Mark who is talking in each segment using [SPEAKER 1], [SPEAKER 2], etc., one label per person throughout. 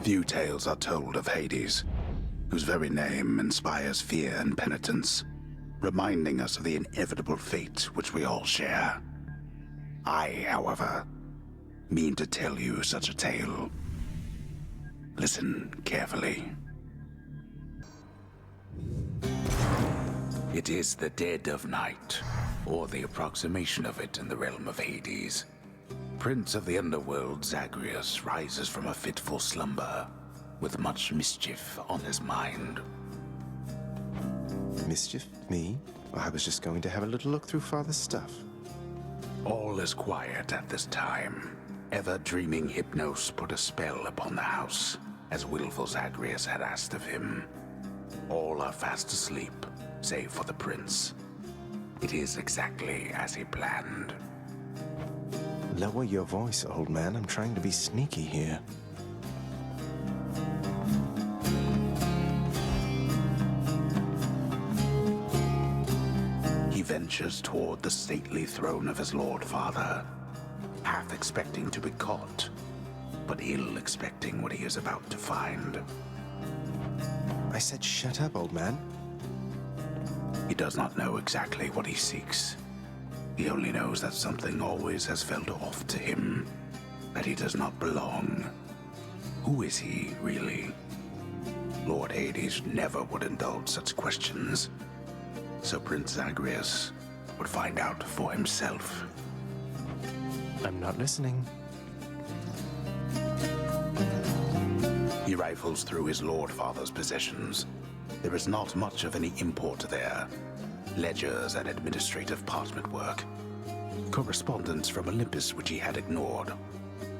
[SPEAKER 1] Few tales are told of Hades, whose very name inspires fear and penitence, reminding us of the inevitable fate which we all share. I, however, mean to tell you such a tale. Listen carefully. It is the dead of night, or the approximation of it in the realm of Hades. Prince of the underworld Zagreus rises from a fitful slumber, with much mischief on his mind.
[SPEAKER 2] Mischief? Me? I was just going to have a little look through Father's stuff.
[SPEAKER 1] All is quiet at this time. Ever-dreaming Hypnos put a spell upon the house, as willful Zagreus had asked of him. All are fast asleep, save for the prince. It is exactly as he planned.
[SPEAKER 2] Lower your voice, old man. I'm trying to be sneaky here.
[SPEAKER 1] He ventures toward the stately throne of his lord father, half expecting to be caught, but ill expecting what he is about to find.
[SPEAKER 2] I said shut up, old man.
[SPEAKER 1] He does not know exactly what he seeks. He only knows that something always has felt off to him, that he does not belong. Who is he, really? Lord Hades never would indulge such questions, so Prince Zagreus would find out for himself.
[SPEAKER 2] I'm not listening.
[SPEAKER 1] He rifles through his lord father's possessions. There is not much of any import there. Ledgers and administrative parchment work. Correspondence from Olympus which he had ignored.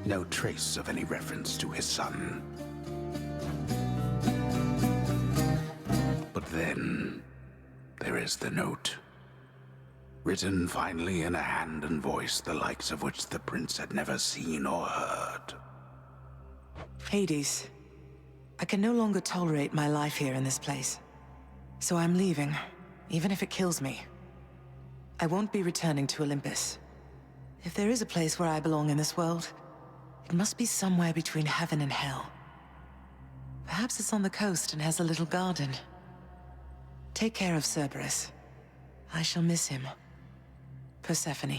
[SPEAKER 1] No trace of any reference to his son. But then, there is the note. Written finally in a hand and voice the likes of which the prince had never seen or heard.
[SPEAKER 3] Hades, I can no longer tolerate my life here in this place. So I'm leaving, even if it kills me. I won't be returning to Olympus. If there is a place where I belong in this world, it must be somewhere between heaven and hell. Perhaps it's on the coast and has a little garden. Take care of Cerberus. I shall miss him. Persephone.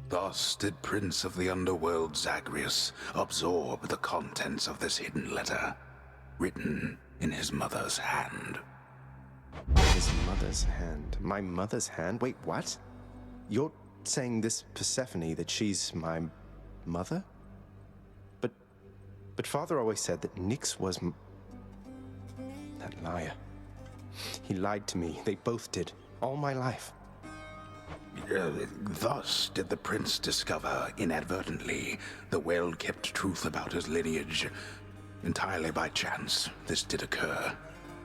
[SPEAKER 1] Thus did Prince of the Underworld Zagreus absorb the contents of this hidden letter, written in his mother's hand.
[SPEAKER 2] His mother's hand? My mother's hand? Wait, what? You're saying this Persephone, that she's my mother? But Father always said that Nyx was that liar. He lied to me. They both did. All my life.
[SPEAKER 1] Thus did the prince discover, inadvertently, the well-kept truth about his lineage. Entirely by chance, this did occur.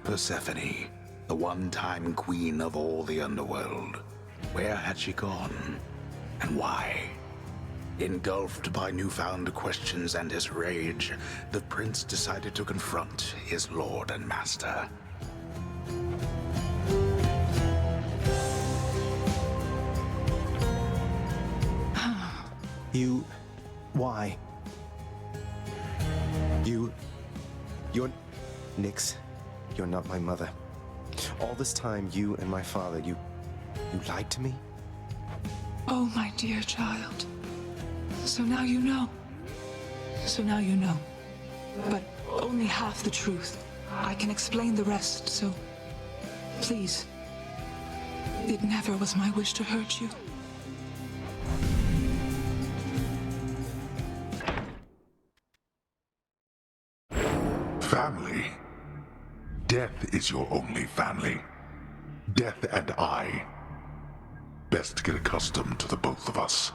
[SPEAKER 1] Persephone, the one-time queen of all the underworld. Where had she gone? And why? Engulfed by newfound questions and his rage, the prince decided to confront his lord and master.
[SPEAKER 2] Why? You're... Nyx, you're not my mother. All this time, you and my father, you lied to me?
[SPEAKER 4] Oh, my dear child. So now you know. So now you know. But only half the truth. I can explain the rest, so... Please. It never was my wish to hurt you.
[SPEAKER 5] Family. Death is your only family. Death and I. Best get accustomed to the both of us.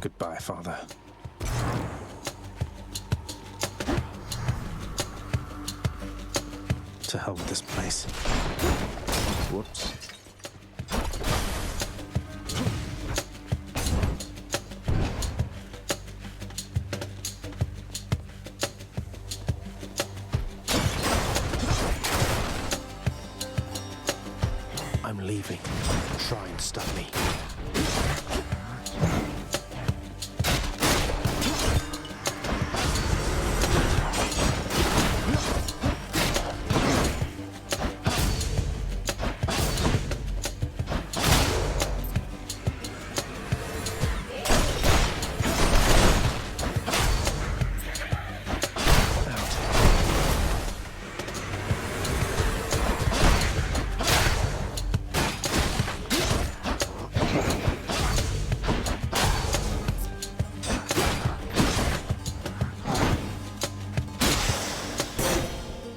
[SPEAKER 2] Goodbye, Father. To hell with this place. Whoops. I'm leaving. leaving. Try and stop me.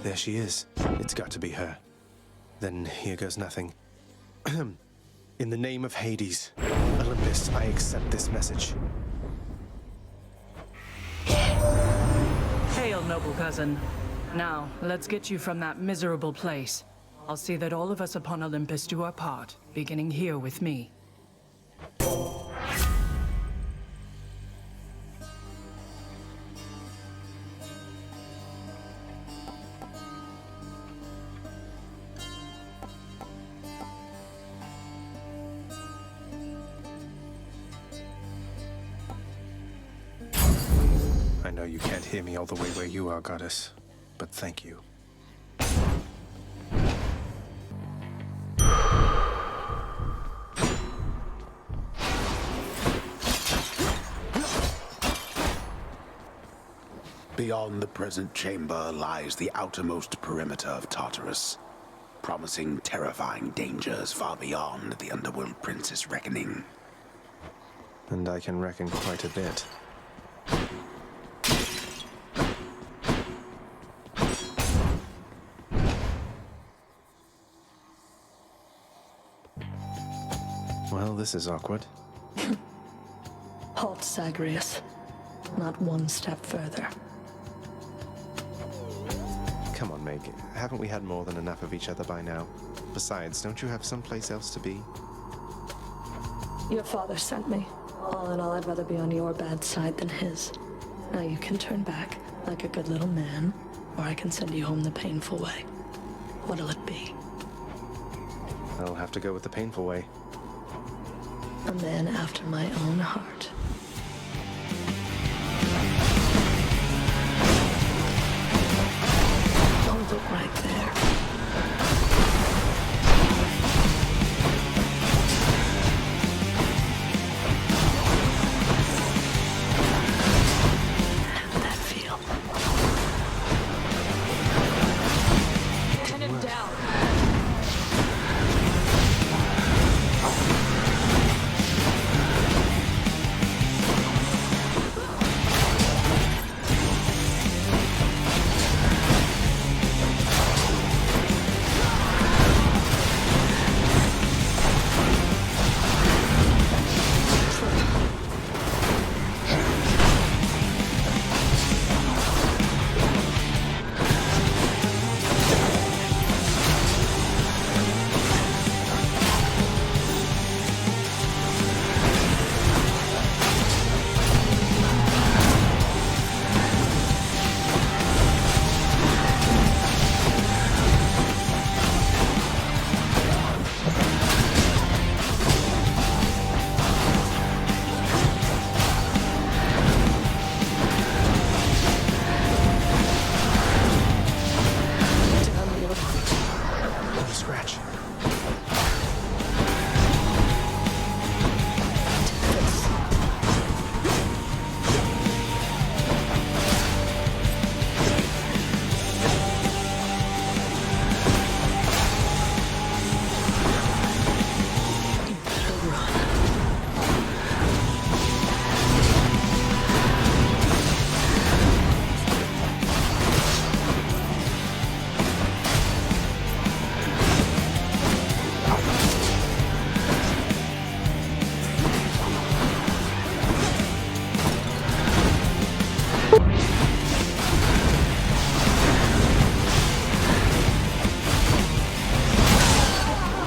[SPEAKER 2] There she is. It's got to be her. Then here goes nothing. In the name of Hades, Olympus, I accept this message.
[SPEAKER 6] Hail, noble cousin. Now, let's get you from that miserable place. I'll see that all of us upon Olympus do our part, beginning here with me.
[SPEAKER 2] I know you can't hear me all the way where you are, Goddess, but thank you.
[SPEAKER 1] Beyond the present chamber lies the outermost perimeter of Tartarus, promising terrifying dangers far beyond the Underworld Prince's reckoning.
[SPEAKER 2] And I can reckon quite a bit. Well, this is awkward.
[SPEAKER 7] Halt, Zagreus. Not one step further.
[SPEAKER 2] Come on, Meg. Haven't we had more than enough of each other by now? Besides, don't you have someplace else to be?
[SPEAKER 7] Your father sent me. All in all, I'd rather be on your bad side than his. Now you can turn back, like a good little man, or I can send you home the painful way. What'll it be?
[SPEAKER 2] I'll have to go with the painful way.
[SPEAKER 7] A man after my own heart. Hold it right there. How did that feel? Pin him down.
[SPEAKER 2] Scratch.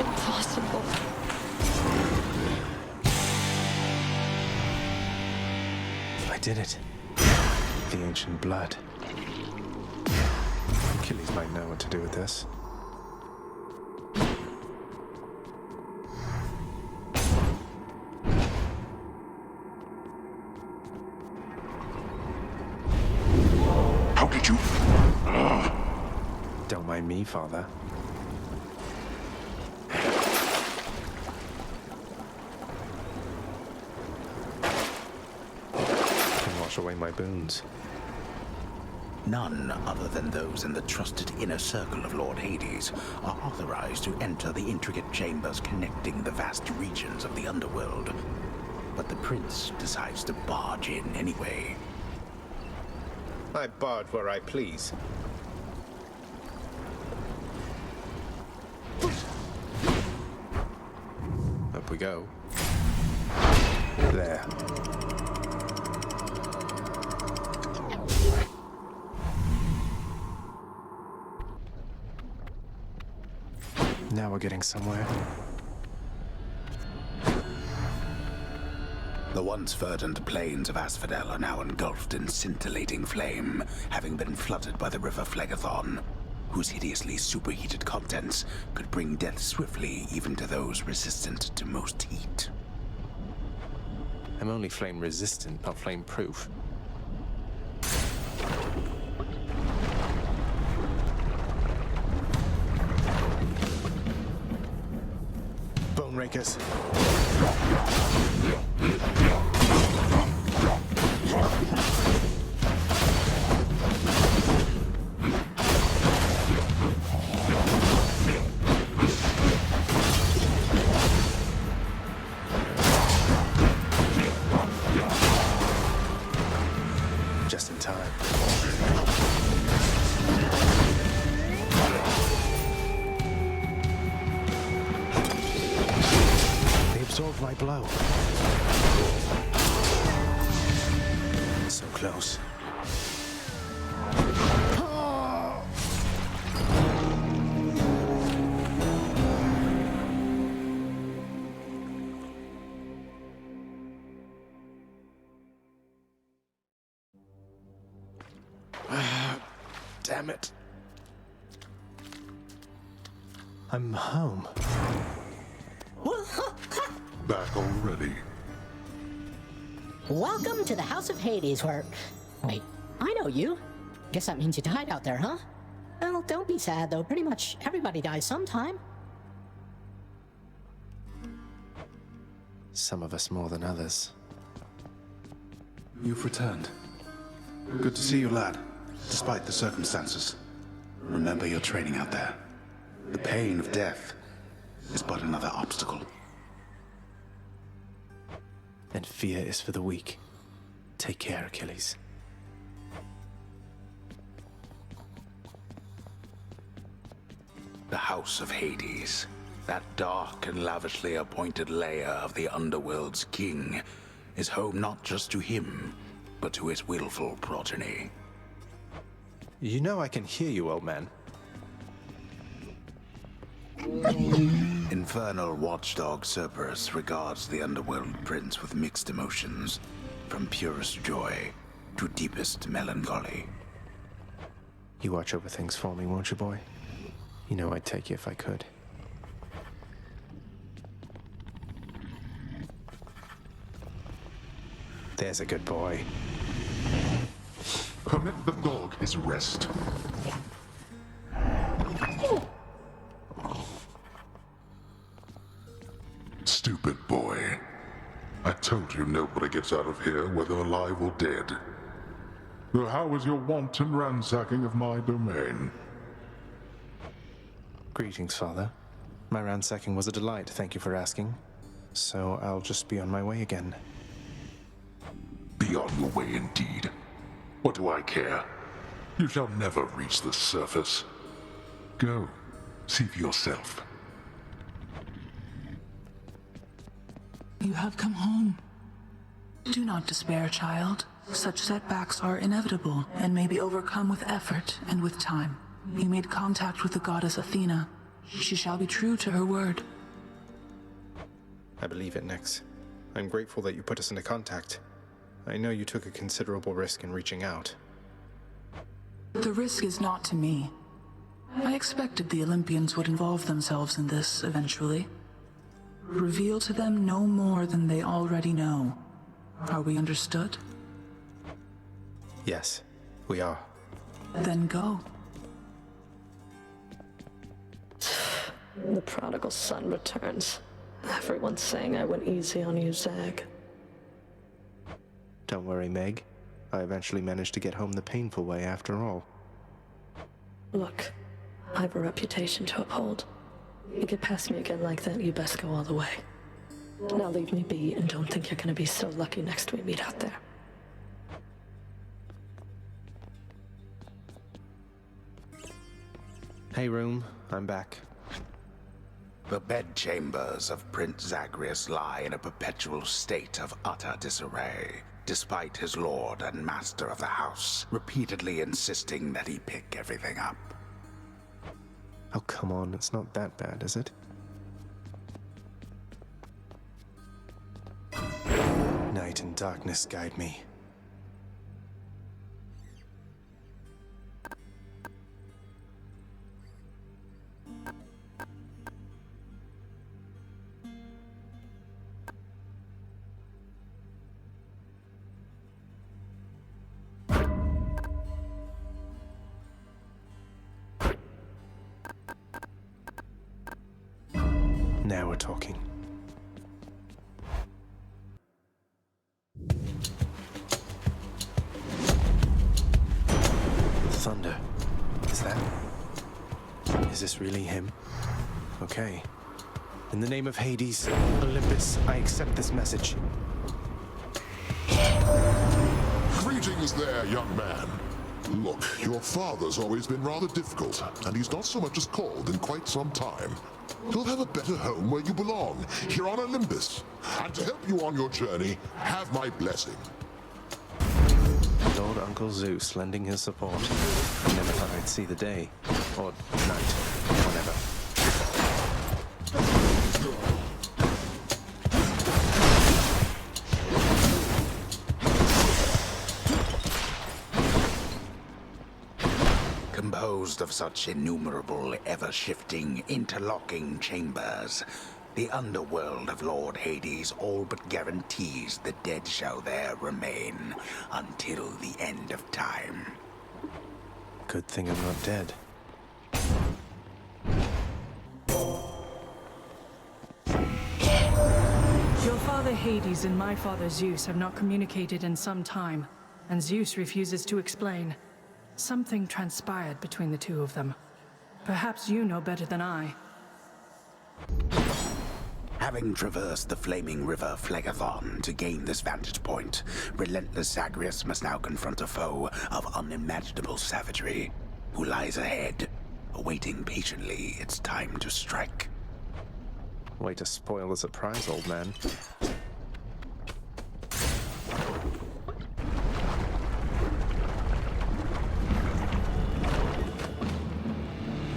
[SPEAKER 7] Impossible.
[SPEAKER 2] I did it. The ancient blood. Achilles might know what to do with this. mind me, Father. Can wash away my boons.
[SPEAKER 1] None other than those in the trusted inner circle of Lord Hades are authorized to enter the intricate chambers connecting the vast regions of the underworld. But the prince decides to barge in anyway.
[SPEAKER 2] I barge where I please. Up we go. There. Now we're getting somewhere.
[SPEAKER 1] The once verdant plains of Asphodel are now engulfed in scintillating flame, having been flooded by the river Phlegethon, whose hideously superheated contents could bring death swiftly even to those resistant to most heat.
[SPEAKER 2] I'm only flame resistant, not flame proof. Bone rakers. Just in time. They absorbed my blow. So close. Damn it. I'm home.
[SPEAKER 5] Back already.
[SPEAKER 8] Welcome to the House of Hades, where... Wait, I know you. Guess that means you died out there, huh? Well, don't be sad, though. Pretty much everybody dies sometime.
[SPEAKER 2] Some of us more than others.
[SPEAKER 1] You've returned. Good to see you, lad, despite the circumstances. Remember your training out there. The pain of death is but another obstacle.
[SPEAKER 2] And fear is for the weak. Take care, Achilles.
[SPEAKER 1] The House of Hades, that dark and lavishly appointed lair of the underworld's king, is home not just to him, but to his willful progeny.
[SPEAKER 2] You know I can hear you, old man.
[SPEAKER 1] Infernal watchdog Cerberus regards the underworld prince with mixed emotions, from purest joy to deepest melancholy.
[SPEAKER 2] You watch over things for me, won't you, boy? You know I'd take you if I could. There's a good boy.
[SPEAKER 5] Permit the dog his rest. Stupid boy. I told you nobody gets out of here, whether alive or dead. So how was your wanton ransacking of my domain?
[SPEAKER 2] Greetings, Father. My ransacking was a delight, thank you for asking. So I'll just be on my way again.
[SPEAKER 5] Be on your way indeed. What do I care? You shall never reach the surface. Go, see for yourself.
[SPEAKER 4] You have come home. Do not despair, child. Such setbacks are inevitable and may be overcome with effort and with time. You made contact with the goddess Athena. She shall be true to her word.
[SPEAKER 2] I believe it, Nyx. I'm grateful that you put us into contact. I know you took a considerable risk in reaching out.
[SPEAKER 4] The risk is not to me. I expected the Olympians would involve themselves in this eventually. Reveal to them no more than they already know. Are we understood?
[SPEAKER 2] Yes, we are.
[SPEAKER 4] Then go.
[SPEAKER 7] The prodigal son returns. Everyone's saying I went easy on you, Zag.
[SPEAKER 2] Don't worry, Meg. I eventually managed to get home the painful way after all.
[SPEAKER 7] Look, I have a reputation to uphold. You get past me again like that, you best go all the way. Now leave me be and don't think you're gonna be so lucky next we meet out there.
[SPEAKER 2] Hey, room. I'm back.
[SPEAKER 1] The bedchambers of Prince Zagreus lie in a perpetual state of utter disarray, despite his lord and master of the house repeatedly insisting that he pick everything up.
[SPEAKER 2] Oh, come on. It's not that bad, is it? Night and darkness guide me. Now we're talking. Thunder. Is this really him? Okay. In the name of Hades, Olympus, I accept this message.
[SPEAKER 5] Greetings there, young man. Look, your father's always been rather difficult, and he's not so much as called in quite some time. You'll have a better home where you belong, here on Olympus. And to help you on your journey, have my blessing.
[SPEAKER 2] Lord Uncle Zeus lending his support. I never thought I'd see the day. Or night. Whatever.
[SPEAKER 1] Composed of such innumerable, ever-shifting, interlocking chambers, the underworld of Lord Hades all but guarantees the dead shall there remain until the end of time.
[SPEAKER 2] Good thing I'm not dead.
[SPEAKER 6] Your father Hades and my father Zeus have not communicated in some time, and Zeus refuses to explain. Something transpired between the two of them. Perhaps you know better than I.
[SPEAKER 1] Having traversed the flaming river Phlegethon to gain this vantage point, relentless Zagreus must now confront a foe of unimaginable savagery, who lies ahead, awaiting patiently its time to strike.
[SPEAKER 2] Way to spoil the surprise, old man.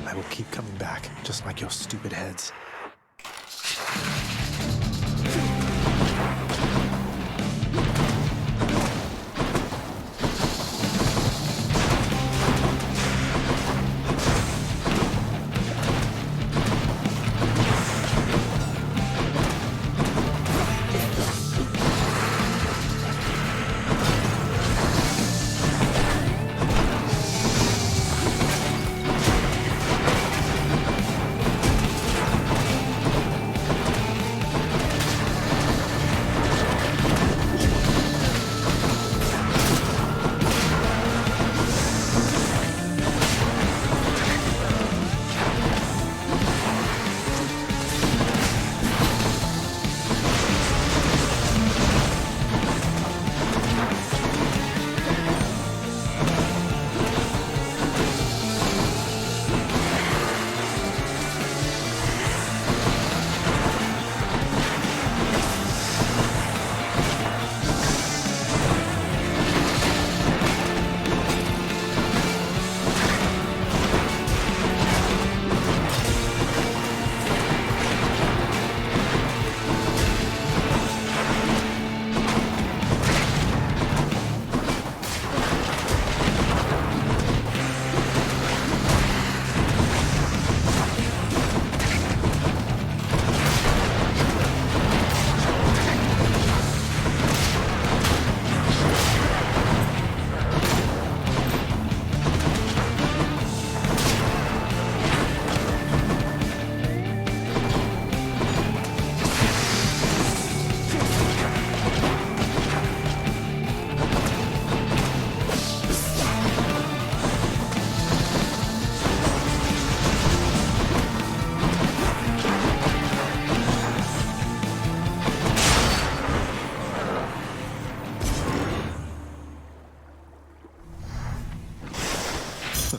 [SPEAKER 2] I will keep coming back, just like your stupid heads.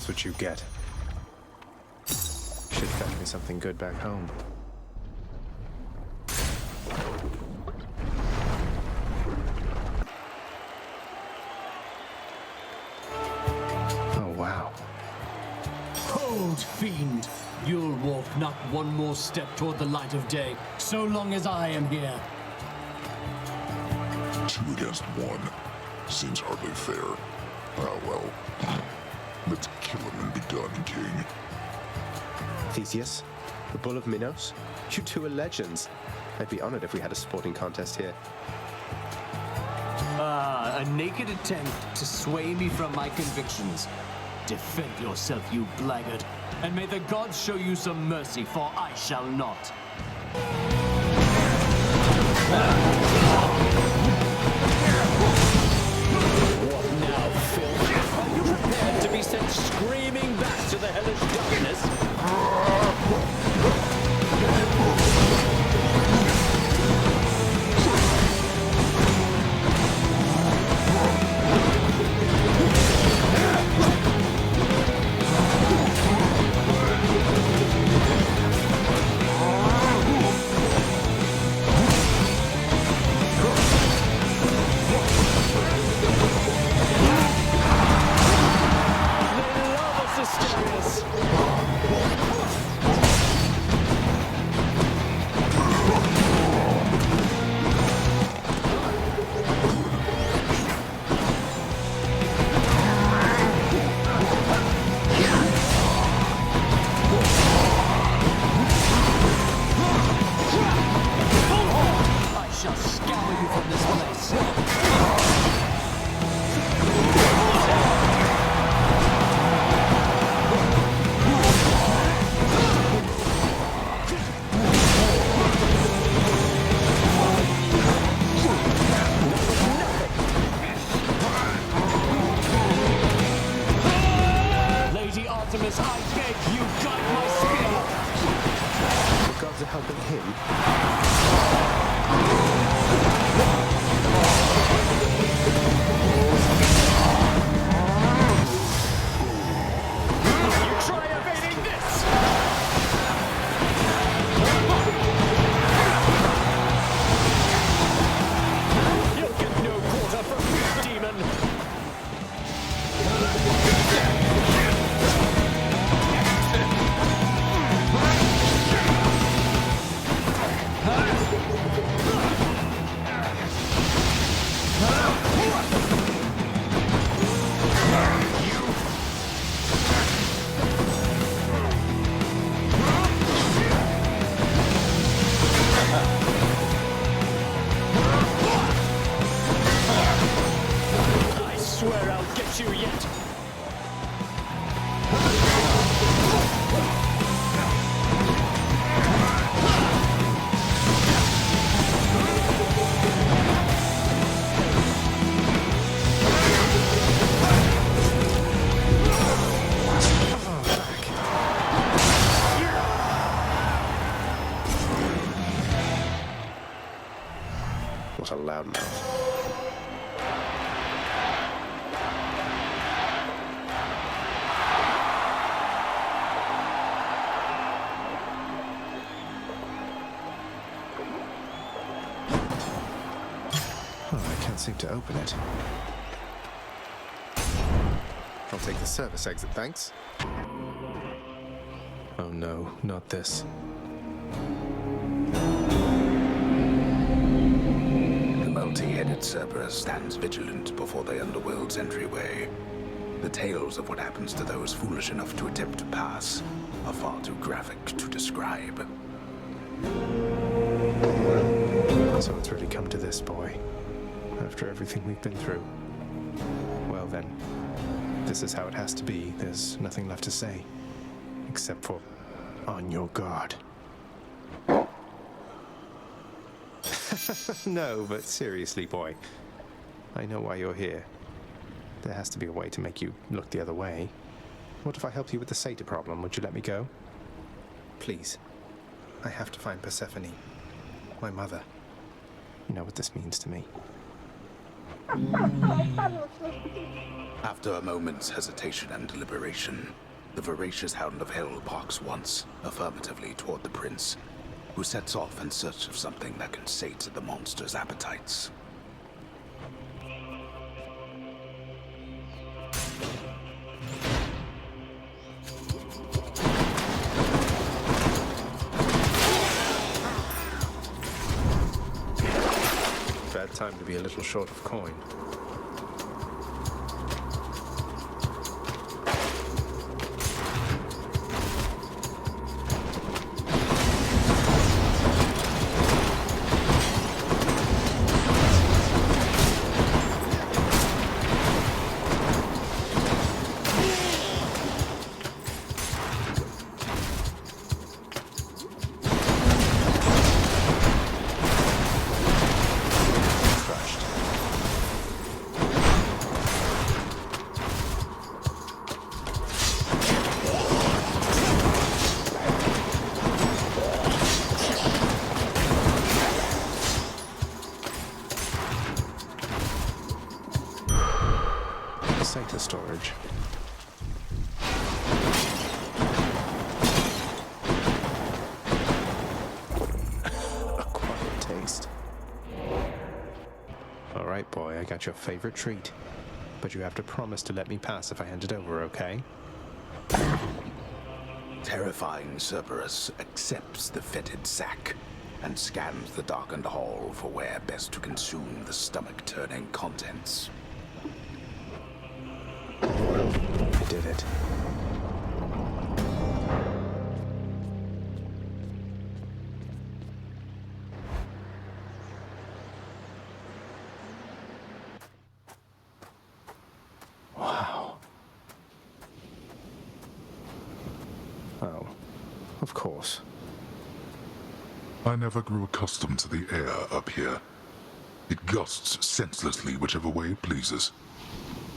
[SPEAKER 2] That's what you get. Should fetch me something good back home. Oh, wow.
[SPEAKER 9] Hold, fiend! You'll walk not one more step toward the light of day, so long as I am here.
[SPEAKER 5] 2 against 1. Seems hardly fair. Ah, well. Let's kill him and be done, King.
[SPEAKER 2] Theseus? The Bull of Minos? You two are legends. I'd be honored if we had a sporting contest here.
[SPEAKER 9] Ah, a naked attempt to sway me from my convictions. Defend yourself, you blackguard, and may the gods show you some mercy, for I shall not. What now, filth? Are you prepared to be sent screaming back to the hellish darkness?
[SPEAKER 2] What a loudmouth. Oh, I can't seem to open it. I'll take the service exit, thanks. Oh no, not this.
[SPEAKER 1] The multi-headed Cerberus stands vigilant before the underworld's entryway. The tales of what happens to those foolish enough to attempt to pass are far too graphic to describe.
[SPEAKER 2] So it's really come to this, boy. After everything we've been through. Well then, this is how it has to be. There's nothing left to say. Except for, on your guard. No, but seriously, boy. I know why you're here. There has to be a way to make you look the other way. What if I help you with the satyr problem? Would you let me go? Please. I have to find Persephone. My mother. You know what this means to me.
[SPEAKER 1] After a moment's hesitation and deliberation, the voracious Hound of Hell barks once, affirmatively toward the prince, who sets off in search of something that can sate the monster's appetites.
[SPEAKER 2] Bad time to be a little short of coin. Safer storage. Acquired taste. Alright, boy, I got your favorite treat. But you have to promise to let me pass if I hand it over, okay?
[SPEAKER 1] Terrifying Cerberus accepts the fetid sack and scans the darkened hall for where best to consume the stomach-turning contents.
[SPEAKER 2] I did it. Wow. Oh, of course.
[SPEAKER 5] I never grew accustomed to the air up here. It gusts senselessly whichever way it pleases.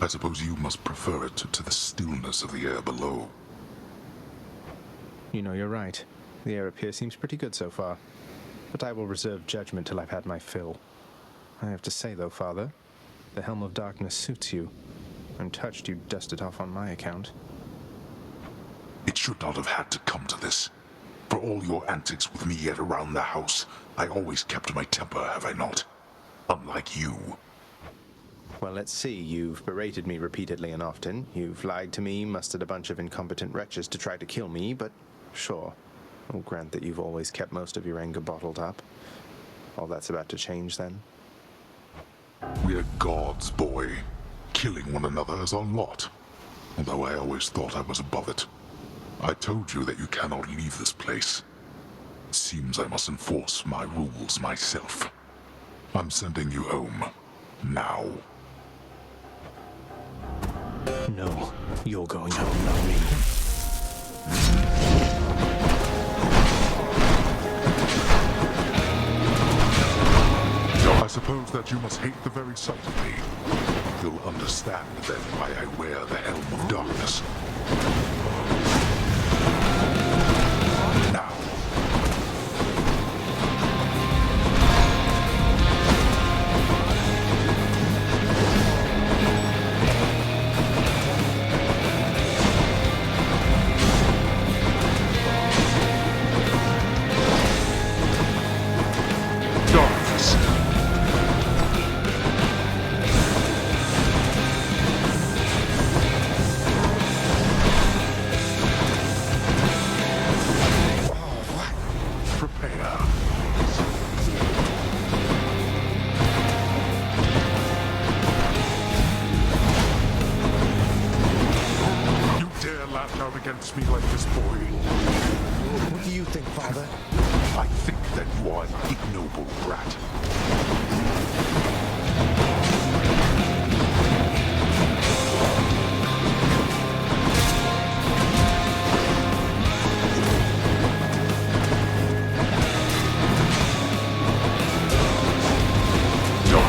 [SPEAKER 5] I suppose you must prefer it to the stillness of the air below.
[SPEAKER 2] You know, you're right. The air up here seems pretty good so far. But I will reserve judgment till I've had my fill. I have to say, though, Father, the Helm of Darkness suits you. I'm touched you dust it off on my account.
[SPEAKER 5] It should not have had to come to this. For all your antics with me yet around the house, I always kept my temper, have I not? Unlike you.
[SPEAKER 2] Well, let's see. You've berated me repeatedly and often. You've lied to me, mustered a bunch of incompetent wretches to try to kill me, but sure. I'll grant that you've always kept most of your anger bottled up. All that's about to change, then?
[SPEAKER 5] We're gods, boy. Killing one another is our lot. Although I always thought I was above it. I told you that you cannot leave this place. It seems I must enforce my rules myself. I'm sending you home. Now.
[SPEAKER 2] No, you're going home, not me.
[SPEAKER 5] I suppose that you must hate the very sight of me. You'll understand then why I wear the Helm of Darkness. Now. Against me like this, boy.
[SPEAKER 2] What do you think, Father?
[SPEAKER 5] I think that you are an ignoble brat.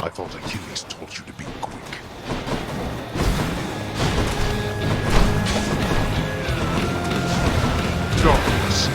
[SPEAKER 5] I thought Achilles taught you to be quick. Darkness.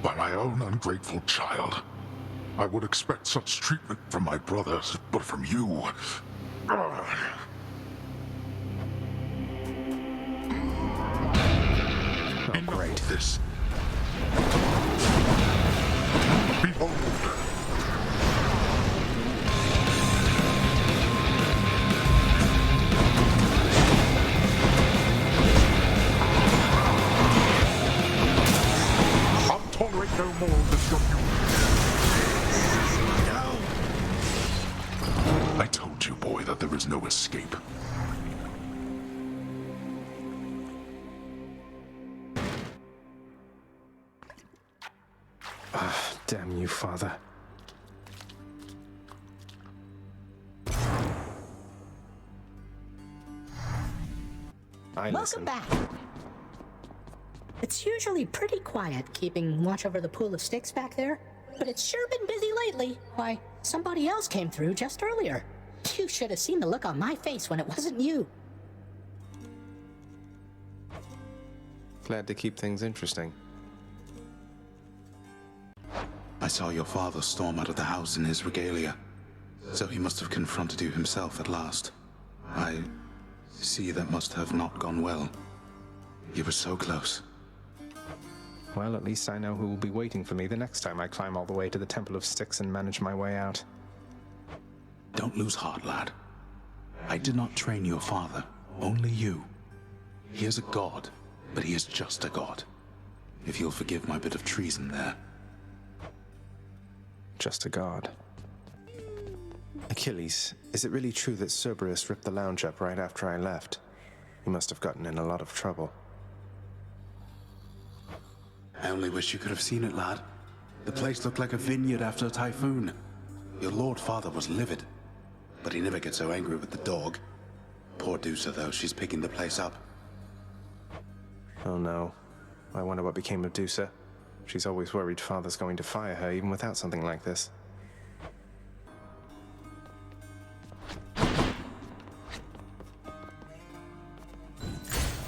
[SPEAKER 5] by my own ungrateful child. I would expect such treatment from my brothers, but from you...
[SPEAKER 2] Oh, great.
[SPEAKER 5] This. Behold! I'll tolerate no more of this from you. No! I told you, boy, that there is no escape.
[SPEAKER 2] Damn you, Father.
[SPEAKER 8] Welcome back. It's usually pretty quiet keeping watch over the pool of sticks back there, but it's sure been busy lately. Why, somebody else came through just earlier. You should have seen the look on my face when it wasn't you.
[SPEAKER 2] Glad to keep things interesting.
[SPEAKER 1] I saw your father storm out of the house in his regalia, so he must have confronted you himself at last. I see that must have not gone well. You were so close.
[SPEAKER 2] Well, at least I know who will be waiting for me the next time I climb all the way to the Temple of Styx and manage my way out.
[SPEAKER 1] Don't lose heart, lad. I did not train your father, only you. He is a god, but he is just a god. If you'll forgive my bit of treason there.
[SPEAKER 2] Just a god. Achilles, is it really true that Cerberus ripped the lounge up right after I left? He must have gotten in a lot of trouble.
[SPEAKER 1] I only wish you could have seen it, lad. The place looked like a vineyard after a typhoon. Your lord father was livid, but he never gets so angry with the dog. Poor Dusa, though, she's picking the place up.
[SPEAKER 2] Oh no. I wonder what became of Dusa. She's always worried Father's going to fire her, even without something like this.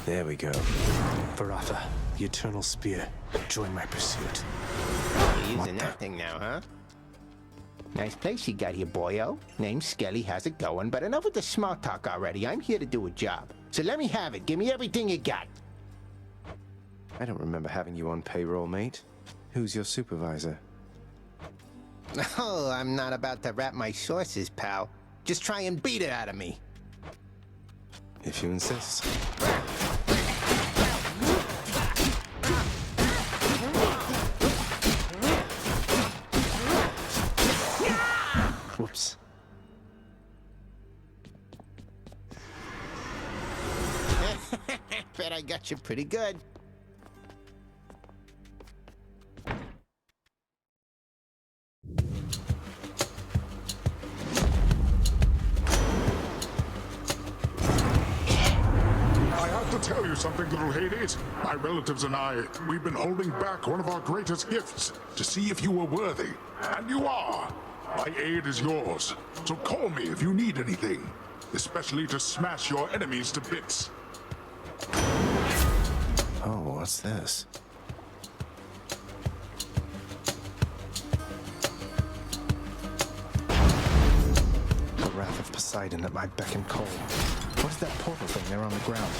[SPEAKER 2] There we go. Varatha, the Eternal Spear. Join my pursuit.
[SPEAKER 10] You're using that thing now, huh? Nice place you got here, boyo. Name's Skelly, how's it going? But enough with the small talk already. I'm here to do a job. So let me have it. Give me everything you got.
[SPEAKER 2] I don't remember having you on payroll, mate. Who's your supervisor?
[SPEAKER 10] Oh, I'm not about to wrap my sources, pal. Just try and beat it out of me.
[SPEAKER 2] If you insist. Whoops.
[SPEAKER 10] Bet I got you pretty good.
[SPEAKER 5] Tell you something, little Hades. My relatives and I, we've been holding back one of our greatest gifts to see if you were worthy. And you are. My aid is yours. So call me if you need anything, especially to smash your enemies to bits.
[SPEAKER 2] Oh, what's this? The Wrath of Poseidon at my beck and call. What is that portal thing there on the ground?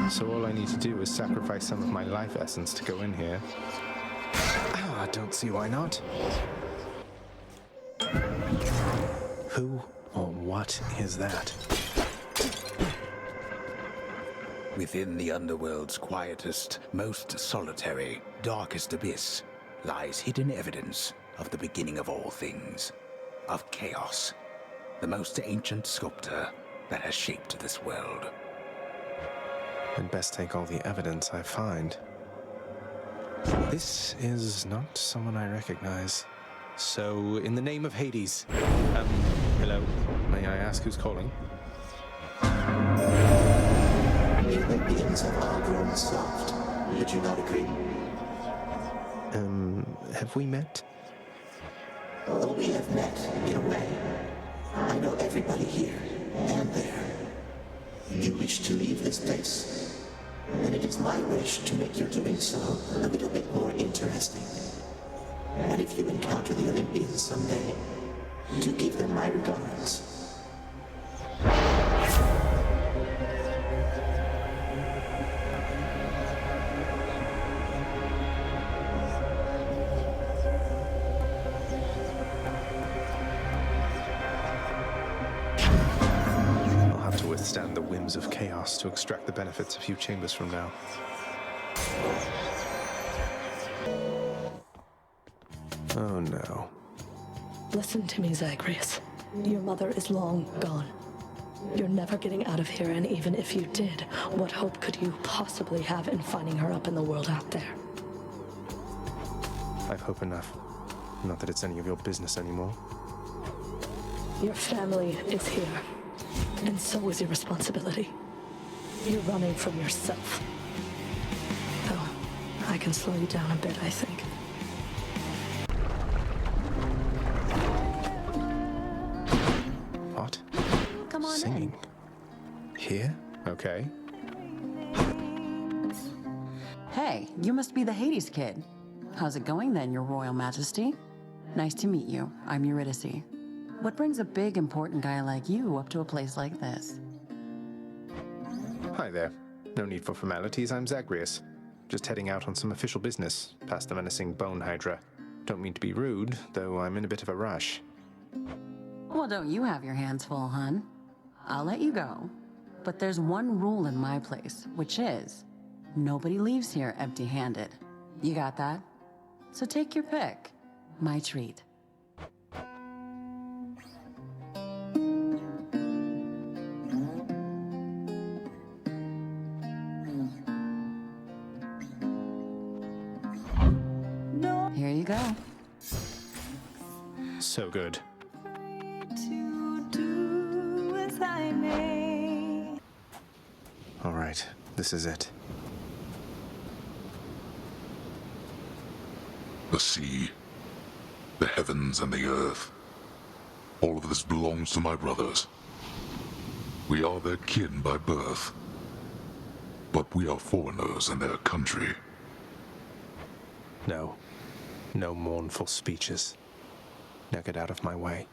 [SPEAKER 2] So all I need to do is sacrifice some of my life essence to go in here. I don't see why not. Who or what is that?
[SPEAKER 1] Within the underworld's quietest, most solitary, darkest abyss lies hidden evidence of the beginning of all things, of chaos, the most ancient sculptor that has shaped this world.
[SPEAKER 2] I'd best take all the evidence I find. This is not someone I recognize. So, in the name of Hades, hello, may I ask who's calling?
[SPEAKER 11] The beings have all grown soft. Would you not agree?
[SPEAKER 2] Have we met?
[SPEAKER 11] Oh, we have met, in a way. I know everybody here and there. this place. And it is my wish to make your doing so a little bit more interesting. And if you encounter the Olympians someday, do give them my regards.
[SPEAKER 2] I'll have to withstand the whims of chaos to extract the benefits a few chambers from now. Oh no.
[SPEAKER 7] Listen to me, Zagreus. Your mother is long gone. You're never getting out of here, and even if you did, what hope could you possibly have in finding her up in the world out there?
[SPEAKER 2] I've hope enough. Not that it's any of your business anymore.
[SPEAKER 7] Your family is here, and so is your responsibility. You're running from yourself. Oh, I can slow you down a bit, I think.
[SPEAKER 2] What?
[SPEAKER 12] Come on
[SPEAKER 2] Singing? Here? Okay.
[SPEAKER 12] Hey, you must be the Hades kid. How's it going then, Your Royal Majesty? Nice to meet you. I'm Eurydice. What brings a big, important guy like you up to a place like this?
[SPEAKER 2] Hi there. No need for formalities, I'm Zagreus. Just heading out on some official business, past the menacing bone hydra. Don't mean to be rude, though I'm in a bit of a rush.
[SPEAKER 12] Well, don't you have your hands full, hun? I'll let you go. But there's one rule in my place, which is, nobody leaves here empty-handed. You got that? So take your pick. My treat. Here you go.
[SPEAKER 2] So good. All right, this is it.
[SPEAKER 5] The sea, the heavens and the earth. All of this belongs to my brothers. We are their kin by birth, but we are foreigners in their country.
[SPEAKER 2] No. No mournful speeches. Now get out of my way.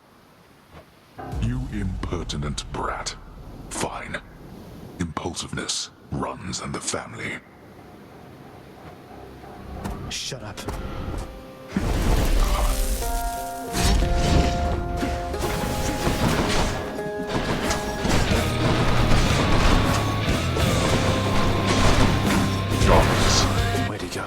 [SPEAKER 5] You impertinent brat. Fine. Impulsiveness runs in the family.
[SPEAKER 2] Shut up. Where'd he go?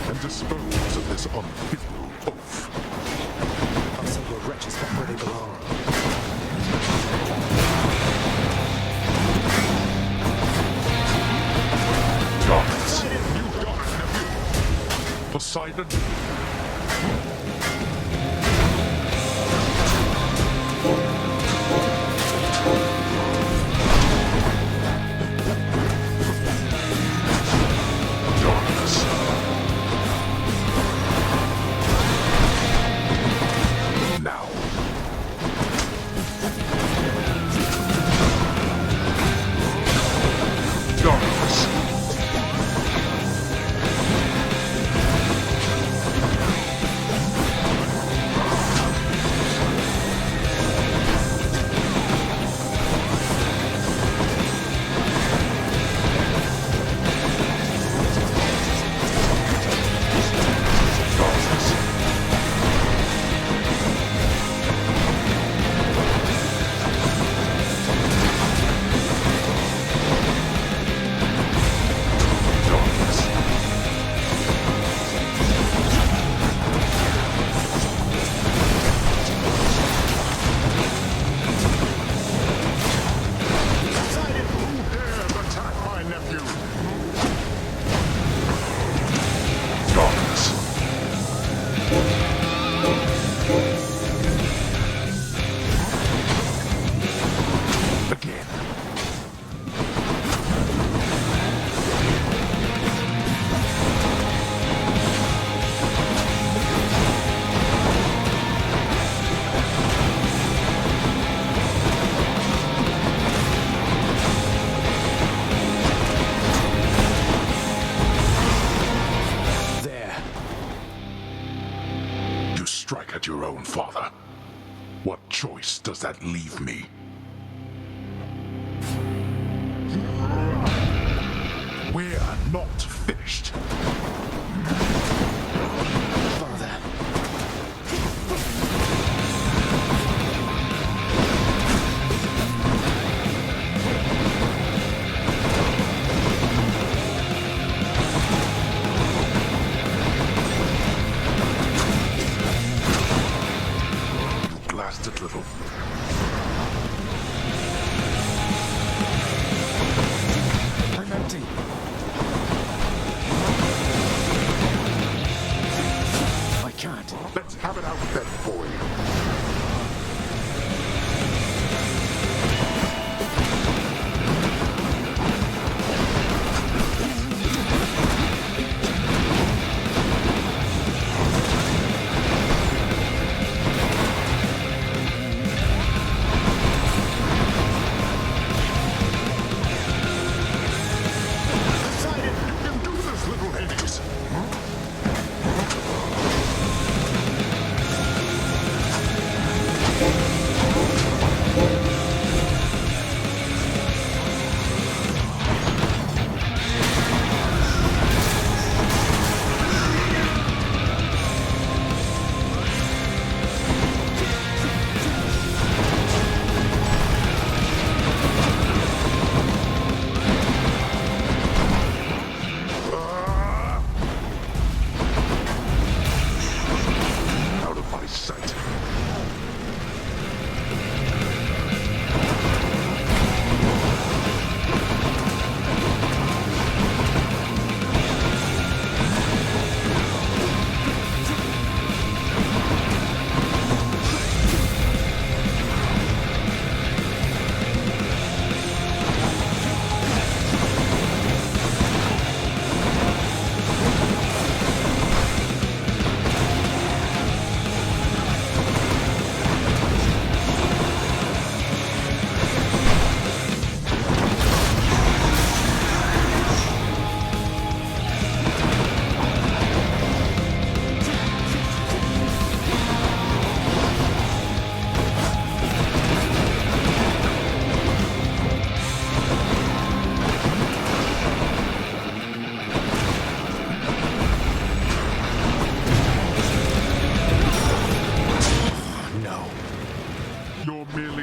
[SPEAKER 5] And dispose of this unpitiful oaf.
[SPEAKER 2] I'll send your wretches back where they belong.
[SPEAKER 5] Darkness! You got it, nephew! Poseidon! strike at your own father. What choice does that leave me? We're not finished.
[SPEAKER 2] Father.
[SPEAKER 5] Blasted little.
[SPEAKER 2] I'm empty. I can't.
[SPEAKER 5] Let's have it out then, boy.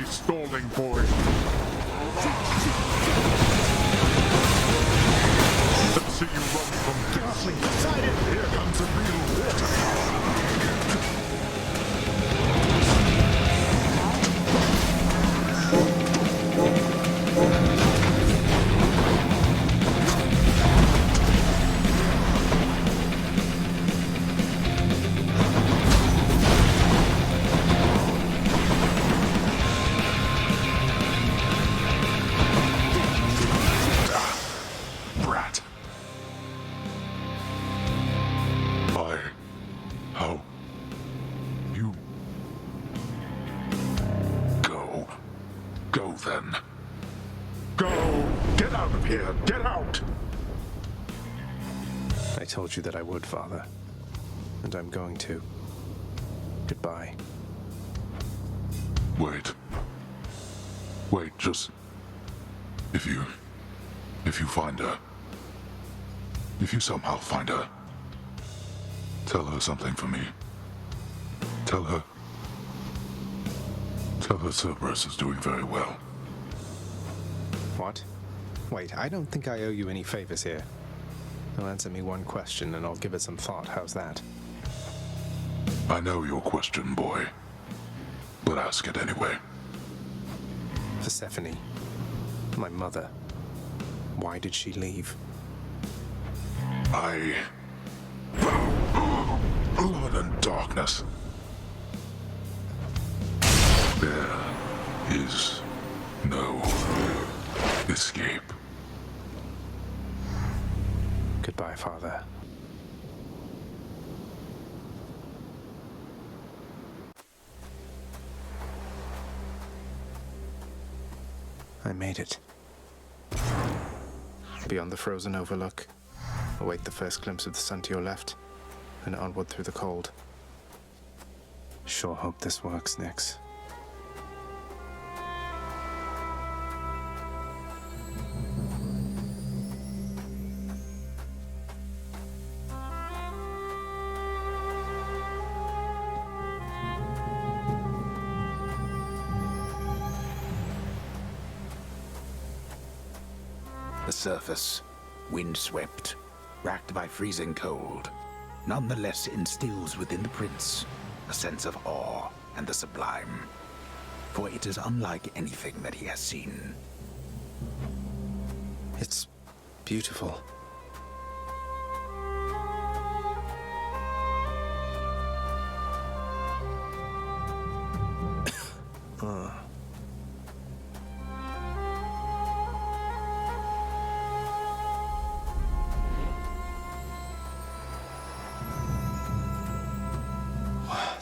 [SPEAKER 5] Stalling, boy. Let's see you run from ghastly decided. Here comes the real water. Go then. Go! Get out of here! Get out!
[SPEAKER 2] I told you that I would, Father. And I'm going to. Goodbye.
[SPEAKER 5] Wait. Wait, just... If you find her... If you somehow find her... Tell her something for me. Tell her Cerberus is doing very well.
[SPEAKER 2] What? Wait, I don't think I owe you any favors here. You'll answer me one question and I'll give it some thought. How's that?
[SPEAKER 5] I know your question, boy. But ask it anyway.
[SPEAKER 2] Persephone. My mother. Why did she leave?
[SPEAKER 5] Blood and darkness. There is no escape.
[SPEAKER 2] Goodbye, Father. I made it. Beyond the frozen overlook, await the first glimpse of the sun to your left, and onward through the cold. Sure hope this works, Nyx.
[SPEAKER 1] The surface, windswept, racked by freezing cold, nonetheless instills within the prince a sense of awe and the sublime, for it is unlike anything that he has seen.
[SPEAKER 2] It's beautiful.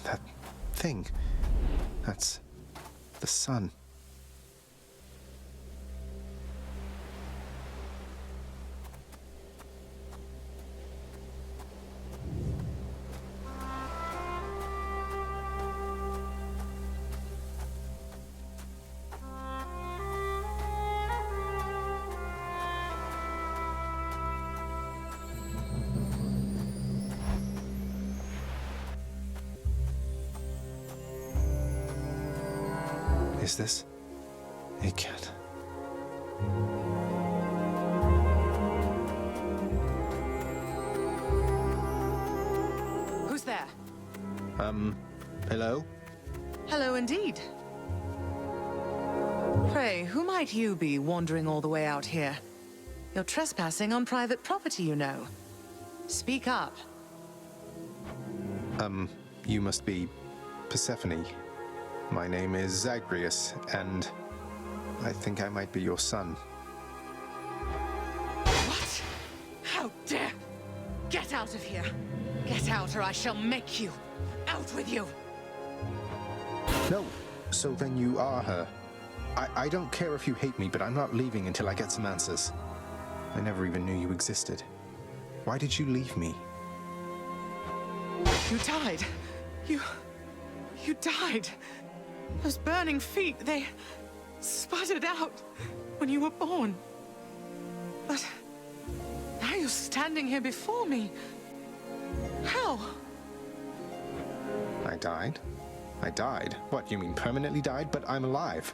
[SPEAKER 2] That thing. That's the sun. Is this a cat?
[SPEAKER 3] Who's there?
[SPEAKER 2] Hello?
[SPEAKER 3] Hello indeed. Pray, who might you be wandering all the way out here? You're trespassing on private property, you know. Speak up.
[SPEAKER 2] You must be Persephone. My name is Zagreus, and I think I might be your son.
[SPEAKER 3] What? How dare! Get out of here! Get out or I shall make you! Out with you!
[SPEAKER 2] No, so then you are her. I don't care if you hate me, but I'm not leaving until I get some answers. I never even knew you existed. Why did you leave me?
[SPEAKER 3] You died. You died. Those burning feet, they sputtered out when you were born. But now you're standing here before me. How?
[SPEAKER 2] I died? I died? What, you mean permanently died? But I'm alive.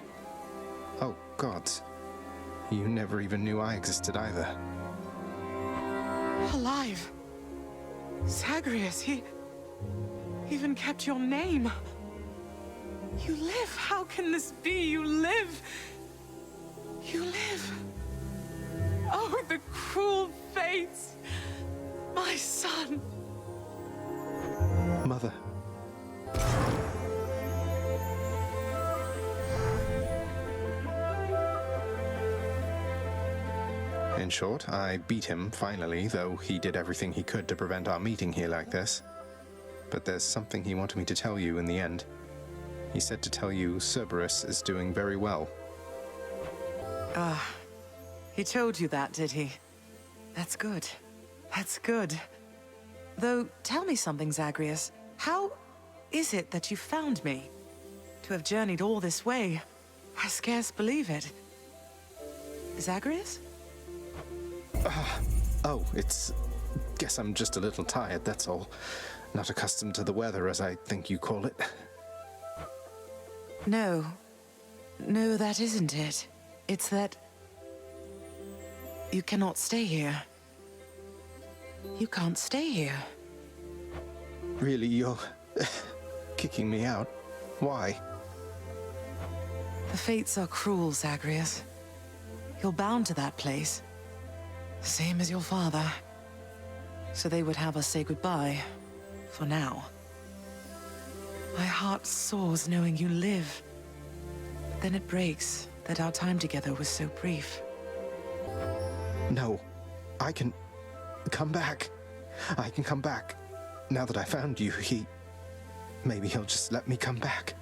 [SPEAKER 2] Oh, gods. You never even knew I existed either.
[SPEAKER 3] Alive. Zagreus, he even kept your name. You live. How can this be? You live. You live. Oh, the cruel fates. My son.
[SPEAKER 2] Mother. In short, I beat him, finally, though he did everything he could to prevent our meeting here like this. But there's something he wanted me to tell you in the end. He said to tell you Cerberus is doing very well.
[SPEAKER 3] He told you that, did he? That's good. That's good. Though, tell me something, Zagreus. How is it that you found me? To have journeyed all this way, I scarce believe it. Zagreus?
[SPEAKER 2] Oh, guess I'm just a little tired, that's all. Not accustomed to the weather, as I think you call it.
[SPEAKER 3] No. No, that isn't it. It's that you cannot stay here. You can't stay here.
[SPEAKER 2] Really, you're kicking me out? Why?
[SPEAKER 3] The fates are cruel, Zagreus. You're bound to that place. Same as your father. So they would have us say goodbye. For now. My heart soars knowing you live. But then it breaks that our time together was so brief.
[SPEAKER 2] No. I can come back. I can come back. Now that I found you, maybe he'll just let me come back.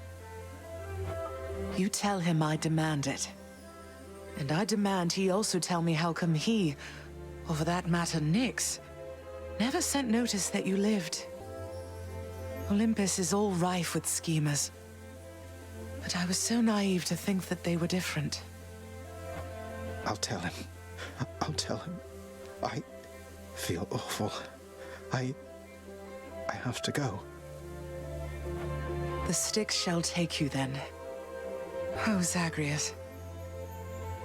[SPEAKER 3] You tell him I demand it. And I demand he also tell me how come he, or for that matter Nyx, never sent notice that you lived. Olympus is all rife with schemers. But I was so naive to think that they were different.
[SPEAKER 2] I'll tell him. I'll tell him. I feel awful. I have to go.
[SPEAKER 3] The Styx shall take you then. Oh, Zagreus.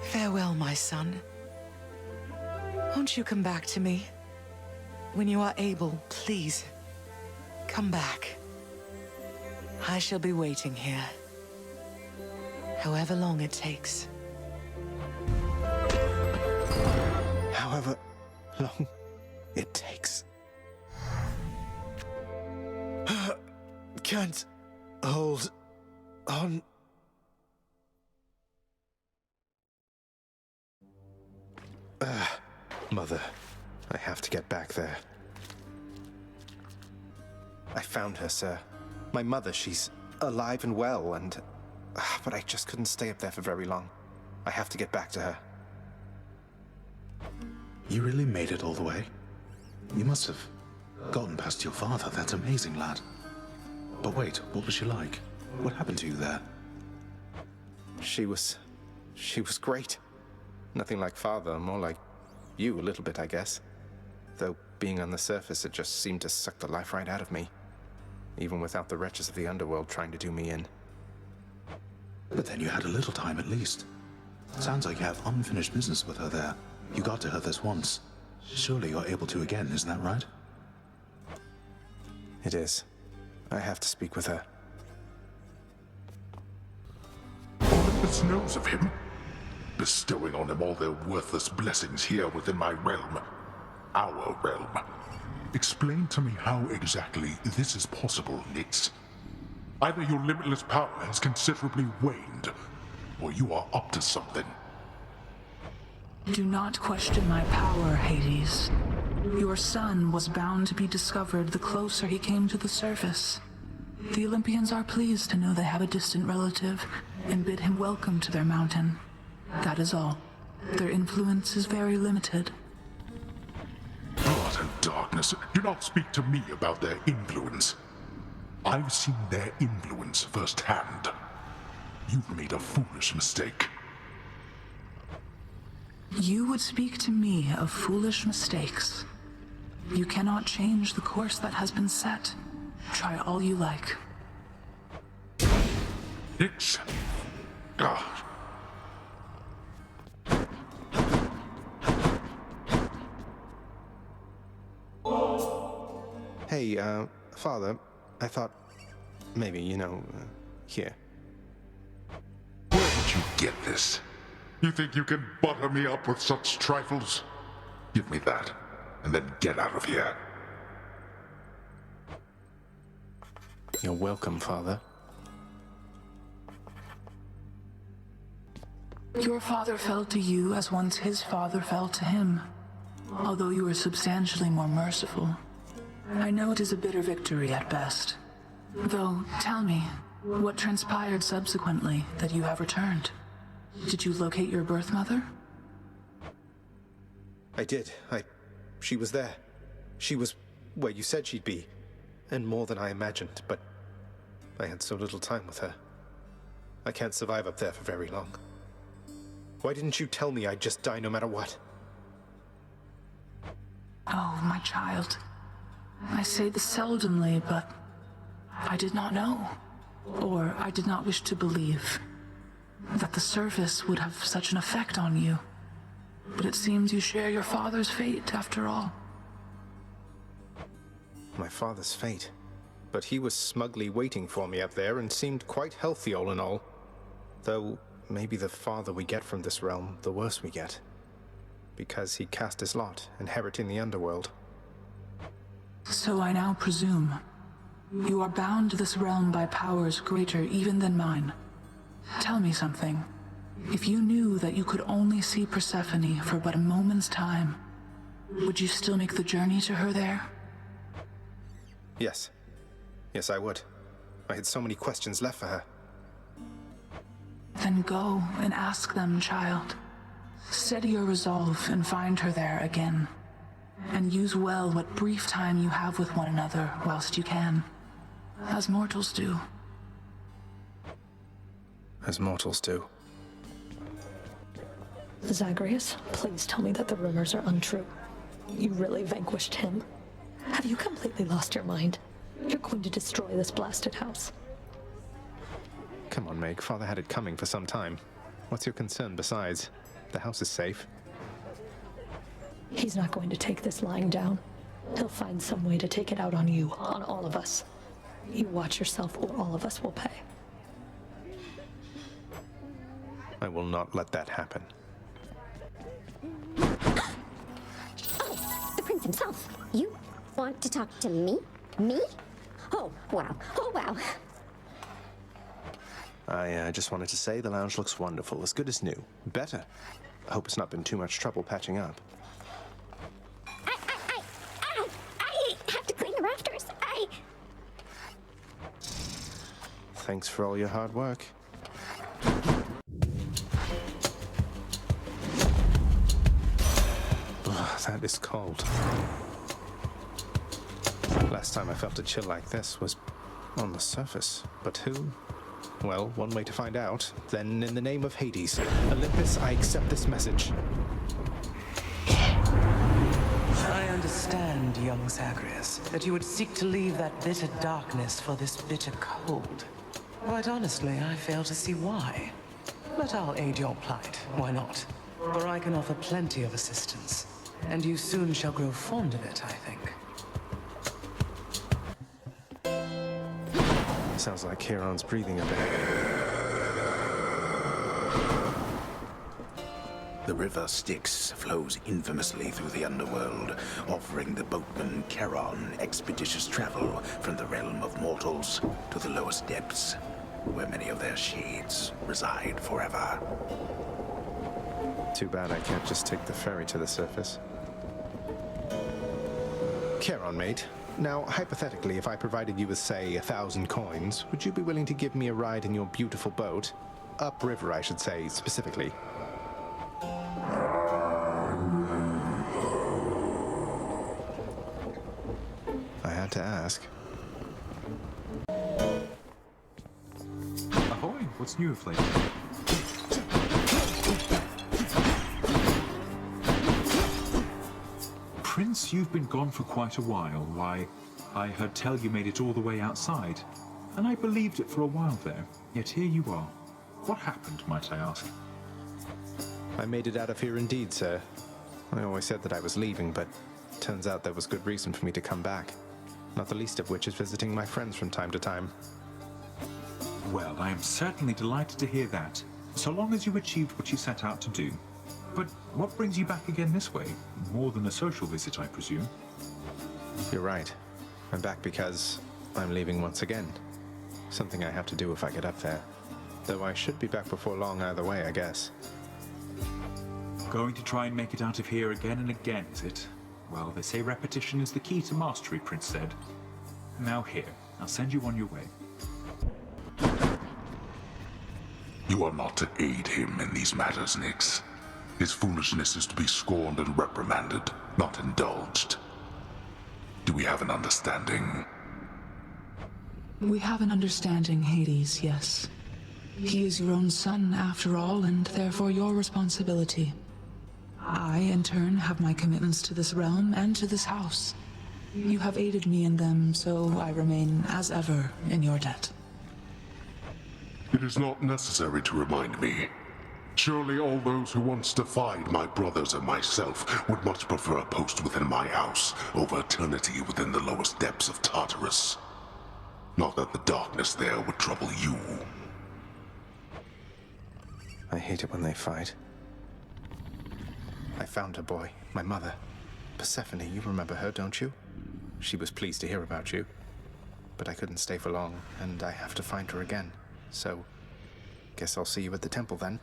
[SPEAKER 3] Farewell, my son. Won't you come back to me? When you are able, please, come back. I shall be waiting here. However long it takes.
[SPEAKER 2] However long it takes. Can't hold on. Mother, I have to get back there. I found her, sir. My mother, she's alive and well, and... but I just couldn't stay up there for very long. I have to get back to her.
[SPEAKER 1] You really made it all the way? You must have gotten past your father. That's amazing, lad. But wait, what was she like? What happened to you there?
[SPEAKER 2] She was great. Nothing like father, more like you a little bit, I guess. Though being on the surface, it just seemed to suck the life right out of me. Even without the wretches of the underworld trying to do me in.
[SPEAKER 1] But then you had a little time at least. Sounds like you have unfinished business with her there. You got to her this once. Surely you're able to again, isn't that right?
[SPEAKER 2] It is. I have to speak with her.
[SPEAKER 5] Olympus knows of him, bestowing on him all their worthless blessings here within my realm. Our realm. Explain to me how exactly this is possible, Nix. Either your limitless power has considerably waned, or you are up to something.
[SPEAKER 4] Do not question my power, Hades. Your son was bound to be discovered the closer he came to the surface. The Olympians are pleased to know they have a distant relative and bid him welcome to their mountain. That is all. Their influence is very limited.
[SPEAKER 5] Blood and darkness. Do not speak to me about their influence. I've seen their influence firsthand. You've made a foolish mistake.
[SPEAKER 4] You would speak to me of foolish mistakes. You cannot change the course that has been set. Try all you like.
[SPEAKER 5] Nix. Ah.
[SPEAKER 2] Hey, Father, I thought maybe, here.
[SPEAKER 5] Where did you get this? You think you can butter me up with such trifles? Give me that, and then get out of here.
[SPEAKER 2] You're welcome, Father.
[SPEAKER 4] Your father fell to you as once his father fell to him, although you were substantially more merciful. I know it is a bitter victory at best. Though, tell me, what transpired subsequently that you have returned? Did you locate your birth mother?
[SPEAKER 2] I did. She was there. She was where you said she'd be. And more than I imagined, but I had so little time with her. I can't survive up there for very long. Why didn't you tell me I'd just die no matter what?
[SPEAKER 4] Oh, my child. I say this seldomly, but I did not know. Or I did not wish to believe that the surface would have such an effect on you. But it seems you share your father's fate, after all.
[SPEAKER 2] My father's fate. But he was smugly waiting for me up there and seemed quite healthy all in all. Though, maybe the farther we get from this realm, the worse we get. Because he cast his lot, inheriting the underworld.
[SPEAKER 4] So I now presume you are bound to this realm by powers greater even than mine. Tell me something. If you knew that you could only see Persephone for but a moment's time, would you still make the journey to her there?
[SPEAKER 2] Yes. Yes, I would. I had so many questions left for her.
[SPEAKER 4] Then go and ask them, child. Steady your resolve and find her there again. And use well what brief time you have with one another whilst you can. as mortals do.
[SPEAKER 2] As mortals do.
[SPEAKER 7] Zagreus, please tell me that the rumors are untrue. You really vanquished him? Have you completely lost your mind? You're going to destroy this blasted house.
[SPEAKER 2] Come on, Meg. Father had it coming for some time. What's your concern besides? The house is safe.
[SPEAKER 7] He's not going to take this lying down. He'll find some way to take it out on you, on all of us. You watch yourself or all of us will pay.
[SPEAKER 2] I will not let that happen.
[SPEAKER 13] Oh, the prince himself. You want to talk to me? Me? Oh, wow. Oh, wow.
[SPEAKER 2] I just wanted to say the lounge looks wonderful, as good as new. Better. I hope it's not been too much trouble patching up.
[SPEAKER 13] I have to clean the rafters.
[SPEAKER 2] Thanks for all your hard work. That is cold. Last time I felt a chill like this was on the surface. But who? Well, one way to find out. Then, in the name of Hades, Olympus, I accept this message.
[SPEAKER 3] I understand, young Zagreus, that you would seek to leave that bitter darkness for this bitter cold. Quite honestly, I fail to see why. But I'll aid your plight. Why not? For I can offer plenty of assistance. And you soon shall grow fond of it, I think.
[SPEAKER 2] Sounds like Charon's breathing a bit.
[SPEAKER 1] The river Styx flows infamously through the underworld, offering the boatman Charon expeditious travel from the realm of mortals to the lowest depths, where many of their shades reside forever.
[SPEAKER 2] Too bad I can't just take the ferry to the surface. Charon, mate. Now, hypothetically, if I provided you with, say, 1,000 coins, would you be willing to give me a ride in your beautiful boat? Upriver, I should say, specifically. I had to ask.
[SPEAKER 14] Ahoy! What's new of late? Prince, you've been gone for quite a while. Why, I heard tell you made it all the way outside, and I believed it for a while there. Yet here you are. What happened, might I ask?
[SPEAKER 2] I made it out of here indeed, sir. I always said that I was leaving, but turns out there was good reason for me to come back. Not the least of which is visiting my friends from time to time.
[SPEAKER 14] Well, I am certainly delighted to hear that, so long as you achieved what you set out to do. But what brings you back again this way? More than a social visit, I presume.
[SPEAKER 2] You're right. I'm back because I'm leaving once again. Something I have to do if I get up there. Though I should be back before long either way, I guess.
[SPEAKER 14] Going to try and make it out of here again and again, is it? Well, they say repetition is the key to mastery, Prince said. Now here, I'll send you on your way.
[SPEAKER 5] You are not to aid him in these matters, Nyx. His foolishness is to be scorned and reprimanded, not indulged. Do we have an understanding?
[SPEAKER 4] We have an understanding, Hades, yes. He is your own son, after all, and therefore your responsibility. I, in turn, have my commitments to this realm and to this house. You have aided me in them, so I remain, as ever, in your debt.
[SPEAKER 5] It is not necessary to remind me. Surely all those who once defied my brothers and myself would much prefer a post within my house over eternity within the lowest depths of Tartarus. Not that the darkness there would trouble you.
[SPEAKER 2] I hate it when they fight. I found her, boy. My mother. Persephone, you remember her, don't you? She was pleased to hear about you. But I couldn't stay for long, and I have to find her again. So, guess I'll see you at the temple then.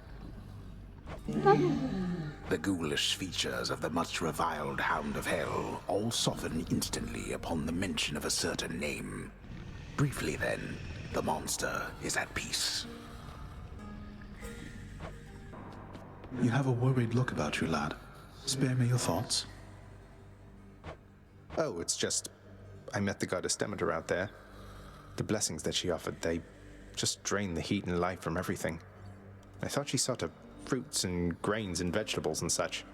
[SPEAKER 1] The ghoulish features of the much reviled Hound of Hell all soften instantly upon the mention of a certain name. Briefly then, the monster is at peace. You have a worried look about you, lad. Spare me your thoughts.
[SPEAKER 2] Oh, it's just... I met the goddess Demeter out there. The blessings that she offered, they just drained the heat and life from everything. I thought she saw to fruits and grains and vegetables and such.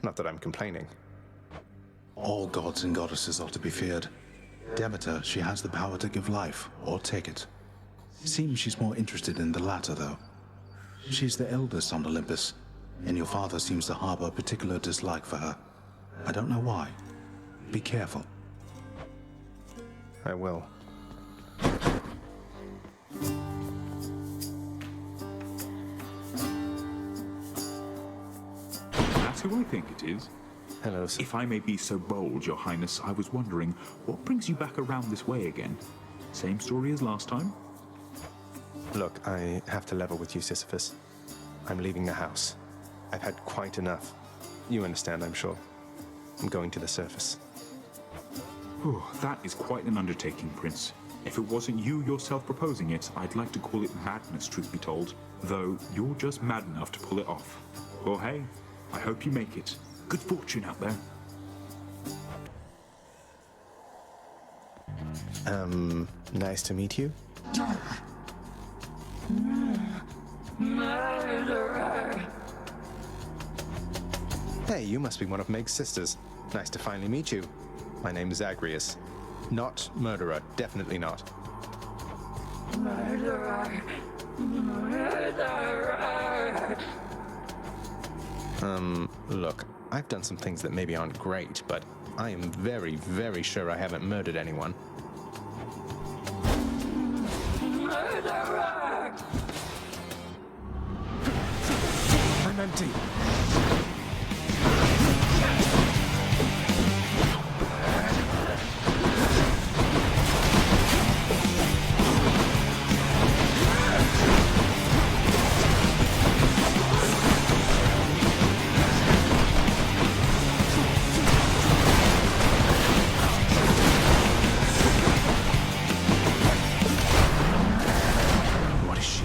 [SPEAKER 2] Not that I'm complaining.
[SPEAKER 1] All gods and goddesses are to be feared. Demeter, she has the power to give life, or take it. Seems she's more interested in the latter, though. She's the eldest on Olympus, and your father seems to harbor a particular dislike for her. I don't know why. Be careful.
[SPEAKER 2] I will.
[SPEAKER 14] That's who I think it is.
[SPEAKER 2] Hello, sir.
[SPEAKER 14] If I may be so bold, Your Highness, I was wondering, what brings you back around this way again? Same story as last time?
[SPEAKER 2] Look, I have to level with you, Sisyphus. I'm leaving the house. I've had quite enough. You understand, I'm sure. I'm going to the surface.
[SPEAKER 14] Whew, that is quite an undertaking, Prince. If it wasn't you yourself proposing it, I'd like to call it madness, truth be told. Though, you're just mad enough to pull it off. Well, hey, I hope you make it. Good fortune out there.
[SPEAKER 2] Nice to meet you.
[SPEAKER 4] Murderer!
[SPEAKER 2] Hey, you must be one of Meg's sisters. Nice to finally meet you. My name is Zagreus. Not murderer, definitely not.
[SPEAKER 4] Murderer! Murderer!
[SPEAKER 2] Look, I've done some things that maybe aren't great, but I am very, very sure I haven't murdered anyone.
[SPEAKER 4] Murderer!
[SPEAKER 2] I'm empty.
[SPEAKER 1] What is she?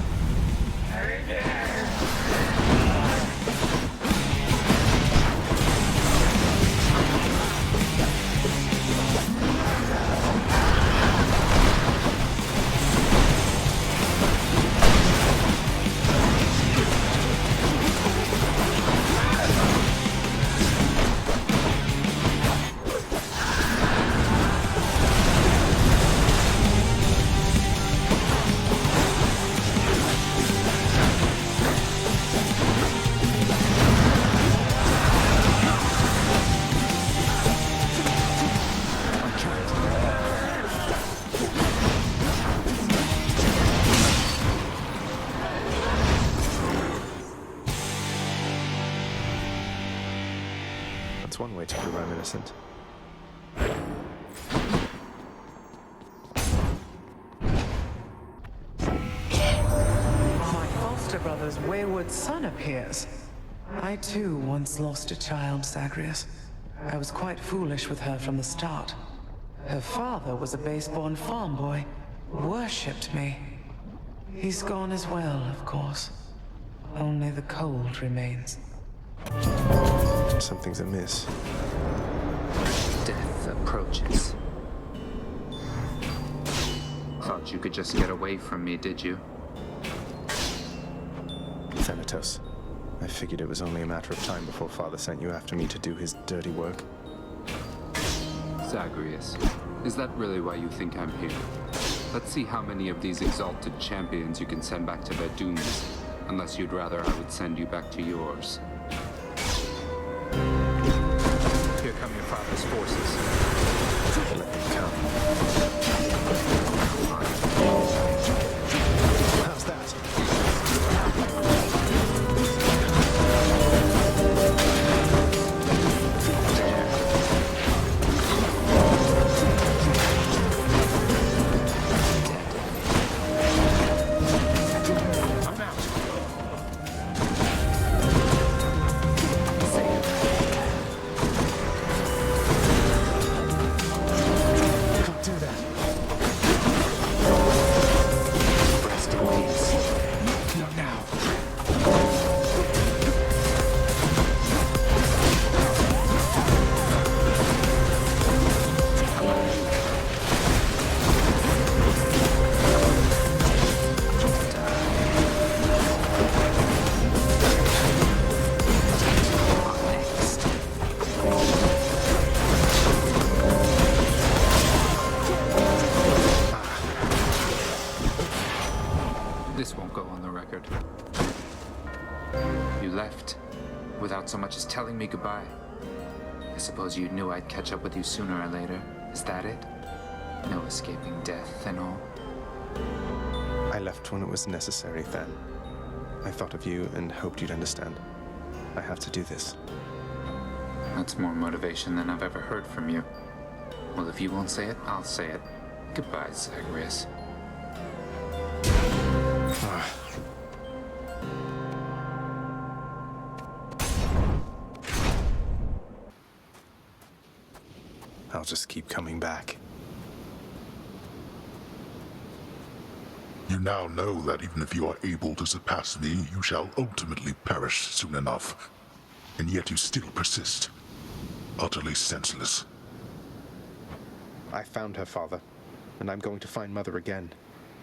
[SPEAKER 2] That's one way to prove I'm innocent.
[SPEAKER 3] My foster brother's wayward son appears. I too once lost a child, Zagreus. I was quite foolish with her from the start. Her father was a base-born farm boy, worshipped me. He's gone as well, of course. Only the cold remains.
[SPEAKER 2] Something's amiss.
[SPEAKER 15] Death approaches. Thought you could just get away from me, did you?
[SPEAKER 2] Thanatos. I figured it was only a matter of time before Father sent you after me to do his dirty work.
[SPEAKER 15] Zagreus, is that really why you think I'm here? Let's see how many of these exalted champions you can send back to their dooms. Unless you'd rather I would send you back to yours. Here come your father's forces.
[SPEAKER 2] Let them come. How's that? I'm out.
[SPEAKER 15] just telling me goodbye. I suppose you knew I'd catch up with you sooner or later. Is that it? No escaping death and all?
[SPEAKER 2] I left when it was necessary, Than. I thought of you and hoped you'd understand. I have to do this.
[SPEAKER 15] That's more motivation than I've ever heard from you. Well, if you won't say it, I'll say it. Goodbye, Zagreus.
[SPEAKER 2] I'll just keep coming back.
[SPEAKER 5] You now know that even if you are able to surpass me, you shall ultimately perish soon enough. And yet you still persist. Utterly senseless.
[SPEAKER 2] I found her, Father, and I'm going to find Mother again.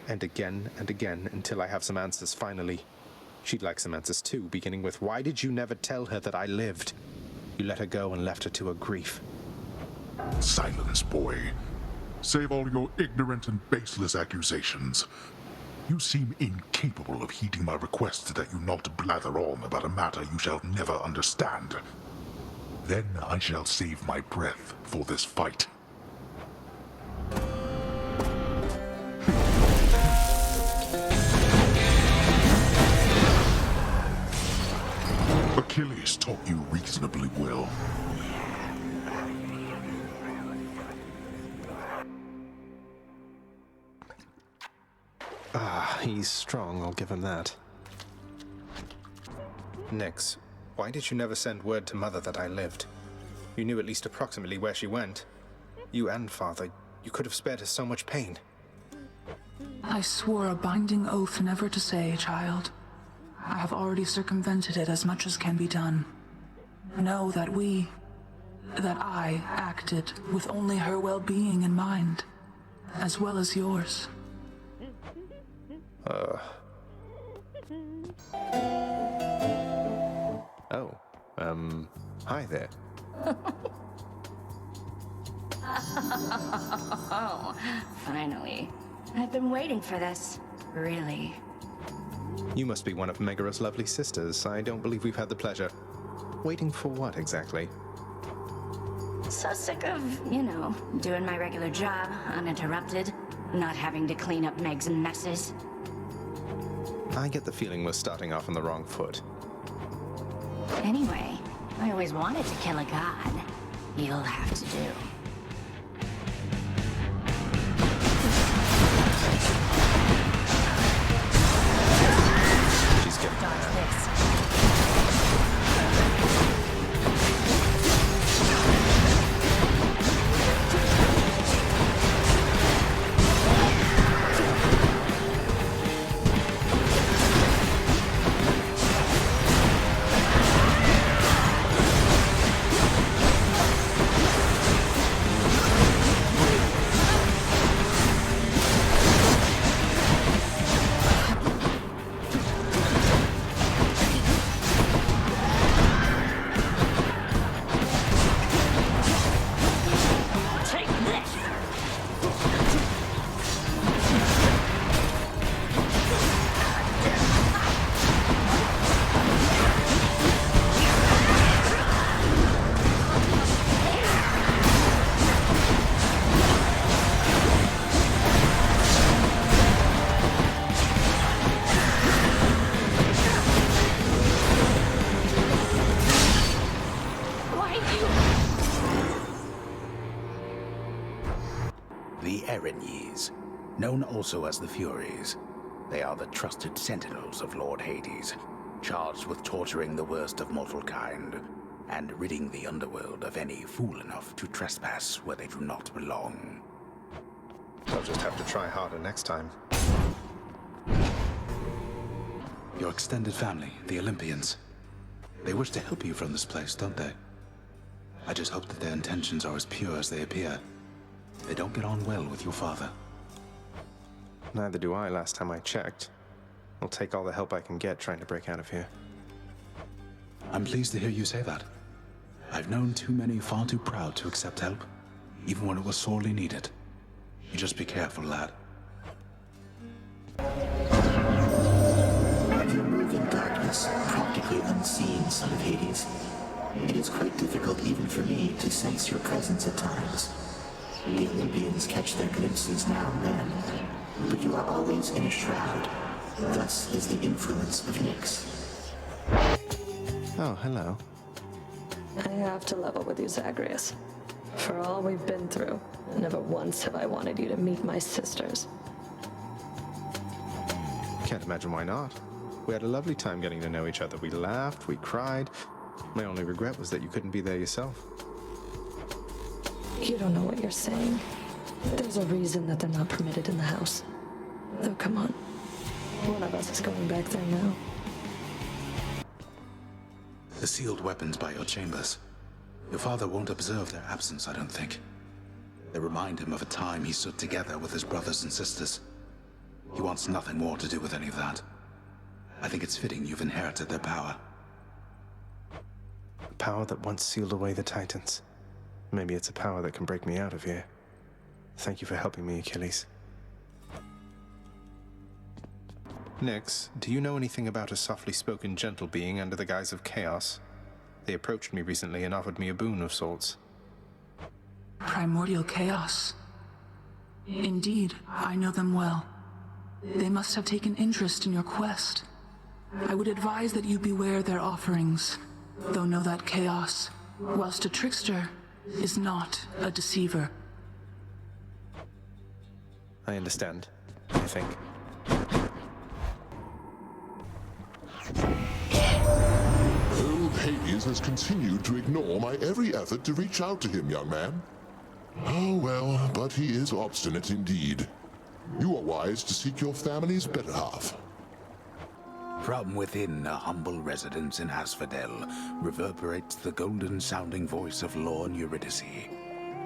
[SPEAKER 2] And again and again until I have some answers finally. She'd like some answers too, beginning with, why did you never tell her that I lived? You let her go and left her to her grief.
[SPEAKER 5] Silence, boy. Save all your ignorant and baseless accusations. You seem incapable of heeding my request that you not blather on about a matter you shall never understand. Then I shall save my breath for this fight. Achilles taught you reasonably well.
[SPEAKER 2] He's strong, I'll give him that. Nyx, why did you never send word to Mother that I lived? You knew at least approximately where she went. You and Father, you could have spared her so much pain.
[SPEAKER 4] I swore a binding oath never to say, child. I have already circumvented it as much as can be done. Know that I acted with only her well-being in mind, as well as yours.
[SPEAKER 2] Hi there.
[SPEAKER 13] Oh, finally. I've been waiting for this. Really.
[SPEAKER 2] You must be one of Megaros' lovely sisters. I don't believe we've had the pleasure. Waiting for what, exactly?
[SPEAKER 13] So sick of, doing my regular job, uninterrupted, not having to clean up Meg's messes.
[SPEAKER 2] I get the feeling we're starting off on the wrong foot.
[SPEAKER 13] Anyway, I always wanted to kill a god. You'll have to do.
[SPEAKER 2] She's getting
[SPEAKER 13] Dodge this.
[SPEAKER 1] Known also as the Furies. They are the trusted sentinels of Lord Hades, charged with torturing the worst of mortal kind, and ridding the underworld of any fool enough to trespass where they do not belong.
[SPEAKER 2] I'll just have to try harder next time.
[SPEAKER 1] Your extended family, the Olympians, they wish to help you from this place, don't they? I just hope that their intentions are as pure as they appear. They don't get on well with your father.
[SPEAKER 2] Neither do I last time I checked. I'll take all the help I can get trying to break out of here.
[SPEAKER 1] I'm pleased to hear you say that. I've known too many far too proud to accept help, even when it was sorely needed. You just be careful, lad.
[SPEAKER 11] You move in darkness, practically unseen, son of Hades. It is quite difficult even for me to sense your presence at times. The Olympians catch their glimpses now and then, but you are always in a shroud. Thus is the influence of Nyx.
[SPEAKER 2] Oh, hello.
[SPEAKER 7] I have to level with you, Zagreus. For all we've been through, never once have I wanted you to meet my sisters.
[SPEAKER 2] Can't imagine why not. We had a lovely time getting to know each other. We laughed, we cried. My only regret was that you couldn't be there yourself.
[SPEAKER 7] You don't know what you're saying. There's a reason that they're not permitted in the house. Though, come on. One of us is going back there now.
[SPEAKER 1] The sealed weapons by your chambers. Your father won't observe their absence, I don't think. They remind him of a time he stood together with his brothers and sisters. He wants nothing more to do with any of that. I think it's fitting you've inherited their power.
[SPEAKER 2] The power that once sealed away the Titans. Maybe it's a power that can break me out of here. Thank you for helping me, Achilles. Nyx, do you know anything about a softly spoken gentle being under the guise of chaos? They approached me recently and offered me a boon of sorts.
[SPEAKER 4] Primordial chaos. Indeed, I know them well. They must have taken interest in your quest. I would advise that you beware their offerings, though know that chaos, whilst a trickster, is not a deceiver.
[SPEAKER 2] I understand, I think.
[SPEAKER 5] Old Hades has continued to ignore my every effort to reach out to him, young man. Oh well, but he is obstinate indeed. You are wise to seek your family's better half.
[SPEAKER 1] From within a humble residence in Asphodel reverberates the golden-sounding voice of Lorne Eurydice,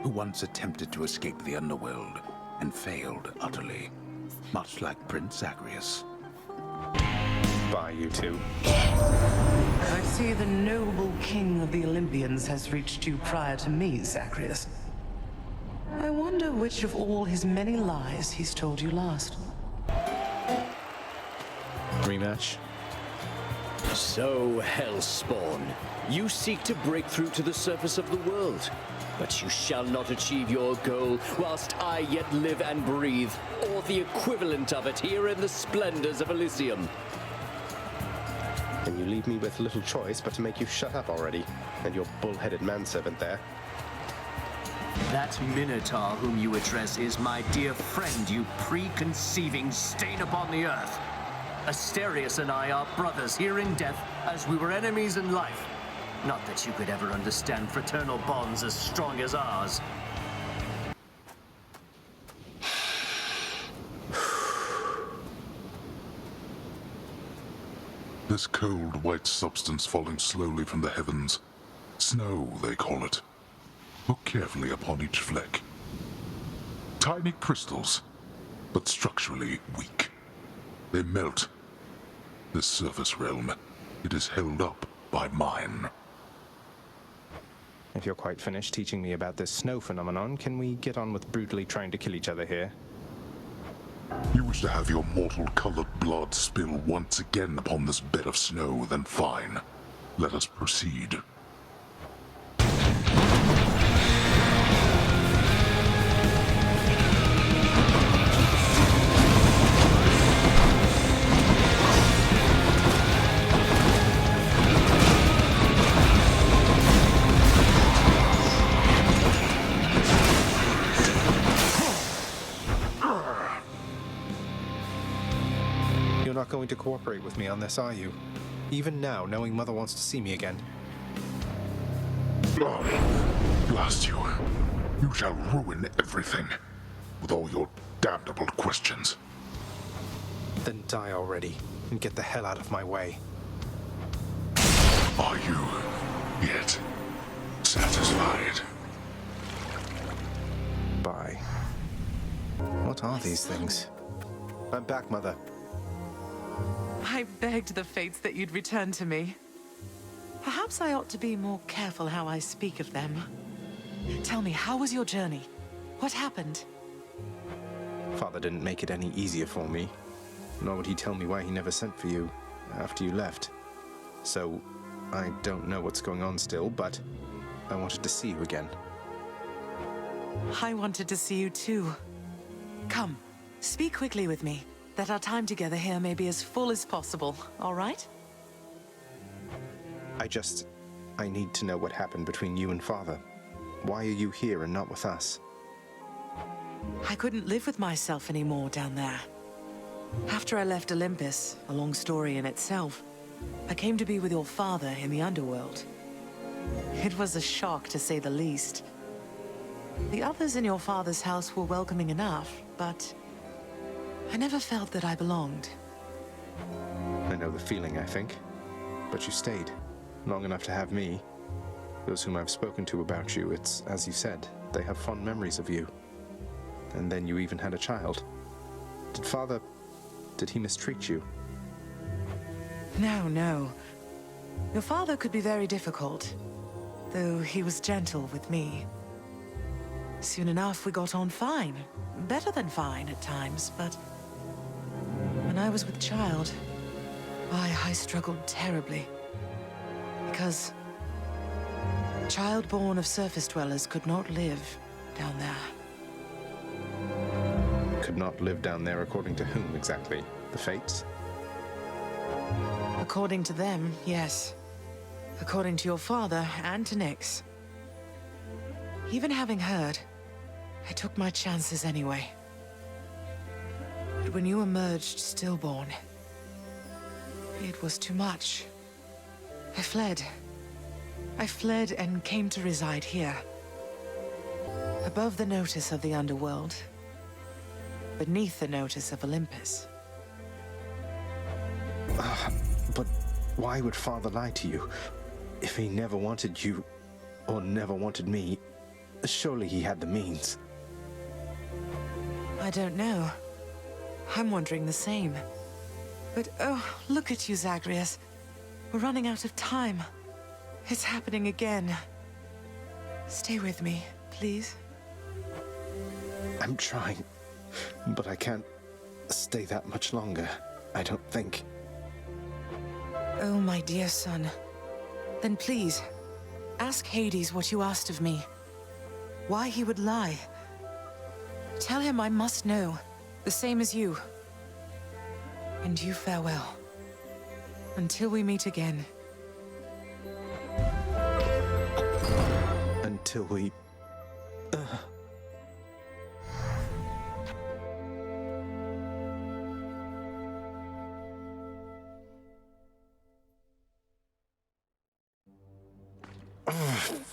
[SPEAKER 1] who once attempted to escape the underworld and failed utterly, much like Prince Zagreus.
[SPEAKER 2] Bye, you two.
[SPEAKER 3] I see the noble king of the Olympians has reached you prior to me, Zagreus. I wonder which of all his many lies he's told you last.
[SPEAKER 2] Rematch?
[SPEAKER 16] So, Hellspawn, you seek to break through to the surface of the world, but you shall not achieve your goal whilst I yet live and breathe, or the equivalent of it here in the splendors of Elysium.
[SPEAKER 2] And you leave me with little choice but to make you shut up already, and your bull-headed manservant there.
[SPEAKER 9] That Minotaur whom you address is my dear friend, you preconceiving stain upon the earth. Asterius and I are brothers here in death as we were enemies in life. Not that you could ever understand fraternal bonds as strong as ours.
[SPEAKER 5] This cold, white substance falling slowly from the heavens. Snow, they call it. Look carefully upon each fleck. Tiny crystals, but structurally weak. They melt. This surface realm, it is held up by mine.
[SPEAKER 2] If you're quite finished teaching me about this snow phenomenon, can we get on with brutally trying to kill each other here?
[SPEAKER 5] You wish to have your mortal-colored blood spill once again upon this bed of snow, then fine. Let us proceed.
[SPEAKER 2] You're not going to cooperate with me on this, are you? Even now, knowing Mother wants to see me again.
[SPEAKER 5] Blast you. You shall ruin everything. With all your damnable questions.
[SPEAKER 2] Then die already, and get the hell out of my way.
[SPEAKER 5] Are you yet satisfied?
[SPEAKER 2] Bye. What are these things? I'm back, Mother.
[SPEAKER 3] I begged the fates that you'd return to me. Perhaps I ought to be more careful how I speak of them. Tell me, how was your journey? What happened?
[SPEAKER 2] Father didn't make it any easier for me. Nor would he tell me why he never sent for you after you left. So, I don't know what's going on still, but I wanted to see you again.
[SPEAKER 3] I wanted to see you too. Come, speak quickly with me, that our time together here may be as full as possible, all right?
[SPEAKER 2] I need to know what happened between you and Father. Why are you here and not with us?
[SPEAKER 3] I couldn't live with myself anymore down there. After I left Olympus, a long story in itself, I came to be with your father in the underworld. It was a shock, to say the least. The others in your father's house were welcoming enough, but I never felt that I belonged.
[SPEAKER 2] I know the feeling, I think. But you stayed, long enough to have me. Those whom I've spoken to about you, it's, as you said, they have fond memories of you. And then you even had a child. Did he mistreat you?
[SPEAKER 3] No, no. Your father could be very difficult, though he was gentle with me. Soon enough, we got on fine. Better than fine at times, but when I was with child, I struggled terribly. Because child born of surface dwellers could not live down there.
[SPEAKER 2] Could not live down there according to whom exactly? The Fates?
[SPEAKER 3] According to them, yes. According to your father and to Nyx. Even having heard, I took my chances anyway. But when you emerged stillborn, it was too much. I fled. I fled and came to reside here. Above the notice of the underworld. Beneath the notice of Olympus.
[SPEAKER 2] But why would Father lie to you? If he never wanted you, or never wanted me, surely he had the means.
[SPEAKER 3] I don't know. I'm wondering the same. But oh, look at you, Zagreus. We're running out of time. It's happening again. Stay with me, please.
[SPEAKER 2] I'm trying, but I can't stay that much longer, I don't think.
[SPEAKER 3] Oh, my dear son. Then please, ask Hades what you asked of me. Why he would lie. Tell him I must know, the same as you. And you farewell. Until we meet again.
[SPEAKER 2] Until we...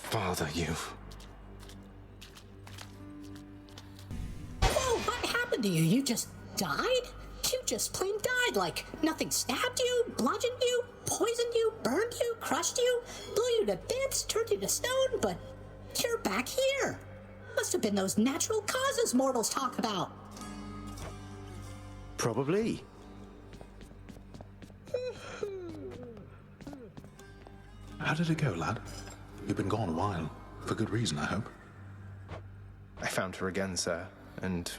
[SPEAKER 2] Father, you...
[SPEAKER 8] Whoa, what happened to you? You just died? You just plain died, like nothing stabbed you, bludgeoned you, poisoned you, burned you, crushed you, blew you to bits, turned you to stone, but you're back here. Must have been those natural causes mortals talk about.
[SPEAKER 2] Probably.
[SPEAKER 1] How did it go, lad? You've been gone a while. For good reason, I hope.
[SPEAKER 2] I found her again, sir, and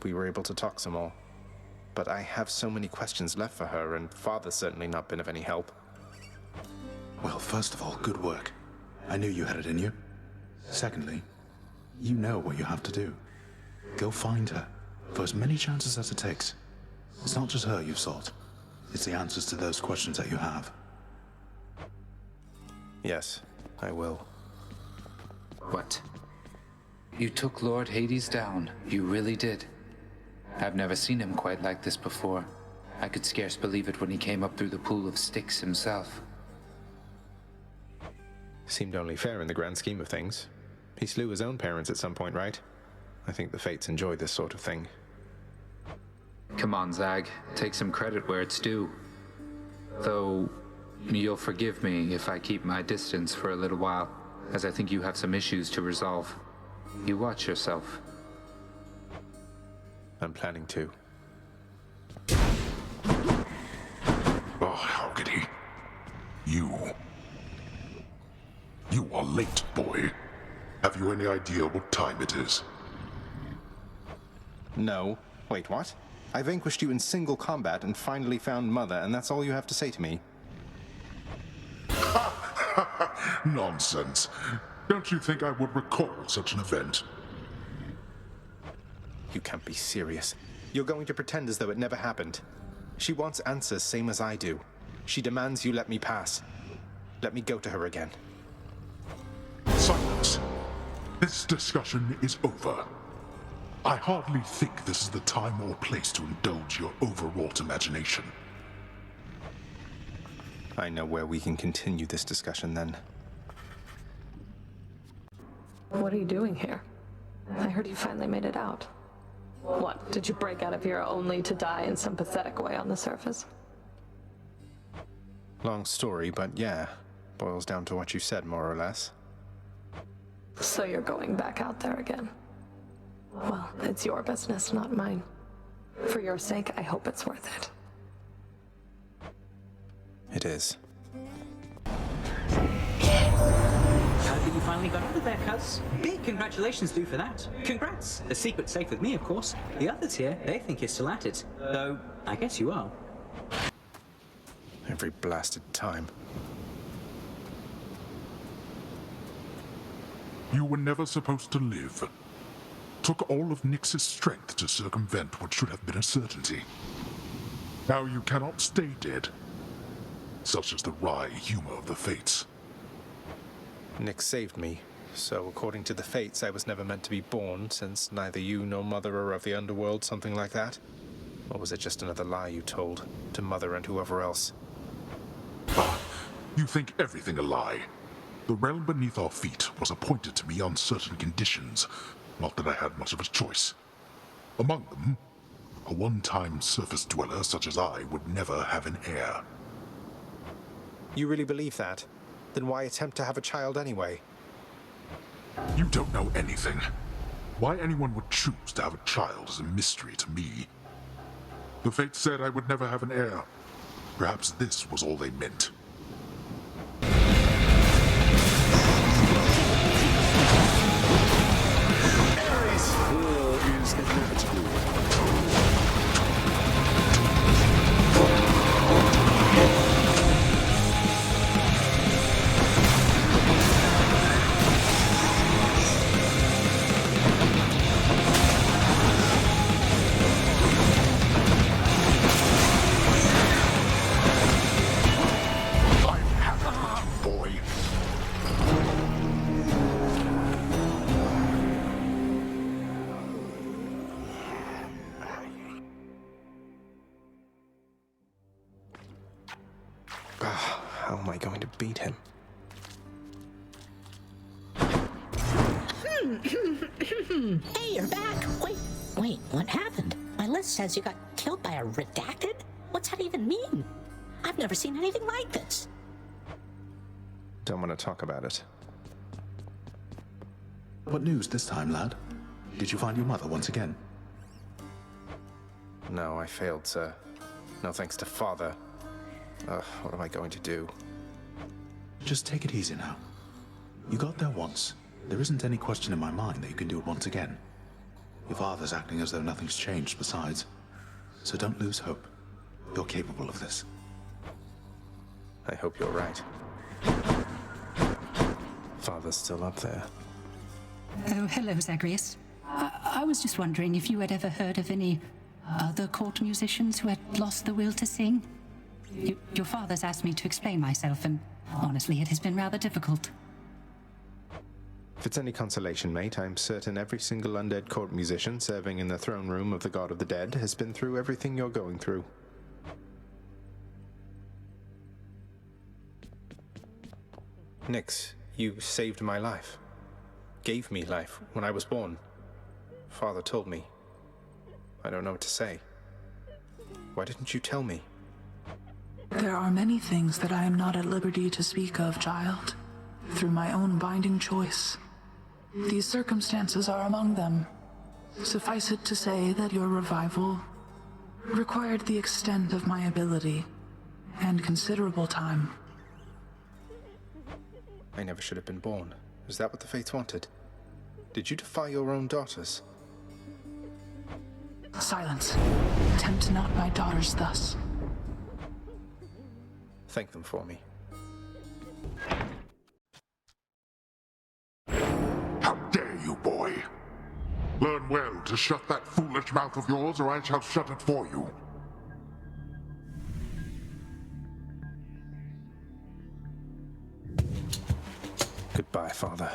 [SPEAKER 2] we were able to talk some more. But I have so many questions left for her, and Father's certainly not been of any help.
[SPEAKER 1] Well, first of all, good work. I knew you had it in you. Secondly, you know what you have to do. Go find her, for as many chances as it takes. It's not just her you've sought. It's the answers to those questions that you have.
[SPEAKER 2] Yes, I will.
[SPEAKER 15] What? You took Lord Hades down. You really did. I've never seen him quite like this before. I could scarce believe it when he came up through the pool of sticks himself.
[SPEAKER 2] Seemed only fair in the grand scheme of things. He slew his own parents at some point, right? I think the Fates enjoy this sort of thing.
[SPEAKER 15] Come on, Zag. Take some credit where it's due. Though, you'll forgive me if I keep my distance for a little while, as I think you have some issues to resolve. You watch yourself.
[SPEAKER 2] I'm planning to.
[SPEAKER 5] Oh, how could he? You are late, boy. Have you any idea what time it is?
[SPEAKER 2] No. Wait, what? I vanquished you in single combat and finally found Mother, and that's all you have to say to me?
[SPEAKER 5] Ha! Nonsense. Don't you think I would recall such an event?
[SPEAKER 2] You can't be serious. You're going to pretend as though it never happened. She wants answers same as I do. She demands you let me pass. Let me go to her again.
[SPEAKER 5] Silence. This discussion is over. I hardly think this is the time or place to indulge your overwrought imagination.
[SPEAKER 2] I know where we can continue this discussion then.
[SPEAKER 7] What are you doing here? I heard you finally made it out. What, did you break out of here only to die in some pathetic way on the surface?
[SPEAKER 2] Long story, but yeah. Boils down to what you said, more or less.
[SPEAKER 7] So you're going back out there again? Well, it's your business, not mine. For your sake, I hope it's worth it.
[SPEAKER 2] It is.
[SPEAKER 17] Heard that you finally got out of there, cuz. Big congratulations, Lou, for that. Congrats. The secret's safe with me, of course. The others here, they think you're still at it. Though, I guess you are.
[SPEAKER 2] Every blasted time.
[SPEAKER 5] You were never supposed to live. Took all of Nyx's strength to circumvent what should have been a certainty. Now you cannot stay dead. Such is the wry humor of the fates.
[SPEAKER 2] Nyx saved me, so according to the fates, I was never meant to be born, since neither you nor Mother are of the underworld, something like that? Or was it just another lie you told, to Mother and whoever else?
[SPEAKER 5] You think everything a lie. The realm beneath our feet was appointed to me on certain conditions, not that I had much of a choice. Among them, a one-time surface dweller such as I would never have an heir.
[SPEAKER 2] You really believe that? Then why attempt to have a child anyway?
[SPEAKER 5] You don't know anything. Why anyone would choose to have a child is a mystery to me. The fates said I would never have an heir. Perhaps this was all they meant.
[SPEAKER 1] Ares' fall is inevitable.
[SPEAKER 2] How am I going to beat him?
[SPEAKER 8] Hey, you're back! Wait, what happened? My list says you got killed by a redacted? What's that even mean? I've never seen anything like this.
[SPEAKER 2] Don't want to talk about it.
[SPEAKER 1] What news this time, lad? Did you find your mother once again?
[SPEAKER 2] No, I failed, sir. No thanks to Father. What am I going to do?
[SPEAKER 1] Just take it easy now. You got there once. There isn't any question in my mind that you can do it once again. Your father's acting as though nothing's changed besides. So don't lose hope. You're capable of this.
[SPEAKER 2] I hope you're right. Father's still up there.
[SPEAKER 18] Oh, hello, Zagreus. I was just wondering if you had ever heard of any other court musicians who had lost the will to sing? Your father's asked me to explain myself, and honestly, it has been rather difficult.
[SPEAKER 2] If it's any consolation, mate, I'm certain every single undead court musician serving in the throne room of the God of the Dead has been through everything you're going through. Nyx, you saved my life. Gave me life when I was born. Father told me. I don't know what to say. Why didn't you tell me?
[SPEAKER 4] There are many things that I am not at liberty to speak of, child, through my own binding choice. These circumstances are among them. Suffice it to say that your revival required the extent of my ability and considerable time.
[SPEAKER 2] I never should have been born. Is that what the fates wanted? Did you defy your own daughters?
[SPEAKER 4] Silence. Tempt not my daughters thus.
[SPEAKER 2] Thank them for me.
[SPEAKER 5] to shut that foolish mouth of yours, or I shall shut it for you.
[SPEAKER 2] Goodbye, Father.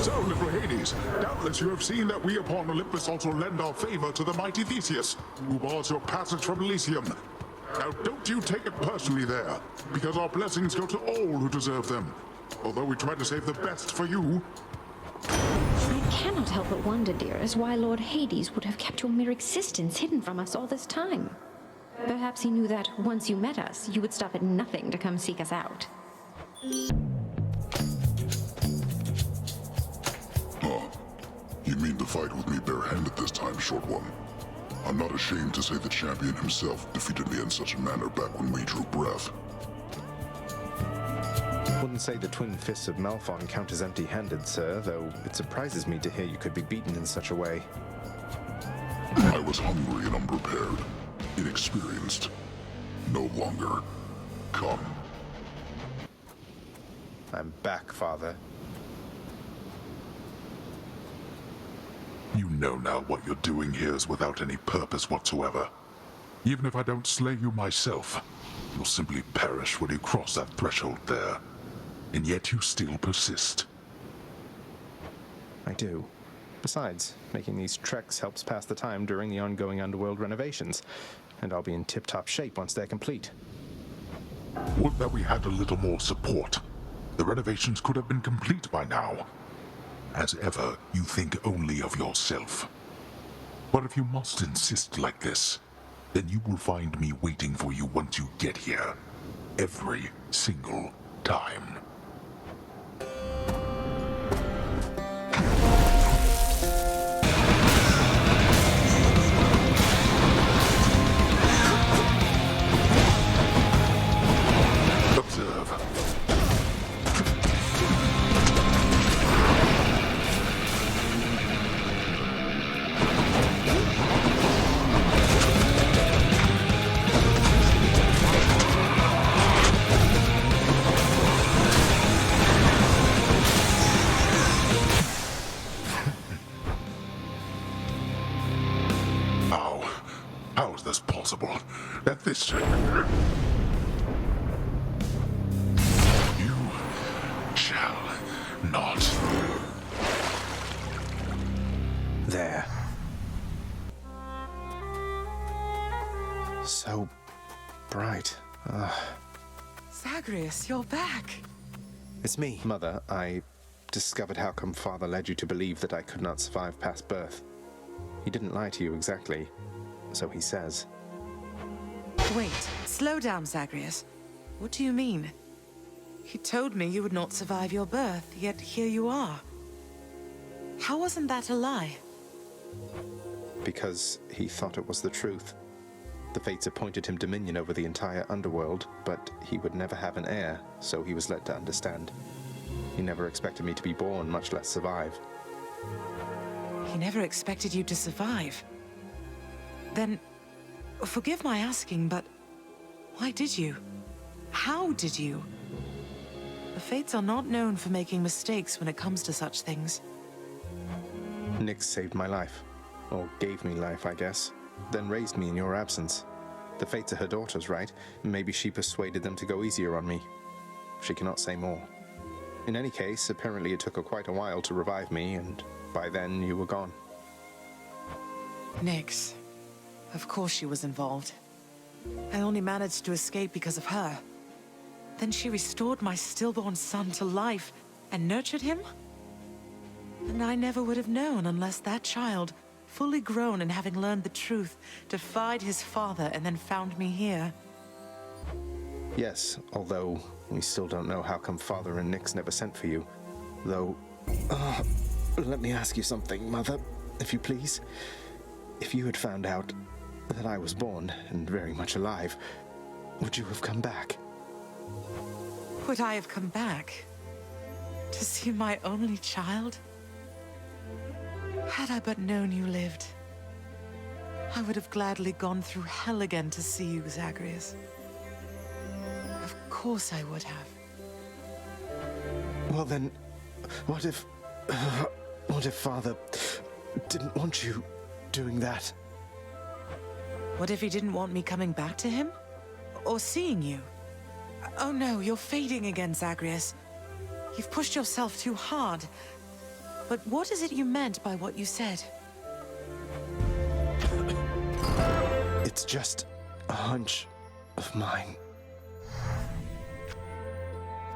[SPEAKER 5] So, little Hades, doubtless you have seen that we upon Olympus also lend our favor to the mighty Theseus, who bars your passage from Elysium. Now, don't you take it personally there, because our blessings go to all who deserve them. Although we try to save the best for you.
[SPEAKER 19] I cannot help but wonder, dearest, why Lord Hades would have kept your mere existence hidden from us all this time. Perhaps he knew that once you met us, you would stop at nothing to come seek us out.
[SPEAKER 5] Oh, you mean to fight with me barehanded this time, short one? I'm not ashamed to say the champion himself defeated me in such a manner back when we drew breath.
[SPEAKER 2] Wouldn't say the twin fists of Malphon count as empty-handed, sir, though it surprises me to hear you could be beaten in such a way.
[SPEAKER 5] I was hungry and unprepared, inexperienced. No longer. Come.
[SPEAKER 2] I'm back, Father.
[SPEAKER 5] You know now what you're doing here is without any purpose whatsoever. Even if I don't slay you myself, you'll simply perish when you cross that threshold there. And yet you still persist.
[SPEAKER 2] I do. Besides, making these treks helps pass the time during the ongoing underworld renovations, and I'll be in tip-top shape once they're complete.
[SPEAKER 5] Would that we had a little more support. The renovations could have been complete by now. As ever, you think only of yourself. But if you must insist like this, then you will find me waiting for you once you get here. Every single time. Observe. How is this possible? That this... You shall not.
[SPEAKER 2] There. So bright.
[SPEAKER 3] Zagreus, you're back.
[SPEAKER 2] It's me. Mother, I discovered how come Father led you to believe that I could not survive past birth. He didn't lie to you exactly, so he says.
[SPEAKER 3] Wait, slow down, Zagreus. What do you mean? He told me you would not survive your birth, yet here you are. How wasn't that a lie?
[SPEAKER 2] Because he thought it was the truth. The fates appointed him dominion over the entire underworld, but he would never have an heir, so he was led to understand. He never expected me to be born, much less survive.
[SPEAKER 3] He never expected you to survive. Then, forgive my asking, but why did you? How did you? The fates are not known for making mistakes when it comes to such things.
[SPEAKER 2] Nyx saved my life. Or gave me life, I guess. Then raised me in your absence. The fates are her daughters, right? Maybe she persuaded them to go easier on me. She cannot say more. In any case, apparently it took her quite a while to revive me, and by then you were gone.
[SPEAKER 3] Nyx. Of course she was involved. I only managed to escape because of her. Then she restored my stillborn son to life and nurtured him? And I never would have known unless that child, fully grown and having learned the truth, defied his father and then found me here.
[SPEAKER 2] Yes, although we still don't know how come Father and Nyx never sent for you. Though, let me ask you something, Mother, if you please. If you had found out that I was born and very much alive, would you have come back?
[SPEAKER 3] Would I have come back? To see my only child? Had I but known you lived, I would have gladly gone through hell again to see you, Zagreus. Of course I would have.
[SPEAKER 2] Well then, What if Father didn't want you doing that?
[SPEAKER 3] What if he didn't want me coming back to him? Or seeing you? Oh no, you're fading again, Zagreus. You've pushed yourself too hard. But what is it you meant by what you said?
[SPEAKER 2] It's just a hunch of mine.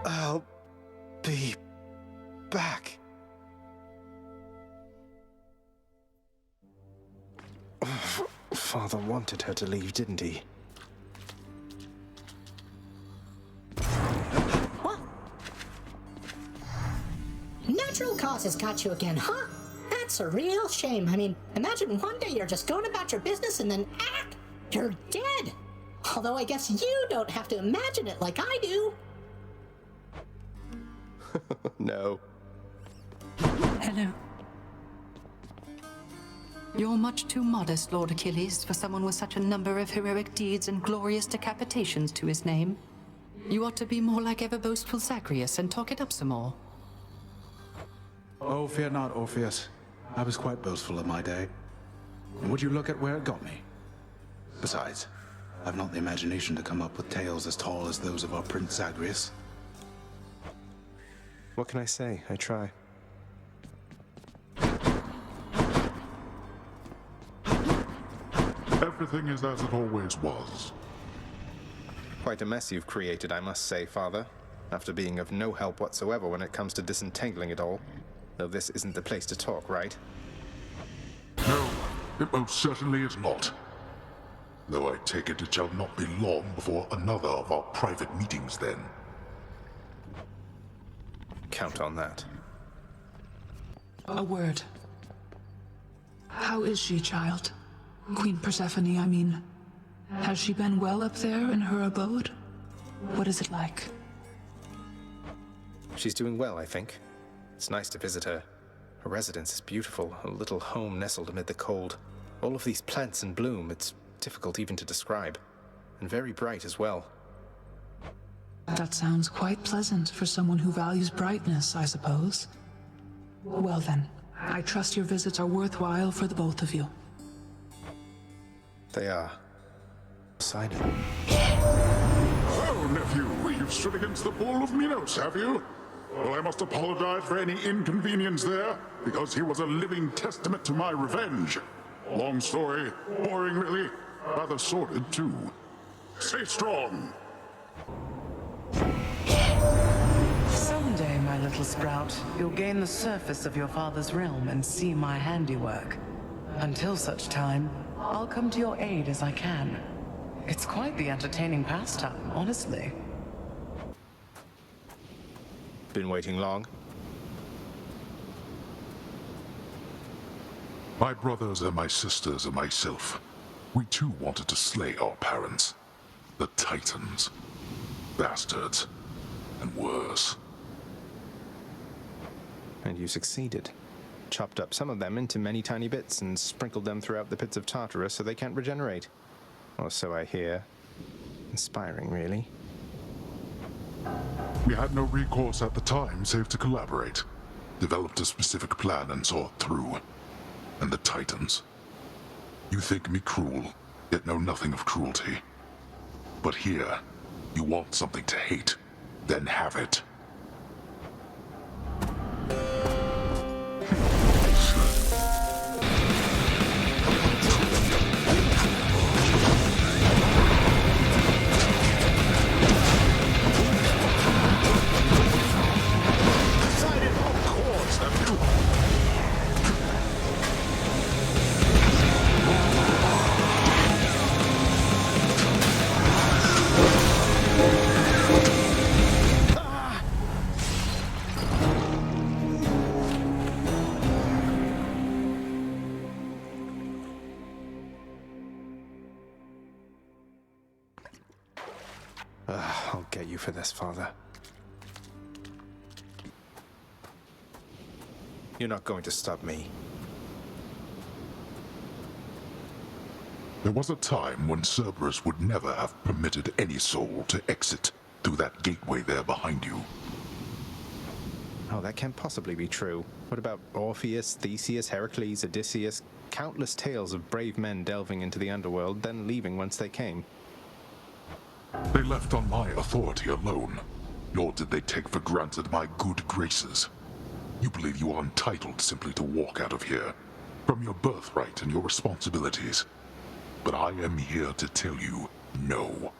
[SPEAKER 2] I'll be back. Father wanted her to leave, didn't he?
[SPEAKER 8] What? Natural causes got you again, huh? That's a real shame. I mean, imagine one day you're just going about your business and then, you're dead. Although I guess you don't have to imagine it like I do.
[SPEAKER 2] No.
[SPEAKER 18] Hello. You're much too modest, Lord Achilles, for someone with such a number of heroic deeds and glorious decapitations to his name. You ought to be more like ever boastful Zagreus and talk it up some more.
[SPEAKER 1] Oh, fear not, Orpheus. I was quite boastful in my day. And would you look at where it got me? Besides, I've not the imagination to come up with tales as tall as those of our Prince Zagreus.
[SPEAKER 2] What can I say? I try.
[SPEAKER 5] Everything is as it always was.
[SPEAKER 2] Quite a mess you've created, I must say, Father. After being of no help whatsoever when it comes to disentangling it all. Though this isn't the place to talk, right?
[SPEAKER 5] No, it most certainly is not. Though I take it shall not be long before another of our private meetings then.
[SPEAKER 2] Count on that.
[SPEAKER 4] A word. How is she, child? Queen Persephone, I mean. Has she been well up there in her abode? What is it like?
[SPEAKER 2] She's doing well, I think. It's nice to visit her. Her residence is beautiful, a little home nestled amid the cold. All of these plants in bloom, it's difficult even to describe. And very bright as well.
[SPEAKER 4] That sounds quite pleasant for someone who values brightness, I suppose. Well then, I trust your visits are worthwhile for the both of you.
[SPEAKER 2] They are. Poseidon.
[SPEAKER 5] Oh, nephew, you've stood against the bull of Minos, have you? Well, I must apologize for any inconvenience there, because he was a living testament to my revenge. Long story, boring really, rather sordid too. Stay strong.
[SPEAKER 3] Someday, my little sprout, you'll gain the surface of your father's realm and see my handiwork. Until such time, I'll come to your aid as I can. It's quite the entertaining pastime, honestly.
[SPEAKER 2] Been waiting long?
[SPEAKER 5] My brothers and my sisters and myself, we too wanted to slay our parents. The Titans. Bastards. And worse.
[SPEAKER 2] And you succeeded. Chopped up some of them into many tiny bits and sprinkled them throughout the pits of Tartarus so they can't regenerate. Or so I hear. Inspiring, really.
[SPEAKER 5] We had no recourse at the time save to collaborate. Developed a specific plan and saw it through. And the Titans. You think me cruel, yet know nothing of cruelty. But here, you want something to hate, then have it.
[SPEAKER 2] I'll get you for this, Father. You're not going to stop me.
[SPEAKER 5] There was a time when Cerberus would never have permitted any soul to exit through that gateway there behind you.
[SPEAKER 2] Oh, that can't possibly be true. What about Orpheus, Theseus, Heracles, Odysseus? Countless tales of brave men delving into the underworld, then leaving whence they came.
[SPEAKER 5] They left on my authority alone, nor did they take for granted my good graces. You believe you are entitled simply to walk out of here, from your birthright and your responsibilities. But I am here to tell you, no.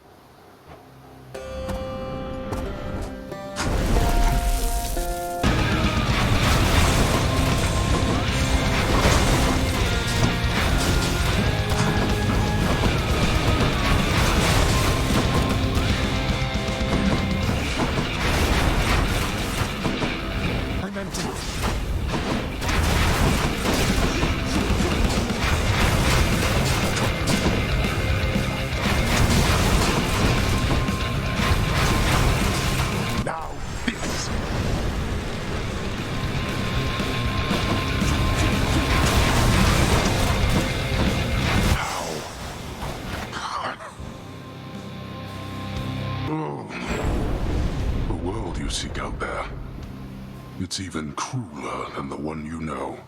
[SPEAKER 5] It's even crueler than the one you know.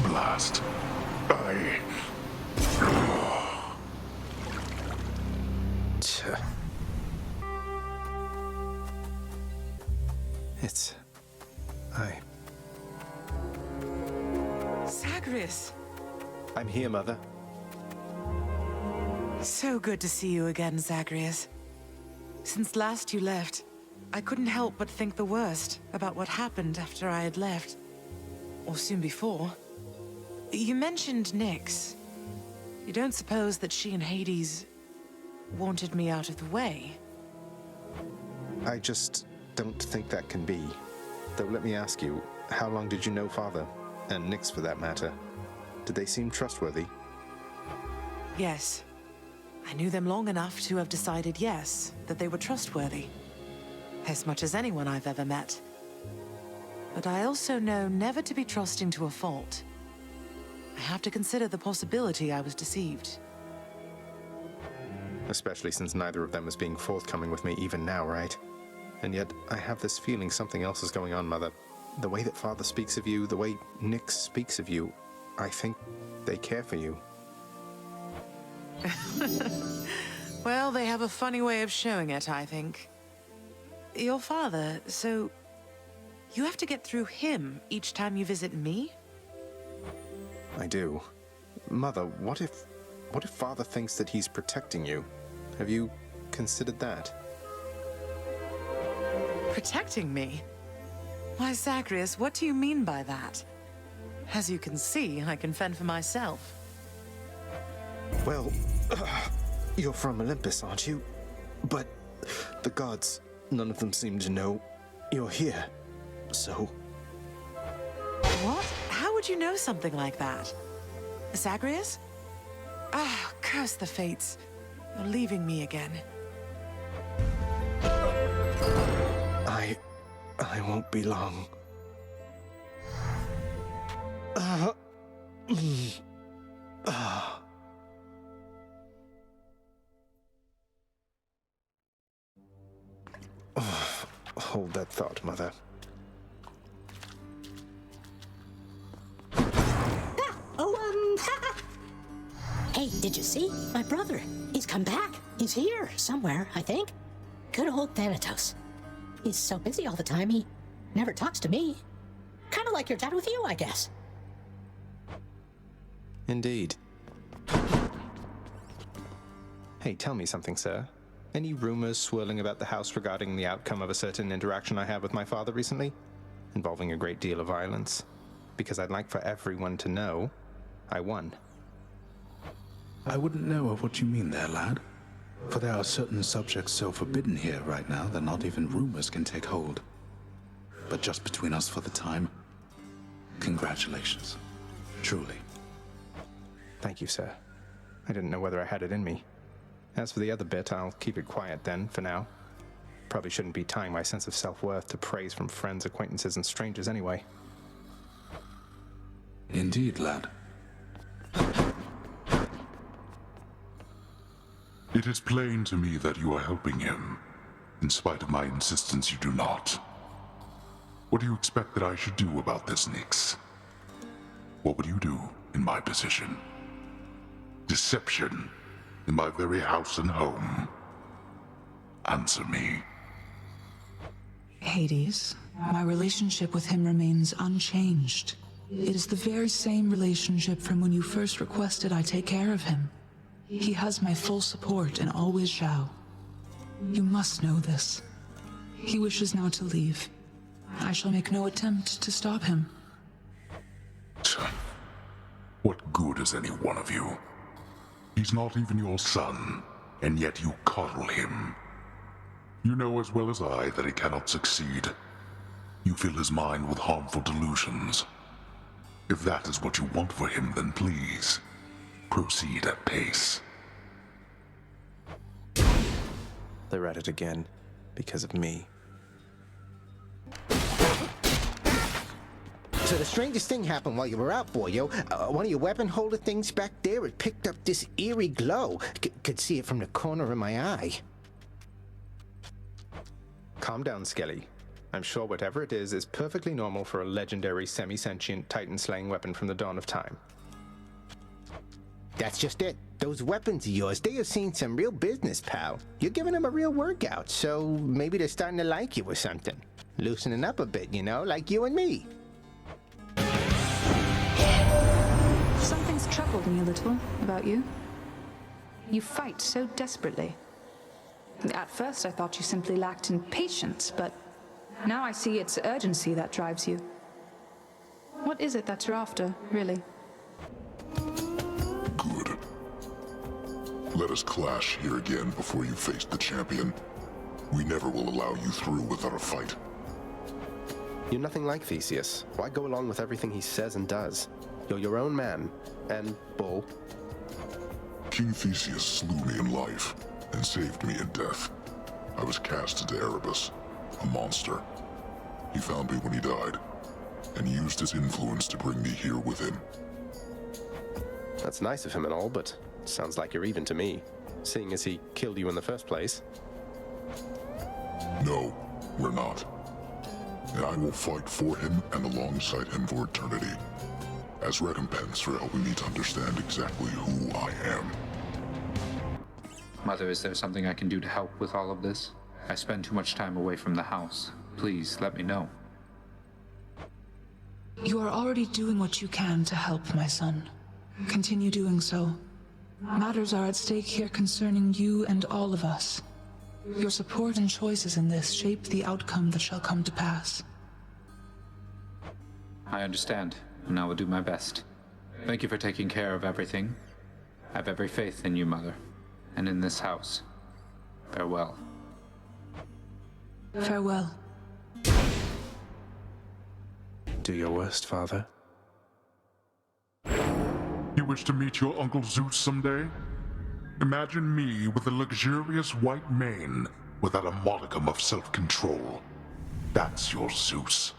[SPEAKER 5] Blast.
[SPEAKER 2] It's...
[SPEAKER 3] Zagreus!
[SPEAKER 2] I'm here, Mother.
[SPEAKER 3] So good to see you again, Zagreus. Since last you left, I couldn't help but think the worst about what happened after I had left. Or soon before. You mentioned Nyx. You don't suppose that she and Hades wanted me out of the way?
[SPEAKER 2] I just don't think that can be. Though let me ask you, how long did you know Father? And Nyx for that matter. Did they seem trustworthy?
[SPEAKER 3] Yes. I knew them long enough to have decided yes, that they were trustworthy. As much as anyone I've ever met. But I also know never to be trusting to a fault. I have to consider the possibility I was deceived.
[SPEAKER 2] Especially since neither of them is being forthcoming with me even now, right? And yet, I have this feeling something else is going on, Mother. The way that Father speaks of you, the way Nyx speaks of you, I think they care for you.
[SPEAKER 3] Well, they have a funny way of showing it, I think. Your father, so... you have to get through him each time you visit me?
[SPEAKER 2] I do. Mother, what if Father thinks that he's protecting you? Have you considered that?
[SPEAKER 3] Protecting me? Why, Zagreus, what do you mean by that? As you can see, I can fend for myself.
[SPEAKER 2] Well, you're from Olympus, aren't you? But the gods, none of them seem to know you're here, so...
[SPEAKER 3] What? How would you know something like that? Zagreus? Ah, curse the fates. You're leaving me again.
[SPEAKER 2] I won't be long. Hold that thought, Mother.
[SPEAKER 8] Hey, did you see? My brother. He's come back. He's here, somewhere, I think. Good old Thanatos. He's so busy all the time, he never talks to me. Kind of like your dad with you, I guess.
[SPEAKER 2] Indeed. Hey, tell me something, sir. Any rumors swirling about the house regarding the outcome of a certain interaction I had with my father recently? Involving a great deal of violence? Because I'd like for everyone to know I won.
[SPEAKER 1] I wouldn't know of what you mean there, lad. For there are certain subjects so forbidden here right now that not even rumors can take hold. But just between us for the time, congratulations. Truly.
[SPEAKER 2] Thank you, sir. I didn't know whether I had it in me. As for the other bit, I'll keep it quiet then, for now. Probably shouldn't be tying my sense of self-worth to praise from friends, acquaintances, and strangers anyway.
[SPEAKER 1] Indeed, lad.
[SPEAKER 5] It is plain to me that you are helping him. In spite of my insistence, you do not. What do you expect that I should do about this, Nyx? What would you do in my position? Deception in my very house and home. Answer me.
[SPEAKER 4] Hades, my relationship with him remains unchanged. It is the very same relationship from when you first requested I take care of him. He has my full support and always shall. You must know this. He wishes now to leave. I shall make no attempt to stop him.
[SPEAKER 5] What good is any one of you? He's not even your son, and yet you coddle him. You know as well as I that he cannot succeed. You fill his mind with harmful delusions. If that is what you want for him, then please, proceed at pace.
[SPEAKER 2] They're at it again, because of me.
[SPEAKER 10] So the strangest thing happened while you were out, boyo. One of your weapon holder things back there, it picked up this eerie glow. Could see it from the corner of my eye.
[SPEAKER 2] Calm down, Skelly. I'm sure whatever it is perfectly normal for a legendary semi-sentient Titan-slaying weapon from the dawn of time.
[SPEAKER 10] That's just it. Those weapons of yours, they have seen some real business, pal. You're giving them a real workout, so maybe they're starting to like you or something. Loosening up a bit, you know, like you and me.
[SPEAKER 4] Something's troubled me a little about you. You fight so desperately. At first I thought you simply lacked in patience, but now I see it's urgency that drives you. What is it that you're after, really?
[SPEAKER 5] Good. Let us clash here again before you face the champion. We never will allow you through without a fight.
[SPEAKER 2] You're nothing like Theseus. Why go along with everything he says and does? You're your own man. And bull.
[SPEAKER 5] King Theseus slew me in life and saved me in death. I was cast into Erebus, a monster. He found me when he died, and used his influence to bring me here with him.
[SPEAKER 2] That's nice of him and all, but sounds like you're even to me, seeing as he killed you in the first place.
[SPEAKER 5] No, we're not. And I will fight for him and alongside him for eternity, as recompense for helping me to understand exactly who I am.
[SPEAKER 15] Mother, is there something I can do to help with all of this? I spend too much time away from the house. Please, let me know.
[SPEAKER 4] You are already doing what you can to help, my son. Continue doing so. Matters are at stake here concerning you and all of us. Your support and choices in this shape the outcome that shall come to pass.
[SPEAKER 15] I understand, and I will do my best. Thank you for taking care of everything. I have every faith in you, Mother, and in this house. Farewell.
[SPEAKER 4] Farewell.
[SPEAKER 2] Do your worst, Father.
[SPEAKER 5] You wish to meet your Uncle Zeus someday? Imagine me with a luxurious white mane without a modicum of self-control. That's your Zeus.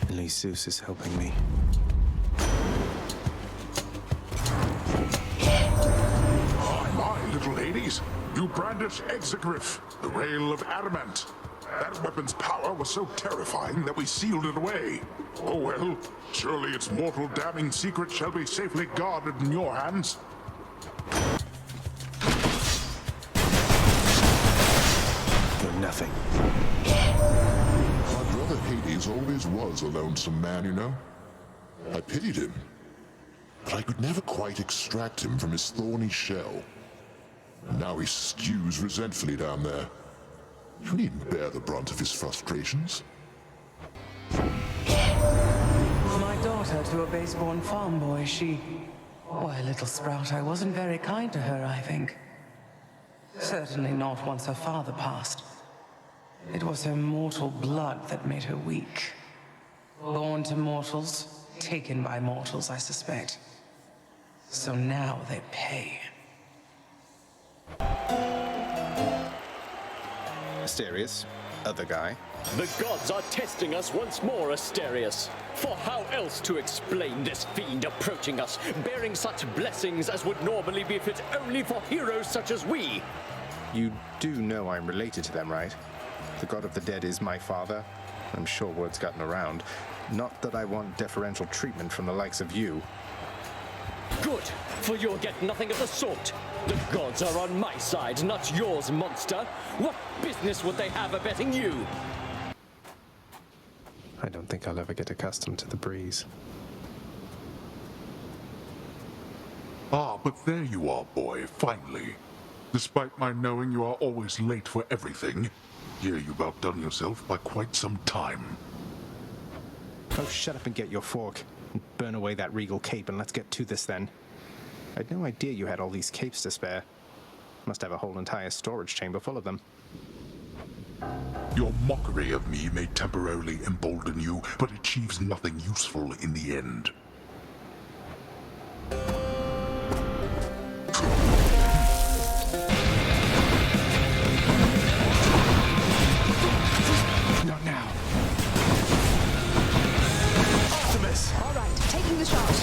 [SPEAKER 2] At least Zeus is helping me.
[SPEAKER 5] My little ladies, you brandish Exegriff, the rail of adamant. That weapon's power was so terrifying that we sealed it away. Oh well, surely its mortal damning secret shall be safely guarded in your hands.
[SPEAKER 2] You're nothing.
[SPEAKER 5] My brother Hades always was a lonesome man, you know. I pitied him, but I could never quite extract him from his thorny shell. Now he stews resentfully down there. You needn't bear the brunt of his frustrations.
[SPEAKER 3] My daughter to a base-born farm boy, she... Why, little sprout, I wasn't very kind to her, I think. Certainly not once her father passed. It was her mortal blood that made her weak. Born to mortals, taken by mortals, I suspect. So now they pay.
[SPEAKER 2] Asterius, other guy?
[SPEAKER 16] The gods are testing us once more, Asterius. For how else to explain this fiend approaching us, bearing such blessings as would normally be fit only for heroes such as we?
[SPEAKER 2] You do know I'm related to them, right? The god of the dead is my father. I'm sure word's gotten around. Not that I want deferential treatment from the likes of you.
[SPEAKER 16] Good, for you'll get nothing of the sort. The gods are on my side, not yours, monster. What business would they have abetting you?
[SPEAKER 2] I don't think I'll ever get accustomed to the breeze.
[SPEAKER 5] Ah, but there you are, boy, finally. Despite my knowing you are always late for everything, here you've outdone yourself by quite some time.
[SPEAKER 2] Oh, shut up and get your fork. Burn away that regal cape and let's get to this then. I'd no idea you had all these capes to spare. Must have a whole entire storage chamber full of them.
[SPEAKER 5] Your mockery of me may temporarily embolden you, but achieves nothing useful in the end.
[SPEAKER 2] Not now.
[SPEAKER 4] Optimus! All right, taking the shot.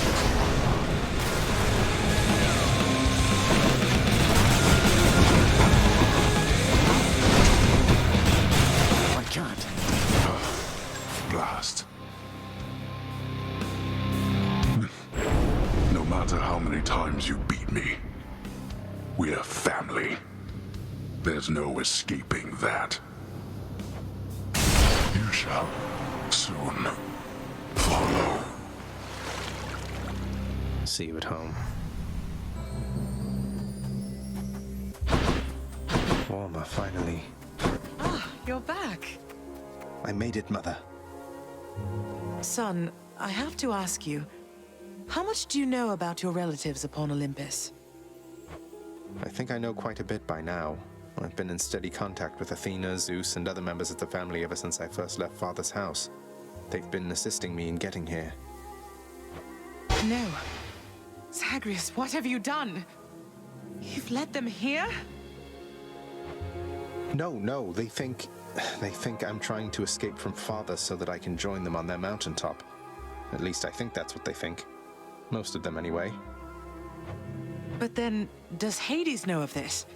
[SPEAKER 1] Can't.
[SPEAKER 5] Blast. No matter how many times you beat me, we're family. There's no escaping that. You shall soon follow.
[SPEAKER 2] See you at home. Warmer, finally.
[SPEAKER 3] Ah, you're back.
[SPEAKER 2] I made it, Mother.
[SPEAKER 3] Son, I have to ask you, how much do you know about your relatives upon Olympus?
[SPEAKER 2] I think I know quite a bit by now. I've been in steady contact with Athena, Zeus, and other members of the family ever since I first left Father's house. They've been assisting me in getting here.
[SPEAKER 3] No. Zagreus, what have you done? You've led them here?
[SPEAKER 2] No, they think I'm trying to escape from Father so that I can join them on their mountaintop. At least I think that's what they think. Most of them, anyway.
[SPEAKER 3] But then, does Hades know of this?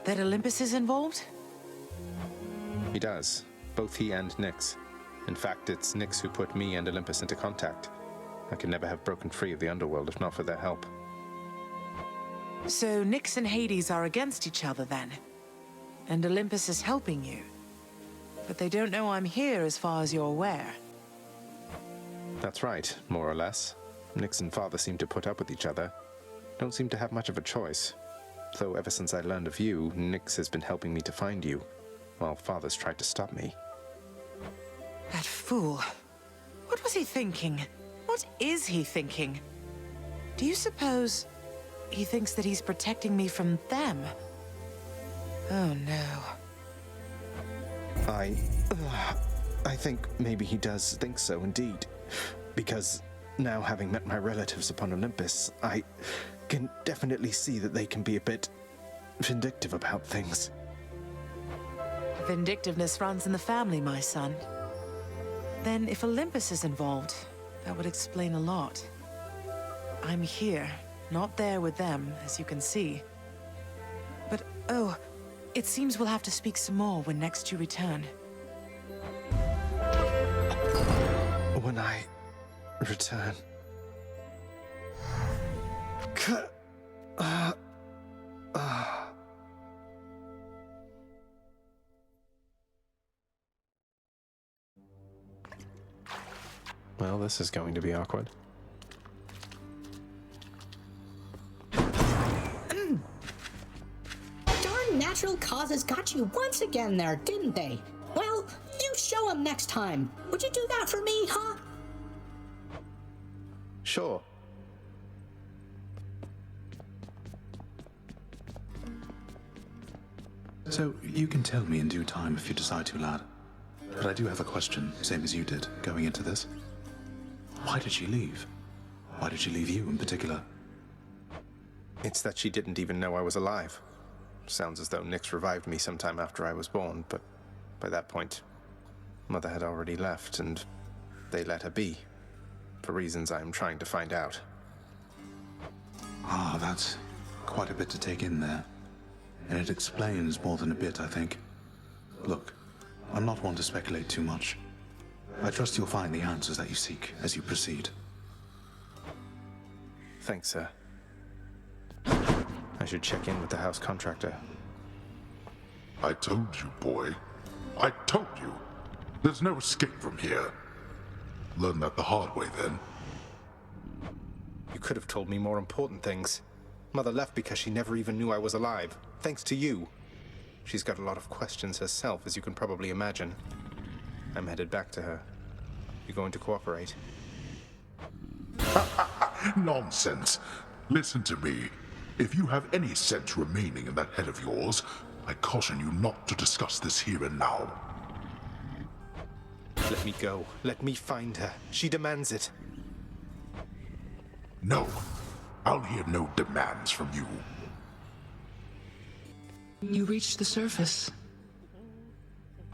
[SPEAKER 3] That Olympus is involved?
[SPEAKER 2] He does. Both he and Nyx. In fact, it's Nyx who put me and Olympus into contact. I could never have broken free of the underworld if not for their help.
[SPEAKER 3] So Nyx and Hades are against each other then? And Olympus is helping you? But they don't know I'm here as far as you're aware.
[SPEAKER 2] That's right, more or less. Nyx and Father seem to put up with each other. Don't seem to have much of a choice. Though ever since I learned of you, Nyx has been helping me to find you, while Father's tried to stop me.
[SPEAKER 3] That fool. What was he thinking? What is he thinking? Do you suppose he thinks that he's protecting me from them? Oh no.
[SPEAKER 2] I think maybe he does think so indeed. Because now having met my relatives upon Olympus, I can definitely see that they can be a bit vindictive about things.
[SPEAKER 3] Vindictiveness runs in the family, my son. Then if Olympus is involved, that would explain a lot. I'm here, not there with them, as you can see. But, oh, it seems we'll have to speak some more when next you return.
[SPEAKER 2] When I return... Well, this is going to be awkward.
[SPEAKER 8] Darn natural causes got you once again there, didn't they? Well, you show 'em next time. Would you do that for me, huh?
[SPEAKER 2] Sure.
[SPEAKER 1] So, you can tell me in due time if you decide to, lad. But I do have a question, same as you did, going into this. Why did she leave? Why did she leave you in particular?
[SPEAKER 2] It's that she didn't even know I was alive. Sounds as though Nyx revived me sometime after I was born, but By that point, Mother had already left, and they let her be, for reasons I am trying to find out.
[SPEAKER 1] Ah, that's quite a bit to take in there. And it explains more than a bit, I think. Look, I'm not one to speculate too much. I trust you'll find the answers that you seek as you proceed.
[SPEAKER 2] Thanks, sir. I should check in with the house contractor.
[SPEAKER 5] I told you, boy. I told you. There's no escape from here. Learn that the hard way, then.
[SPEAKER 2] You could have told me more important things. Mother left because she never even knew I was alive, thanks to you. She's got a lot of questions herself, as you can probably imagine. I'm headed back to her. You going to cooperate?
[SPEAKER 5] Nonsense. Listen to me. If you have any sense remaining in that head of yours, I caution you not to discuss this here and now.
[SPEAKER 2] Let me go. Let me find her. She demands it.
[SPEAKER 5] No. I'll hear no demands from you.
[SPEAKER 4] You reached the surface.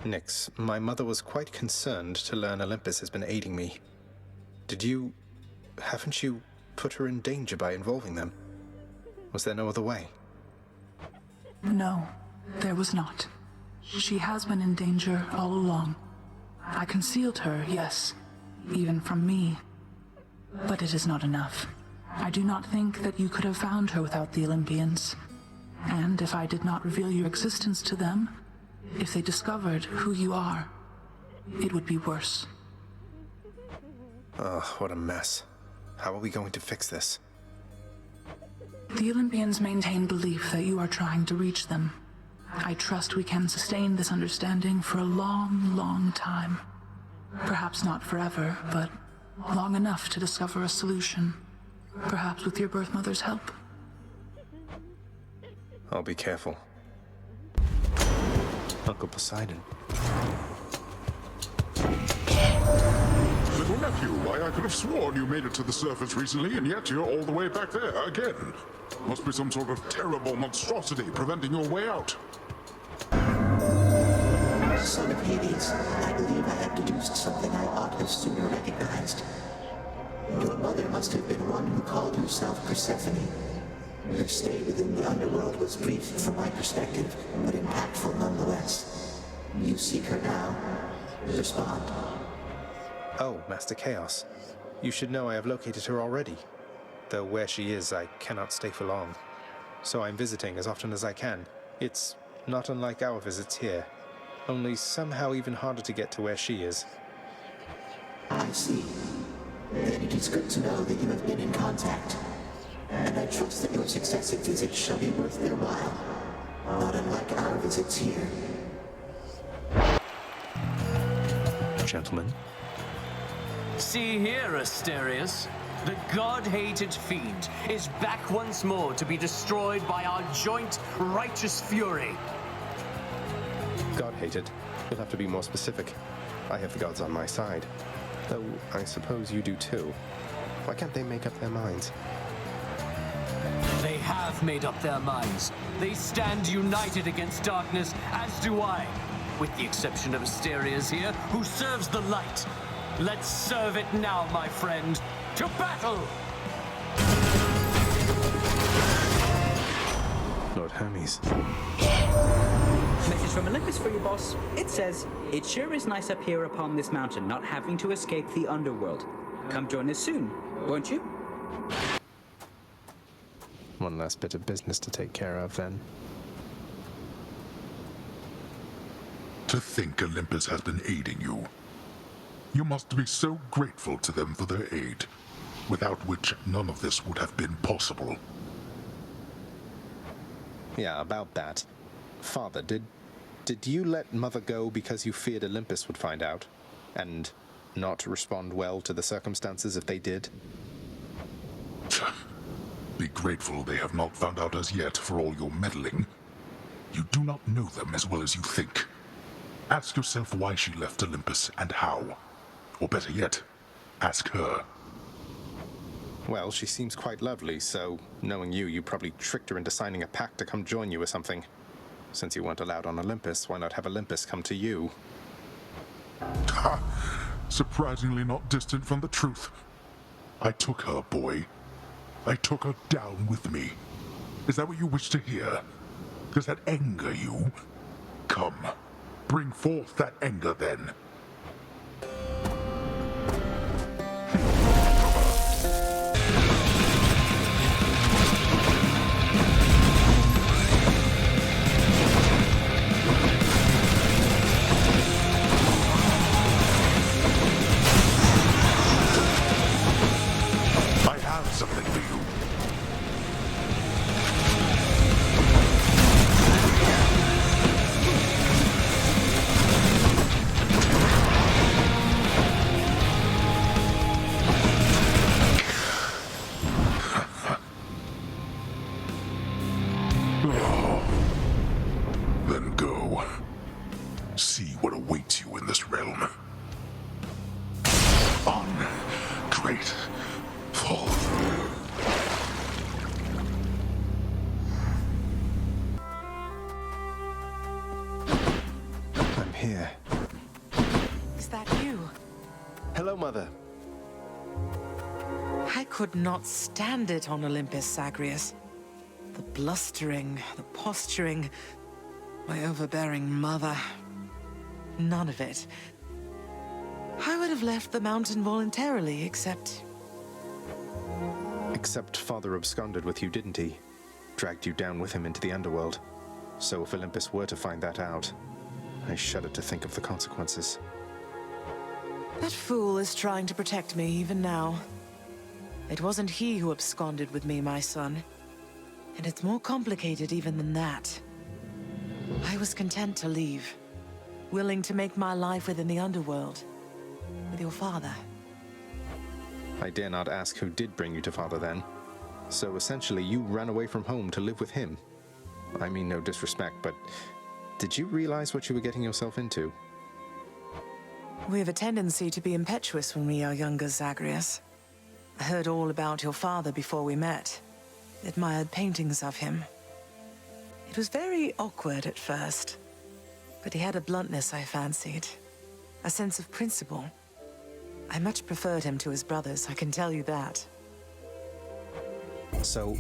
[SPEAKER 2] Nix, my mother was quite concerned to learn Olympus has been aiding me. Haven't you put her in danger by involving them? Was there no other way?
[SPEAKER 4] No, there was not. She has been in danger all along. I concealed her, yes, even from me. But it is not enough. I do not think that you could have found her without the Olympians. And if I did not reveal your existence to them, if they discovered who you are, it would be worse.
[SPEAKER 2] Ugh, what a mess. How are we going to fix this?
[SPEAKER 4] The Olympians maintain belief that you are trying to reach them. I trust we can sustain this understanding for a long, long time. Perhaps not forever, but long enough to discover a solution. Perhaps with your birth mother's help.
[SPEAKER 2] I'll be careful. Uncle Poseidon.
[SPEAKER 5] Little nephew, why I could have sworn you made it to the surface recently, and yet you're all the way back there again. Must be some sort of terrible monstrosity preventing your way out.
[SPEAKER 11] Son of Hades, I believe I have deduced something I ought have sooner recognized. Your mother must have been one who called herself Persephone. Her stay within the underworld was brief from my perspective, but impactful nonetheless. You seek her now. Respond.
[SPEAKER 2] Oh, Master Chaos. You should know I have located her already. Though where she is, I cannot stay for long. So I'm visiting as often as I can. It's not unlike our visits here. Only somehow even harder to get to where she is.
[SPEAKER 11] I see. Then it is good to know that you have been in contact. And I trust that your successive visits shall be worth their while. Not unlike our visits here.
[SPEAKER 2] Gentlemen.
[SPEAKER 9] See here, Asterius. The god-hated fiend is back once more to be destroyed by our joint righteous fury.
[SPEAKER 2] God-hated? You'll have to be more specific. I have the gods on my side. Though I suppose you do too. Why can't they make up their minds?
[SPEAKER 9] They have made up their minds. They stand united against darkness, as do I. With the exception of Asterius here, who serves the light. Let's serve it now, my friend. To battle!
[SPEAKER 2] Lord Hermes.
[SPEAKER 17] Message from Olympus for you, boss. It says, it sure is nice up here upon this mountain, not having to escape the underworld. Come join us soon, won't you?
[SPEAKER 2] One last bit of business to take care of, then.
[SPEAKER 5] To think Olympus has been aiding you. You must be so grateful to them for their aid, without which none of this would have been possible.
[SPEAKER 2] Yeah, about that. Father, did you let Mother go because you feared Olympus would find out? And not respond well to the circumstances if they did?
[SPEAKER 5] Be grateful they have not found out as yet for all your meddling. You do not know them as well as you think. Ask yourself why she left Olympus and how. Or better yet, ask her.
[SPEAKER 2] Well, she seems quite lovely, so knowing you, you probably tricked her into signing a pact to come join you or something. Since you weren't allowed on Olympus, why not have Olympus come to you?
[SPEAKER 5] Ha! Surprisingly not distant from the truth. I took her, boy. I took her down with me. Is that what you wish to hear? Does that anger you? Come, bring forth that anger then. I have something for you. Then go. See what awaits you in this realm. Ungrateful.
[SPEAKER 2] I'm here.
[SPEAKER 3] Is that you?
[SPEAKER 2] Hello, Mother.
[SPEAKER 3] I could not stand it on Olympus, Zagreus. The blustering, the posturing, my overbearing mother. None of it. I would have left the mountain voluntarily, except...
[SPEAKER 2] Except Father absconded with you, didn't he? Dragged you down with him into the underworld. So if Olympus were to find that out, I shudder to think of the consequences.
[SPEAKER 3] That fool is trying to protect me even now. It wasn't he who absconded with me, my son. And it's more complicated even than that. I was content to leave, willing to make my life within the underworld, with your father.
[SPEAKER 2] I dare not ask who did bring you to Father then. So essentially you ran away from home to live with him. I mean no disrespect, but did you realize what you were getting yourself into?
[SPEAKER 3] We have a tendency to be impetuous when we are younger, Zagreus. I heard all about your father before we met. Admired paintings of him. It was very awkward at first, but he had a bluntness I fancied. A sense of principle. I much preferred him to his brothers, I can tell you that.
[SPEAKER 2] So,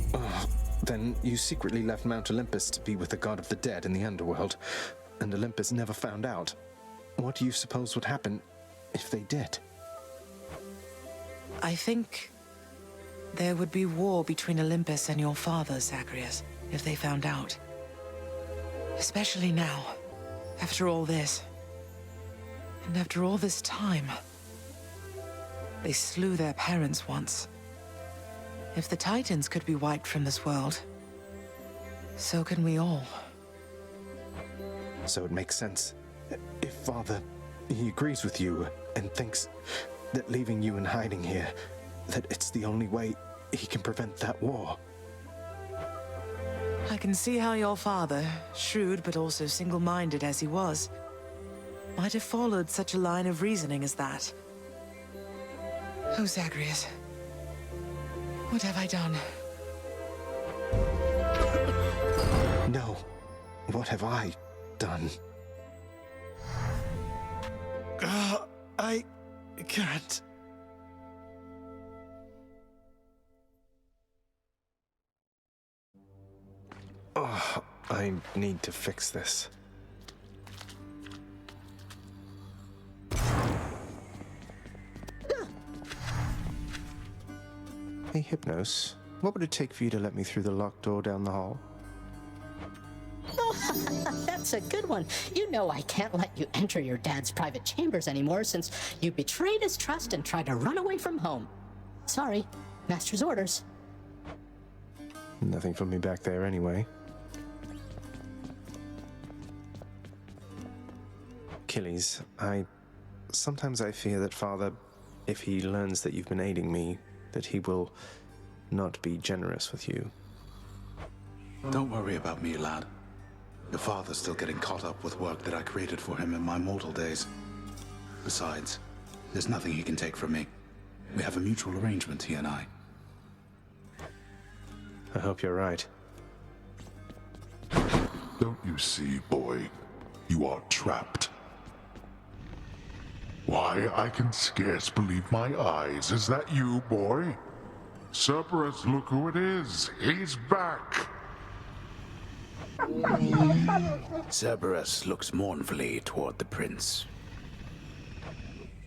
[SPEAKER 2] then you secretly left Mount Olympus to be with the god of the dead in the underworld, and Olympus never found out. What do you suppose would happen if they did?
[SPEAKER 3] I think there would be war between Olympus and your father, Zagreus, if they found out. Especially now, after all this. And after all this time. They slew their parents once. If the Titans could be wiped from this world, so can we all.
[SPEAKER 2] So it makes sense. If Father, he agrees with you and thinks that leaving you in hiding here, that it's the only way he can prevent that war.
[SPEAKER 3] I can see how your father, shrewd but also single-minded as he was, might have followed such a line of reasoning as that. Oh, Zagreus. What have I done?
[SPEAKER 2] No. What have I done? I can't. Oh, I need to fix this. Hey, Hypnos, what would it take for you to let me through the locked door down the hall?
[SPEAKER 8] Oh, that's a good one. You know I can't let you enter your dad's private chambers anymore since you betrayed his trust and tried to run away from home. Sorry, master's orders.
[SPEAKER 2] Nothing for me back there anyway. Achilles, sometimes I fear that Father, if he learns that you've been aiding me, that he will not be generous with you.
[SPEAKER 1] Don't worry about me, lad. Your father's still getting caught up with work that I created for him in my mortal days. Besides, there's nothing he can take from me. We have a mutual arrangement, he and I.
[SPEAKER 2] I hope you're right.
[SPEAKER 5] Don't you see, boy? You are trapped. Why, I can scarce believe my eyes. Is that you, boy? Cerberus, look who it is. He's back.
[SPEAKER 1] Cerberus looks mournfully toward the prince.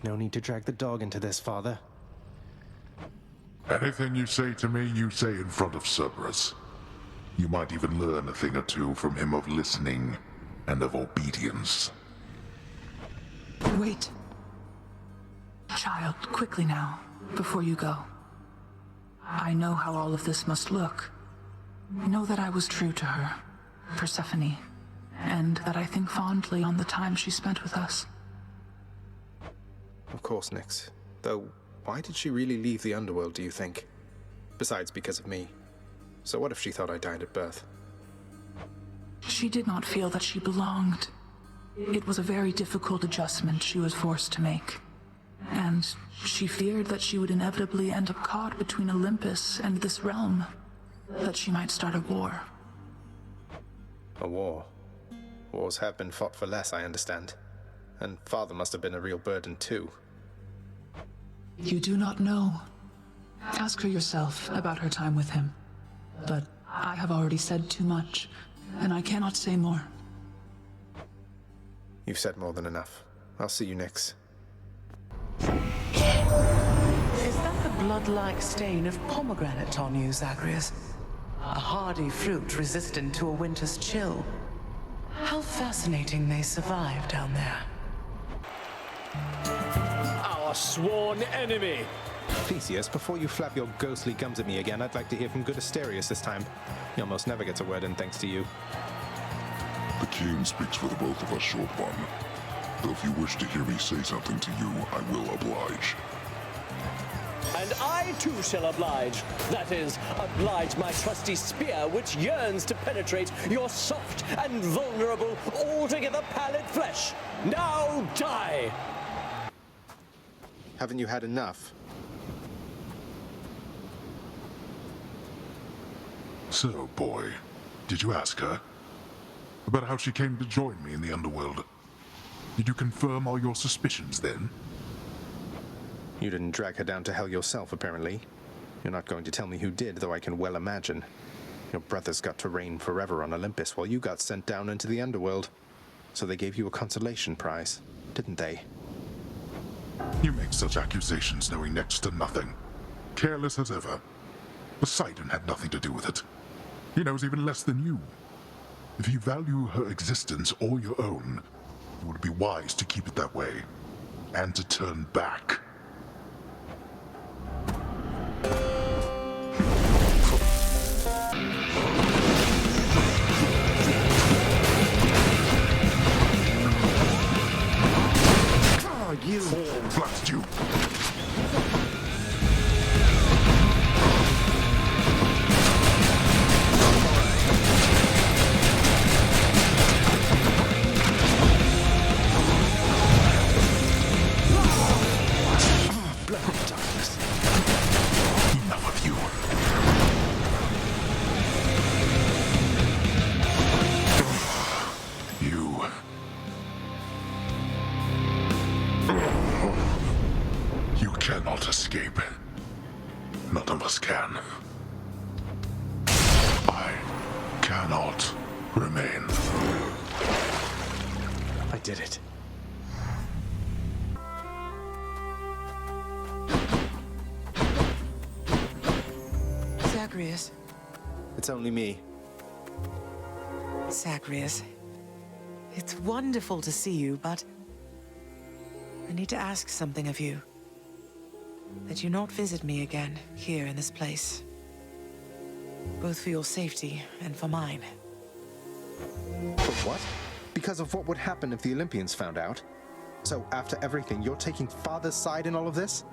[SPEAKER 2] No need to drag the dog into this, Father.
[SPEAKER 5] Anything you say to me, you say in front of Cerberus. You might even learn a thing or two from him of listening and of obedience.
[SPEAKER 4] Wait. Child, quickly now, before you go. I know how all of this must look. Know that I was true to her, Persephone, and that I think fondly on the time she spent with us.
[SPEAKER 2] Of course, Nyx. Though, why did she really leave the underworld, do you think? Besides, because of me. So what if she thought I died at birth?
[SPEAKER 4] She did not feel that she belonged. It was a very difficult adjustment she was forced to make. And she feared that she would inevitably end up caught between Olympus and this realm. That she might start a war.
[SPEAKER 2] A war? Wars have been fought for less, I understand. And Father must have been a real burden too.
[SPEAKER 4] You do not know. Ask her yourself about her time with him. But I have already said too much, and I cannot say more.
[SPEAKER 2] You've said more than enough. I'll see you, Nyx.
[SPEAKER 3] Is that the blood-like stain of pomegranate on you, Zagreus? A hardy fruit resistant to a winter's chill. How fascinating they survive down there.
[SPEAKER 16] Our sworn enemy!
[SPEAKER 2] Theseus, before you flap your ghostly gums at me again, I'd like to hear from good Asterius this time. He almost never gets a word in thanks to you.
[SPEAKER 5] The king speaks for the both of us, short one. Though if you wish to hear me say something to you, I will oblige.
[SPEAKER 16] And I too shall oblige. That is, oblige my trusty spear, which yearns to penetrate your soft and vulnerable, altogether pallid flesh. Now die!
[SPEAKER 2] Haven't you had enough?
[SPEAKER 5] So, boy, did you ask her about how she came to join me in the underworld? Did you confirm all your suspicions then?
[SPEAKER 2] You didn't drag her down to hell yourself, apparently. You're not going to tell me who did, though I can well imagine. Your brothers got to reign forever on Olympus while you got sent down into the underworld. So they gave you a consolation prize, didn't they?
[SPEAKER 5] You make such accusations knowing next to nothing. Careless as ever. Poseidon had nothing to do with it. He knows even less than you. If you value her existence or your own, it would be wise to keep it that way, and to turn back.
[SPEAKER 1] Oh, you!
[SPEAKER 5] Blast you! Enough of you. You cannot escape. None of us can. I cannot remain.
[SPEAKER 2] I did it.
[SPEAKER 3] Zagreus.
[SPEAKER 2] It's only me.
[SPEAKER 3] Zagreus. It's wonderful to see you, but I need to ask something of you. That you not visit me again, here in this place. Both for your safety and for mine.
[SPEAKER 2] For what? Because of what would happen if the Olympians found out? So after everything, you're taking Father's side in all of this?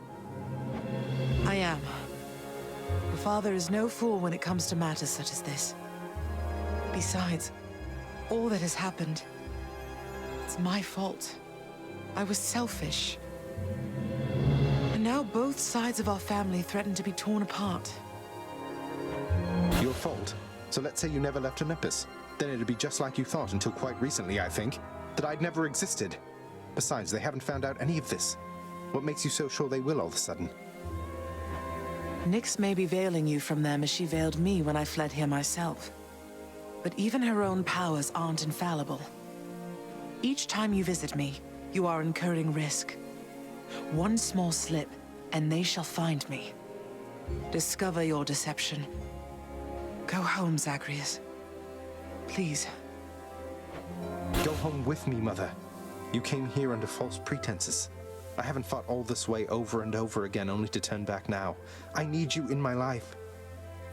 [SPEAKER 3] I am. Your father is no fool when it comes to matters such as this. Besides, all that has happened, it's my fault. I was selfish. And now both sides of our family threaten to be torn apart.
[SPEAKER 2] Your fault. So let's say you never left Olympus. then it'd be just like you thought until quite recently, I think, that I'd never existed. Besides, they haven't found out any of this. What makes you so sure they will all of a sudden?
[SPEAKER 3] Nyx may be veiling you from them as she veiled me when I fled here myself. But even her own powers aren't infallible. Each time you visit me, you are incurring risk. One small slip, and they shall find me. Discover your deception. Go home, Zagreus. Please.
[SPEAKER 2] Go home with me, Mother. You came here under false pretenses. I haven't fought all this way over and over again only to turn back now. I need you in my life.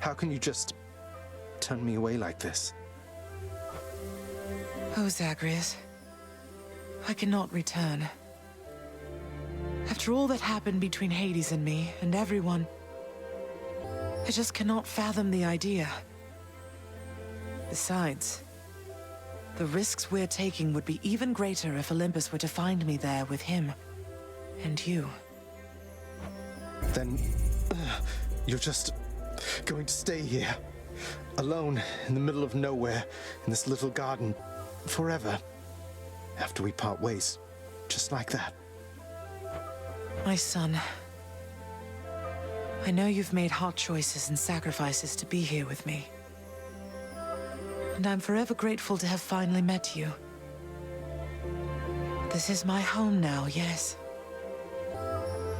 [SPEAKER 2] How can you just turn me away like this?
[SPEAKER 3] Oh, Zagreus. I cannot return. After all that happened between Hades and me, and everyone, I just cannot fathom the idea. Besides, the risks we're taking would be even greater if Olympus were to find me there with him. And you.
[SPEAKER 2] Then, you're just going to stay here, alone in the middle of nowhere, in this little garden, forever, after we part ways, just like that.
[SPEAKER 3] My son, I know you've made hard choices and sacrifices to be here with me. And I'm forever grateful to have finally met you. This is my home now, yes.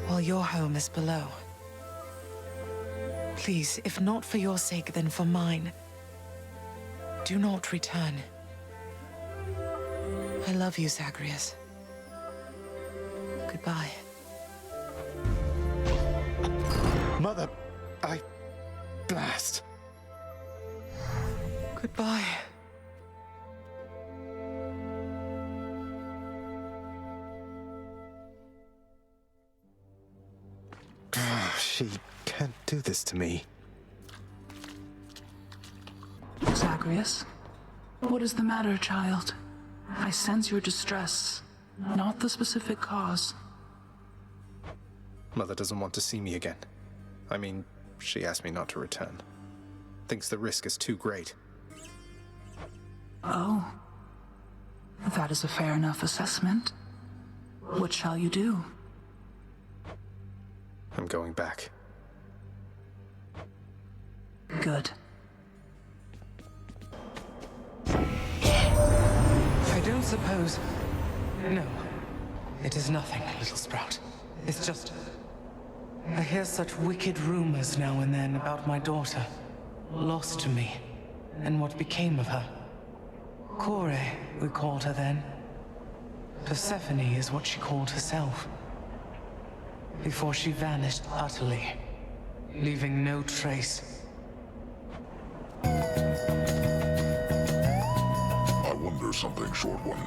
[SPEAKER 3] While your home is below. Please, if not for your sake, then for mine, do not return. I love you, Zagreus. Goodbye.
[SPEAKER 2] Mother, blast.
[SPEAKER 3] Goodbye.
[SPEAKER 2] She can't do this to me.
[SPEAKER 4] Zagreus, what is the matter, child? I sense your distress, not the specific cause.
[SPEAKER 2] Mother doesn't want to see me again. I mean, she asked me not to return. Thinks the risk is too great.
[SPEAKER 4] Oh. That is a fair enough assessment. What shall you do?
[SPEAKER 2] I'm going back.
[SPEAKER 4] Good.
[SPEAKER 3] I don't suppose... No. It is nothing, little sprout. It's just... I hear such wicked rumors now and then about my daughter. Lost to me. And what became of her. Kore, we called her then. Persephone is what she called herself. Before she vanished utterly, leaving no trace.
[SPEAKER 5] I wonder something, Short One.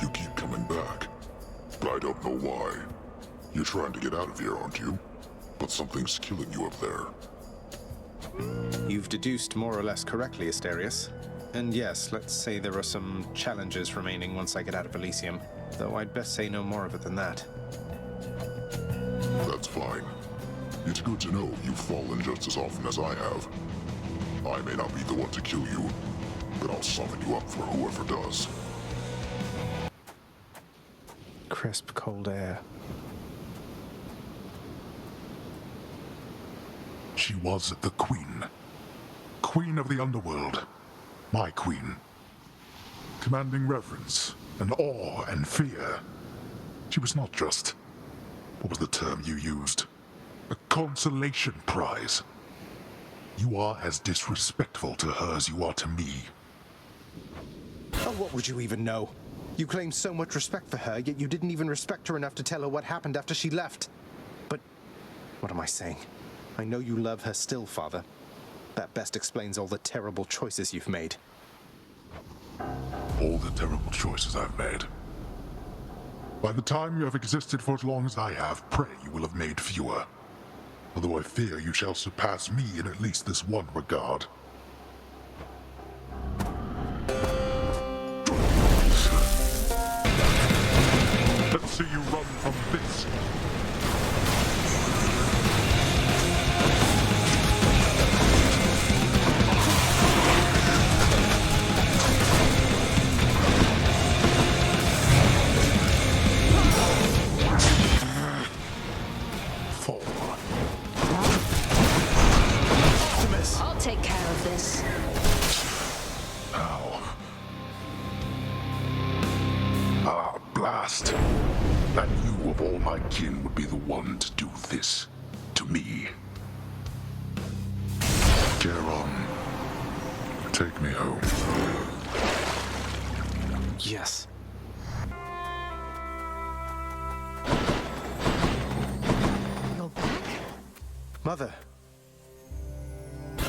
[SPEAKER 5] You keep coming back. But I don't know why. You're trying to get out of here, aren't you? But something's killing you up there.
[SPEAKER 2] You've deduced more or less correctly, Asterius. And yes, let's say there are some challenges remaining once I get out of Elysium, though I'd best say no more of it than that.
[SPEAKER 5] That's fine. It's good to know you've fallen just as often as I have. I may not be the one to kill you, but I'll summon you up for whoever does.
[SPEAKER 2] Crisp, cold air.
[SPEAKER 5] She was the Queen. Queen of the Underworld. My Queen. Commanding reverence, and awe, and fear. She was not just... what was the term you used? A consolation prize. You are as disrespectful to her as you are to me.
[SPEAKER 2] Oh, what would you even know? You claim so much respect for her, yet you didn't even respect her enough to tell her what happened after she left. But what am I saying? I know you love her still, Father. That best explains all the terrible choices you've made.
[SPEAKER 5] All the terrible choices I've made. By the time you have existed for as long as I have, pray you will have made fewer. Although I fear you shall surpass me in at least this one regard. Let's see you run from this. And you, of all my kin, would be the one to do this to me. Charon, take me home.
[SPEAKER 2] Yes.
[SPEAKER 3] You're back?
[SPEAKER 2] Mother!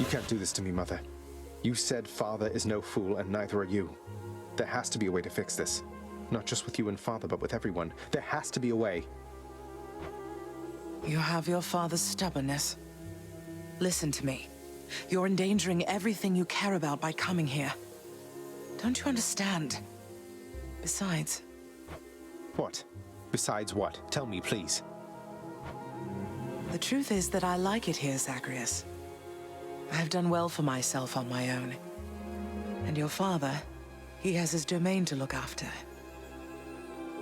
[SPEAKER 2] You can't do this to me, Mother. You said Father is no fool, and neither are you. There has to be a way to fix this. Not just with you and Father, but with everyone. There has to be a way.
[SPEAKER 3] You have your father's stubbornness. Listen to me. You're endangering everything you care about by coming here. Don't you understand? Besides...
[SPEAKER 2] What? Besides what? Tell me, please.
[SPEAKER 3] The truth is that I like it here, Zagreus. I've done well for myself on my own. And your father, he has his domain to look after.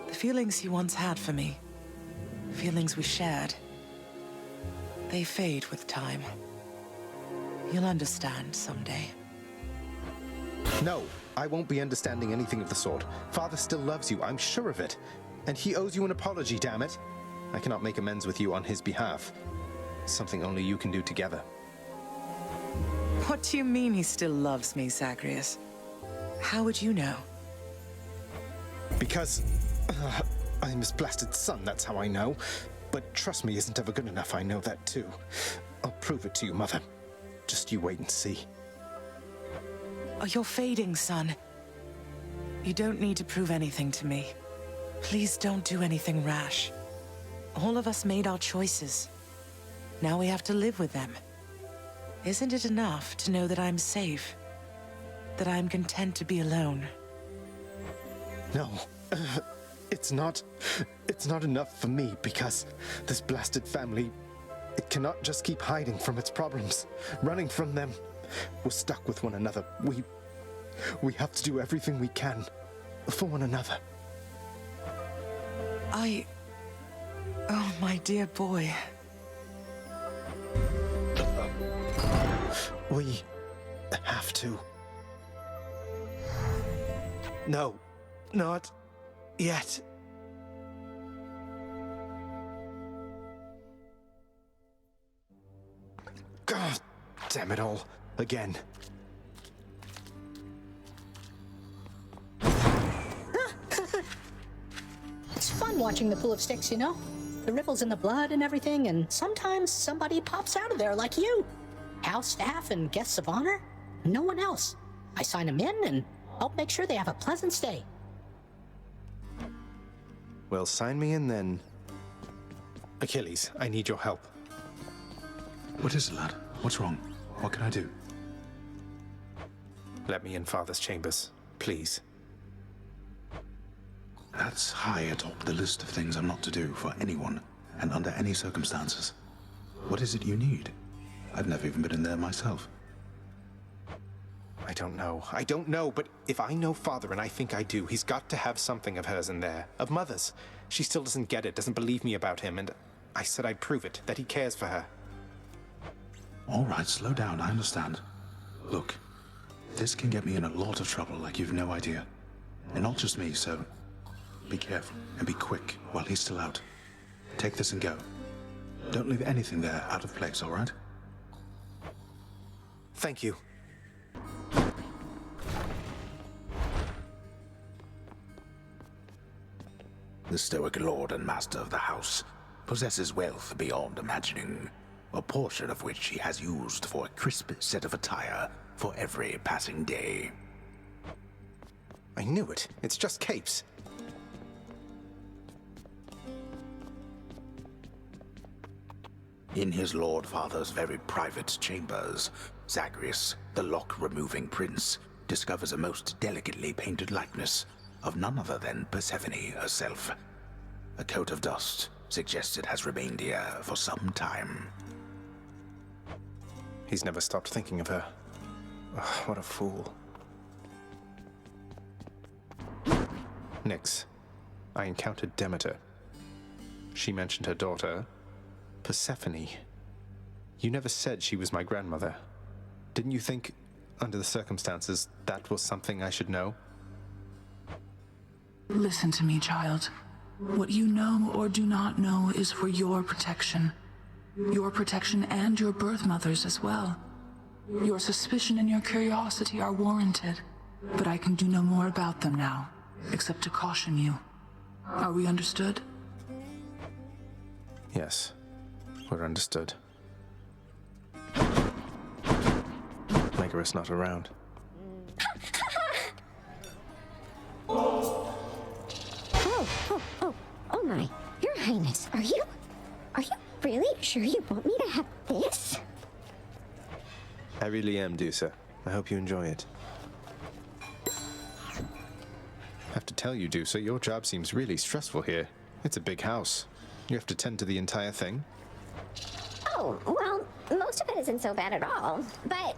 [SPEAKER 3] The feelings he once had for me, feelings we shared, they fade with time. You'll understand someday.
[SPEAKER 2] No, I won't be understanding anything of the sort. Father still loves you, I'm sure of it. And he owes you an apology, damn it. I cannot make amends with you on his behalf. Something only you can do together.
[SPEAKER 3] What do you mean he still loves me, Zagreus? How would you know?
[SPEAKER 2] Because... I'm his blasted son, that's how I know. But trust me isn't ever good enough, I know that too. I'll prove it to you, Mother. Just you wait and see.
[SPEAKER 3] Oh, you're fading, son. You don't need to prove anything to me. Please don't do anything rash. All of us made our choices. Now we have to live with them. Isn't it enough to know that I'm safe? That I'm content to be alone?
[SPEAKER 2] No. It's not enough for me because this blasted family, it cannot just keep hiding from its problems, running from them. We're stuck with one another. We have to do everything we can for one another.
[SPEAKER 3] Oh, my dear boy.
[SPEAKER 2] We have to. No, not yet. God damn it all. Again.
[SPEAKER 8] It's fun watching the pool of sticks, you know? The ripples in the blood and everything, and sometimes somebody pops out of there like you. House staff and guests of honor. No one else. I sign them in and help make sure they have a pleasant stay.
[SPEAKER 2] Well, sign me in then. Achilles, I need your help.
[SPEAKER 1] What is it, lad? What's wrong? What can I do?
[SPEAKER 2] Let me in Father's chambers, please.
[SPEAKER 1] That's high atop the list of things I'm not to do for anyone, and under any circumstances. What is it you need? I've never even been in there myself.
[SPEAKER 2] I don't know, but if I know Father, and I think I do, he's got to have something of hers in there. Of Mother's. She still doesn't get it, doesn't believe me about him, and I said I'd prove it, that he cares for her.
[SPEAKER 1] All right, slow down, I understand. Look, this can get me in a lot of trouble like you've no idea. And not just me, so be careful and be quick while he's still out. Take this and go. Don't leave anything there out of place, all right?
[SPEAKER 2] Thank you.
[SPEAKER 1] The stoic lord and master of the house possesses wealth beyond imagining, a portion of which he has used for a crisp set of attire for every passing day.
[SPEAKER 2] I knew it. It's just capes.
[SPEAKER 1] In his Lord Father's very private chambers, Zagreus, the lock-removing prince, discovers a most delicately painted likeness of none other than Persephone herself. A coat of dust suggests it has remained here for some time.
[SPEAKER 2] He's never stopped thinking of her. Ugh, what a fool. Nyx, I encountered Demeter. She mentioned her daughter, Persephone. You never said she was my grandmother. Didn't you think, under the circumstances, that was something I should know?
[SPEAKER 4] Listen to me, child. What you know or do not know is for your protection. Your protection and your birth mother's as well. Your suspicion and your curiosity are warranted, but I can do no more about them now, except to caution you. Are we understood?
[SPEAKER 2] Yes, we're understood. Megaris not around.
[SPEAKER 20] Oh my. Your Highness, are you really sure you want me to have this?
[SPEAKER 2] I really am, Dusa. I hope you enjoy it. I have to tell you, Dusa, your job seems really stressful here. It's a big house. You have to tend to the entire thing.
[SPEAKER 20] Oh, well, most of it isn't so bad at all. But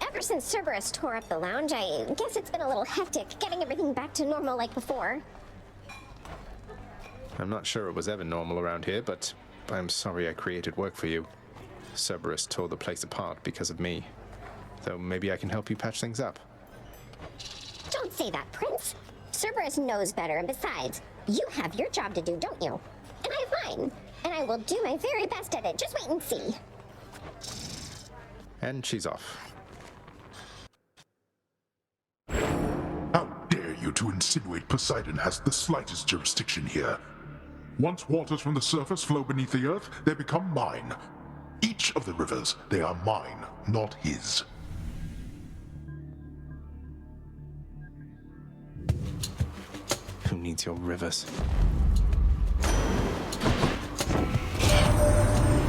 [SPEAKER 20] ever since Cerberus tore up the lounge, I guess it's been a little hectic getting everything back to normal like before.
[SPEAKER 2] I'm not sure it was ever normal around here, but I'm sorry I created work for you. Cerberus tore the place apart because of me. Though maybe I can help you patch things up.
[SPEAKER 20] Don't say that, Prince. Cerberus knows better, and besides, you have your job to do, don't you? And I have mine. And I will do my very best at it. Just wait and see.
[SPEAKER 2] And she's off.
[SPEAKER 5] How dare you to insinuate Poseidon has the slightest jurisdiction here? Once waters from the surface flow beneath the earth, they become mine. Each of the rivers, they are mine, not his.
[SPEAKER 2] Who needs your rivers?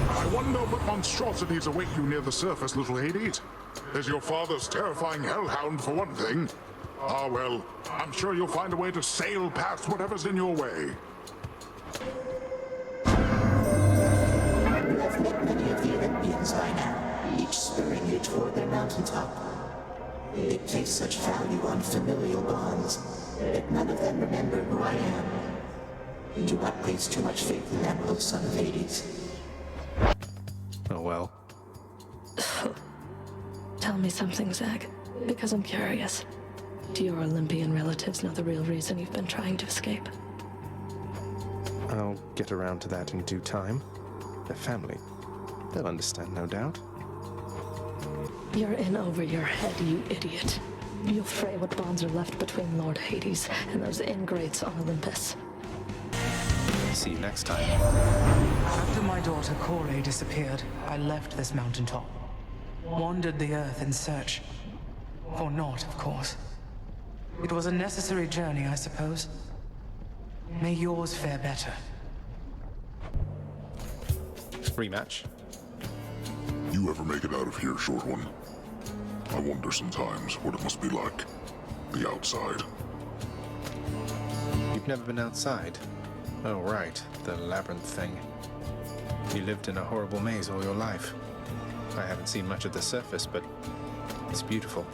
[SPEAKER 5] I wonder what monstrosities await you near the surface, little Hades. There's your father's terrifying hellhound, for one thing. Ah, well, I'm sure you'll find a way to sail past whatever's in your way.
[SPEAKER 11] You have met many of the Olympians by now, each spurring you toward their mountaintop. They place such value on familial bonds, but none of them remember who I am. Do not place too much faith in them, O son of Hades.
[SPEAKER 2] Oh well.
[SPEAKER 7] Tell me something, Zag, because I'm curious. Do your Olympian relatives know the real reason you've been trying to escape?
[SPEAKER 2] I'll get around to that in due time. Their family. They'll understand, no doubt.
[SPEAKER 7] You're in over your head, you idiot. You'll fray what bonds are left between Lord Hades and those ingrates on Olympus.
[SPEAKER 2] See you next time.
[SPEAKER 3] After my daughter Kore disappeared, I left this mountaintop. Wandered the earth in search. For naught, of course. It was a necessary journey, I suppose. May yours fare better.
[SPEAKER 2] Rematch.
[SPEAKER 5] You ever make it out of here, short one? I wonder sometimes what it must be like. The outside.
[SPEAKER 2] You've never been outside? Oh, right. The labyrinth thing. You lived in a horrible maze all your life. I haven't seen much of the surface, but it's beautiful.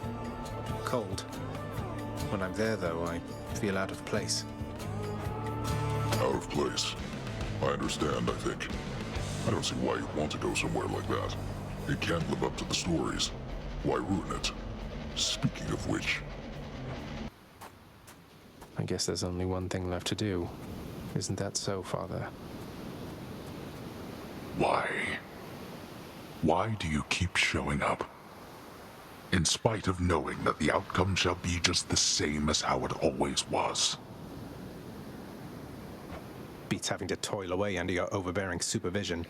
[SPEAKER 2] Cold. When I'm there, though, I feel out of place.
[SPEAKER 5] Out of place. I understand, I think. I don't see why you'd want to go somewhere like that. It can't live up to the stories. Why ruin it? Speaking of which...
[SPEAKER 2] I guess there's only one thing left to do. Isn't that so, Father?
[SPEAKER 5] Why? Why do you keep showing up? In spite of knowing that the outcome shall be just the same as how it always was.
[SPEAKER 2] Beats having to toil away under your overbearing supervision.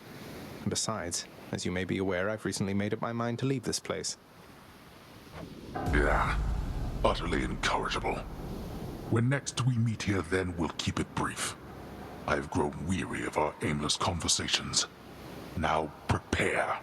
[SPEAKER 2] And besides, as you may be aware, I've recently made up my mind to leave this place.
[SPEAKER 5] Yeah, utterly incorrigible. When next we meet here, then we'll keep it brief. I've grown weary of our aimless conversations. Now prepare.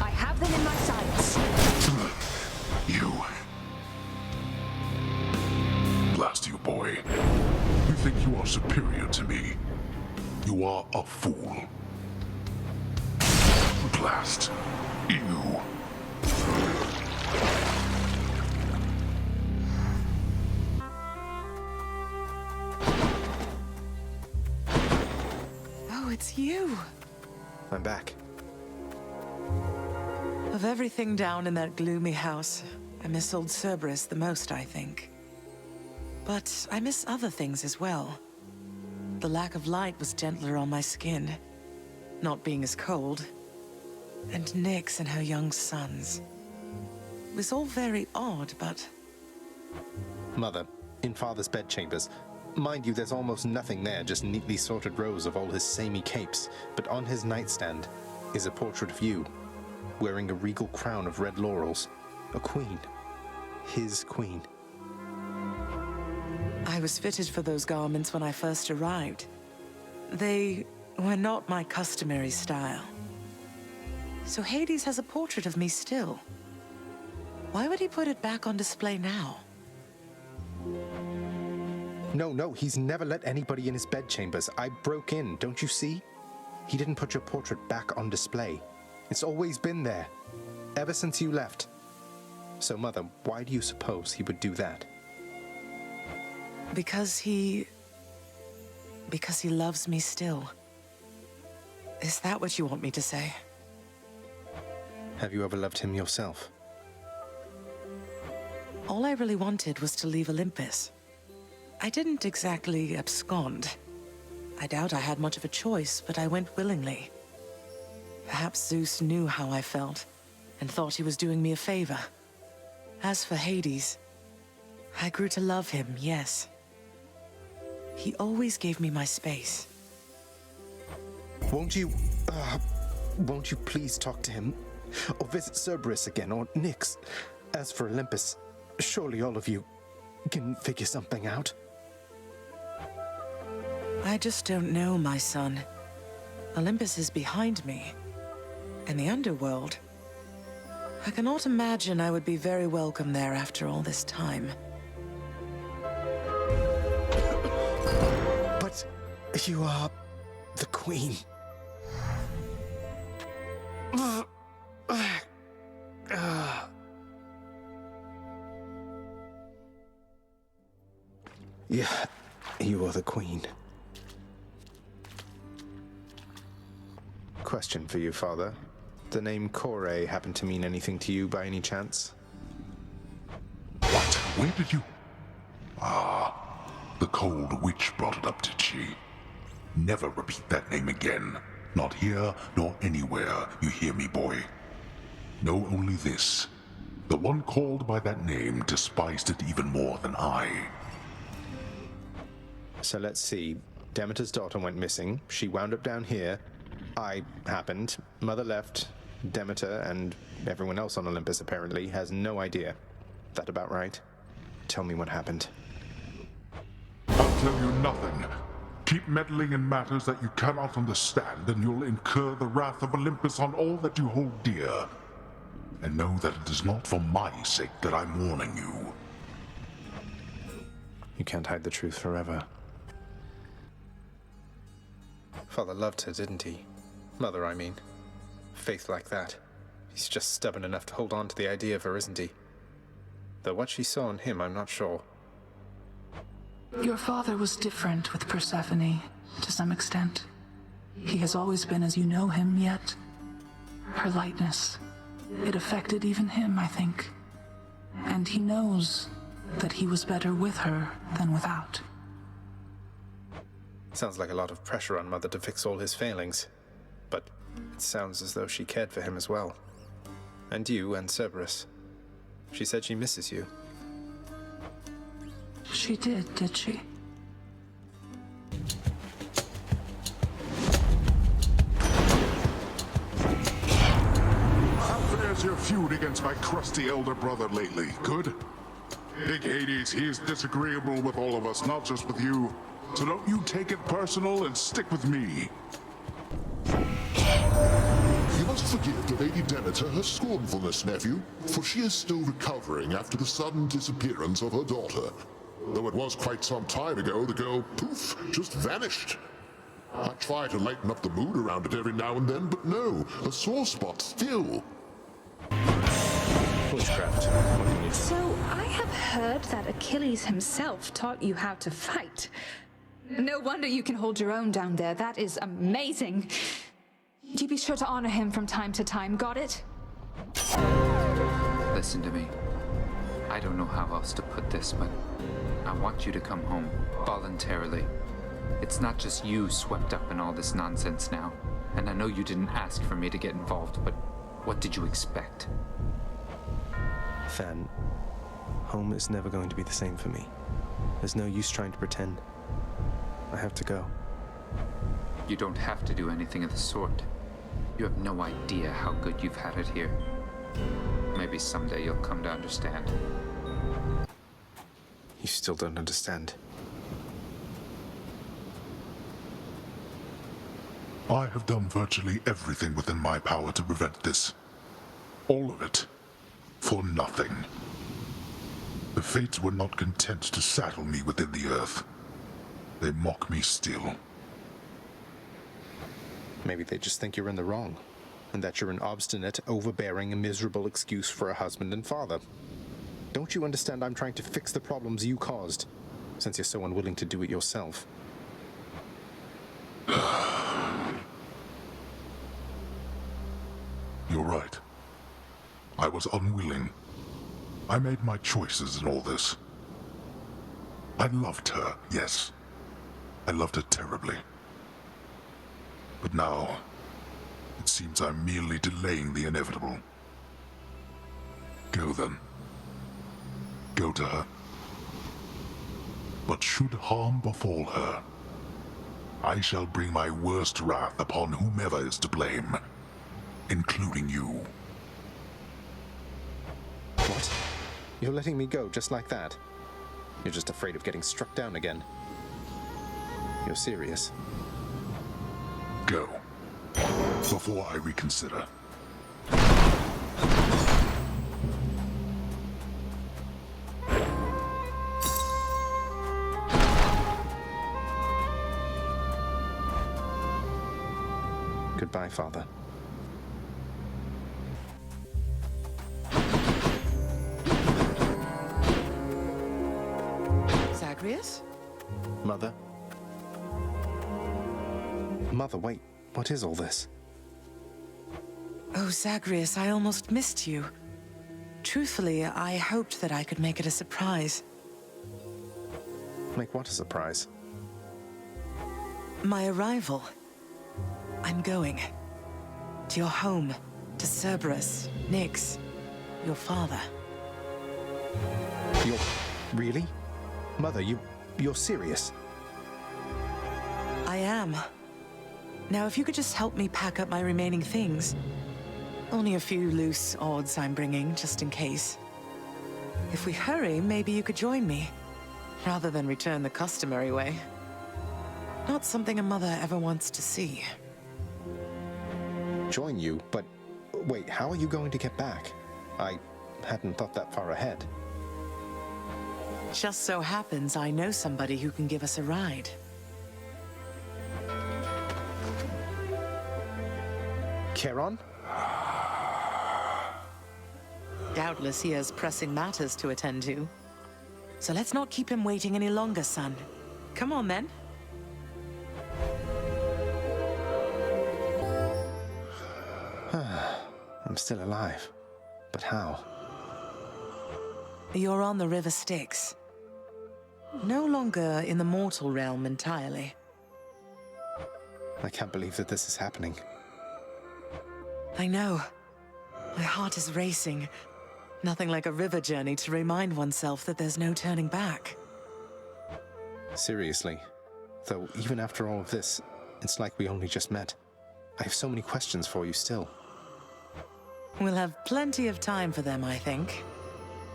[SPEAKER 4] I have them in my sights.
[SPEAKER 5] at last. You.
[SPEAKER 3] Oh, it's you.
[SPEAKER 2] I'm back.
[SPEAKER 3] Of everything down in that gloomy house, I miss old Cerberus the most, I think. But I miss other things as well. The lack of light was gentler on my skin, not being as cold. And Nyx and her young sons. It was all very odd, but...
[SPEAKER 2] Mother, in Father's bedchambers. Mind you, there's almost nothing there, just neatly sorted rows of all his samey capes. But on his nightstand is a portrait of you, wearing a regal crown of red laurels. A queen. His queen.
[SPEAKER 3] I was fitted for those garments when I first arrived. They were not my customary style. So Hades has a portrait of me still. Why would he put it back on display now?
[SPEAKER 2] No, he's never let anybody in his bedchambers. I broke in, don't you see? He didn't put your portrait back on display. It's always been there, ever since you left. So, Mother, why do you suppose he would do that?
[SPEAKER 3] Because he loves me still. Is that what you want me to say?
[SPEAKER 2] Have you ever loved him yourself?
[SPEAKER 3] All I really wanted was to leave Olympus. I didn't exactly abscond. I doubt I had much of a choice, but I went willingly. Perhaps Zeus knew how I felt, and thought he was doing me a favor. As for Hades, I grew to love him, yes. He always gave me my space.
[SPEAKER 2] Won't you please talk to him? Or visit Cerberus again, or Nyx? As for Olympus, surely all of you can figure something out.
[SPEAKER 3] I just don't know, my son. Olympus is behind me. And the underworld. I cannot imagine I would be very welcome there after all this time.
[SPEAKER 2] But you are the queen. Yeah, you are the queen. Question for you, Father. The name Kore happen to mean anything to you by any chance?
[SPEAKER 5] What? Where did you... Ah, the cold witch brought it up, did she? Never repeat that name again. Not here, nor anywhere, you hear me, boy? Know only this. The one called by that name despised it even more than I.
[SPEAKER 2] So let's see. Demeter's daughter went missing. She wound up down here. I happened. Mother left. Demeter and everyone else on Olympus apparently has no idea. That about right? Tell me what happened.
[SPEAKER 5] I'll tell you nothing. Keep meddling in matters that you cannot understand, and you'll incur the wrath of Olympus on all that you hold dear. And know that it is not for my sake that I'm warning you.
[SPEAKER 2] You can't hide the truth forever. Father loved her, didn't he? Mother, I mean. Faith like that. He's just stubborn enough to hold on to the idea of her, isn't he? Though what she saw in him, I'm not sure.
[SPEAKER 4] Your father was different with Persephone, to some extent. He has always been as you know him, yet her lightness, it affected even him, I think. And he knows that he was better with her than without.
[SPEAKER 2] Sounds like a lot of pressure on Mother to fix all his failings. But it sounds as though she cared for him as well. And you and Cerberus. She said she misses you.
[SPEAKER 4] She did she?
[SPEAKER 5] How fares your feud against my crusty elder brother lately? Good? Big Hades, he is disagreeable with all of us, not just with you. So don't you take it personal and stick with me. You must forgive the Lady Demeter her scornfulness, nephew, for she is still recovering after the sudden disappearance of her daughter. Though it was quite some time ago, the girl, poof, just vanished. I try to lighten up the mood around it every now and then, but no, a sore spot still.
[SPEAKER 2] Bushcraft. What can you do?
[SPEAKER 4] So, I have heard that Achilles himself taught you how to fight. No wonder you can hold your own down there. That is amazing. You be sure to honor him from time to time, got it?
[SPEAKER 15] Listen to me. I don't know how else to put this, but I want you to come home voluntarily. It's not just you swept up in all this nonsense now. And I know you didn't ask for me to get involved, but what did you expect?
[SPEAKER 2] Fan, home is never going to be the same for me. There's no use trying to pretend. I have to go.
[SPEAKER 15] You don't have to do anything of the sort. You have no idea how good you've had it here. Maybe someday you'll come to understand.
[SPEAKER 2] You still don't understand.
[SPEAKER 5] I have done virtually everything within my power to prevent this. All of it. For nothing. The Fates were not content to saddle me within the earth. They mock me still.
[SPEAKER 2] Maybe they just think you're in the wrong, and that you're an obstinate, overbearing, and miserable excuse for a husband and father. Don't you understand I'm trying to fix the problems you caused, since you're so unwilling to do it yourself?
[SPEAKER 5] You're right. I was unwilling. I made my choices in all this. I loved her, yes. I loved her terribly. But now, it seems I'm merely delaying the inevitable. Go then. Go to her. But should harm befall her, I shall bring my worst wrath upon whomever is to blame, including you.
[SPEAKER 2] What? You're letting me go just like that? You're just afraid of getting struck down again. You're serious?
[SPEAKER 5] Go. Before I reconsider.
[SPEAKER 2] Goodbye, Father.
[SPEAKER 3] Zagreus?
[SPEAKER 2] Mother? Mother, wait. What is all this?
[SPEAKER 3] Oh, Zagreus, I almost missed you. Truthfully, I hoped that I could make it a surprise.
[SPEAKER 2] Make what a surprise?
[SPEAKER 3] My arrival. I'm going. To your home. To Cerberus, Nyx, your father.
[SPEAKER 2] You're... really? Mother, you're serious?
[SPEAKER 3] I am. Now, if you could just help me pack up my remaining things. Only a few loose odds I'm bringing, just in case. If we hurry, maybe you could join me, rather than return the customary way. Not something a mother ever wants to see.
[SPEAKER 2] Join you? But wait, how are you going to get back? I hadn't thought that far ahead.
[SPEAKER 3] Just so happens I know somebody who can give us a ride.
[SPEAKER 2] Charon?
[SPEAKER 3] Doubtless he has pressing matters to attend to. So let's not keep him waiting any longer, son. Come on, then.
[SPEAKER 2] I'm still alive. But how?
[SPEAKER 3] You're on the River Styx. No longer in the mortal realm entirely.
[SPEAKER 2] I can't believe that this is happening.
[SPEAKER 3] I know. My heart is racing. Nothing like a river journey to remind oneself that there's no turning back.
[SPEAKER 2] Seriously. Though, even after all of this, it's like we only just met. I have so many questions for you still.
[SPEAKER 3] We'll have plenty of time for them, I think.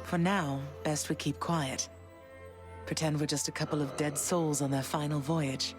[SPEAKER 3] For now, best we keep quiet. Pretend we're just a couple of dead souls on their final voyage.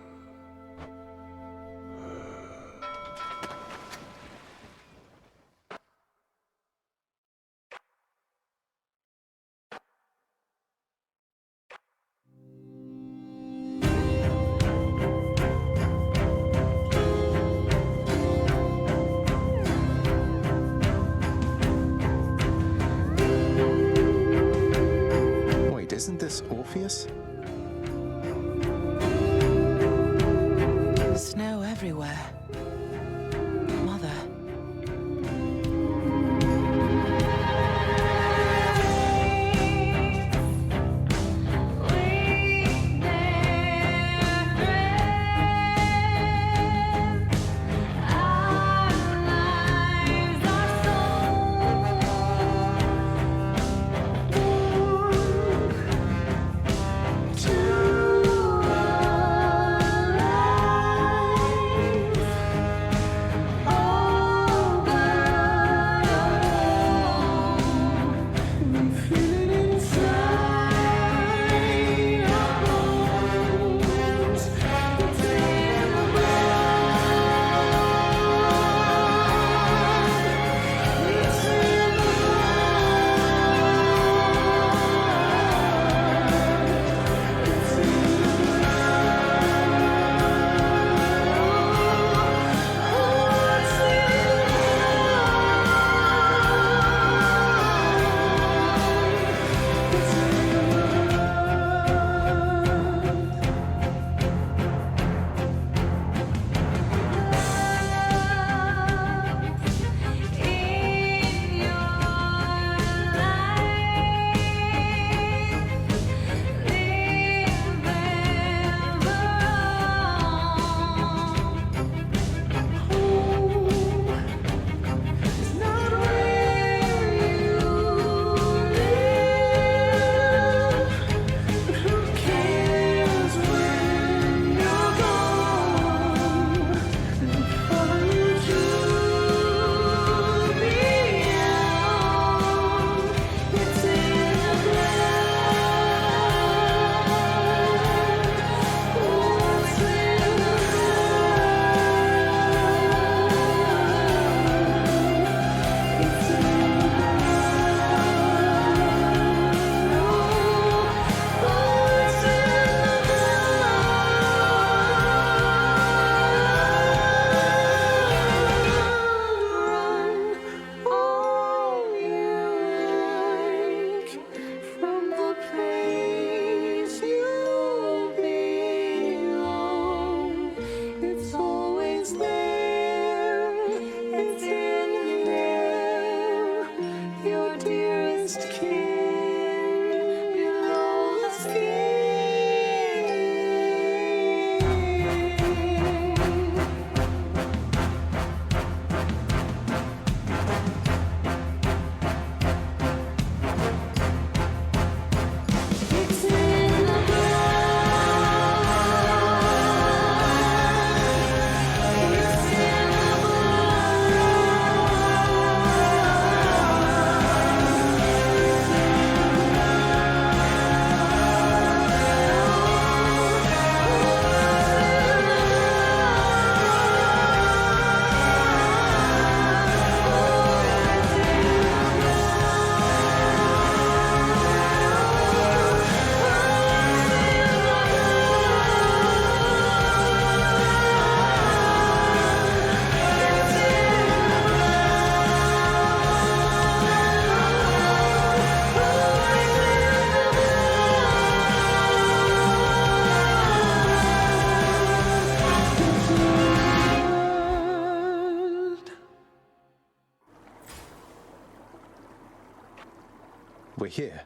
[SPEAKER 2] we're here.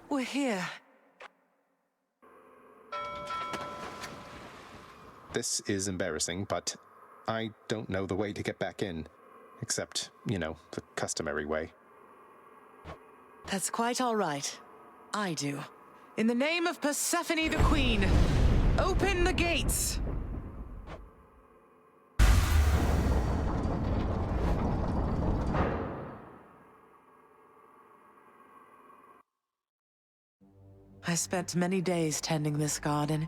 [SPEAKER 3] We're here.
[SPEAKER 2] This is embarrassing, but I don't know the way to get back in. Except, you know, the customary way.
[SPEAKER 3] That's quite all right. I do. In the name of Persephone the Queen, open the gates! I spent many days tending this garden.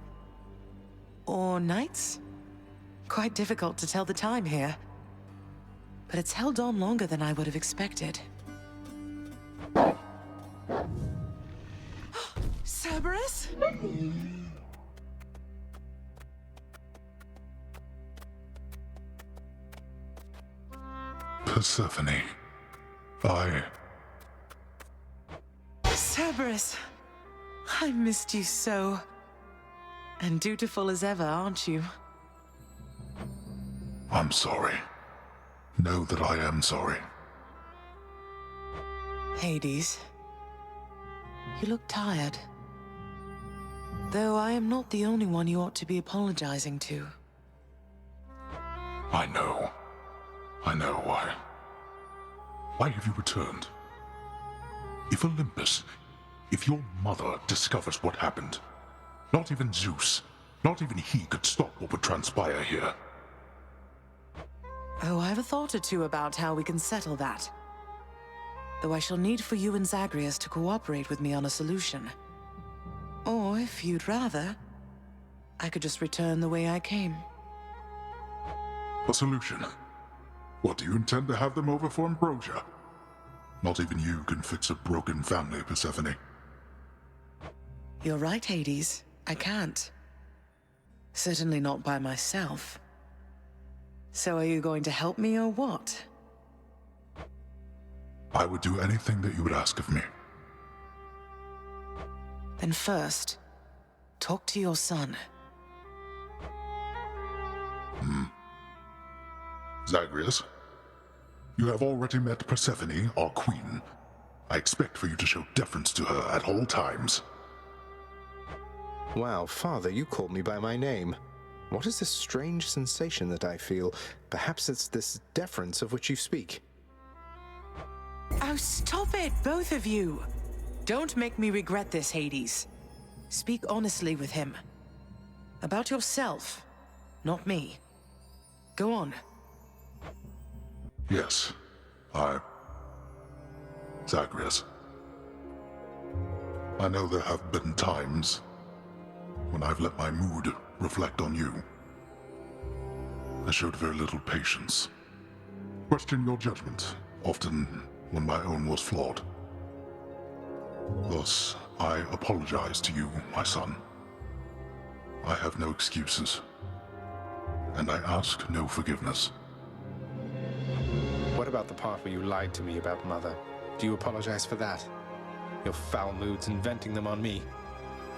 [SPEAKER 3] Or nights? Quite difficult to tell the time here. But it's held on longer than I would have expected. Cerberus?
[SPEAKER 5] Persephone.
[SPEAKER 3] Cerberus, I missed you so. And dutiful as ever, aren't you?
[SPEAKER 5] I'm sorry. Know that I am sorry.
[SPEAKER 3] Hades, you look tired. Though I am not the only one you ought to be apologizing to.
[SPEAKER 5] I know. I know why. Why have you returned? If Olympus, if your mother discovers what happened, not even Zeus, not even he could stop what would transpire here.
[SPEAKER 3] Oh, I have a thought or two about how we can settle that. Though I shall need for you and Zagreus to cooperate with me on a solution. Or, if you'd rather, I could just return the way I came.
[SPEAKER 5] A solution? What, do you intend to have them over for ambrosia? Not even you can fix a broken family, Persephone.
[SPEAKER 3] You're right, Hades. I can't. Certainly not by myself. So are you going to help me or what?
[SPEAKER 5] I would do anything that you would ask of me.
[SPEAKER 3] Then first, talk to your son.
[SPEAKER 5] Zagreus, you have already met Persephone, our queen. I expect for you to show deference to her at all times.
[SPEAKER 2] Wow, Father, you called me by my name. What is this strange sensation that I feel? Perhaps it's this deference of which you speak.
[SPEAKER 3] Oh, stop it, both of you! Don't make me regret this, Hades. Speak honestly with him. About yourself, not me. Go on.
[SPEAKER 5] Yes, Zagreus. I know there have been times when I've let my mood reflect on you. I showed very little patience. Questioned your judgment, often when my own was flawed. Thus, I apologize to you, my son. I have no excuses, and I ask no forgiveness.
[SPEAKER 2] What about the part where you lied to me about Mother? Do you apologize for that? Your foul moods and venting them on me.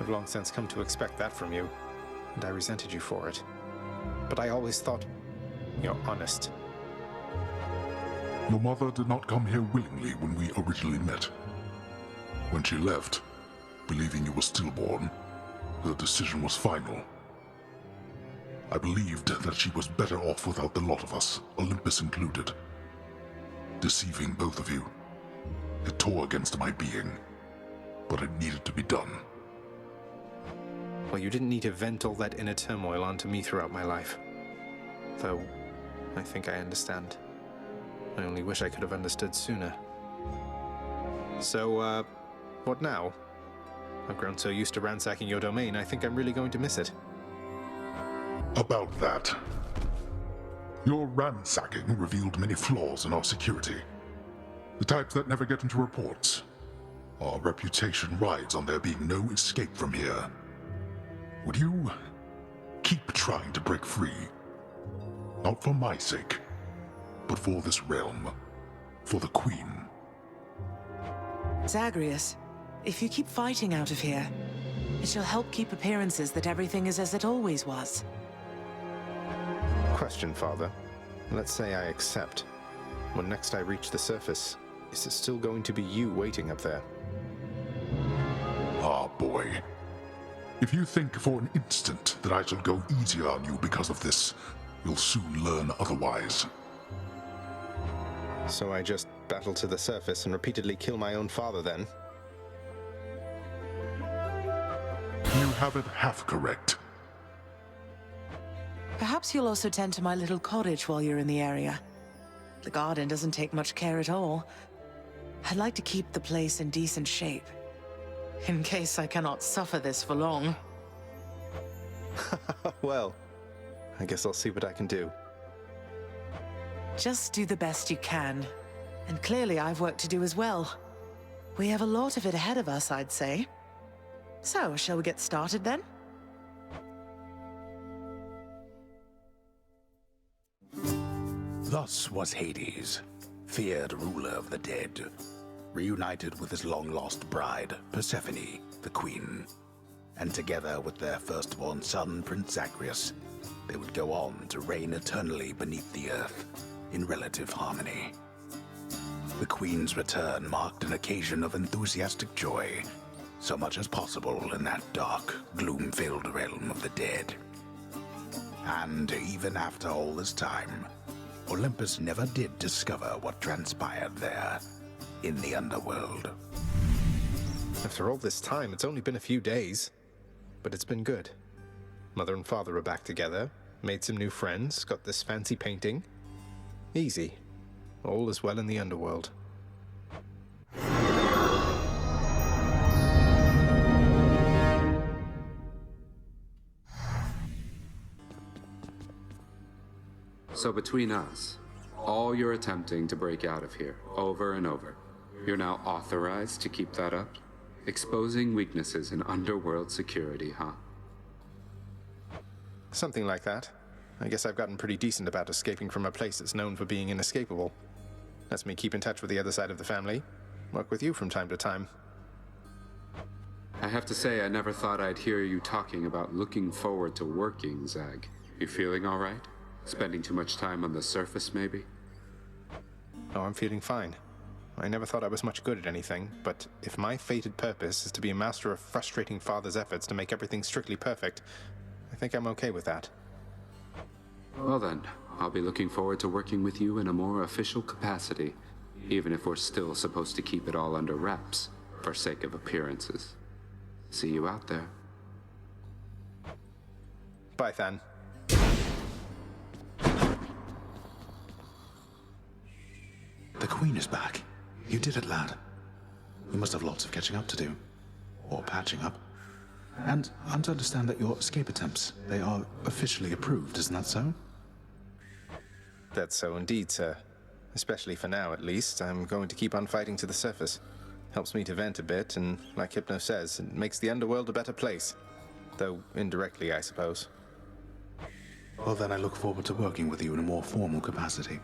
[SPEAKER 2] I've long since come to expect that from you, and I resented you for it. But I always thought you're honest.
[SPEAKER 5] Your mother did not come here willingly when we originally met. When she left, believing you were stillborn, her decision was final. I believed that she was better off without the lot of us, Olympus included. Deceiving both of you. It tore against my being, but it needed to be done.
[SPEAKER 2] Well, you didn't need to vent all that inner turmoil onto me throughout my life. Though, I think I understand. I only wish I could have understood sooner. So, what now? I've grown so used to ransacking your domain, I think I'm really going to miss it.
[SPEAKER 5] About that. Your ransacking revealed many flaws in our security. The types that never get into reports. Our reputation rides on there being no escape from here. Would you keep trying to break free? Not for my sake, but for this realm. For the Queen.
[SPEAKER 3] Zagreus, if you keep fighting out of here, it shall help keep appearances that everything is as it always was.
[SPEAKER 2] Question, Father. Let's say I accept. When next I reach the surface, Is it still going to be you waiting up there?
[SPEAKER 5] Ah, boy. If you think for an instant that I shall go easier on you because of this, you'll soon learn otherwise.
[SPEAKER 2] So I just battle to the surface and repeatedly kill my own father then?
[SPEAKER 5] You have it half correct.
[SPEAKER 3] Perhaps you'll also tend to my little cottage while you're in the area. The garden doesn't take much care at all. I'd like to keep the place in decent shape, in case I cannot suffer this for long.
[SPEAKER 2] Well, I guess I'll see what I can do.
[SPEAKER 3] Just do the best you can. And clearly I've work to do as well. We have a lot of it ahead of us, I'd say. So, shall we get started then?
[SPEAKER 1] Thus was Hades, feared ruler of the dead, reunited with his long-lost bride, Persephone, the queen. And together with their firstborn son, Prince Zagreus, they would go on to reign eternally beneath the earth, in relative harmony. The queen's return marked an occasion of enthusiastic joy, so much as possible in that dark, gloom-filled realm of the dead. And even after all this time, Olympus never did discover what transpired there, in the underworld.
[SPEAKER 2] After all this time, it's only been a few days. But it's been good. Mother and father are back together, made some new friends, got this fancy painting. Easy. All is well in the underworld.
[SPEAKER 15] So between us, all you're attempting to break out of here, over and over, you're now authorized to keep that up? Exposing weaknesses in underworld security, huh?
[SPEAKER 2] Something like that. I guess I've gotten pretty decent about escaping from a place that's known for being inescapable. Lets me keep in touch with the other side of the family. Work with you from time to time.
[SPEAKER 15] I have to say, I never thought I'd hear you talking about looking forward to working, Zag. You feeling all right? Spending too much time on the surface, maybe?
[SPEAKER 2] Oh, I'm feeling fine. I never thought I was much good at anything, but if my fated purpose is to be a master of frustrating father's efforts to make everything strictly perfect, I think I'm okay with that.
[SPEAKER 15] Well then, I'll be looking forward to working with you in a more official capacity, even if we're still supposed to keep it all under wraps, for sake of appearances. See you out there.
[SPEAKER 2] Bye, Than.
[SPEAKER 1] The Queen is back. You did it, lad. You must have lots of catching up to do. Or patching up. And I'm to understand that your escape attempts, they are officially approved, isn't that so?
[SPEAKER 2] That's so indeed, sir. Especially for now, at least. I'm going to keep on fighting to the surface. Helps me to vent a bit, and like Hypno says, it makes the underworld a better place. Though indirectly, I suppose.
[SPEAKER 1] Well, then I look forward to working with you in a more formal capacity.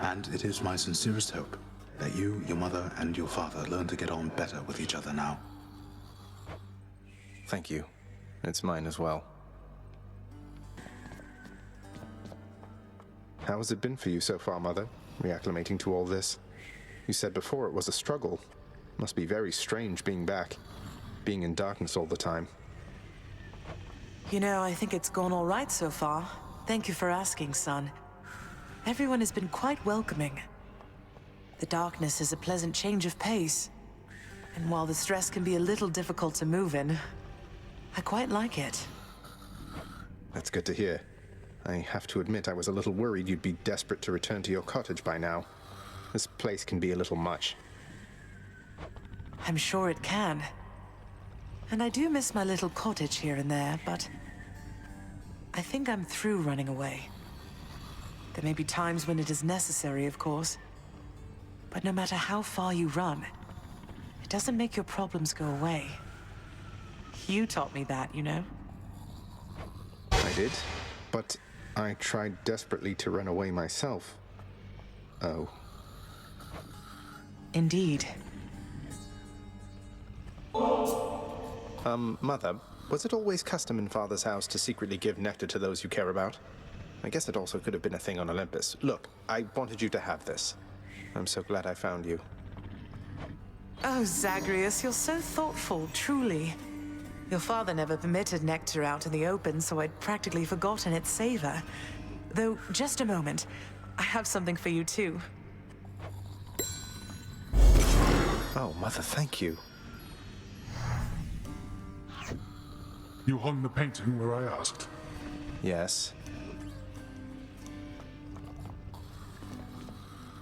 [SPEAKER 1] And it is my sincerest hope that you, your mother, and your father learn to get on better with each other now.
[SPEAKER 2] Thank you. It's mine as well. How has it been for you so far, Mother? Reacclimating to all this? You said before it was a struggle. Must be very strange being back. Being in darkness all the time.
[SPEAKER 3] You know, I think it's gone all right so far. Thank you for asking, son. Everyone has been quite welcoming. The darkness is a pleasant change of pace. And while the stress can be a little difficult to move in, I quite like it.
[SPEAKER 2] That's good to hear. I have to admit I was a little worried you'd be desperate to return to your cottage by now. This place can be a little much.
[SPEAKER 3] I'm sure it can. And I do miss my little cottage here and there, but I think I'm through running away. There may be times when it is necessary, of course. But no matter how far you run, it doesn't make your problems go away. You taught me that, you know?
[SPEAKER 2] I did, but I tried desperately to run away myself. Oh.
[SPEAKER 3] Indeed.
[SPEAKER 2] Mother, was it always custom in Father's house to secretly give nectar to those you care about? I guess it also could have been a thing on Olympus. Look, I wanted you to have this. I'm so glad I found you.
[SPEAKER 3] Oh, Zagreus, you're so thoughtful, truly. Your father never permitted nectar out in the open, so I'd practically forgotten its savor. Though, just a moment. I have something for you, too.
[SPEAKER 2] Oh, Mother, thank you.
[SPEAKER 5] You hung the painting where I asked?
[SPEAKER 2] Yes.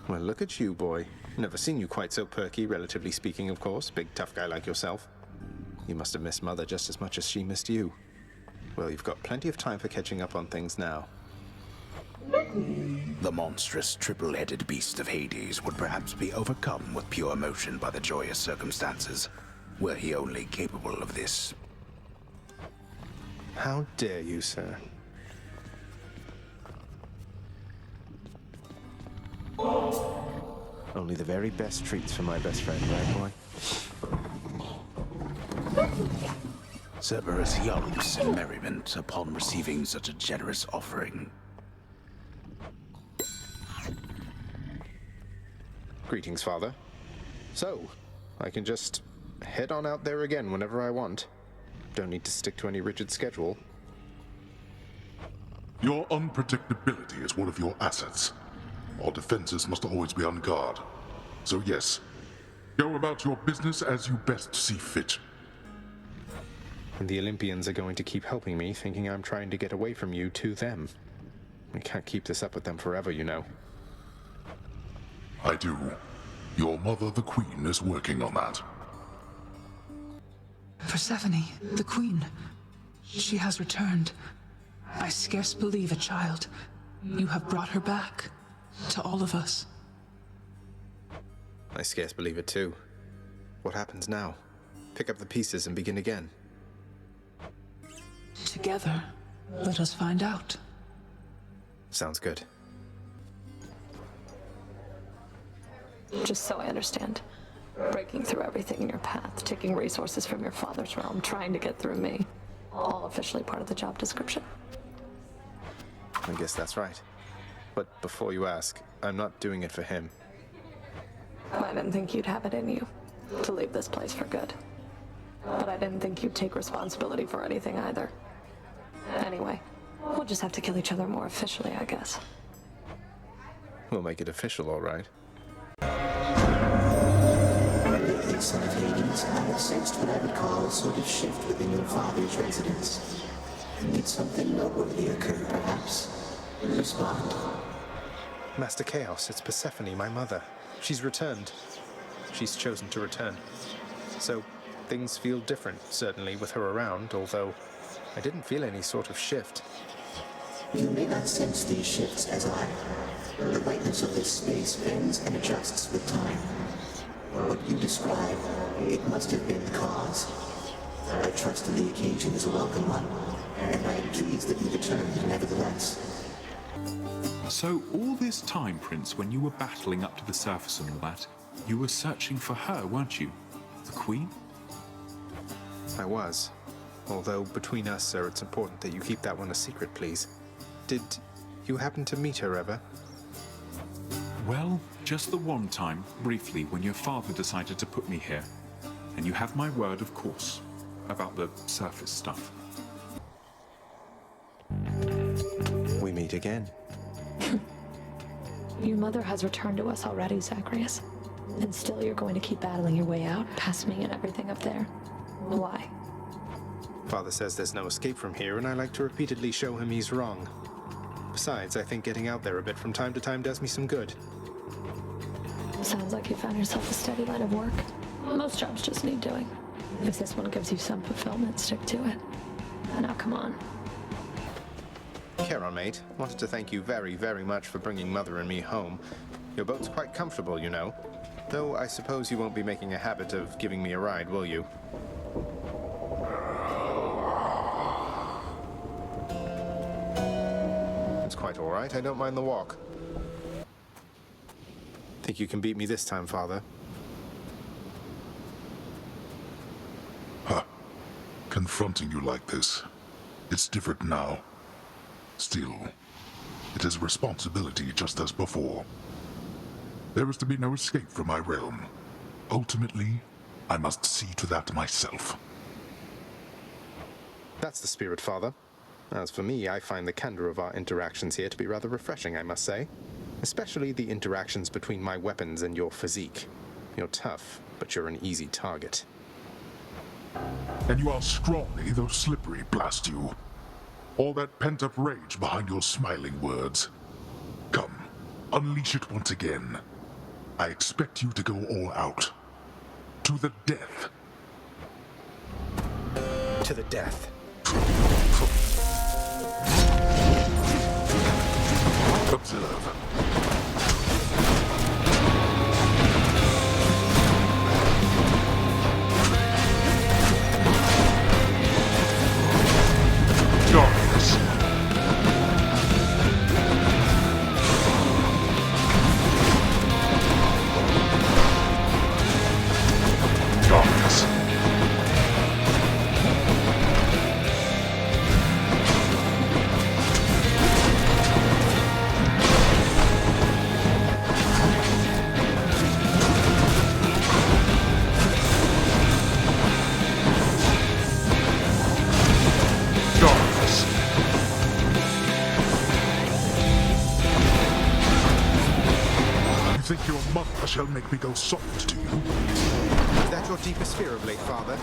[SPEAKER 2] Well, look at you, boy. Never seen you quite so perky, relatively speaking, of course. Big, tough guy like yourself. You must have missed Mother just as much as she missed you. Well, you've got plenty of time for catching up on things now.
[SPEAKER 1] The monstrous triple-headed beast of Hades would perhaps be overcome with pure emotion by the joyous circumstances, were he only capable of this.
[SPEAKER 2] How dare you, sir? Only the very best treats for my best friend, right, boy?
[SPEAKER 1] Cerberus yelps in merriment upon receiving such a generous offering.
[SPEAKER 2] Greetings, Father. So, I can just head on out there again whenever I want. Don't need to stick to any rigid schedule.
[SPEAKER 5] Your unpredictability is one of your assets. Our defenses must always be on guard. So yes, go about your business as you best see fit.
[SPEAKER 2] And the Olympians are going to keep helping me, thinking I'm trying to get away from you to them. We can't keep this up with them forever, you know.
[SPEAKER 5] I do. Your mother, the Queen, is working on that.
[SPEAKER 4] Persephone, the Queen. She has returned. I scarce believe it, child. You have brought her back. To all of us.
[SPEAKER 2] I scarce believe it too. What happens now? Pick up the pieces and begin again.
[SPEAKER 4] Together, let us find out.
[SPEAKER 2] Sounds good.
[SPEAKER 7] Just so I understand. Breaking through everything in your path, taking resources from your father's realm, trying to get through me. All officially part of the job description.
[SPEAKER 2] I guess that's right. But before you ask, I'm not doing it for him.
[SPEAKER 7] I didn't think you'd have it in you to leave this place for good. But I didn't think you'd take responsibility for anything either. Anyway, we'll just have to kill each other more officially, I guess.
[SPEAKER 2] We'll make it official, all right.
[SPEAKER 11] Lately, son of Hades, I have sensed what I would call a sort of shift within your father's residence. Did something noteworthy occur, perhaps? Respond.
[SPEAKER 2] Master Chaos, it's Persephone, my mother. She's returned. She's chosen to return. So, things feel different, certainly, with her around, although I didn't feel any sort of shift.
[SPEAKER 11] You may not sense these shifts as I. The lightness of this space bends and adjusts with time. What you describe, it must have been the cause. I trust the occasion is a welcome one, and I am pleased that you returned nevertheless.
[SPEAKER 14] So all this time, Prince, when you were battling up to the surface and all that, you were searching for her, weren't you? The Queen?
[SPEAKER 2] I was. Although, between us, sir, it's important that you keep that one a secret, please. Did you happen to meet her ever?
[SPEAKER 14] Well, just the one time, briefly, when your father decided to put me here. And you have my word, of course, about the surface stuff.
[SPEAKER 2] We meet again.
[SPEAKER 7] Your mother has returned to us already, Zagreus. And still you're going to keep battling your way out, past me and everything up there. Why?
[SPEAKER 2] Father says there's no escape from here, and I like to repeatedly show him he's wrong. Besides, I think getting out there a bit from time to time does me some good.
[SPEAKER 7] Sounds like you found yourself a steady line of work. Most jobs just need doing. If this one gives you some fulfillment, stick to it. Now come on.
[SPEAKER 2] Charon, mate. Wanted to thank you very, very much for bringing Mother and me home. Your boat's quite comfortable, you know. Though I suppose you won't be making a habit of giving me a ride, will you? It's quite all right. I don't mind the walk. Think you can beat me this time, Father?
[SPEAKER 5] Huh. Confronting you like this. It's different now. Still, it is a responsibility just as before. There is to be no escape from my realm. Ultimately, I must see to that myself.
[SPEAKER 2] That's the spirit, Father. As for me, I find the candor of our interactions here to be rather refreshing, I must say. Especially the interactions between my weapons and your physique. You're tough, but you're an easy target.
[SPEAKER 5] And you are scrawny, though slippery, blast you. All that pent-up rage behind your smiling words. Come, unleash it once again. I expect you to go all out. To the death.
[SPEAKER 2] To the death.
[SPEAKER 5] Observe. Darkness. Darkness. You think your mother shall make me go soft to you?
[SPEAKER 2] Is that your deepest fear of late, Father?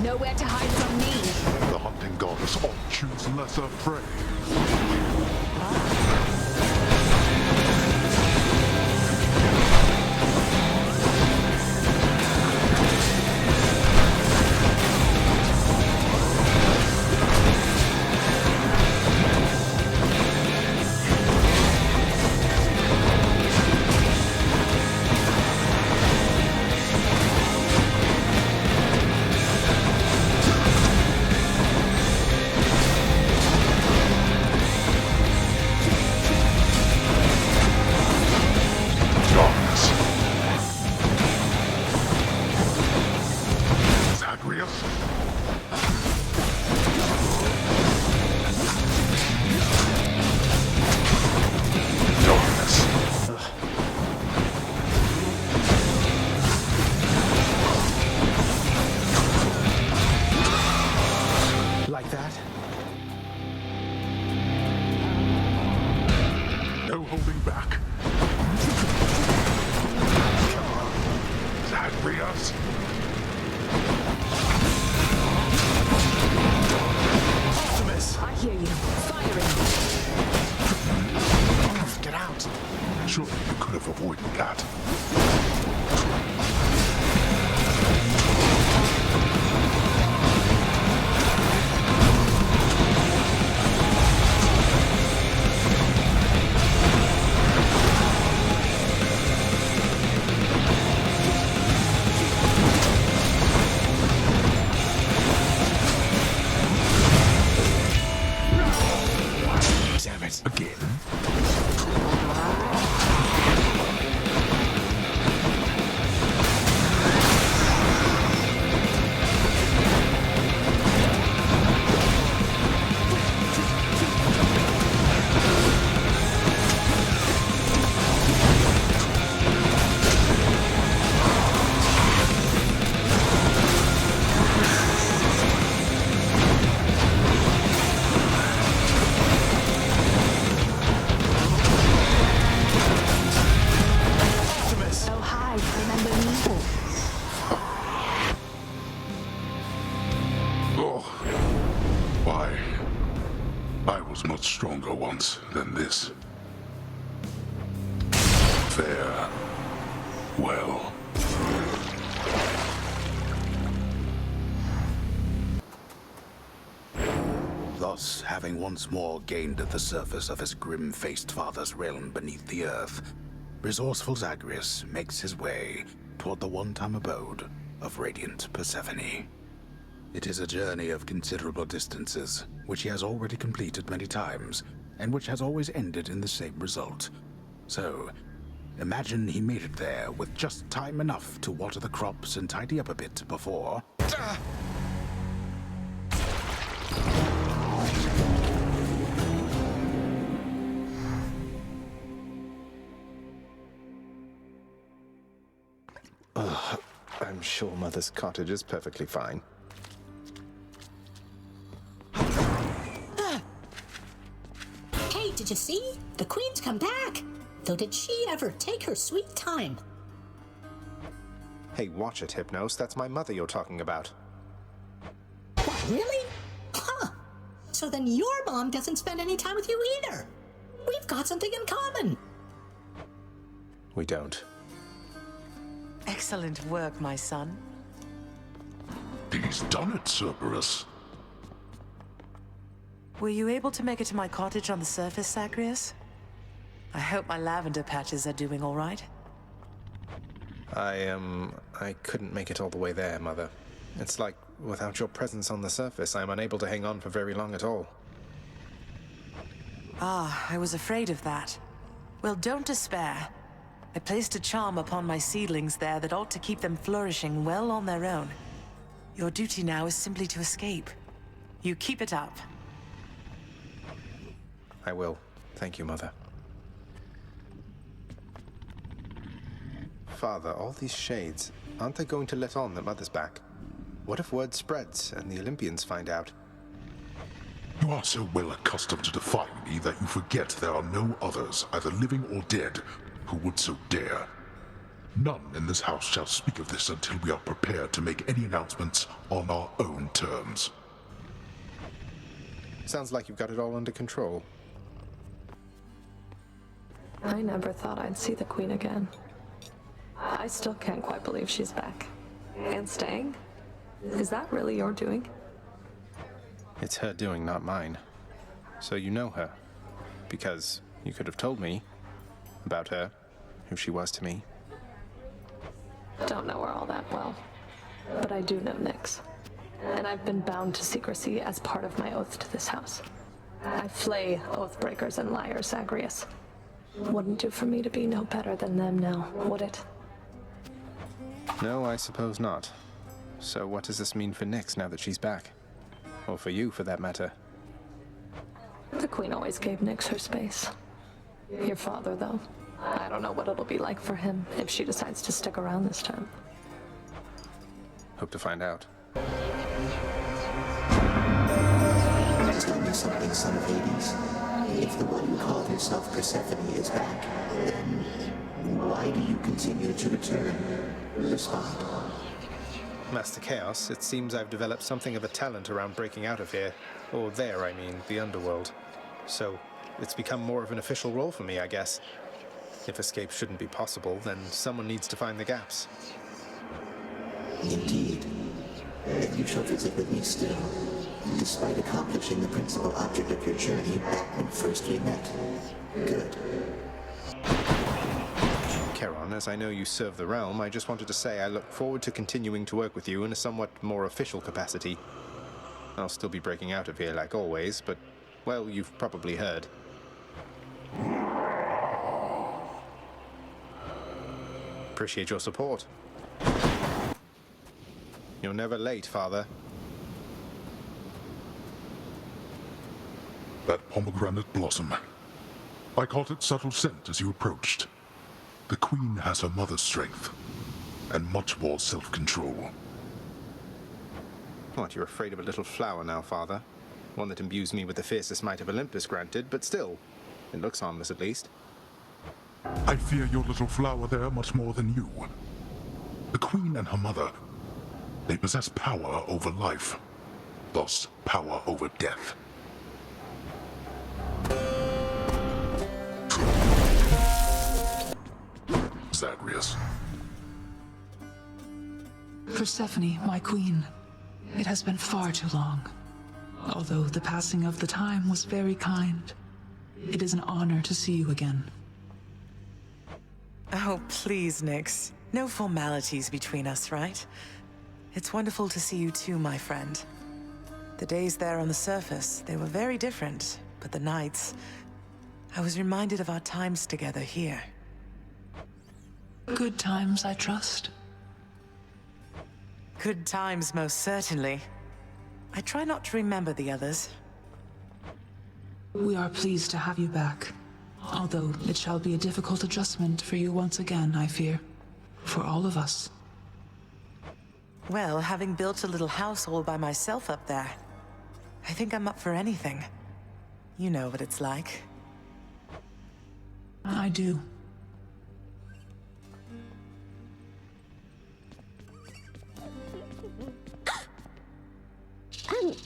[SPEAKER 13] Nowhere to hide from me.
[SPEAKER 5] The hunting goddess ought choose lesser prey.
[SPEAKER 2] Like that?
[SPEAKER 5] No holding back. Come on, Zagreus.
[SPEAKER 2] Optimus!
[SPEAKER 13] I hear you. Firing.
[SPEAKER 2] Get out!
[SPEAKER 5] Surely you could have avoided that.
[SPEAKER 2] Damn it.
[SPEAKER 5] Again? Much stronger once than this. Farewell.
[SPEAKER 1] Thus Thus, having once more gained the surface of his grim-faced father's realm beneath the earth, resourceful Zagreus makes his way toward the one-time abode of radiant Persephone. It is a journey of considerable distances, which he has already completed many times, and which has always ended in the same result. So, imagine he made it there with just time enough to water the crops and tidy up a bit before...
[SPEAKER 2] I'm sure Mother's cottage is perfectly fine.
[SPEAKER 8] Hey, did you see? The Queen's come back! Though did she ever take her sweet time?
[SPEAKER 2] Hey, watch it, Hypnos. That's my mother you're talking about.
[SPEAKER 8] What, really? Huh. So then your mom doesn't spend any time with you either. We've got something in common.
[SPEAKER 2] We don't.
[SPEAKER 3] Excellent work, my son.
[SPEAKER 5] He's done it, Cerberus.
[SPEAKER 3] Were you able to make it to my cottage on the surface, Zagreus? I hope my lavender patches are doing all right.
[SPEAKER 2] I couldn't make it all the way there, Mother. It's like, without your presence on the surface, I'm unable to hang on for very long at all.
[SPEAKER 3] Ah, I was afraid of that. Well, don't despair. I placed a charm upon my seedlings there that ought to keep them flourishing well on their own. Your duty now is simply to escape. You keep it up.
[SPEAKER 2] I will. Thank you, Mother. Father, all these shades, aren't they going to let on that Mother's back? What if word spreads and the Olympians find out?
[SPEAKER 5] You are so well accustomed to defying me that you forget there are no others, either living or dead, who would so dare. None in this house shall speak of this until we are prepared to make any announcements on our own terms.
[SPEAKER 2] Sounds like you've got it all under control.
[SPEAKER 7] I never thought I'd see the Queen again. I still can't quite believe she's back. And staying? Is that really your doing?
[SPEAKER 2] It's her doing, not mine. So you know her. Because you could have told me about her, who she was to me.
[SPEAKER 7] Don't know her all that well. But I do know Nyx. And I've been bound to secrecy as part of my oath to this house. I flay oath-breakers and liars, Zagreus. Wouldn't do for me to be no better than them now, would it?
[SPEAKER 2] No, I suppose not. So what does this mean for Nyx now that she's back? Or for you, for that matter?
[SPEAKER 7] The Queen always gave Nyx her space. Your father, though. I don't know what it'll be like for him if she decides to stick around this time.
[SPEAKER 2] Hope to find out.
[SPEAKER 11] Tell me something, son of Hades. If the one who called herself Persephone is back, then why do you continue to return? Respond.
[SPEAKER 2] Master Chaos, it seems I've developed something of a talent around breaking out of here. Or there, I mean, the underworld. So, it's become more of an official role for me, I guess. If escape shouldn't be possible, then someone needs to find the gaps.
[SPEAKER 11] Indeed. And you shall visit with me still, despite accomplishing the principal object of your journey back when first we met. Good.
[SPEAKER 2] Charon, as I know you serve the realm, I just wanted to say I look forward to continuing to work with you in a somewhat more official capacity. I'll still be breaking out of here like always, but, well, you've probably heard. Appreciate your support. You're never late, Father.
[SPEAKER 5] That pomegranate blossom. I caught its subtle scent as you approached. The Queen has her mother's strength, and much more self-control.
[SPEAKER 2] What, you're afraid of a little flower now, Father? One that imbues me with the fiercest might of Olympus, granted, but still, it looks harmless at least.
[SPEAKER 5] I fear your little flower there much more than you. The Queen and her mother, they possess power over life, thus power over death. Zagreus.
[SPEAKER 4] Persephone, my queen, it has been far too long. Although the passing of the time was very kind, it is an honor to see you again.
[SPEAKER 3] Oh, please, Nix. No formalities between us, right? It's wonderful to see you too, my friend. The days there on the surface, they were very different, but the nights... I was reminded of our times together here.
[SPEAKER 4] Good times, I trust.
[SPEAKER 3] Good times, most certainly. I try not to remember the others.
[SPEAKER 4] We are pleased to have you back. Although it shall be a difficult adjustment for you once again, I fear. For all of us.
[SPEAKER 3] Well, having built a little house all by myself up there, I think I'm up for anything. You know what it's like.
[SPEAKER 4] I do.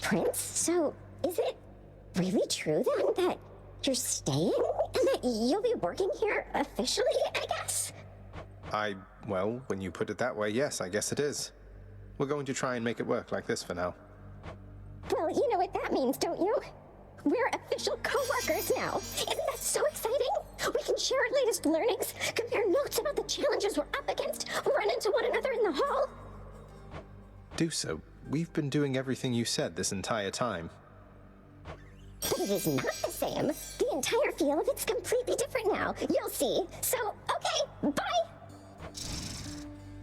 [SPEAKER 20] Prince, so is it really true then that you're staying? And that you'll be working here officially, I guess?
[SPEAKER 2] Well, when you put it that way, yes, I guess it is. We're going to try and make it work like this for now.
[SPEAKER 20] Well, you know what that means, don't you? We're official co-workers now. Isn't that so exciting? We can share our latest learnings, compare notes about the challenges we're up against, run into one another in the hall.
[SPEAKER 2] Do so. We've been doing everything you said this entire time.
[SPEAKER 20] But it is not the same. The entire feel of it's completely different now. You'll see. So, okay, bye!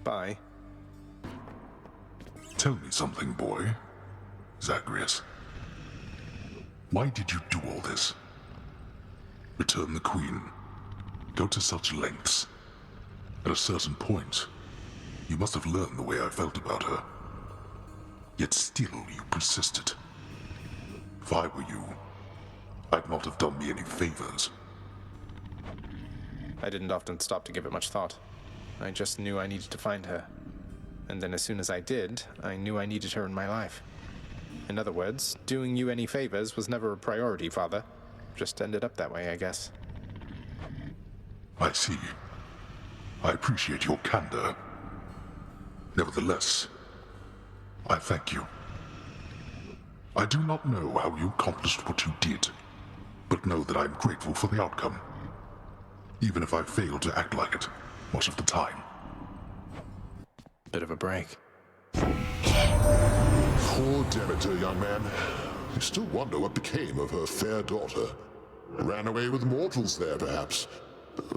[SPEAKER 2] Bye.
[SPEAKER 5] Tell me something, boy. Zagreus. Why did you do all this? Return the Queen. Go to such lengths. At a certain point, you must have learned the way I felt about her. Yet still you persisted. If I were you, I'd not have done me any favors.
[SPEAKER 2] I didn't often stop to give it much thought. I just knew I needed to find her. And then as soon as I did, I knew I needed her in my life. In other words, doing you any favors was never a priority, Father. Just ended up that way, I guess.
[SPEAKER 5] I see. I appreciate your candor. Nevertheless, I thank you. I do not know how you accomplished what you did, but know that I am grateful for the outcome, even if I failed to act like it much of the time.
[SPEAKER 2] Bit of a break.
[SPEAKER 5] Poor Demeter, young man. I still wonder what became of her fair daughter. Ran away with mortals there, perhaps.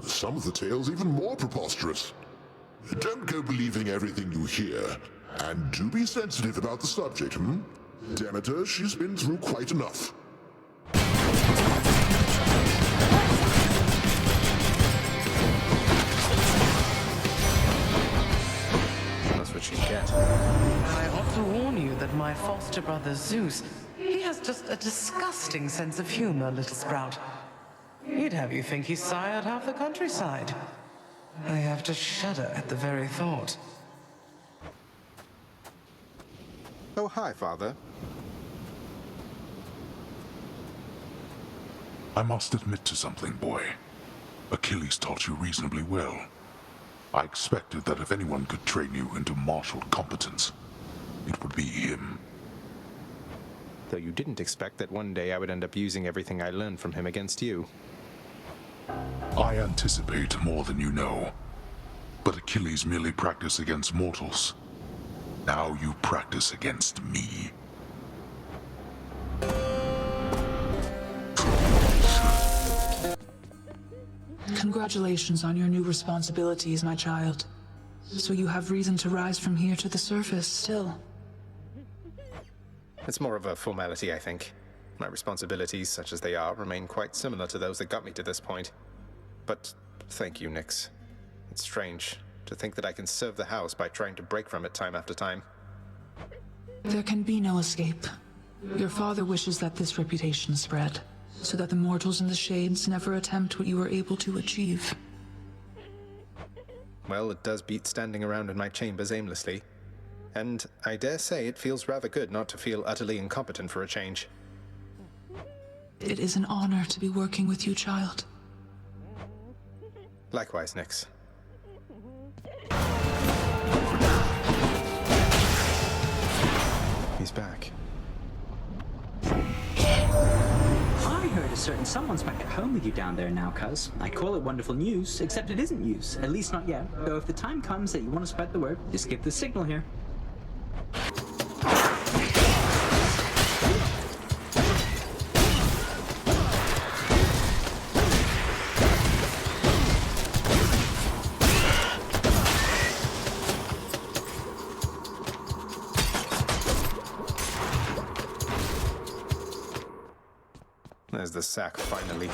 [SPEAKER 5] Some of the tales even more preposterous. Don't go believing everything you hear. And do be sensitive about the subject, hmm? Demeter, she's been through quite enough.
[SPEAKER 2] That's what you get.
[SPEAKER 3] I ought to warn you that my foster brother Zeus, he has just a disgusting sense of humor, little sprout. He'd have you think he sired half the countryside. I have to shudder at the very thought.
[SPEAKER 2] Oh, hi, Father.
[SPEAKER 5] I must admit to something, boy. Achilles taught you reasonably well. I expected that if anyone could train you into martial competence, it would be him.
[SPEAKER 2] Though you didn't expect that one day I would end up using everything I learned from him against you.
[SPEAKER 5] I anticipate more than you know. But Achilles merely practiced against mortals. Now you practice against me.
[SPEAKER 4] Congratulations on your new responsibilities, my child. So you have reason to rise from here to the surface still.
[SPEAKER 2] It's more of a formality, I think. My responsibilities, such as they are, remain quite similar to those that got me to this point. But thank you, Nyx. It's strange to think that I can serve the house by trying to break from it time after time.
[SPEAKER 4] There can be no escape. Your father wishes that this reputation spread, so that the mortals in the Shades never attempt what you were able to achieve.
[SPEAKER 2] Well, it does beat standing around in my chambers aimlessly. And I dare say it feels rather good not to feel utterly incompetent for a change.
[SPEAKER 4] It is an honor to be working with you, child.
[SPEAKER 2] Likewise, Nyx. He's back.
[SPEAKER 17] certain someone's back at home with you down there now, cuz. I call it wonderful news, except it isn't news. At least not yet. Though if the time comes that you want to spread the word, just give the signal here.
[SPEAKER 2] There's the sack, finally.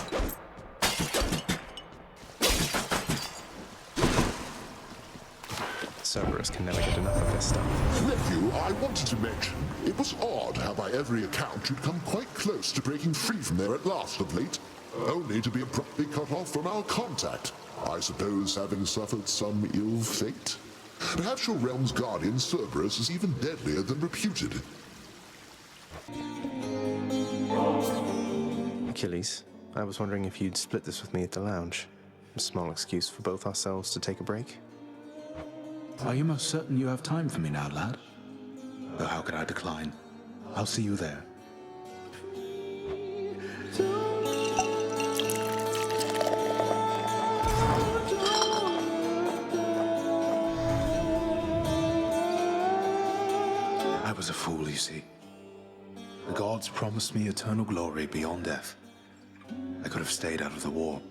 [SPEAKER 2] Cerberus can never get enough of this stuff.
[SPEAKER 5] Nephew, I wanted to mention, it was odd how by every account you'd come quite close to breaking free from there at last of late, only to be abruptly cut off from our contact. I suppose having suffered some ill fate? Perhaps your realm's guardian, Cerberus, is even deadlier than reputed.
[SPEAKER 2] Achilles, I was wondering if you'd split this with me at the lounge. A small excuse for both ourselves to take a break.
[SPEAKER 1] Are you most certain you have time for me now, lad? Though how could I decline? I'll see you there. I was a fool, you see. The gods promised me eternal glory beyond death. I could have stayed out of the war,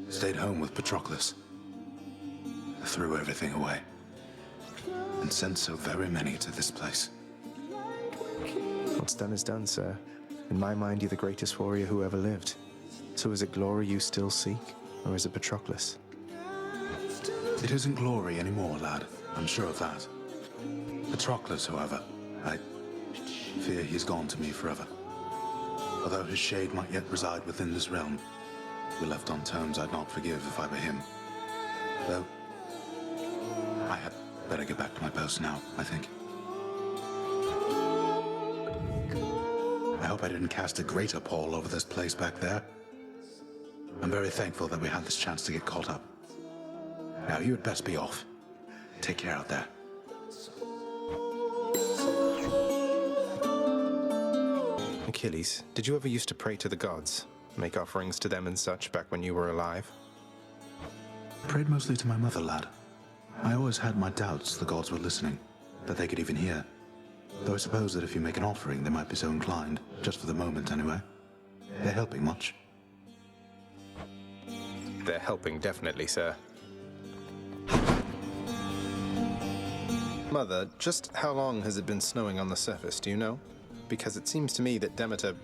[SPEAKER 1] stayed home with Patroclus. I threw everything away, and sent so very many to this place.
[SPEAKER 2] What's done is done, sir. In my mind, you're the greatest warrior who ever lived. So is it glory you still seek, or is it Patroclus?
[SPEAKER 1] It isn't glory anymore, lad. I'm sure of that. Patroclus, however, I fear he's gone to me forever. Although his shade might yet reside within this realm, we're left on terms I'd not forgive if I were him. Though, I had better get back to my post now, I think. I hope I didn't cast a greater pall over this place back there. I'm very thankful that we had this chance to get caught up. Now, you had best be off. Take care out there.
[SPEAKER 2] Achilles, did you ever used to pray to the gods? Make offerings to them and such back when you were alive?
[SPEAKER 1] Prayed mostly to my mother, lad. I always had my doubts the gods were listening, that they could even hear. Though I suppose that if you make an offering, they might be so inclined, just for the moment anyway. They're helping much.
[SPEAKER 2] They're helping, definitely, sir. Mother, just how long has it been snowing on the surface, do you know? Because it seems to me that Demeter,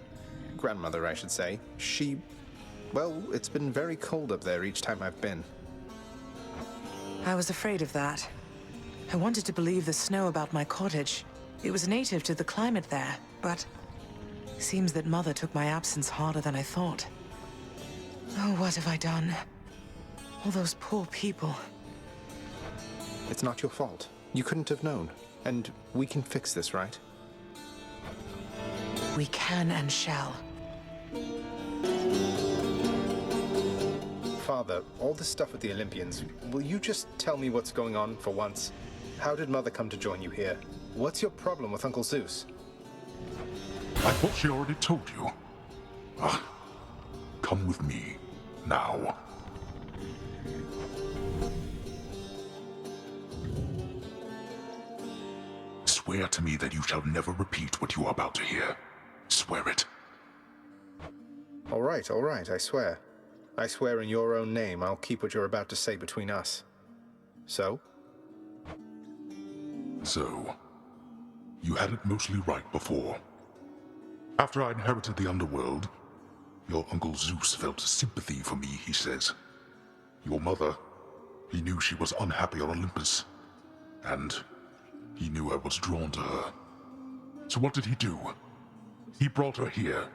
[SPEAKER 2] grandmother I should say, well, it's been very cold up there each time I've been.
[SPEAKER 3] I was afraid of that. I wanted to believe the snow about my cottage. It was native to the climate there, but seems that Mother took my absence harder than I thought. Oh, what have I done? All those poor people.
[SPEAKER 2] It's not your fault. You couldn't have known. And we can fix this, right?
[SPEAKER 3] We can and shall.
[SPEAKER 2] Father, all this stuff with the Olympians, will you just tell me what's going on for once? How did Mother come to join you here? What's your problem with Uncle Zeus?
[SPEAKER 5] I thought she already told you. Come with me, now. Swear to me that you shall never repeat what you are about to hear. Swear it.
[SPEAKER 2] All right, I swear. I swear in your own name I'll keep what you're about to say between us. So?
[SPEAKER 5] So, you had it mostly right before. After I inherited the underworld, your Uncle Zeus felt sympathy for me, he says. Your mother, he knew she was unhappy on Olympus, and he knew I was drawn to her. So what did he do? He brought her here,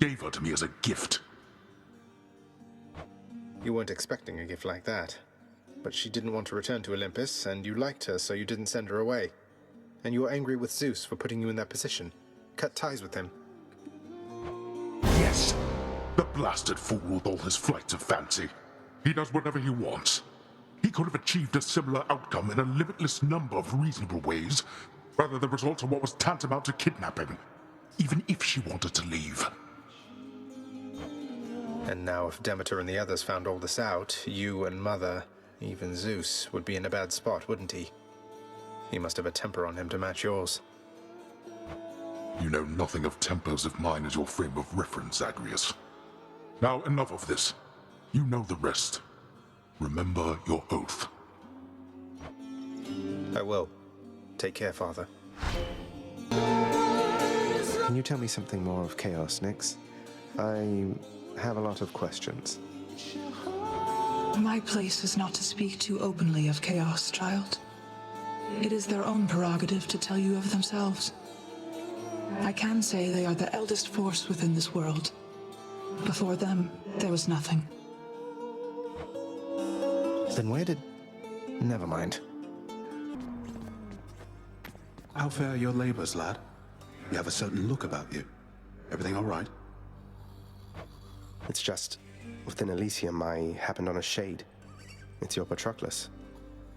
[SPEAKER 5] gave her to me as a gift.
[SPEAKER 2] You weren't expecting a gift like that. But she didn't want to return to Olympus, and you liked her, so you didn't send her away. And you were angry with Zeus for putting you in that position. Cut ties with him.
[SPEAKER 5] Yes. The blasted fool with all his flights of fancy. He does whatever he wants. He could have achieved a similar outcome in a limitless number of reasonable ways, rather the result of what was tantamount to kidnapping, even if she wanted to leave.
[SPEAKER 2] And now if Demeter and the others found all this out, you and Mother, even Zeus, would be in a bad spot, wouldn't he? He must have a temper on him to match yours.
[SPEAKER 5] You know nothing of tempers if mine is your frame of reference, Zagreus. Now enough of this. You know the rest. Remember your oath.
[SPEAKER 2] I will. Take care, Father. Can you tell me something more of Chaos, Nyx? I have a lot of questions.
[SPEAKER 4] My place is not to speak too openly of Chaos, child. It is their own prerogative to tell you of themselves. I can say they are the eldest force within this world. Before them, there was nothing.
[SPEAKER 2] Then where did... Never mind.
[SPEAKER 1] How fare your labors, lad? You have a certain look about you. Everything all right?
[SPEAKER 2] It's just, within Elysium, I happened on a shade. It's your Patroclus.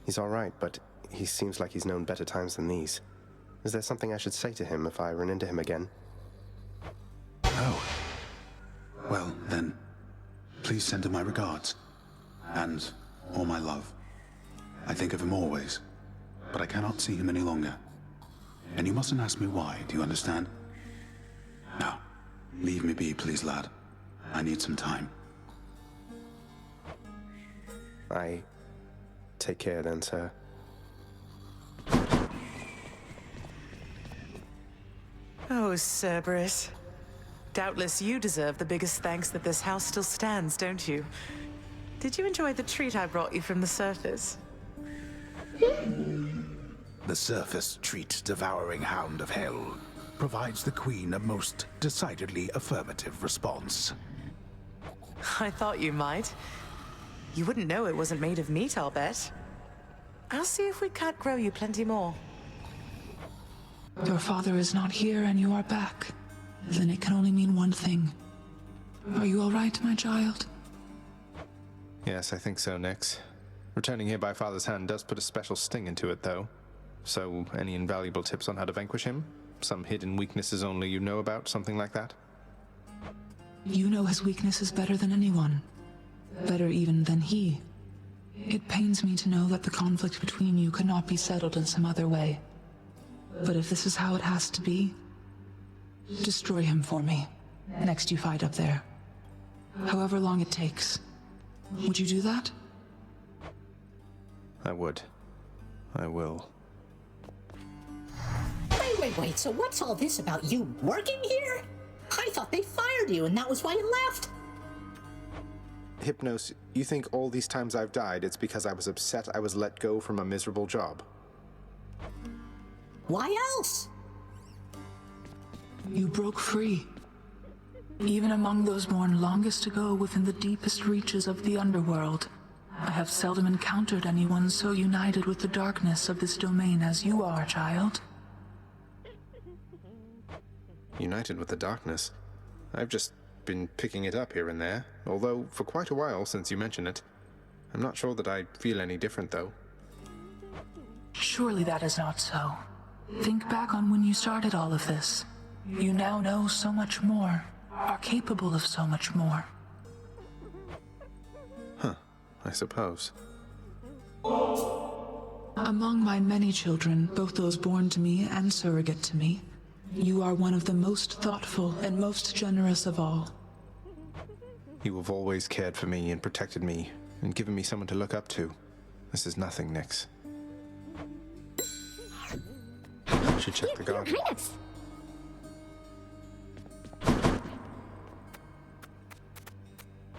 [SPEAKER 2] He's all right, but he seems like he's known better times than these. Is there something I should say to him if I run into him again?
[SPEAKER 1] Oh. Well, then, please send him my regards. And all my love. I think of him always, but I cannot see him any longer. And you mustn't ask me why, do you understand? Now, leave me be, please, lad. I need some time.
[SPEAKER 2] I... Take care then, sir.
[SPEAKER 3] Oh, Cerberus. Doubtless you deserve the biggest thanks that this house still stands, don't you? Did you enjoy the treat I brought you from the surface?
[SPEAKER 1] The surface treat devouring hound of hell provides the Queen a most decidedly affirmative response.
[SPEAKER 3] I thought you might. You wouldn't know it wasn't made of meat, I'll bet. I'll see if we can't grow you plenty more.
[SPEAKER 4] Your father is not here and you are back. Then it can only mean one thing. Are you all right, my child?
[SPEAKER 2] Yes, I think so, Nyx. Returning here by Father's hand does put a special sting into it, though. So, any invaluable tips on how to vanquish him? Some hidden weaknesses only you know about, something like that?
[SPEAKER 4] You know his weaknesses better than anyone. Better even than he. It pains me to know that the conflict between you could not be settled in some other way. But if this is how it has to be, destroy him for me, next you fight up there. However long it takes. Would you do that?
[SPEAKER 2] I would. I will.
[SPEAKER 8] Wait, so what's all this about you working here? I thought they fired you and that was why you left.
[SPEAKER 2] Hypnos, you think all these times I've died, it's because I was upset I was let go from a miserable job?
[SPEAKER 8] Why else?
[SPEAKER 4] You broke free. Even among those born longest ago within the deepest reaches of the underworld, I have seldom encountered anyone so united with the darkness of this domain as you are, child.
[SPEAKER 2] United with the darkness? I've just been picking it up here and there, although for quite a while since you mentioned it. I'm not sure that I feel any different, though.
[SPEAKER 4] Surely that is not so. Think back on when you started all of this. You now know so much more, are capable of so much more.
[SPEAKER 2] Huh, I suppose.
[SPEAKER 4] Among my many children, both those born to me and surrogate to me, you are one of the most thoughtful and most generous of all.
[SPEAKER 2] You have always cared for me and protected me, and given me someone to look up to. This is nothing, Nyx. I should check the garden.
[SPEAKER 20] Your Highness!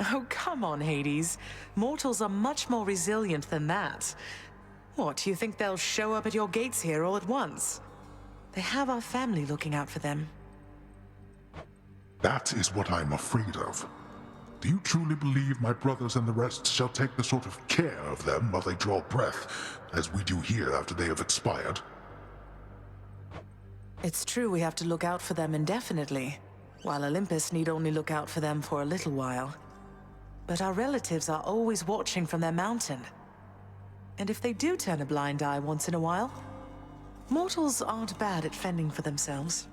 [SPEAKER 3] Oh, come on, Hades. Mortals are much more resilient than that. What, do you think they'll show up at your gates here all at once? They have our family looking out for them.
[SPEAKER 5] That is what I'm afraid of. Do you truly believe my brothers and the rest shall take the sort of care of them while they draw breath, as we do here after they have expired?
[SPEAKER 3] It's true we have to look out for them indefinitely, while Olympus need only look out for them for a little while. But our relatives are always watching from their mountain. And if they do turn a blind eye once in a while, mortals aren't bad at fending for themselves.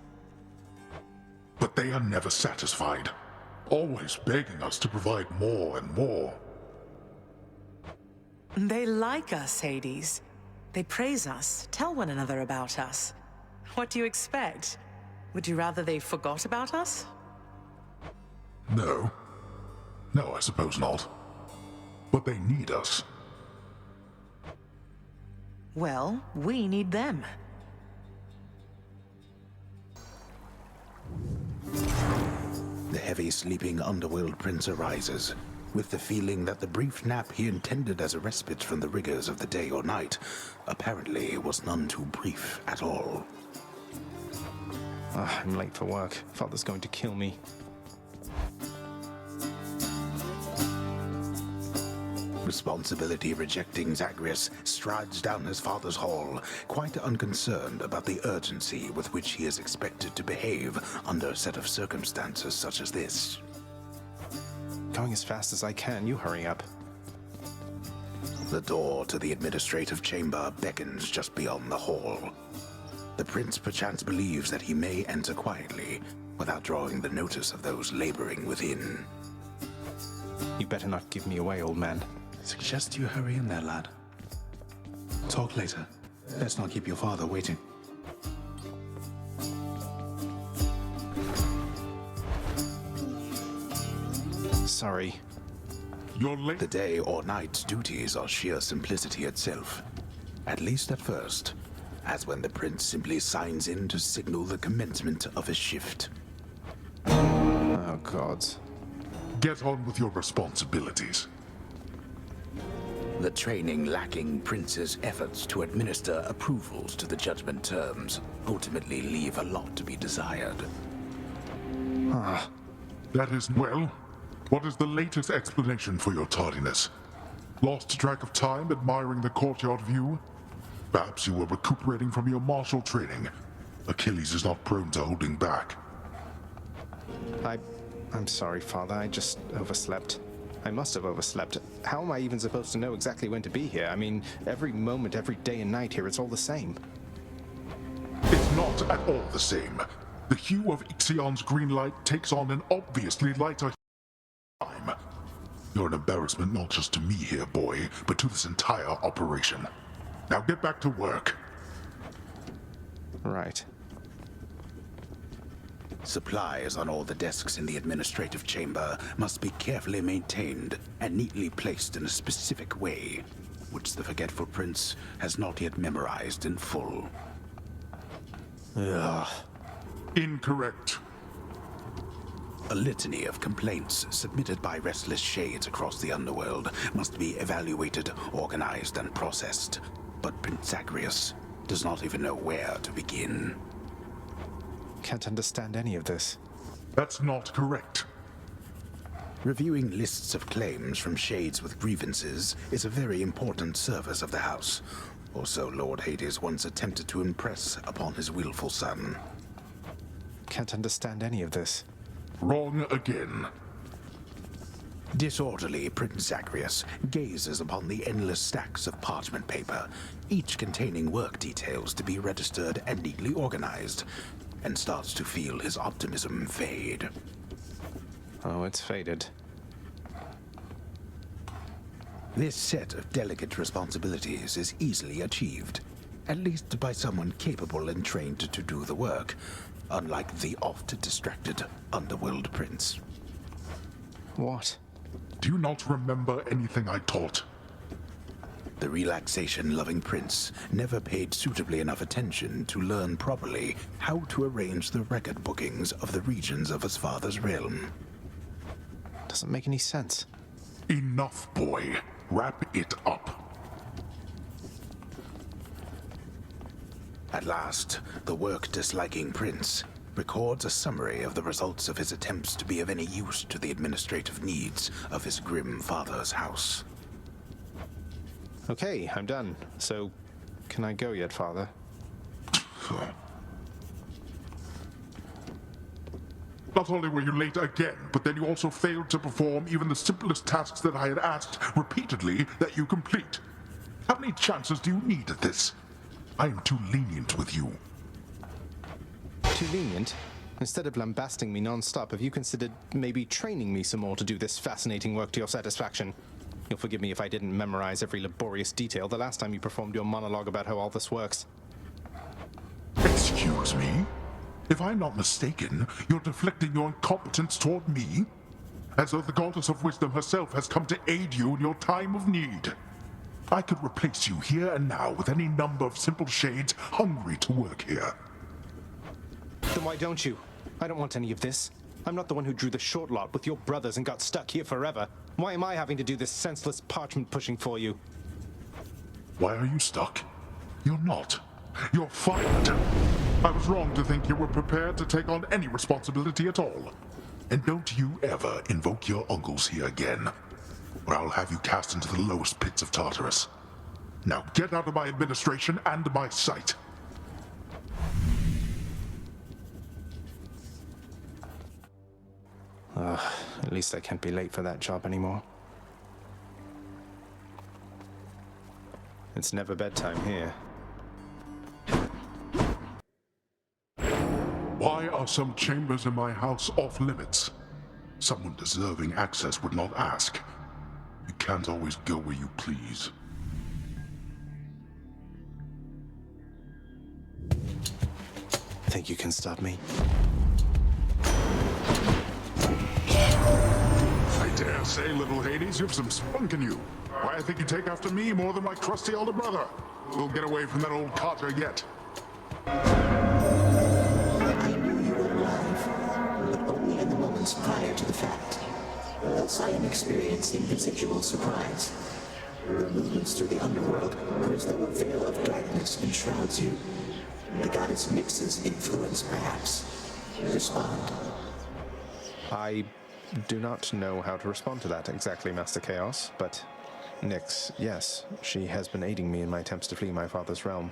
[SPEAKER 5] But they are never satisfied. always begging us to provide more and more.
[SPEAKER 3] They like us, Hades. They praise us, tell one another about us. What do you expect? Would you rather they forgot about us?
[SPEAKER 5] No. No, I suppose not. But they need us.
[SPEAKER 3] Well, we need them.
[SPEAKER 1] The heavy sleeping underworld prince arises, with the feeling that the brief nap he intended as a respite from the rigors of the day or night apparently was none too brief at all.
[SPEAKER 2] I'm late for work. Father's going to kill me.
[SPEAKER 1] Responsibility-rejecting Zagreus strides down his father's hall, quite unconcerned about the urgency with which he is expected to behave under a set of circumstances such as this.
[SPEAKER 2] Going as fast as I can, you hurry up.
[SPEAKER 1] The door to the administrative chamber beckons just beyond the hall. The prince perchance believes that he may enter quietly, without drawing the notice of those laboring within.
[SPEAKER 2] You better not give me away, old man.
[SPEAKER 1] Suggest you hurry in there, lad. Talk later. Let's not keep your father waiting.
[SPEAKER 2] Sorry.
[SPEAKER 5] You're late.
[SPEAKER 1] The day or night's duties are sheer simplicity itself. At least at first, as when the prince simply signs in to signal the commencement of his shift.
[SPEAKER 2] Oh, gods.
[SPEAKER 5] Get on with your responsibilities.
[SPEAKER 1] The training lacking prince's efforts to administer approvals to the judgment terms ultimately leave a lot to be desired.
[SPEAKER 5] That is, well, what is the latest explanation for your tardiness? Lost track of time admiring the courtyard view? Perhaps you were recuperating from your martial training. Achilles is not prone to holding back.
[SPEAKER 2] I'm sorry, Father. I just overslept. I must have overslept. How am I even supposed to know exactly when to be here? I mean, every moment, every day and night here, it's all the same.
[SPEAKER 5] It's not at all the same. The hue of Ixion's green light takes on an obviously lighter time. You're an embarrassment not just to me here, boy, but to this entire operation. Now get back to work.
[SPEAKER 2] Right.
[SPEAKER 1] Supplies on all the desks in the administrative chamber must be carefully maintained and neatly placed in a specific way, which the forgetful prince has not yet memorized in full.
[SPEAKER 2] Ugh.
[SPEAKER 5] Incorrect.
[SPEAKER 1] A litany of complaints submitted by restless shades across the underworld must be evaluated, organized, and processed. But Prince Zagreus does not even know where to begin.
[SPEAKER 2] Can't understand any of this.
[SPEAKER 5] That's not correct.
[SPEAKER 1] Reviewing lists of claims from shades with grievances is a very important service of the house, or so Lord Hades once attempted to impress upon his willful son.
[SPEAKER 2] Can't understand any of this.
[SPEAKER 5] Wrong again.
[SPEAKER 1] Disorderly Prince Zagreus gazes upon the endless stacks of parchment paper, each containing work details to be registered and neatly organized, and starts to feel his optimism fade.
[SPEAKER 2] Oh, it's faded.
[SPEAKER 1] This set of delicate responsibilities is easily achieved, at least by someone capable and trained to do the work, unlike the oft-distracted underworld prince.
[SPEAKER 2] What?
[SPEAKER 5] Do you not remember anything I taught?
[SPEAKER 1] The relaxation-loving prince never paid suitably enough attention to learn properly how to arrange the record bookings of the regions of his father's realm.
[SPEAKER 2] Doesn't make any sense.
[SPEAKER 5] Enough, boy. Wrap it up.
[SPEAKER 1] At last, the work-disliking prince records a summary of the results of his attempts to be of any use to the administrative needs of his grim father's house.
[SPEAKER 2] Okay, I'm done. So, can I go yet, Father?
[SPEAKER 5] Not only were you late again, but then you also failed to perform even the simplest tasks that I had asked repeatedly that you complete. How many chances do you need at this? I am too lenient with you.
[SPEAKER 2] Too lenient? Instead of lambasting me non-stop, have you considered maybe training me some more to do this fascinating work to your satisfaction? You'll forgive me if I didn't memorize every laborious detail the last time you performed your monologue about how all this works.
[SPEAKER 5] Excuse me? If I'm not mistaken, you're deflecting your incompetence toward me? As though the goddess of wisdom herself has come to aid you in your time of need. I could replace you here and now with any number of simple shades hungry to work here.
[SPEAKER 2] Then why don't you? I don't want any of this. I'm not the one who drew the short lot with your brothers and got stuck here forever. Why am I having to do this senseless parchment pushing for you?
[SPEAKER 5] Why are you stuck? You're not. You're fired. I was wrong to think you were prepared to take on any responsibility at all. And don't you ever invoke your uncles here again, or I'll have you cast into the lowest pits of Tartarus. Now get out of my administration and my sight.
[SPEAKER 2] At least I can't be late for that job anymore. It's never bedtime here.
[SPEAKER 5] Why are some chambers in my house off limits? Someone deserving access would not ask. You can't always go where you please.
[SPEAKER 2] Think you can stop me?
[SPEAKER 5] I dare say, little Hades, you've some spunk in you. Why, I think you take after me more than my crusty elder brother. We'll get away from that old Carter yet.
[SPEAKER 11] I knew you were alive, but only in the moments prior to the fact. Else I am experiencing residual surprise. Your movements through the underworld are as though a veil of darkness enshrouds you. The goddess mixes influence, perhaps. Respond.
[SPEAKER 2] I do not know how to respond to that exactly, Master Chaos, but Nyx, yes, she has been aiding me in my attempts to flee my father's realm.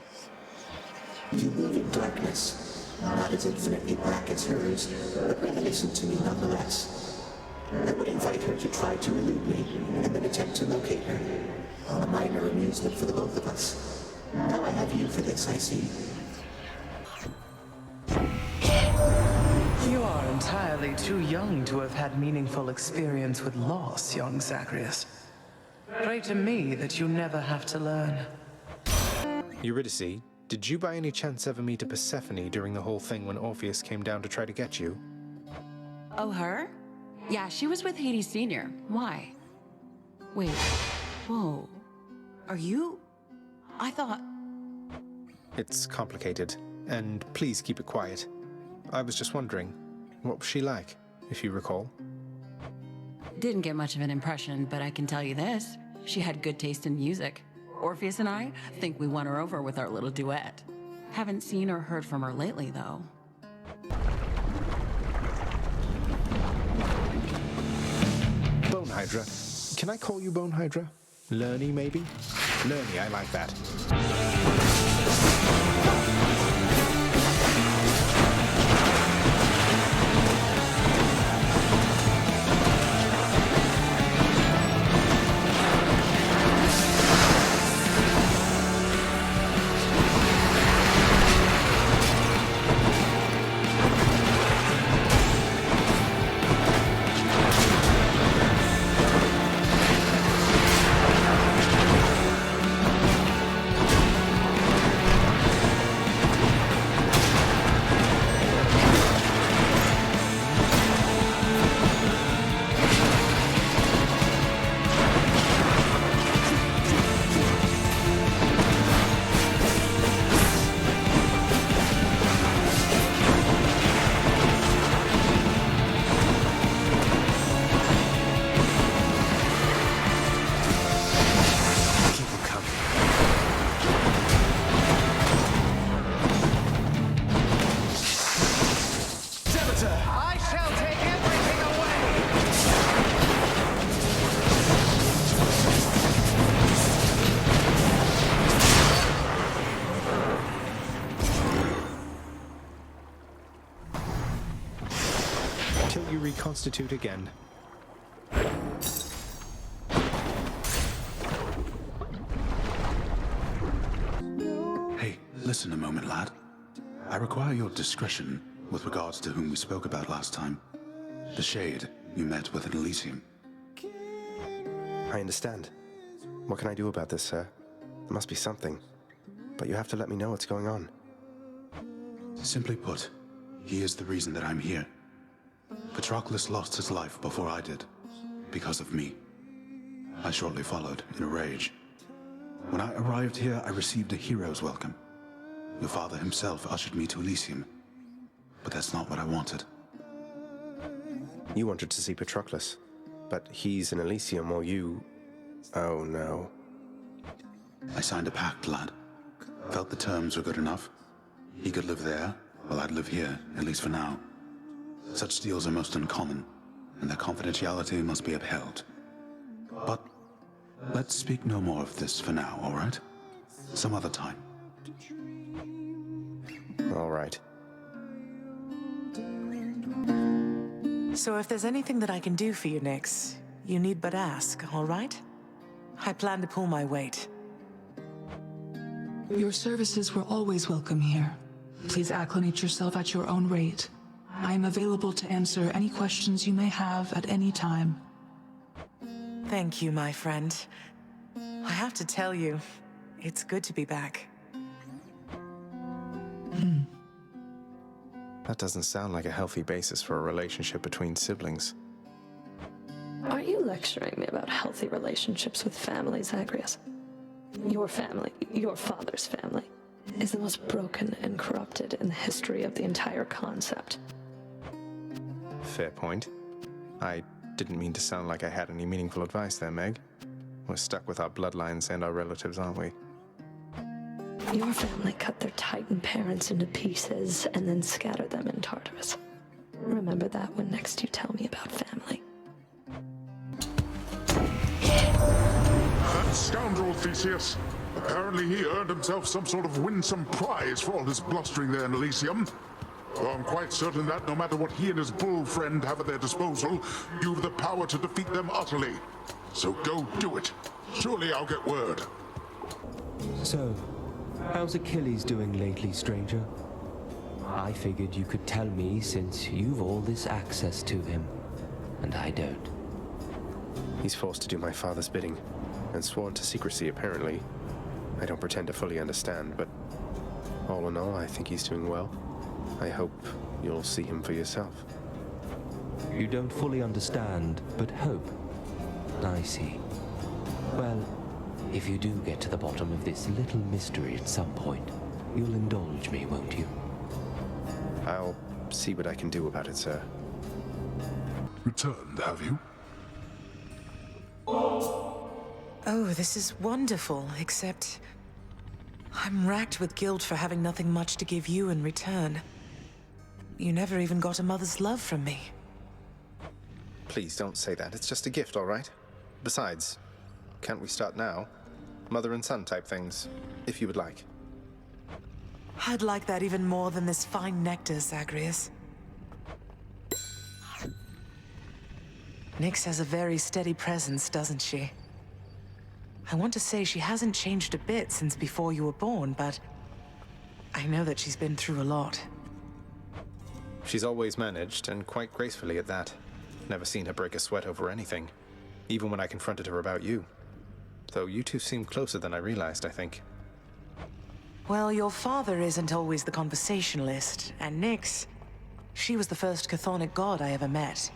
[SPEAKER 11] You move in darkness, not as infinitely black as hers, but reminiscent to me nonetheless. I would invite her to try to elude me, and then attempt to locate her. A minor amusement for the both of us. Now I have you for this, I see.
[SPEAKER 3] You are entirely too young to have had meaningful experience with loss, young Zagreus. Pray to me that you never have to learn.
[SPEAKER 2] Eurydice, did you by any chance ever meet a Persephone during the whole thing when Orpheus came down to try to get you?
[SPEAKER 12] Oh, her? Yeah, she was with Hades Sr. Why? Wait. Whoa. Are you? I thought...
[SPEAKER 2] It's complicated, and please keep it quiet. I was just wondering, what was she like, if you recall?
[SPEAKER 12] Didn't get much of an impression, but I can tell you this. She had good taste in music. Orpheus and I think we won her over with our little duet. Haven't seen or heard from her lately, though.
[SPEAKER 2] Bone Hydra. Can I call you Bone Hydra? Lerny, maybe? Lerny, I like that. Reconstitute again.
[SPEAKER 1] Hey, listen a moment, lad. I require your discretion. with regards to whom we spoke about last time. The Shade you met with in Elysium.
[SPEAKER 2] I understand. What can I do about this, sir? There must be something. But you have to let me know what's going on.
[SPEAKER 1] Simply put, he is the reason that I'm here. Patroclus lost his life before I did, because of me. I shortly followed, in a rage. When I arrived here, I received a hero's welcome. Your father himself ushered me to Elysium. But that's not what I wanted.
[SPEAKER 2] You wanted to see Patroclus, but he's in Elysium while you... Oh no.
[SPEAKER 1] I signed a pact, lad. Felt the terms were good enough. He could live there, while I'd live here, at least for now. Such deals are most uncommon, and their confidentiality must be upheld. But let's speak no more of this for now, all right? Some other time.
[SPEAKER 2] All right.
[SPEAKER 3] So if there's anything that I can do for you, Nyx, you need but ask, all right? I plan to pull my weight.
[SPEAKER 4] Your services were always welcome here. Please acclimate yourself at your own rate. I am available to answer any questions you may have at any time.
[SPEAKER 3] Thank you, my friend. I have to tell you, it's good to be back.
[SPEAKER 2] That doesn't sound like a healthy basis for a relationship between siblings.
[SPEAKER 7] Are you lecturing me about healthy relationships with families, Zagreus? Your family, your father's family, is the most broken and corrupted in the history of the entire concept.
[SPEAKER 2] Fair point. I didn't mean to sound like I had any meaningful advice there, Meg. We're stuck with our bloodlines and our relatives, aren't we?
[SPEAKER 7] Your family cut their Titan parents into pieces and then scattered them in Tartarus. Remember that when next you tell me about family.
[SPEAKER 5] That scoundrel, Theseus. Apparently he earned himself some sort of winsome prize for all his blustering there in Elysium. Though I'm quite certain that no matter what he and his bull friend have at their disposal, you've the power to defeat them utterly. So go do it. Surely I'll get word.
[SPEAKER 21] So, how's Achilles doing lately, stranger? I figured you could tell me since you've all this access to him, and I don't.
[SPEAKER 2] He's forced to do my father's bidding, and sworn to secrecy, apparently. I don't pretend to fully understand, but all in all, I think he's doing well. I hope you'll see him for yourself.
[SPEAKER 21] You don't fully understand, but hope. I see. Well, if you do get to the bottom of this little mystery at some point, you'll indulge me, won't you?
[SPEAKER 2] I'll see what I can do about it, sir.
[SPEAKER 5] Returned, have you?
[SPEAKER 3] Oh, this is wonderful, except I'm racked with guilt for having nothing much to give you in return. You never even got a mother's love from me.
[SPEAKER 2] Please don't say that. It's just a gift, all right? Besides, can't we start now? Mother and son type things, if you would like.
[SPEAKER 3] I'd like that even more than this fine nectar, Zagreus. Nyx has a very steady presence, doesn't she? I want to say she hasn't changed a bit since before you were born, but I know that she's been through a lot.
[SPEAKER 2] She's always managed, and quite gracefully at that. Never seen her break a sweat over anything, even when I confronted her about you. Though you two seem closer than I realized, I think.
[SPEAKER 3] Well, your father isn't always the conversationalist, and Nyx, she was the first chthonic god I ever met.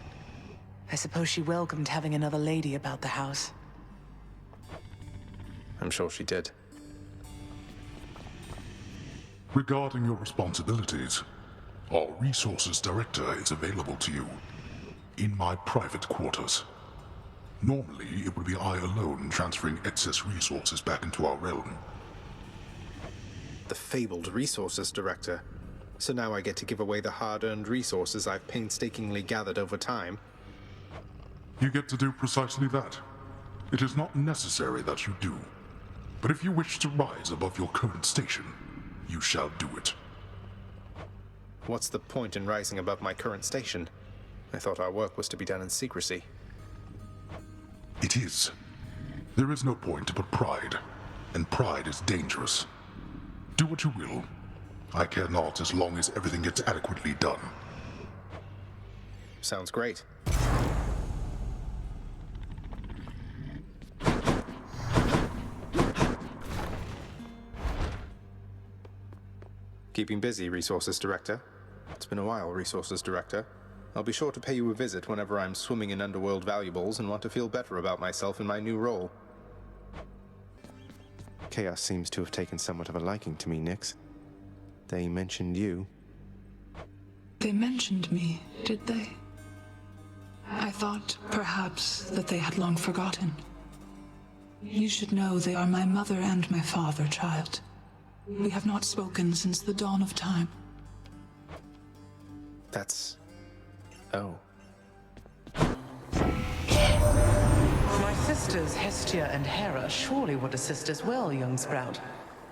[SPEAKER 3] I suppose she welcomed having another lady about the house.
[SPEAKER 2] I'm sure she did.
[SPEAKER 5] Regarding your responsibilities, our resources director is available to you in my private quarters. Normally, it would be I alone transferring excess resources back into our realm.
[SPEAKER 2] The fabled resources director. So now I get to give away the hard-earned resources I've painstakingly gathered over time.
[SPEAKER 5] You get to do precisely that. It is not necessary that you do. But if you wish to rise above your current station, you shall do it.
[SPEAKER 2] What's the point in rising above my current station? I thought our work was to be done in secrecy.
[SPEAKER 5] It is. There is no point but pride, and pride is dangerous. Do what you will. I care not as long as everything gets adequately done.
[SPEAKER 2] Sounds great. Keeping busy, Resources Director. It's been a while, Resources Director. I'll be sure to pay you a visit whenever I'm swimming in underworld valuables and want to feel better about myself in my new role. Chaos seems to have taken somewhat of a liking to me, Nyx. They mentioned you.
[SPEAKER 4] They mentioned me, did they? I thought, perhaps, that they had long forgotten. You should know they are my mother and my father, child. We have not spoken since the dawn of time.
[SPEAKER 2] That's... oh.
[SPEAKER 3] My sisters, Hestia and Hera, surely would assist as well, young sprout.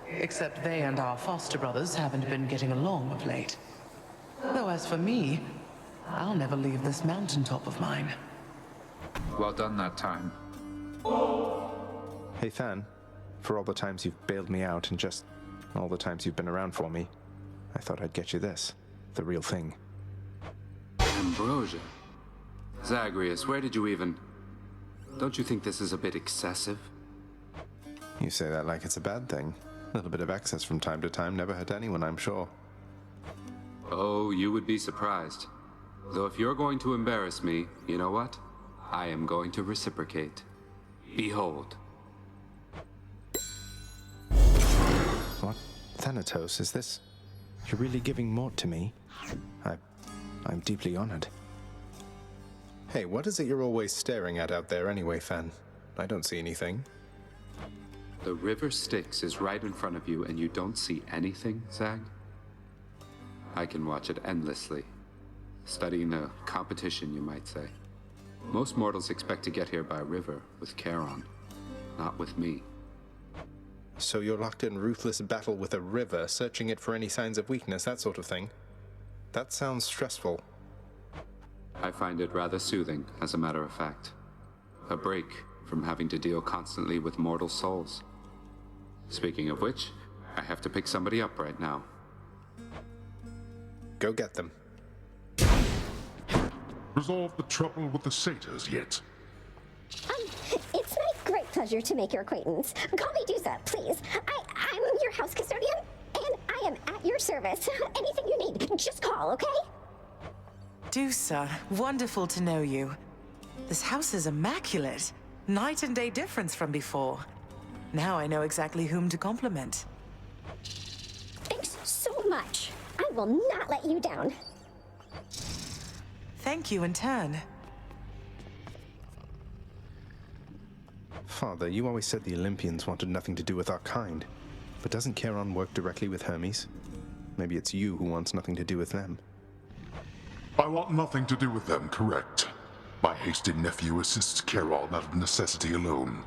[SPEAKER 3] Except they and our foster brothers haven't been getting along of late. Though as for me, I'll never leave this mountaintop of mine.
[SPEAKER 15] Well done that time.
[SPEAKER 2] Hey, Than. For all the times you've bailed me out and just all the times you've been around for me, I thought I'd get you this. The real thing.
[SPEAKER 6] Ambrosia. Zagreus, where did you even... Don't you think this is a bit excessive?
[SPEAKER 2] You say that like it's a bad thing. A little bit of excess from time to time never hurt anyone, I'm sure.
[SPEAKER 6] Oh, you would be surprised. Though if you're going to embarrass me, you know what? I am going to reciprocate. Behold.
[SPEAKER 2] What? Thanatos, is this... You're really giving more to me? I'm deeply honored. Hey, what is it you're always staring at out there anyway, Fan? I don't see anything.
[SPEAKER 6] The river Styx is right in front of you and you don't see anything, Zag? I can watch it endlessly. Studying a competition, you might say. Most mortals expect to get here by river, with Charon. Not with me.
[SPEAKER 2] So you're locked in ruthless battle with a river, searching it for any signs of weakness, that sort of thing? That sounds stressful.
[SPEAKER 6] I find it rather soothing, as a matter of fact. A break from having to deal constantly with mortal souls. Speaking of which, I have to pick somebody up right now.
[SPEAKER 2] Go get them.
[SPEAKER 5] Resolved the trouble with the satyrs yet?
[SPEAKER 20] It's my great pleasure to make your acquaintance. Call me Dusa, please. I'm your house custodian, and I am at your service. Anything you need, just call, okay?
[SPEAKER 3] Dusa, wonderful to know you. This house is immaculate. Night and day difference from before. Now I know exactly whom to compliment.
[SPEAKER 20] Thanks so much. I will not let you down.
[SPEAKER 3] Thank you in turn.
[SPEAKER 2] Father, you always said the Olympians wanted nothing to do with our kind. But doesn't Charon work directly with Hermes? Maybe it's you who wants nothing to do with them.
[SPEAKER 5] I want nothing to do with them, correct. My hasty nephew assists Charon out of necessity alone.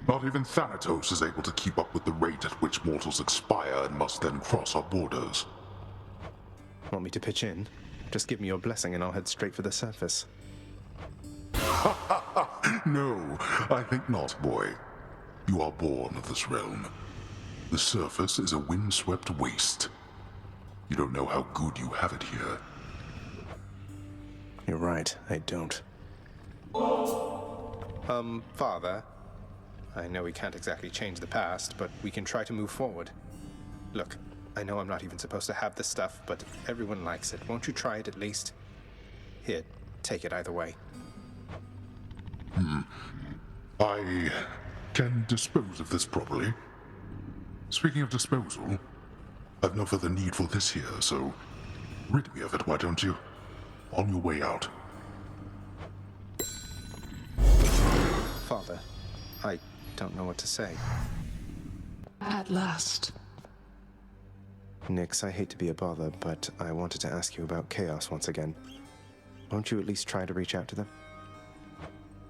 [SPEAKER 5] Not even Thanatos is able to keep up with the rate at which mortals expire and must then cross our borders.
[SPEAKER 2] Want me to pitch in? Just give me your blessing and I'll head straight for the surface.
[SPEAKER 5] No, I think not, boy. You are born of this realm. The surface is a windswept waste. You don't know how good you have it here.
[SPEAKER 2] You're right, I don't. Father, I know we can't exactly change the past, but we can try to move forward. Look, I know I'm not even supposed to have this stuff, but everyone likes it. Won't you try it at least? Here, take it either way.
[SPEAKER 5] I can dispose of this properly. Speaking of disposal, I've no further need for this here, so rid me of it, why don't you? On your way out.
[SPEAKER 2] Father, I don't know what to say.
[SPEAKER 4] At last.
[SPEAKER 2] Nyx, I hate to be a bother, but I wanted to ask you about Chaos once again. Won't you at least try to reach out to them?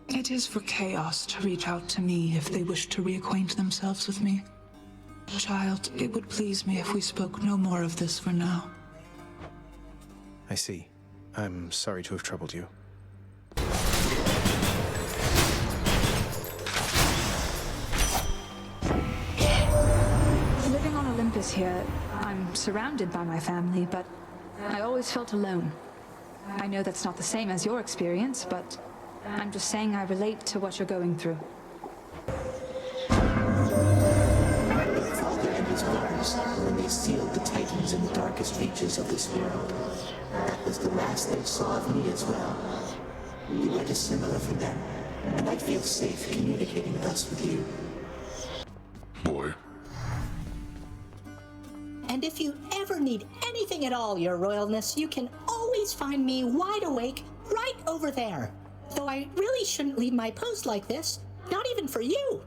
[SPEAKER 4] It is for Chaos to reach out to me if they wish to reacquaint themselves with me. Child, it would please me if we spoke no more of this for now.
[SPEAKER 2] I see. I'm sorry to have troubled you.
[SPEAKER 4] Living on Olympus here, I'm surrounded by my family, but I always felt alone. I know that's not the same as your experience, but I'm just saying I relate to what you're going through.
[SPEAKER 11] My father and his brothers, when they sealed the Titans in the darkest reaches of this world, that was the last they saw of me as well. You are dissimilar from them, and I feel safe communicating thus with you.
[SPEAKER 5] Boy.
[SPEAKER 8] And if you ever need anything at all, Your Royalness, you can always find me wide awake right over there. Though I really shouldn't leave my post like this, not even for you.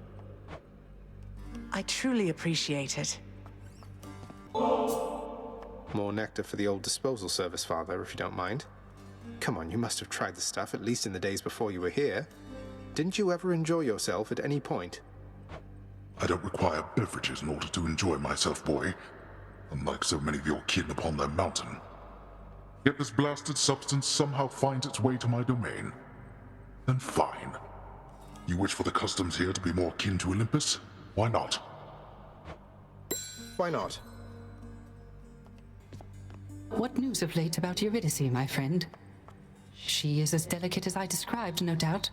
[SPEAKER 3] I truly appreciate it.
[SPEAKER 2] More nectar for the old disposal service, Father, if you don't mind. Come on, you must have tried the stuff, at least in the days before you were here. Didn't you ever enjoy yourself at any point?
[SPEAKER 5] I don't require beverages in order to enjoy myself, boy. Unlike so many of your kin upon their mountain. Yet this blasted substance somehow finds its way to my domain. Then fine. You wish for the customs here to be more akin to Olympus? Why not?
[SPEAKER 2] Why not?
[SPEAKER 18] What news of late about Eurydice, my friend? She is as delicate as I described, no doubt.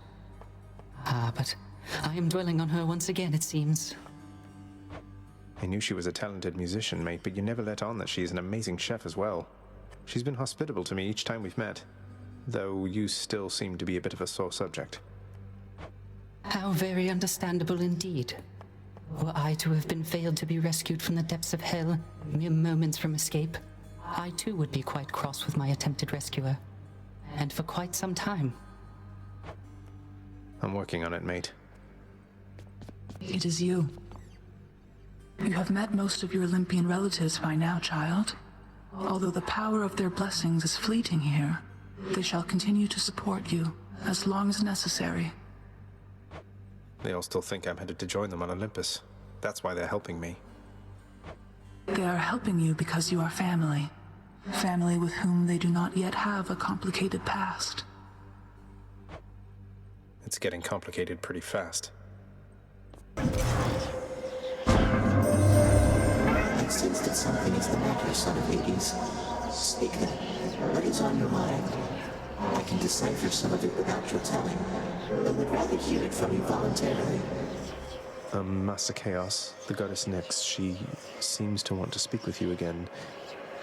[SPEAKER 18] Ah, but I am dwelling on her once again, it seems.
[SPEAKER 2] I knew she was a talented musician, mate, but you never let on that she is an amazing chef as well. She's been hospitable to me each time we've met, though you still seem to be a bit of a sore subject.
[SPEAKER 18] How very understandable indeed. Were I to have been failed to be rescued from the depths of hell, mere moments from escape, I too would be quite cross with my attempted rescuer. And for quite some time.
[SPEAKER 2] I'm working on it, mate.
[SPEAKER 4] It is you. You have met most of your Olympian relatives by now, child. Although the power of their blessings is fleeting here, they shall continue to support you as long as necessary.
[SPEAKER 2] They all still think I'm headed to join them on Olympus. That's why they're helping me.
[SPEAKER 4] They are helping you because you are family. Family with whom they do not yet have a complicated past.
[SPEAKER 2] It's getting complicated pretty fast.
[SPEAKER 11] I sense that something is the matter, son of Hades. Speak then. What is on your mind? I can decipher some of it without your telling, but would rather hear it from you voluntarily.
[SPEAKER 2] Master Chaos, the goddess Nyx, she seems to want to speak with you again.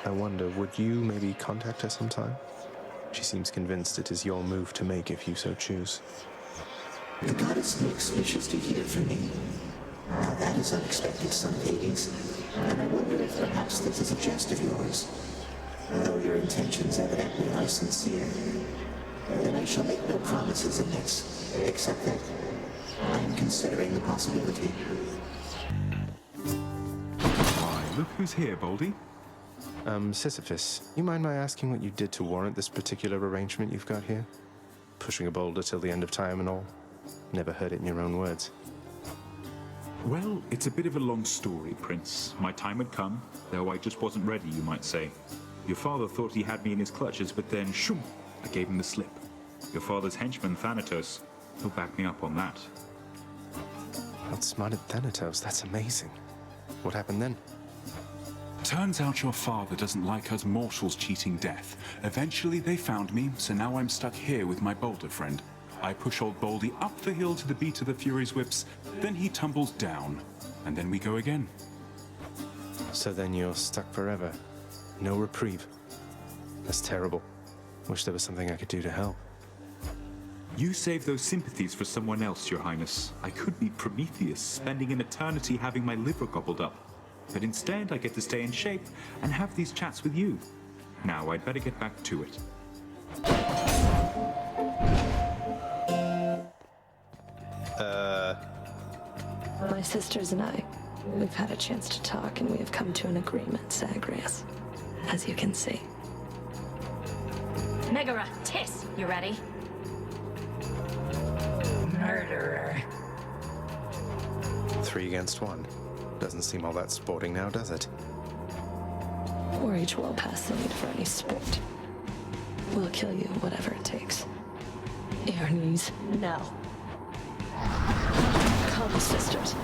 [SPEAKER 2] I wonder, would you maybe contact her sometime? She seems convinced it is your move to make if you so choose.
[SPEAKER 11] The goddess Nyx wishes to hear from me. Now that is unexpected, son of Hades, and I wonder if perhaps this is a jest of yours. Though your intentions evidently are sincere, then I shall make no promises in this, except that I am considering the possibility.
[SPEAKER 14] Why, look who's here, Baldy.
[SPEAKER 2] Sisyphus, you mind my asking what you did to warrant this particular arrangement you've got here? Pushing a boulder till the end of time and all? Never heard it in your own words.
[SPEAKER 14] Well, it's a bit of a long story, Prince. My time had come, though I just wasn't ready, you might say. Your father thought he had me in his clutches, but then, shoom, I gave him the slip. Your father's henchman, Thanatos, he'll back me up on that.
[SPEAKER 2] Outsmarted Thanatos, that's amazing. What happened then?
[SPEAKER 14] Turns out your father doesn't like us mortals cheating death. Eventually they found me, so now I'm stuck here with my boulder friend. I push old Baldy up the hill to the beat of the Fury's whips, then he tumbles down, and then we go again.
[SPEAKER 2] So then you're stuck forever. No reprieve. That's terrible. Wish there was something I could do to help.
[SPEAKER 14] You save those sympathies for someone else, Your Highness. I could be Prometheus, spending an eternity having my liver gobbled up. But instead, I get to stay in shape and have these chats with you. Now, I'd better get back to it.
[SPEAKER 7] My sisters and I, we've had a chance to talk, and we have come to an agreement, Zagreus. As you can see.
[SPEAKER 13] Megara, Tiss, you ready?
[SPEAKER 3] Murderer.
[SPEAKER 2] 3 against 1. Doesn't seem all that sporting now, does it?
[SPEAKER 7] We're each well past the need for any sport. We'll kill you, whatever it takes. Your knees, now. Come, sisters.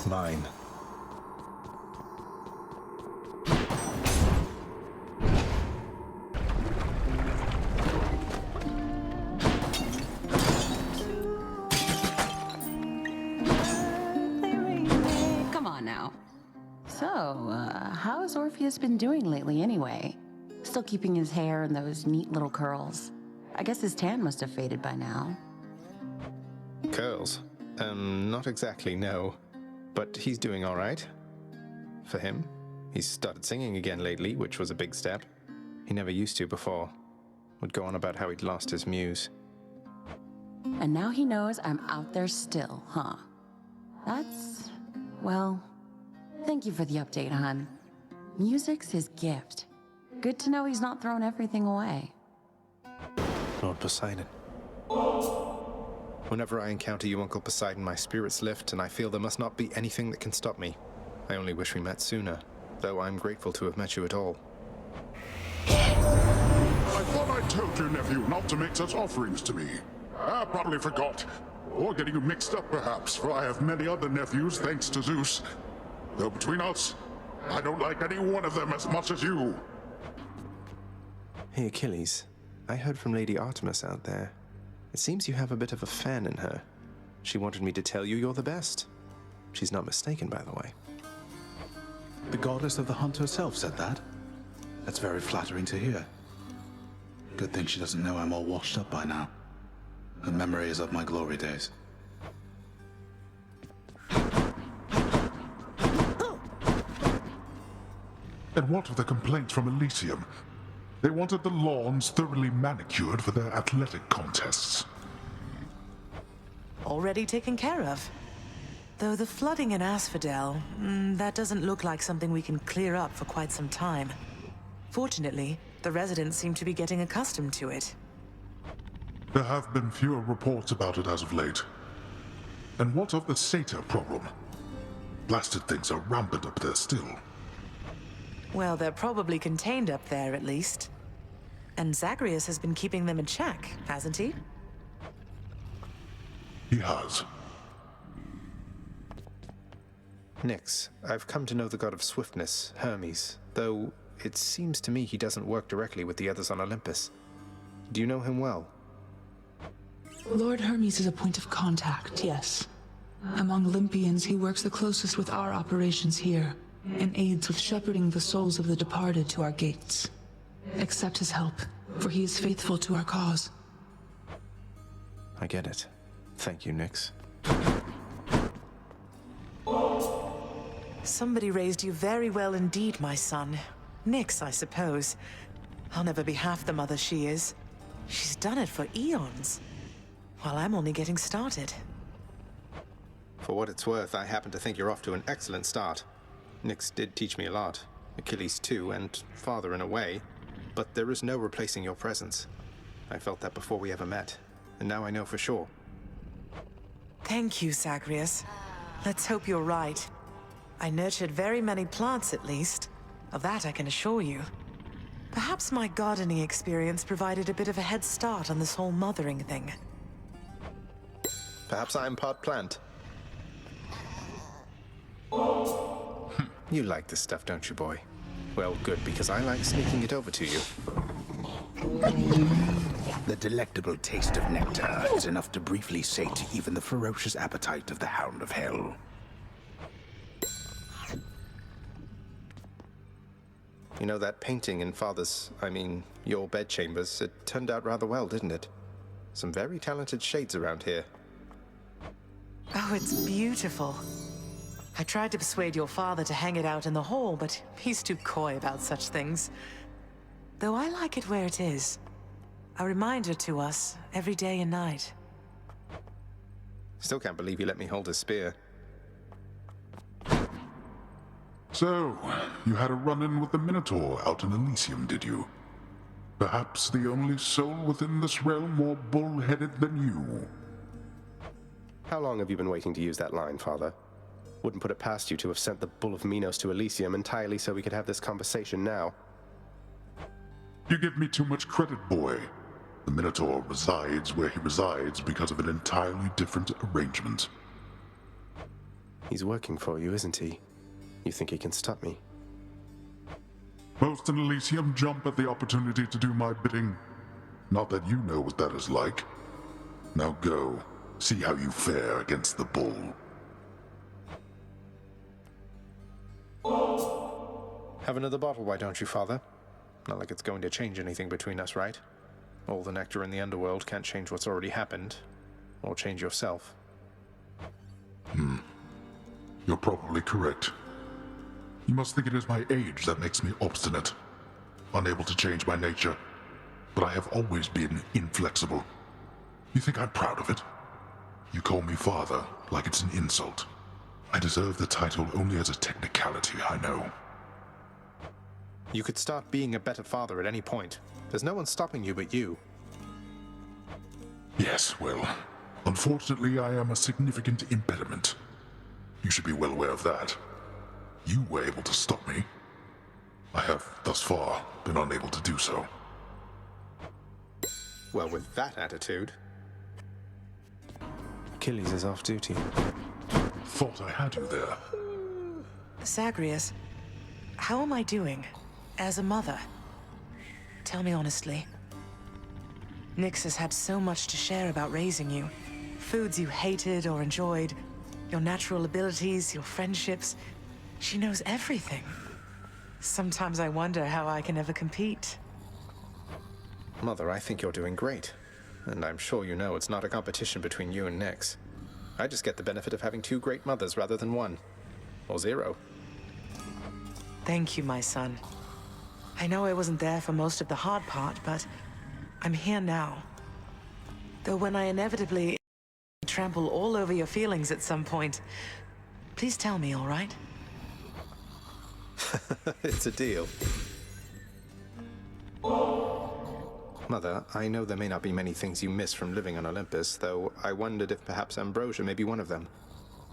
[SPEAKER 2] mine.
[SPEAKER 12] Come on now. So, how's Orpheus been doing lately anyway? Still keeping his hair in those neat little curls. I guess his tan must have faded by now.
[SPEAKER 2] Curls? Not exactly, no. But he's doing all right. For him. He's started singing again lately, which was a big step. He never used to before. Would go on about how he'd lost his muse.
[SPEAKER 12] And now he knows I'm out there still, huh? That's... well... Thank you for the update, hon. Music's his gift. Good to know he's not thrown everything away.
[SPEAKER 2] Lord Poseidon. Whenever I encounter you, Uncle Poseidon, my spirits lift, and I feel there must not be anything that can stop me. I only wish we met sooner, though I'm grateful to have met you at all.
[SPEAKER 5] I thought I told your nephew not to make such offerings to me. I probably forgot. Or getting you mixed up, perhaps, for I have many other nephews, thanks to Zeus. Though between us, I don't like any one of them as much as you.
[SPEAKER 2] Hey, Achilles. I heard from Lady Artemis out there. It seems you have a bit of a fan in her. She wanted me to tell you you're the best. She's not mistaken, by the way.
[SPEAKER 1] The goddess of the hunt herself said that? That's very flattering to hear. Good thing she doesn't know I'm all washed up by now. Her memory is of my glory days.
[SPEAKER 5] And what of the complaints from Elysium? They wanted the lawns thoroughly manicured for their athletic contests.
[SPEAKER 3] Already taken care of. Though the flooding in Asphodel, that doesn't look like something we can clear up for quite some time. Fortunately, the residents seem to be getting accustomed to it.
[SPEAKER 5] There have been fewer reports about it as of late. And what of the satyr problem? Blasted things are rampant up there still.
[SPEAKER 3] Well, they're probably contained up there, at least. And Zagreus has been keeping them in check, hasn't he?
[SPEAKER 5] He has.
[SPEAKER 2] Nyx, I've come to know the god of swiftness, Hermes, though it seems to me he doesn't work directly with the others on Olympus. Do you know him well?
[SPEAKER 4] Lord Hermes is a point of contact, yes. Among Olympians, he works the closest with our operations here, and aids with shepherding the souls of the departed to our gates. Accept his help, for he is faithful to our cause.
[SPEAKER 2] I get it. Thank you, Nyx.
[SPEAKER 3] Somebody raised you very well indeed, my son. Nyx, I suppose. I'll never be half the mother she is. She's done it for eons, while I'm only getting started.
[SPEAKER 2] For what it's worth, I happen to think you're off to an excellent start. Nyx did teach me a lot. Achilles too, and father in a way. But there is no replacing your presence. I felt that before we ever met, and now I know for sure.
[SPEAKER 3] Thank you, Zagreus. Let's hope you're right. I nurtured very many plants, at least. Of that I can assure you. Perhaps my gardening experience provided a bit of a head start on this whole mothering thing.
[SPEAKER 2] Perhaps I'm part plant. You like this stuff, don't you, boy? Well, good, because I like sneaking it over to you.
[SPEAKER 1] The delectable taste of nectar is enough to briefly sate even the ferocious appetite of the Hound of Hell.
[SPEAKER 2] You know, that painting in your bedchambers, it turned out rather well, didn't it? Some very talented shades around here.
[SPEAKER 3] Oh, it's beautiful. I tried to persuade your father to hang it out in the hall, but he's too coy about such things. Though I like it where it is. A reminder to us every day and night.
[SPEAKER 2] Still can't believe you let me hold a spear.
[SPEAKER 5] So, you had a run-in with the Minotaur out in Elysium, did you? Perhaps the only soul within this realm more bull-headed than you.
[SPEAKER 2] How long have you been waiting to use that line, Father? Wouldn't put it past you to have sent the Bull of Minos to Elysium entirely so we could have this conversation now.
[SPEAKER 5] You give me too much credit, boy. The Minotaur resides where he resides because of an entirely different arrangement.
[SPEAKER 2] He's working for you, isn't he? You think he can stop me?
[SPEAKER 5] Most in Elysium jump at the opportunity to do my bidding. Not that you know what that is like. Now go, see how you fare against the bull.
[SPEAKER 2] Have another bottle, why don't you, Father? Not like it's going to change anything between us, right? All the nectar in the underworld can't change what's already happened, or change yourself.
[SPEAKER 5] You're probably correct. You must think it is my age that makes me obstinate, unable to change my nature. But I have always been inflexible. You think I'm proud of it? You call me father like it's an insult. I deserve the title only as a technicality, I know.
[SPEAKER 2] You could start being a better father at any point. There's no one stopping you but you.
[SPEAKER 5] Yes, well, unfortunately I am a significant impediment. You should be well aware of that. You were able to stop me. I have, thus far, been unable to do so.
[SPEAKER 2] Well, with that attitude... Achilles is off duty.
[SPEAKER 5] Thought I had you there.
[SPEAKER 3] Zagreus, how am I doing as a mother? Tell me honestly. Nyx has had so much to share about raising you. Foods you hated or enjoyed, your natural abilities, your friendships. She knows everything. Sometimes I wonder how I can ever compete.
[SPEAKER 2] Mother, I think you're doing great. And I'm sure you know it's not a competition between you and Nyx. I just get the benefit of having two great mothers rather than one. Or zero.
[SPEAKER 3] Thank you, my son. I know I wasn't there for most of the hard part, but I'm here now. Though when I inevitably trample all over your feelings at some point, please tell me, all right?
[SPEAKER 2] It's a deal. Mother, I know there may not be many things you miss from living on Olympus, though I wondered if perhaps ambrosia may be one of them.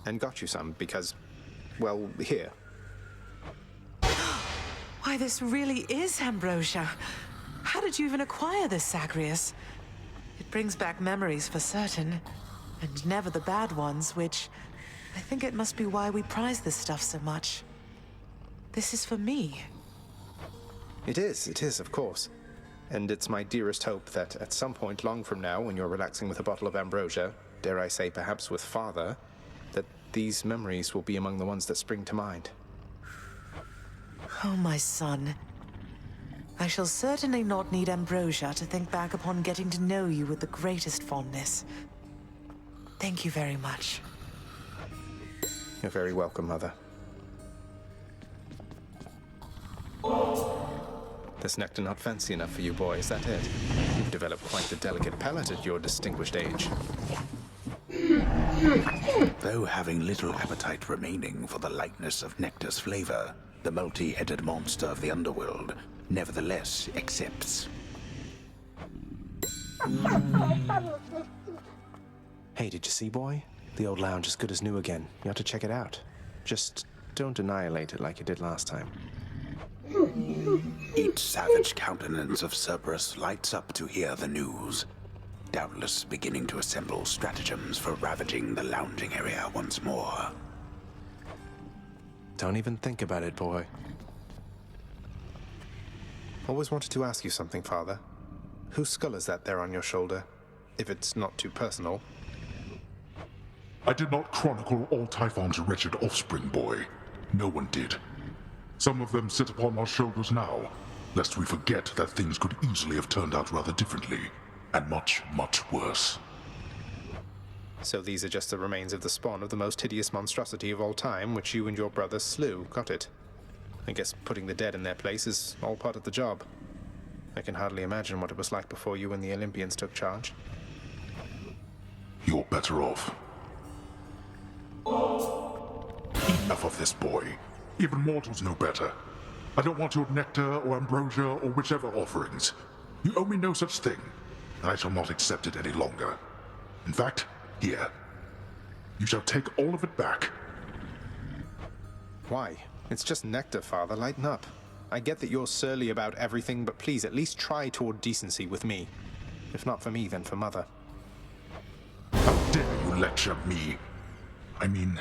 [SPEAKER 2] And got you some, because, well, here.
[SPEAKER 3] Why, this really is ambrosia. How did you even acquire this, Zagreus? It brings back memories for certain, and never the bad ones, which I think it must be why we prize this stuff so much. This is for me.
[SPEAKER 2] It is, of course. And it's my dearest hope that at some point long from now, when you're relaxing with a bottle of ambrosia, dare I say perhaps with Father, that these memories will be among the ones that spring to mind.
[SPEAKER 3] Oh, my son. I shall certainly not need ambrosia to think back upon getting to know you with the greatest fondness. Thank you very much.
[SPEAKER 2] You're very welcome, Mother. This nectar not fancy enough for you, boy, is that it? You've developed quite the delicate palate at your distinguished age.
[SPEAKER 1] Though having little appetite remaining for the lightness of nectar's flavor, the multi-headed monster of the underworld nevertheless accepts.
[SPEAKER 2] Hey, did you see, boy? The old lounge is good as new again. You ought to check it out. Just don't annihilate it like you did last time.
[SPEAKER 1] Each savage countenance of Cerberus lights up to hear the news, doubtless beginning to assemble stratagems for ravaging the lounging area once more.
[SPEAKER 2] Don't even think about it, boy. Always wanted to ask you something, Father. Whose skull is that there on your shoulder? If it's not too personal.
[SPEAKER 5] I did not chronicle all Typhon's wretched offspring, boy. No one did. Some of them sit upon our shoulders now, lest we forget that things could easily have turned out rather differently, and much, much worse.
[SPEAKER 2] So these are just the remains of the spawn of the most hideous monstrosity of all time, which you and your brother slew, got it? I guess putting the dead in their place is all part of the job. I can hardly imagine what it was like before you and the Olympians took charge.
[SPEAKER 5] You're better off. Enough of this, boy. Even mortals know better. I don't want your nectar or ambrosia or whichever offerings. You owe me no such thing, and I shall not accept it any longer. In fact, here. You shall take all of it back.
[SPEAKER 2] Why? It's just nectar, Father. Lighten up. I get that you're surly about everything, but please at least try toward decency with me. If not for me, then for Mother.
[SPEAKER 5] How dare you lecture me? I mean,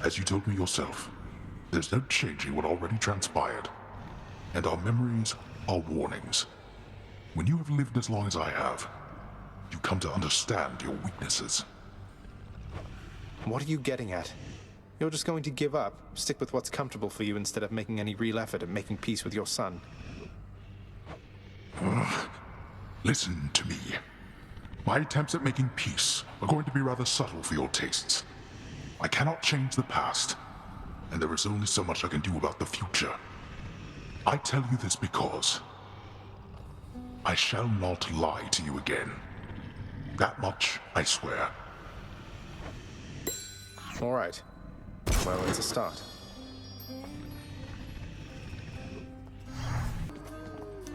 [SPEAKER 5] As you told me yourself, there's no changing what already transpired. And our memories are warnings. When you have lived as long as I have, you come to understand your weaknesses.
[SPEAKER 2] What are you getting at? You're just going to give up, stick with what's comfortable for you instead of making any real effort at making peace with your son.
[SPEAKER 5] Listen to me. My attempts at making peace are going to be rather subtle for your tastes. I cannot change the past, and there is only so much I can do about the future. I tell you this because I shall not lie to you again. That much I swear.
[SPEAKER 2] All right. Well, it's a start.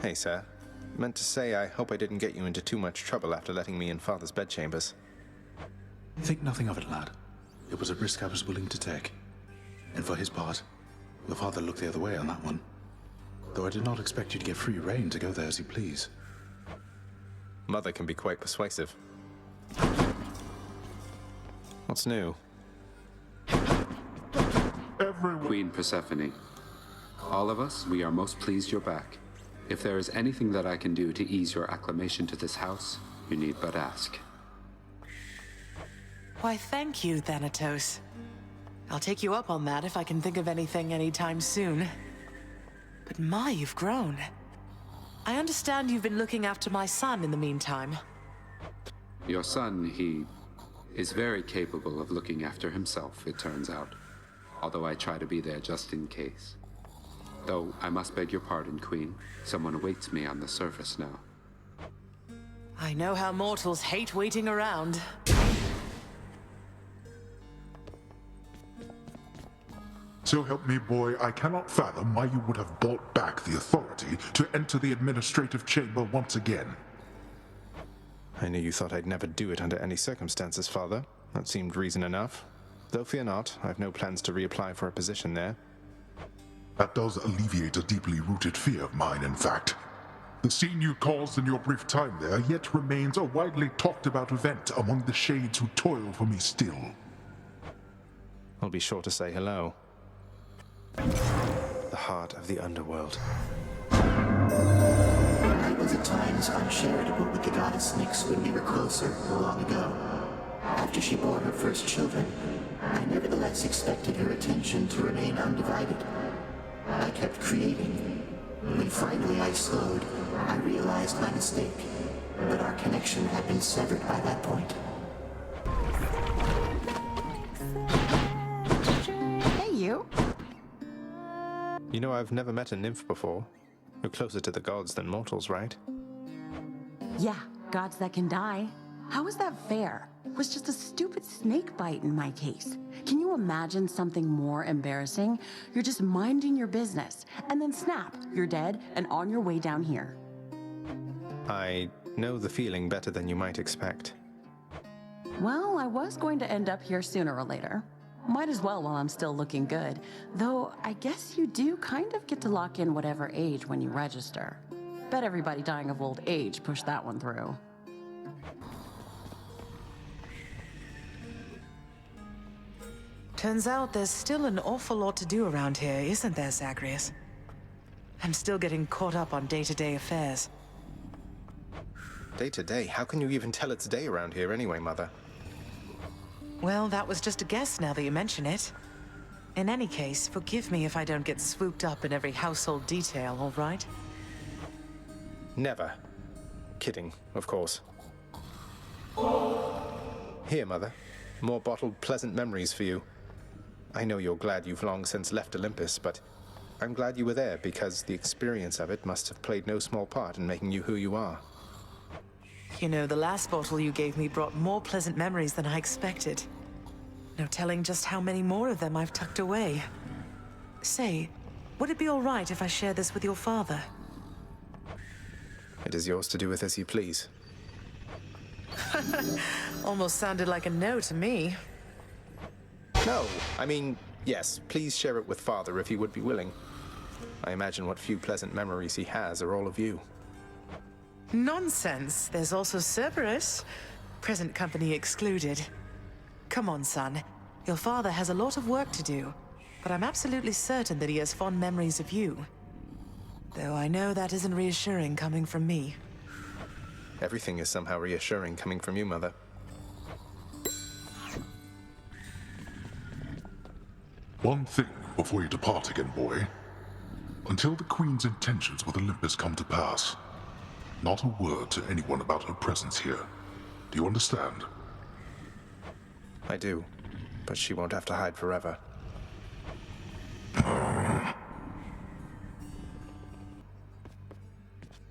[SPEAKER 2] Hey, sir. Meant to say I hope I didn't get you into too much trouble after letting me in Father's bedchambers.
[SPEAKER 1] Think nothing of it, lad. It was a risk I was willing to take. And for his part, your father looked the other way on that one. Though I did not expect you to get free rein to go there as you please.
[SPEAKER 2] Mother can be quite persuasive. What's new?
[SPEAKER 6] Queen Persephone. All of us, we are most pleased you're back. If there is anything that I can do to ease your acclimation to this house, you need but ask.
[SPEAKER 3] Why, thank you, Thanatos. I'll take you up on that if I can think of anything anytime soon. But my, you've grown. I understand you've been looking after my son in the meantime.
[SPEAKER 6] Your son, he is very capable of looking after himself, it turns out. Although I try to be there just in case. Though I must beg your pardon, Queen. Someone awaits me on the surface now.
[SPEAKER 3] I know how mortals hate waiting around.
[SPEAKER 5] So help me, boy, I cannot fathom why you would have bought back the authority to enter the administrative chamber once again.
[SPEAKER 2] I knew you thought I'd never do it under any circumstances, Father. That seemed reason enough. Though fear not, I've no plans to reapply for a position there.
[SPEAKER 5] That does alleviate a deeply rooted fear of mine, in fact. The scene you caused in your brief time there yet remains a widely talked about event among the shades who toil for me still.
[SPEAKER 2] I'll be sure to say hello. The heart of the underworld.
[SPEAKER 11] I was at times uncharitable with the goddess Nyx when we were closer long ago. After she bore her first children, I nevertheless expected her attention to remain undivided. I kept creating. When finally I slowed, I realized my mistake. But our connection had been severed by that point.
[SPEAKER 12] Hey, you.
[SPEAKER 2] You know, I've never met a nymph before. You're closer to the gods than mortals, right?
[SPEAKER 12] Yeah, gods that can die. How is that fair? It was just a stupid snake bite in my case. Can you imagine something more embarrassing? You're just minding your business, and then snap, you're dead and on your way down here.
[SPEAKER 2] I know the feeling better than you might expect.
[SPEAKER 12] Well, I was going to end up here sooner or later. Might as well while I'm still looking good. Though, I guess you do kind of get to lock in whatever age when you register. Bet everybody dying of old age pushed that one through.
[SPEAKER 3] Turns out there's still an awful lot to do around here, isn't there, Zagreus? I'm still getting caught up on day-to-day affairs.
[SPEAKER 2] Day to day? How can you even tell it's day around here anyway, Mother?
[SPEAKER 3] Well, that was just a guess now that you mention it. In any case, forgive me if I don't get swooped up in every household detail, all right?
[SPEAKER 2] Never. Kidding, of course. Here, Mother. More bottled pleasant memories for you. I know you're glad you've long since left Olympus, but I'm glad you were there because the experience of it must have played no small part in making you who you are.
[SPEAKER 3] You know, the last bottle you gave me brought more pleasant memories than I expected. No telling just how many more of them I've tucked away. Say, would it be all right if I share this with your father?
[SPEAKER 2] It is yours to do with as you please.
[SPEAKER 3] Almost sounded like a no to me.
[SPEAKER 2] No, I mean, yes, please share it with Father if he would be willing. I imagine what few pleasant memories he has are all of you.
[SPEAKER 3] Nonsense. There's also Cerberus. Present company excluded. Come on, son. Your father has a lot of work to do, but I'm absolutely certain that he has fond memories of you. Though I know that isn't reassuring coming from me.
[SPEAKER 2] Everything is somehow reassuring coming from you, Mother.
[SPEAKER 5] One thing before you depart again, boy. Until the Queen's intentions with Olympus come to pass, not a word to anyone about her presence here. Do you understand?
[SPEAKER 2] I do, but she won't have to hide forever.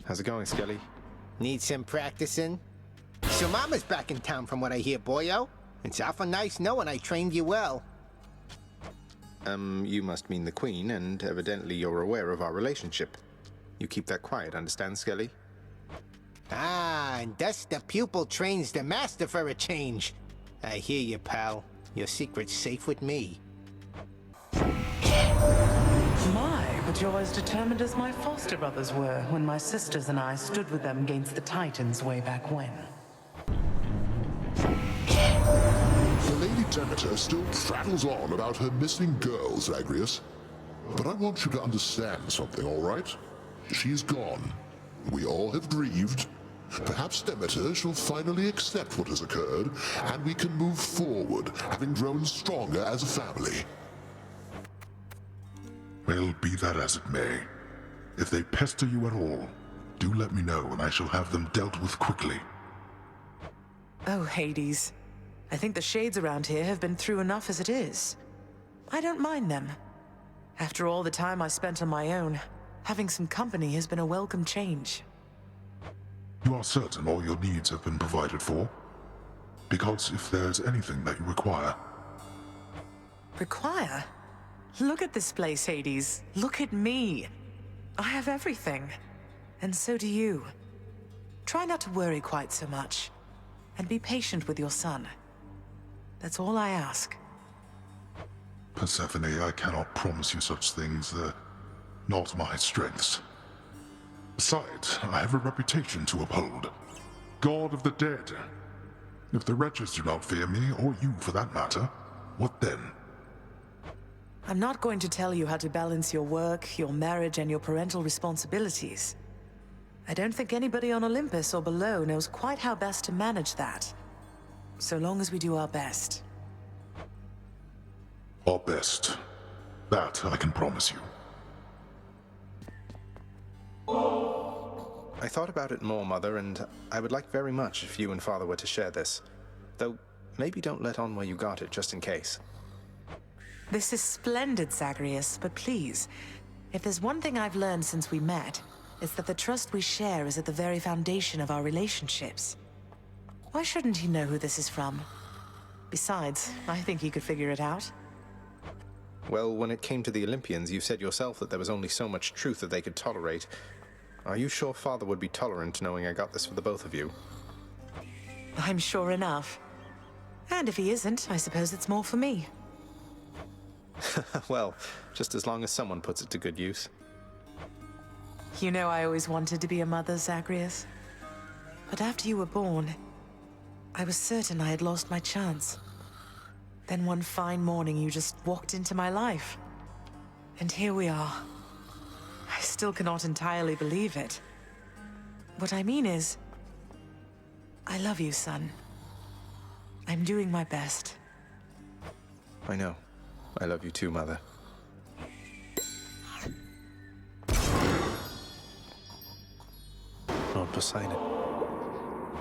[SPEAKER 2] How's it going, Skelly?
[SPEAKER 10] Need some practicing? So Mama's back in town from what I hear, boyo. It's awful nice knowing I trained you well.
[SPEAKER 2] You must mean the Queen, and evidently you're aware of our relationship. You keep that quiet, understand, Skelly?
[SPEAKER 10] Ah, and thus the pupil trains the master for a change. I hear you, pal. Your secret's safe with me.
[SPEAKER 3] My, but you're as determined as my foster brothers were when my sisters and I stood with them against the Titans way back when.
[SPEAKER 5] The Lady Demeter still prattles on about her missing girls, Zagreus. But I want you to understand something, all right? She is gone. We all have grieved. Perhaps Demeter shall finally accept what has occurred, and we can move forward, having grown stronger as a family. Well, be that as it may. If they pester you at all, do let me know, and I shall have them dealt with quickly.
[SPEAKER 3] Oh, Hades. I think the shades around here have been through enough as it is. I don't mind them. After all the time I spent on my own, having some company has been a welcome change.
[SPEAKER 5] You are certain all your needs have been provided for? Because if there's anything that you require...
[SPEAKER 3] Require? Look at this place, Hades. Look at me. I have everything. And so do you. Try not to worry quite so much. And be patient with your son. That's all I ask.
[SPEAKER 5] Persephone, I cannot promise you such things. They're not my strengths. Besides, I have a reputation to uphold. God of the dead. If the wretches do not fear me, or you for that matter, what then?
[SPEAKER 3] I'm not going to tell you how to balance your work, your marriage, and your parental responsibilities. I don't think anybody on Olympus or below knows quite how best to manage that. So long as we do our best.
[SPEAKER 5] Our best. That I can promise you.
[SPEAKER 2] I thought about it more, Mother, and I would like very much if you and Father were to share this. Though, maybe don't let on where you got it, just in case.
[SPEAKER 3] This is splendid, Zagreus, but please, if there's one thing I've learned since we met, it's that the trust we share is at the very foundation of our relationships. Why shouldn't he know who this is from? Besides, I think he could figure it out.
[SPEAKER 2] Well, when it came to the Olympians, you said yourself that there was only so much truth that they could tolerate. Are you sure Father would be tolerant knowing I got this for the both of you?
[SPEAKER 3] I'm sure enough. And if he isn't, I suppose it's more for me.
[SPEAKER 2] Well, just as long as someone puts it to good use.
[SPEAKER 3] You know I always wanted to be a mother, Zagreus. But after you were born, I was certain I had lost my chance. Then one fine morning you just walked into my life. And here we are. I still cannot entirely believe it. What I mean is, I love you, son. I'm doing my best.
[SPEAKER 2] I know. I love you too, Mother. Lord Poseidon.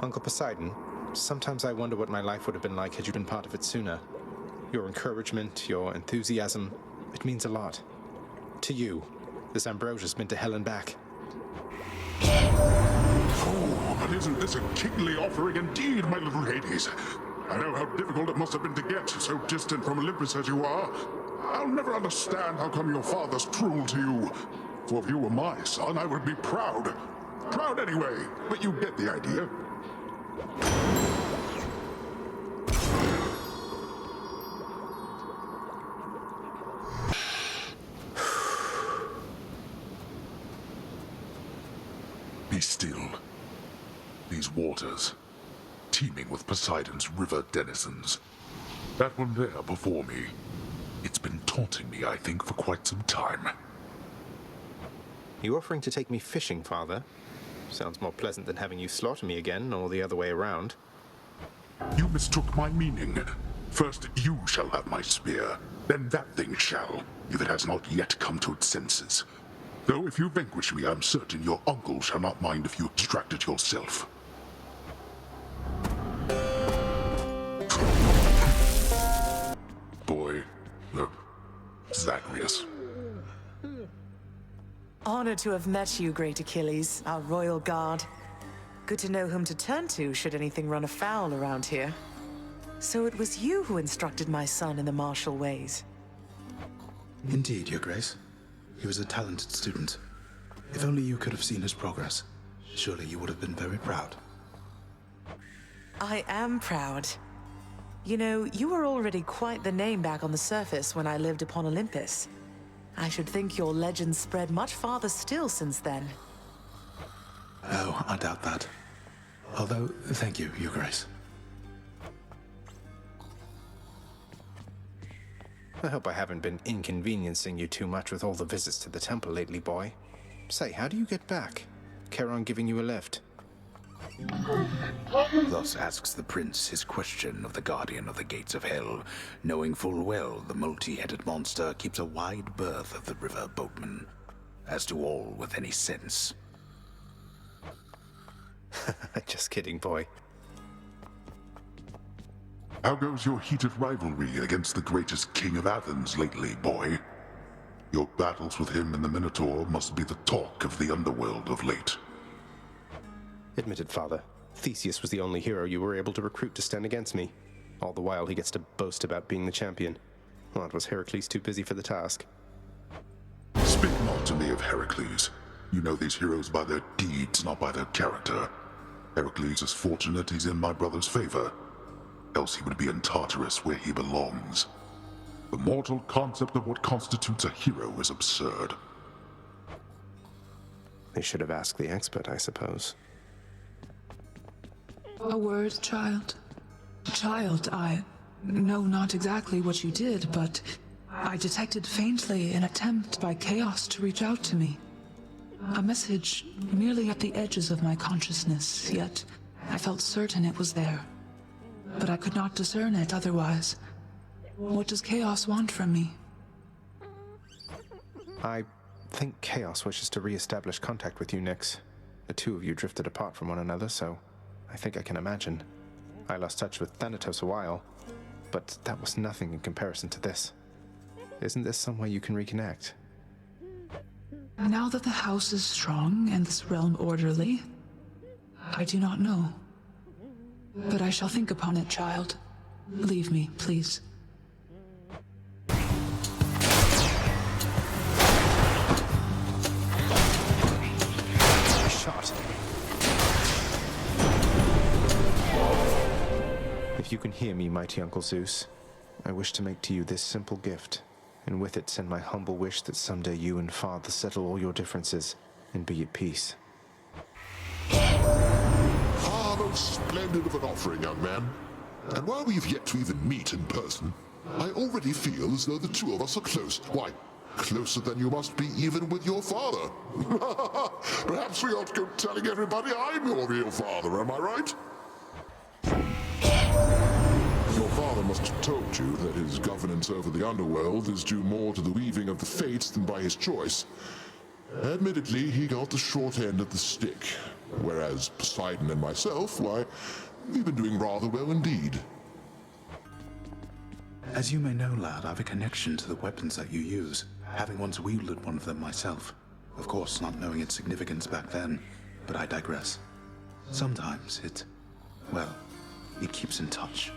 [SPEAKER 2] Uncle Poseidon, sometimes I wonder what my life would have been like had you been part of it sooner. Your encouragement, your enthusiasm, it means a lot. To you, this Ambrosia's been to hell and back.
[SPEAKER 5] Oh, but isn't this a kingly offering indeed, my little Hades? I know how difficult it must have been to get, so distant from Olympus as you are. I'll never understand how come your father's cruel to you. For if you were my son, I would be proud. Proud anyway, but you get the idea. Be still. These waters, teeming with Poseidon's river denizens. That one there before me. It's been taunting me, I think, for quite some time.
[SPEAKER 2] You offering to take me fishing, Father? Sounds more pleasant than having you slaughter me again, or the other way around.
[SPEAKER 5] You mistook my meaning. First you shall have my spear, then that thing shall, if it has not yet come to its senses. Though if you vanquish me, I'm certain your uncle shall not mind if you extract it yourself. Boy, look, Zagreus.
[SPEAKER 3] Honored to have met you, great Achilles, our royal guard. Good to know whom to turn to should anything run afoul around here. So it was you who instructed my son in the martial ways.
[SPEAKER 1] Indeed, Your Grace. He was a talented student. If only you could have seen his progress, surely you would have been very proud.
[SPEAKER 3] I am proud. You know, you were already quite the name back on the surface when I lived upon Olympus. I should think your legend spread much farther still since then.
[SPEAKER 1] Oh, I doubt that. Although, thank you, Your Grace.
[SPEAKER 2] I hope I haven't been inconveniencing you too much with all the visits to the temple lately, boy. Say, how do you get back? Charon giving you a lift?
[SPEAKER 1] Thus asks the prince his question of the guardian of the gates of hell, knowing full well the multi-headed monster keeps a wide berth of the river boatman, as do all with any sense.
[SPEAKER 2] Just kidding, boy.
[SPEAKER 5] How goes your heated rivalry against the greatest king of Athens lately, boy? Your battles with him and the Minotaur must be the talk of the underworld of late.
[SPEAKER 2] Admitted, Father. Theseus was the only hero you were able to recruit to stand against me. All the while he gets to boast about being the champion. Well, was Heracles too busy for the task?
[SPEAKER 5] Speak not to me of Heracles. You know these heroes by their deeds, not by their character. Heracles is fortunate he's in my brother's favor. Else he would be in Tartarus where he belongs. The mortal concept of what constitutes a hero is absurd.
[SPEAKER 2] They should have asked the expert, I suppose.
[SPEAKER 4] A word, child. Child, I know not exactly what you did, but I detected faintly an attempt by Chaos to reach out to me. A message merely at the edges of my consciousness, yet I felt certain it was there. But I could not discern it otherwise. What does Chaos want from me?
[SPEAKER 2] I think Chaos wishes to re-establish contact with you, Nyx. The two of you drifted apart from one another, so I think I can imagine. I lost touch with Thanatos a while, but that was nothing in comparison to this. Isn't this some way you can reconnect?
[SPEAKER 4] Now that the house is strong and this realm orderly, I do not know. But I shall think upon it, child. Leave me, please.
[SPEAKER 2] Shot. If you can hear me, mighty Uncle Zeus, I wish to make to you this simple gift, and with it send my humble wish that someday you and Father settle all your differences and be at peace.
[SPEAKER 5] Ah, most splendid of an offering, young man. And while we've yet to even meet in person, I already feel as though the two of us are close. Why, closer than you must be even with your father. Perhaps we ought to go telling everybody I'm your real father, am I right? Your father must have told you that his governance over the underworld is due more to the weaving of the fates than by his choice. Admittedly, he got the short end of the stick, whereas Poseidon and myself, why, we've been doing rather well indeed.
[SPEAKER 1] As you may know, lad, I've a connection to the weapons that you use, having once wielded one of them myself. Of course, not knowing its significance back then, but I digress. Sometimes it keeps in touch,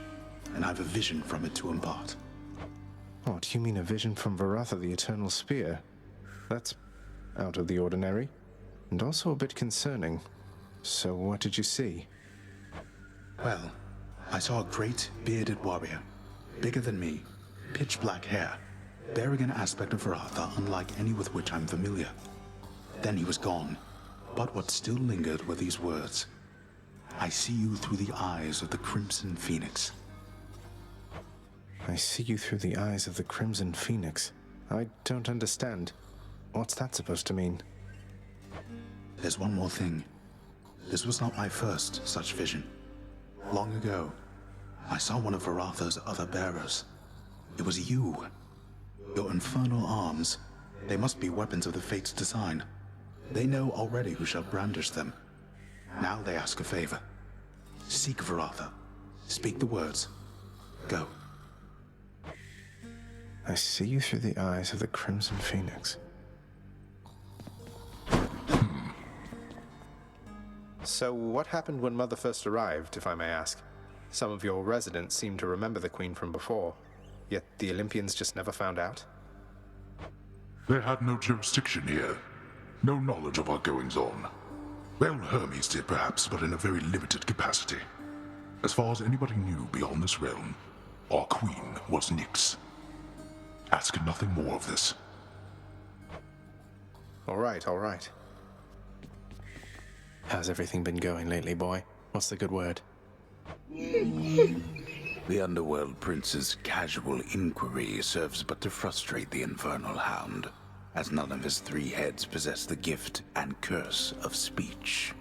[SPEAKER 1] and I've a vision from it to impart.
[SPEAKER 2] Oh, do you mean a vision from Varatha, the Eternal Spear? That's out of the ordinary, and also a bit concerning. So what did you see?
[SPEAKER 1] Well, I saw a great, bearded warrior, bigger than me, pitch black hair, bearing an aspect of Varatha unlike any with which I'm familiar. Then he was gone, but what still lingered were these words: I see you through the eyes of the Crimson Phoenix.
[SPEAKER 2] I see you through the eyes of the Crimson Phoenix. I don't understand. What's that supposed to mean?
[SPEAKER 1] There's one more thing. This was not my first such vision. Long ago, I saw one of Varatha's other bearers. It was you. Your infernal arms. They must be weapons of the Fates' design. They know already who shall brandish them. Now they ask a favor. Seek Varatha. Speak the words. Go.
[SPEAKER 2] I see you through the eyes of the Crimson Phoenix. So what happened when Mother first arrived, if I may ask? Some of your residents seem to remember the Queen from before, yet the Olympians just never found out?
[SPEAKER 5] They had no jurisdiction here. No knowledge of our goings-on. Well, Hermes did perhaps, but in a very limited capacity. As far as anybody knew beyond this realm, our queen was Nyx. Ask nothing more of this.
[SPEAKER 2] All right. How's everything been going lately, boy? What's the good word?
[SPEAKER 1] The Underworld Prince's casual inquiry serves but to frustrate the Infernal Hound, as none of his 3 heads possess the gift and curse of speech.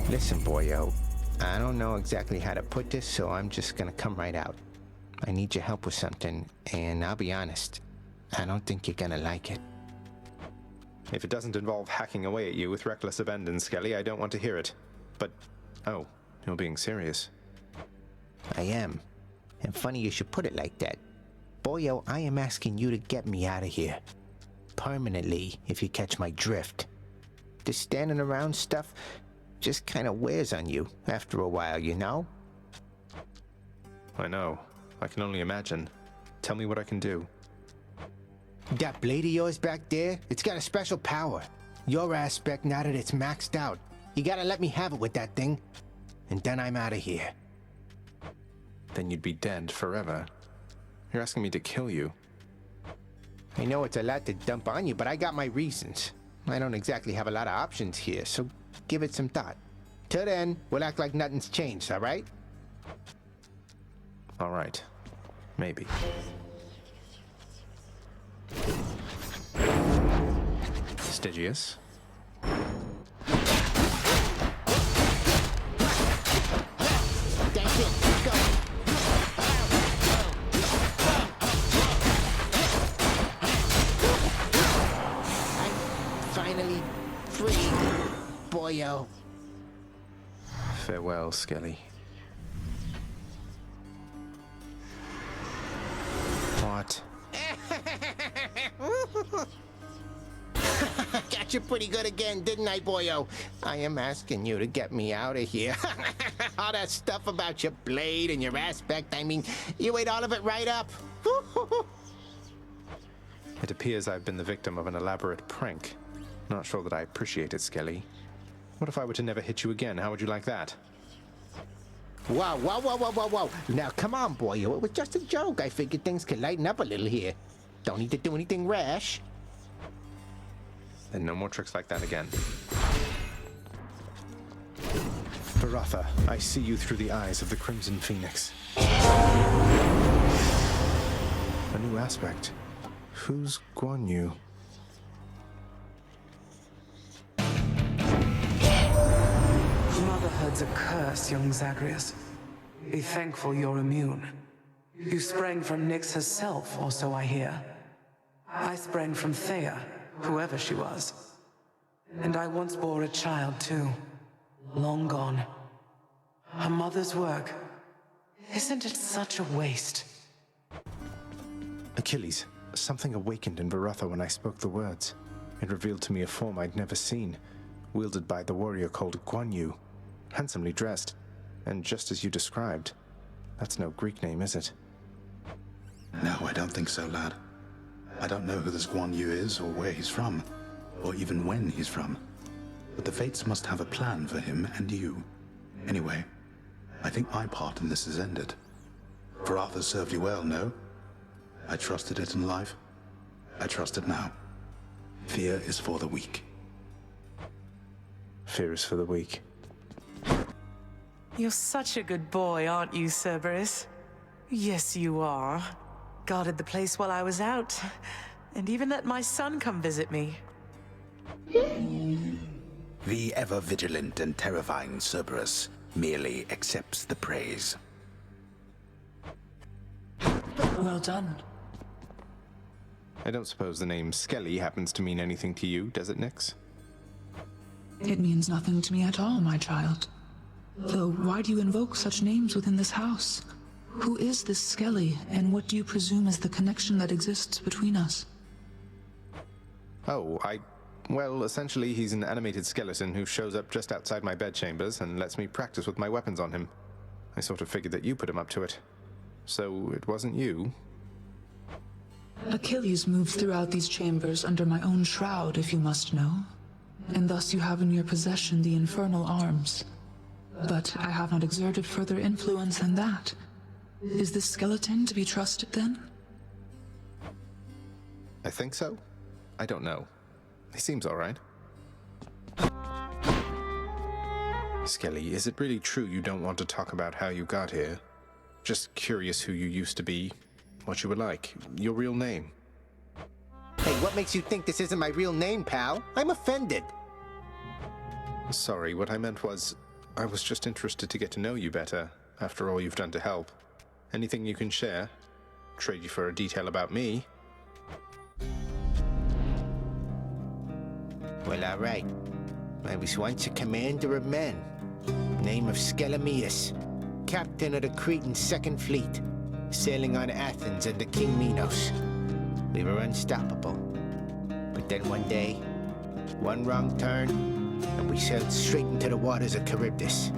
[SPEAKER 10] Listen, boyo. I don't know exactly how to put this, so I'm just gonna come right out. I need your help with something, and I'll be honest, I don't think you're gonna like it.
[SPEAKER 2] If it doesn't involve hacking away at you with reckless abandon, Skelly, I don't want to hear it. But, oh, you're being serious.
[SPEAKER 10] I am. And funny you should put it like that. Boyo, I am asking you to get me out of here. Permanently, if you catch my drift. This standing around stuff just kind of wears on you after a while, you know?
[SPEAKER 2] I know. I can only imagine. Tell me what I can do.
[SPEAKER 10] That blade of yours back there, it's got a special power. Your aspect, now that it's maxed out. You gotta let me have it with that thing. And then I'm out of here.
[SPEAKER 2] Then you'd be dead forever. You're asking me to kill you.
[SPEAKER 10] I know it's a lot to dump on you, but I got my reasons. I don't exactly have a lot of options here, so give it some thought. Till then, we'll act like nothing's changed, all right?
[SPEAKER 2] All right. Maybe. Stygius?
[SPEAKER 10] That's it, go! I'm finally free, boyo.
[SPEAKER 2] Farewell, Skelly. What?
[SPEAKER 10] Got you pretty good again, didn't I, boyo? I am asking you to get me out of here. All that stuff about your blade and your aspect, I mean, you ate all of it right up.
[SPEAKER 2] It appears I've been the victim of an elaborate prank. Not sure that I appreciate it, Skelly. What if I were to never hit you again? How would you like that?
[SPEAKER 10] Whoa. Now, come on, boyo. It was just a joke. I figured things could lighten up a little here. Don't need to do anything rash.
[SPEAKER 2] And no more tricks like that again. Varatha, I see you through the eyes of the Crimson Phoenix. A new aspect. Who's Guan Yu?
[SPEAKER 3] Motherhood's a curse, young Zagreus. Be thankful you're immune. You sprang from Nyx herself, or so I hear. I sprang from Thea, whoever she was. And I once bore a child, too. Long gone. Her mother's work. Isn't it such a waste?
[SPEAKER 2] Achilles, something awakened in Varatha when I spoke the words. It revealed to me a form I'd never seen, wielded by the warrior called Guan Yu, handsomely dressed, and just as you described. That's no Greek name, is it?
[SPEAKER 1] No, I don't think so, lad. I don't know who this Guan Yu is, or where he's from, or even when he's from. But the Fates must have a plan for him and you. Anyway, I think my part in this is ended. Varatha served you well, no? I trusted it in life. I trust it now. Fear is for the weak.
[SPEAKER 2] Fear is for the weak.
[SPEAKER 3] You're such a good boy, aren't you, Cerberus? Yes, you are. Guarded the place while I was out, and even let my son come visit me.
[SPEAKER 1] The ever-vigilant and terrifying Cerberus merely accepts the praise.
[SPEAKER 4] Well done.
[SPEAKER 2] I don't suppose the name Skelly happens to mean anything to you, does it, Nyx?
[SPEAKER 4] It means nothing to me at all, my child. Though, why do you invoke such names within this house? Who is this Skelly, and what do you presume is the connection that exists between us?
[SPEAKER 2] Oh, well, essentially he's an animated skeleton who shows up just outside my bedchambers and lets me practice with my weapons on him. I sort of figured that you put him up to it. So it wasn't you?
[SPEAKER 4] Achilles moved throughout these chambers under my own shroud, if you must know. And thus you have in your possession the infernal arms. But I have not exerted further influence than that. Is this skeleton to be trusted, then?
[SPEAKER 2] I think so. I don't know. He seems all right. Skelly, is it really true you don't want to talk about how you got here? Just curious who you used to be, what you were like, your real name.
[SPEAKER 10] Hey, what makes you think this isn't my real name, pal? I'm offended.
[SPEAKER 2] Sorry, what I meant was, I was just interested to get to know you better, after all you've done to help. Anything you can share? Trade you for a detail about me?
[SPEAKER 10] Well, all right. I was once a commander of men. Name of Skelemius, captain of the Cretan Second Fleet, sailing on Athens under King Minos. We were unstoppable. But then one day, one wrong turn, and we sailed straight into the waters of Charybdis.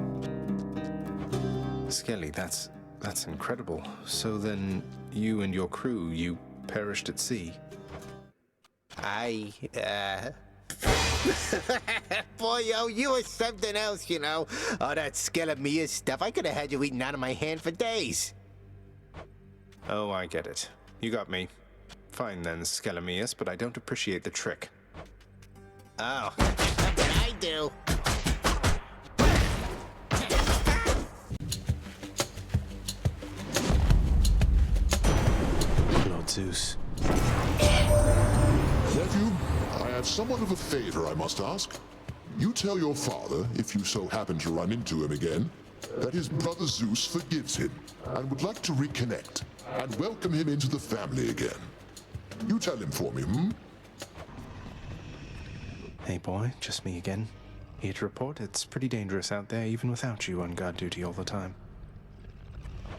[SPEAKER 2] Skelly, that's incredible. So then, you and your crew, you perished at sea?
[SPEAKER 10] Boy, yo, you were something else, you know. All that Skelemius stuff, I could have had you eating out of my hand for days.
[SPEAKER 2] Oh, I get it. You got me. Fine then, Skelemius, but I don't appreciate the trick.
[SPEAKER 10] Oh, what did I do?
[SPEAKER 2] Lord Zeus.
[SPEAKER 5] Nephew, I have somewhat of a favor I must ask. You tell your father, if you so happen to run into him again, that his brother Zeus forgives him and would like to reconnect and welcome him into the family again. You tell him for me, hmm?
[SPEAKER 2] Hey boy, just me again. Here to report, it's pretty dangerous out there even without you on guard duty all the time.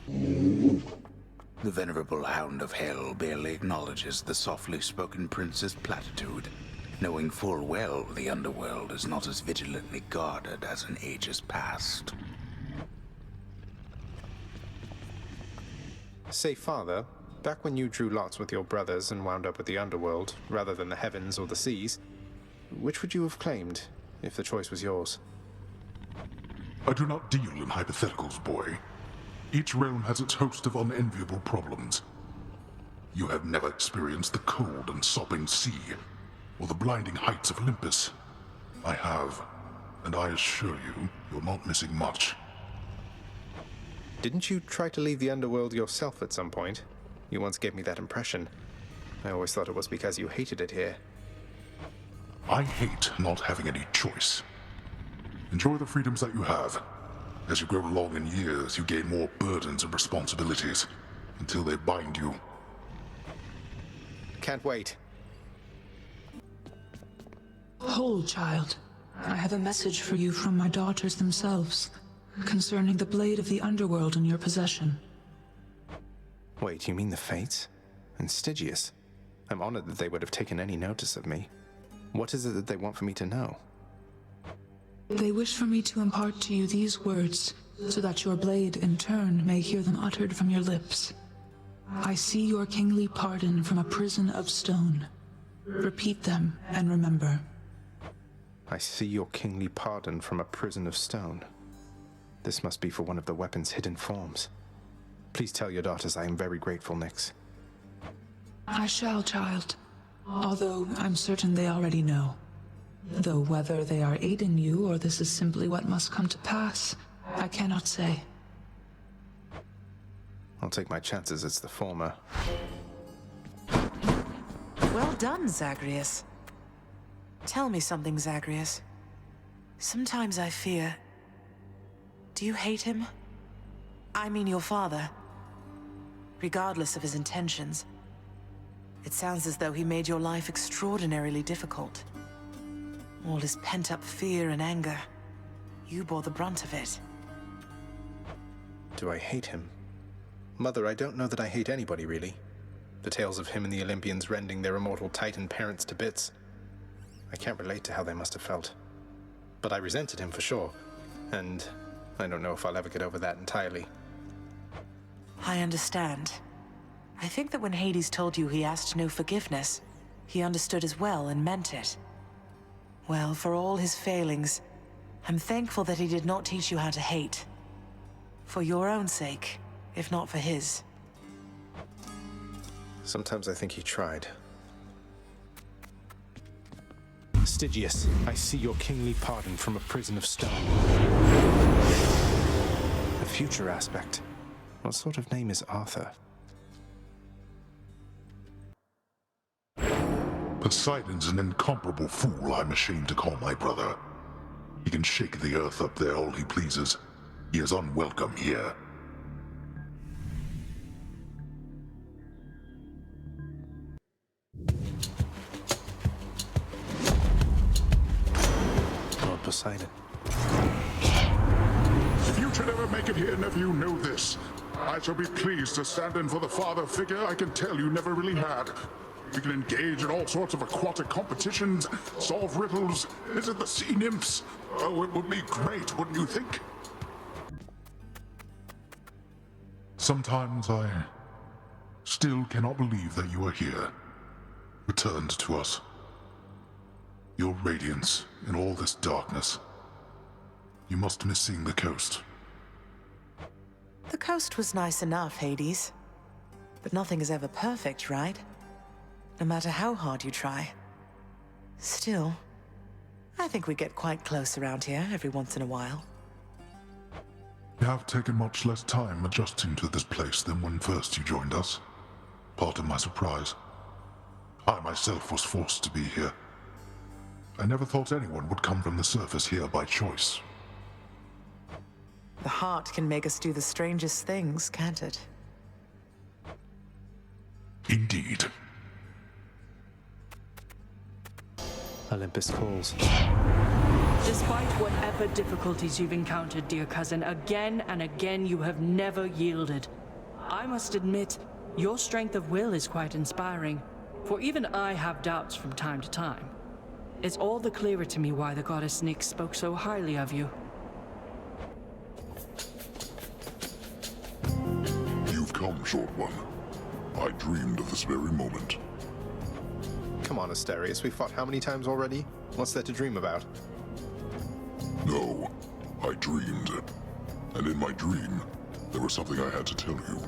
[SPEAKER 1] The venerable Hound of Hell barely acknowledges the softly spoken prince's platitude, knowing full well the underworld is not as vigilantly guarded as in ages past.
[SPEAKER 2] Say, father, back when you drew lots with your brothers and wound up with the underworld, rather than the heavens or the seas, which would you have claimed, if the choice was yours?
[SPEAKER 5] I do not deal in hypotheticals, boy. Each realm has its host of unenviable problems. You have never experienced the cold and sopping sea, or the blinding heights of Olympus. I have, and I assure you, you're not missing much.
[SPEAKER 2] Didn't you try to leave the underworld yourself at some point? You once gave me that impression. I always thought it was because you hated it here.
[SPEAKER 5] I hate not having any choice. Enjoy the freedoms that you have. As you grow along in years, you gain more burdens and responsibilities, until they bind you.
[SPEAKER 2] Can't wait.
[SPEAKER 4] Hold, child. I have a message for you from my daughters themselves, concerning the blade of the underworld in your possession.
[SPEAKER 2] Wait, you mean the Fates? And Stygius? I'm honored that they would have taken any notice of me. What is it that they want for me to know?
[SPEAKER 4] They wish for me to impart to you these words, so that your blade, in turn, may hear them uttered from your lips. I see your kingly pardon from a prison of stone. Repeat them and remember.
[SPEAKER 2] I see your kingly pardon from a prison of stone. This must be for one of the weapon's hidden forms. Please tell your daughters I am very grateful, Nyx.
[SPEAKER 4] I shall, child. Although I'm certain they already know. Though whether they are aiding you or this is simply what must come to pass, I cannot say.
[SPEAKER 2] I'll take my chances it's the former.
[SPEAKER 3] Well done, Zagreus. Tell me something, Zagreus. Sometimes I fear... Do you hate him? I mean your father. Regardless of his intentions. It sounds as though he made your life extraordinarily difficult. All his pent-up fear and anger. You bore the brunt of it.
[SPEAKER 2] Do I hate him? Mother, I don't know that I hate anybody, really. The tales of him and the Olympians rending their immortal Titan parents to bits. I can't relate to how they must have felt. But I resented him for sure. And I don't know if I'll ever get over that entirely.
[SPEAKER 3] I understand. I think that when Hades told you he asked no forgiveness, he understood as well and meant it. Well, for all his failings, I'm thankful that he did not teach you how to hate. For your own sake, if not for his.
[SPEAKER 2] Sometimes I think he tried. Stygius, I see your kingly pardon from a prison of stone. A future aspect. What sort of name is Arthur?
[SPEAKER 5] Poseidon's an incomparable fool I'm ashamed to call my brother. He can shake the earth up there all he pleases. He is unwelcome here.
[SPEAKER 2] Lord Poseidon.
[SPEAKER 5] If you should ever make it here, nephew, know this. I shall be pleased to stand in for the father figure I can tell you never really had. We can engage in all sorts of aquatic competitions, solve riddles, visit the sea nymphs. Oh, it would be great, wouldn't you think? Sometimes I still cannot believe that you are here, returned to us. Your radiance in all this darkness. You must miss seeing the coast.
[SPEAKER 3] The coast was nice enough, Hades. But nothing is ever perfect, right? No matter how hard you try. Still, I think we get quite close around here every once in a while.
[SPEAKER 5] You have taken much less time adjusting to this place than when first you joined us. Part of my surprise. I myself was forced to be here. I never thought anyone would come from the surface here by choice.
[SPEAKER 3] The heart can make us do the strangest things, can't it?
[SPEAKER 5] Indeed.
[SPEAKER 2] Olympus calls.
[SPEAKER 19] Despite whatever difficulties you've encountered, dear cousin, again and again you have never yielded. I must admit, your strength of will is quite inspiring, for even I have doubts from time to time. It's all the clearer to me why the goddess Nyx spoke so highly of you.
[SPEAKER 5] You've come, short one. I dreamed of this very moment.
[SPEAKER 2] Come on, Asterius, we fought how many times already? What's there to dream about?
[SPEAKER 5] No, I dreamed. And in my dream, there was something I had to tell you.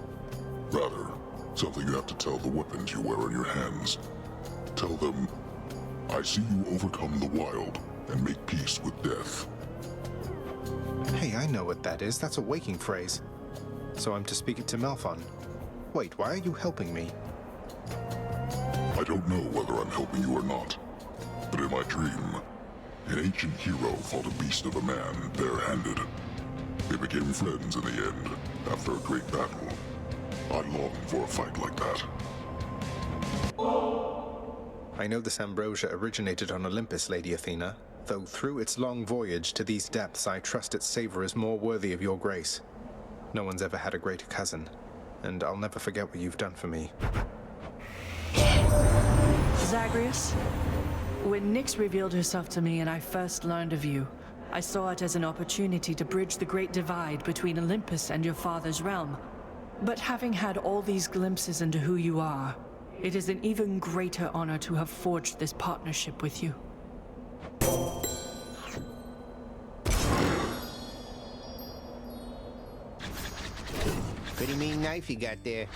[SPEAKER 5] Rather, something you have to tell the weapons you wear in your hands. Tell them, I see you overcome the wild and make peace with death.
[SPEAKER 2] Hey, I know what that is. That's a waking phrase. So I'm to speak it to Malphon. Wait, why are you helping me?
[SPEAKER 5] I don't know whether I'm helping you or not, but in my dream, an ancient hero fought a beast of a man bare-handed. They became friends in the end, after a great battle. I long for a fight like that.
[SPEAKER 2] I know this ambrosia originated on Olympus, Lady Athena, though through its long voyage to these depths I trust its savor is more worthy of your grace. No one's ever had a greater cousin, and I'll never forget what you've done for me.
[SPEAKER 19] Zagreus, when Nyx revealed herself to me and I first learned of you, I saw it as an opportunity to bridge the great divide between Olympus and your father's realm. But having had all these glimpses into who you are, it is an even greater honor to have forged this partnership with you.
[SPEAKER 10] Pretty mean knife you got there.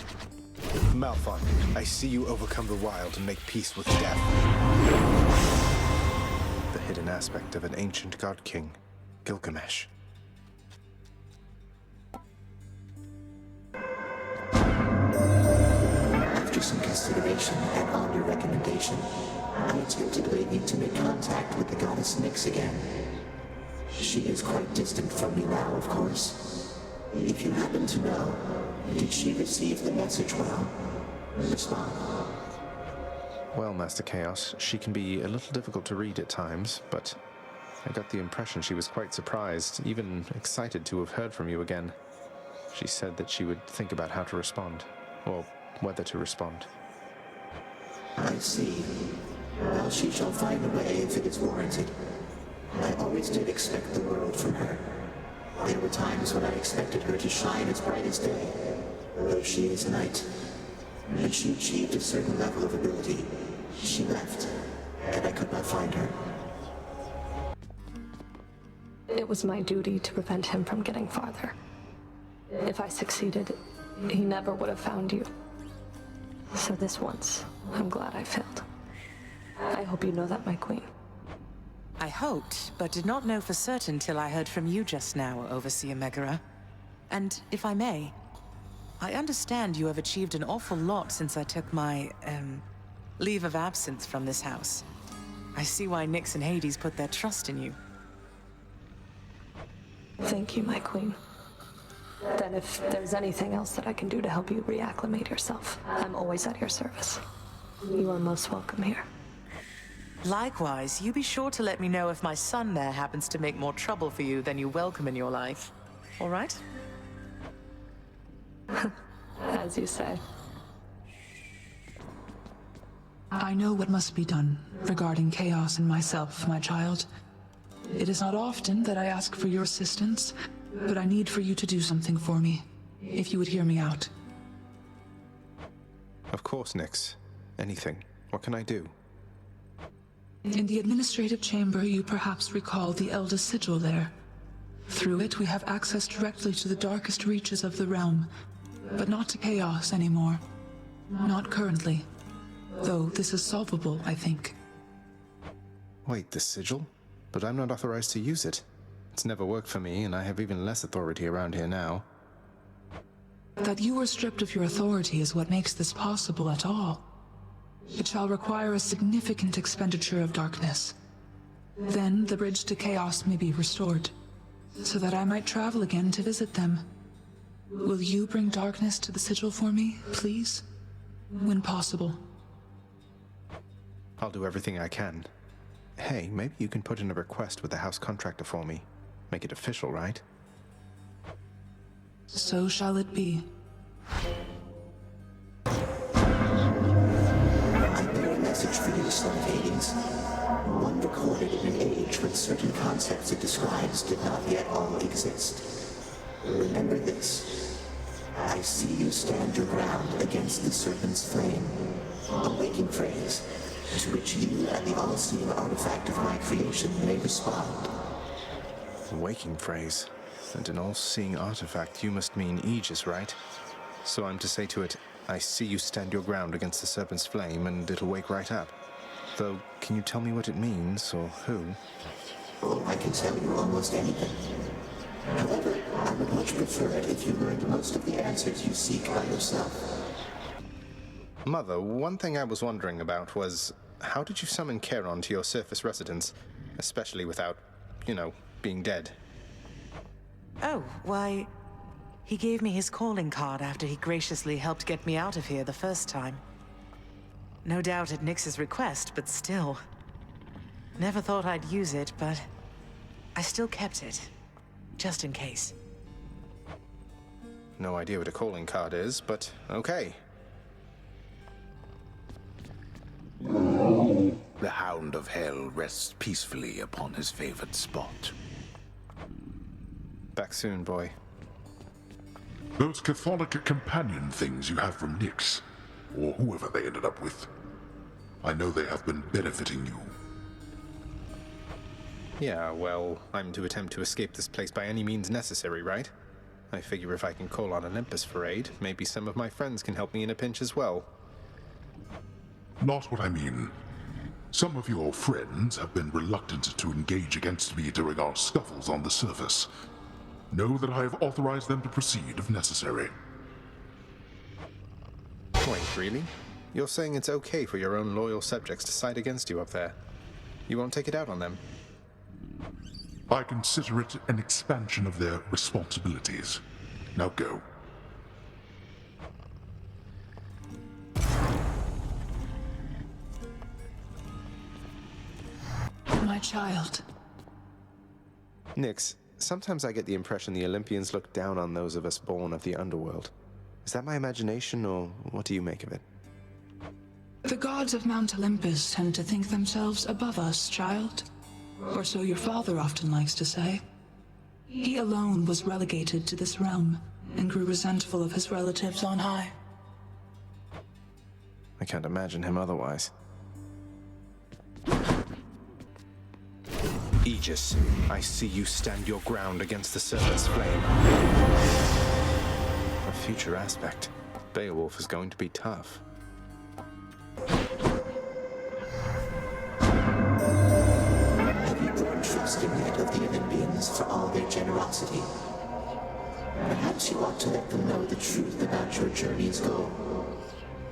[SPEAKER 2] Malphon, I see you overcome the wild and make peace with death. The hidden aspect of an ancient god king, Gilgamesh.
[SPEAKER 11] some consideration and on your recommendation, I attempted lately to make contact with the goddess Nyx again. She is quite distant from me now, of course. If you happen to know, did she receive the message well? Respond.
[SPEAKER 2] Well, Master Chaos, she can be a little difficult to read at times, but I got the impression she was quite surprised, even excited to have heard from you again. She said that she would think about how to respond, or whether to respond.
[SPEAKER 11] I see. Well, she shall find a way if it is warranted. I always did expect the world from her. There were times when I expected her to shine as bright as day, though she is night. When she achieved a certain level of ability, she left, and I could not find her.
[SPEAKER 7] It was my duty to prevent him from getting farther. If I succeeded, he never would have found you. So this once, I'm glad I failed. I hope you know that, my queen.
[SPEAKER 3] I hoped, but did not know for certain till I heard from you just now, Overseer Megara. And if I may, I understand you have achieved an awful lot since I took my, leave of absence from this house. I see why Nyx and Hades put their trust in you.
[SPEAKER 7] Thank you, my queen. Then if there's anything else that I can do to help you reacclimate yourself, I'm always at your service. You are most welcome here.
[SPEAKER 3] Likewise, you be sure to let me know if my son there happens to make more trouble for you than you welcome in your life. All right?
[SPEAKER 7] As you say.
[SPEAKER 4] I know what must be done regarding Chaos and myself, my child. It is not often that I ask for your assistance, but I need for you to do something for me, if you would hear me out.
[SPEAKER 2] Of course, Nyx. Anything. What can I do?
[SPEAKER 4] In the administrative chamber, you perhaps recall the Elder Sigil there. Through it, we have access directly to the darkest reaches of the realm, but not to Chaos anymore. Not currently. Though this is solvable, I think.
[SPEAKER 2] Wait, the sigil? But I'm not authorized to use it. It's never worked for me, and I have even less authority around here now.
[SPEAKER 4] That you are stripped of your authority is what makes this possible at all. It shall require a significant expenditure of darkness. Then the bridge to Chaos may be restored, so that I might travel again to visit them. Will you bring darkness to the sigil for me, please? When possible.
[SPEAKER 2] I'll do everything I can. Hey, maybe you can put in a request with the house contractor for me. Make it official, right?
[SPEAKER 4] So shall it be.
[SPEAKER 11] Message for you, son of Hades. One recorded in an age when certain concepts it describes did not yet all exist. Remember this. I see you stand your ground against the serpent's flame. A waking phrase, to which you and the all-seeing artifact of my creation may respond.
[SPEAKER 2] A waking phrase? And an all-seeing artifact, you must mean Aegis, right? So I'm to say to it, I see you stand your ground against the serpent's flame, and it'll wake right up. Though, can you tell me what it means, or who?
[SPEAKER 11] Oh, I can tell you almost anything. However, I would much prefer it if you learned most of the answers you seek by yourself.
[SPEAKER 2] Mother, one thing I was wondering about was, how did you summon Charon to your surface residence, especially without, being dead?
[SPEAKER 3] Oh, why... He gave me his calling card after he graciously helped get me out of here the first time. No doubt at Nyx's request, but still. Never thought I'd use it, but I still kept it, just in case.
[SPEAKER 2] No idea what a calling card is, but okay.
[SPEAKER 1] The Hound of Hell rests peacefully upon his favored spot.
[SPEAKER 2] Back soon, boy.
[SPEAKER 5] Those Catholic companion things you have from Nyx, or whoever they ended up with, I know they have been benefiting you.
[SPEAKER 2] Yeah, well, I'm to attempt to escape this place by any means necessary, right? I figure if I can call on Olympus for aid, maybe some of my friends can help me in a pinch as well.
[SPEAKER 5] Not what I mean. Some of your friends have been reluctant to engage against me during our scuffles on the surface. Know that I have authorized them to proceed if necessary.
[SPEAKER 2] Wait, really? You're saying it's okay for your own loyal subjects to side against you up there. You won't take it out on them?
[SPEAKER 5] I consider it an expansion of their responsibilities. Now go.
[SPEAKER 4] My child.
[SPEAKER 2] Nyx, sometimes I get the impression the Olympians look down on those of us born of the underworld. Is that my imagination, or what do you make of it?
[SPEAKER 4] The gods of Mount Olympus tend to think themselves above us, child. Or so your father often likes to say. He alone was relegated to this realm, and grew resentful of his relatives on high.
[SPEAKER 2] I can't imagine him otherwise. Aegis, I see you stand your ground against the serpent's flame. A future aspect. Beowulf is going to be tough.
[SPEAKER 11] Have you grown trusting yet of the Olympians for all their generosity? Perhaps you ought to let them know the truth about your journey's goal.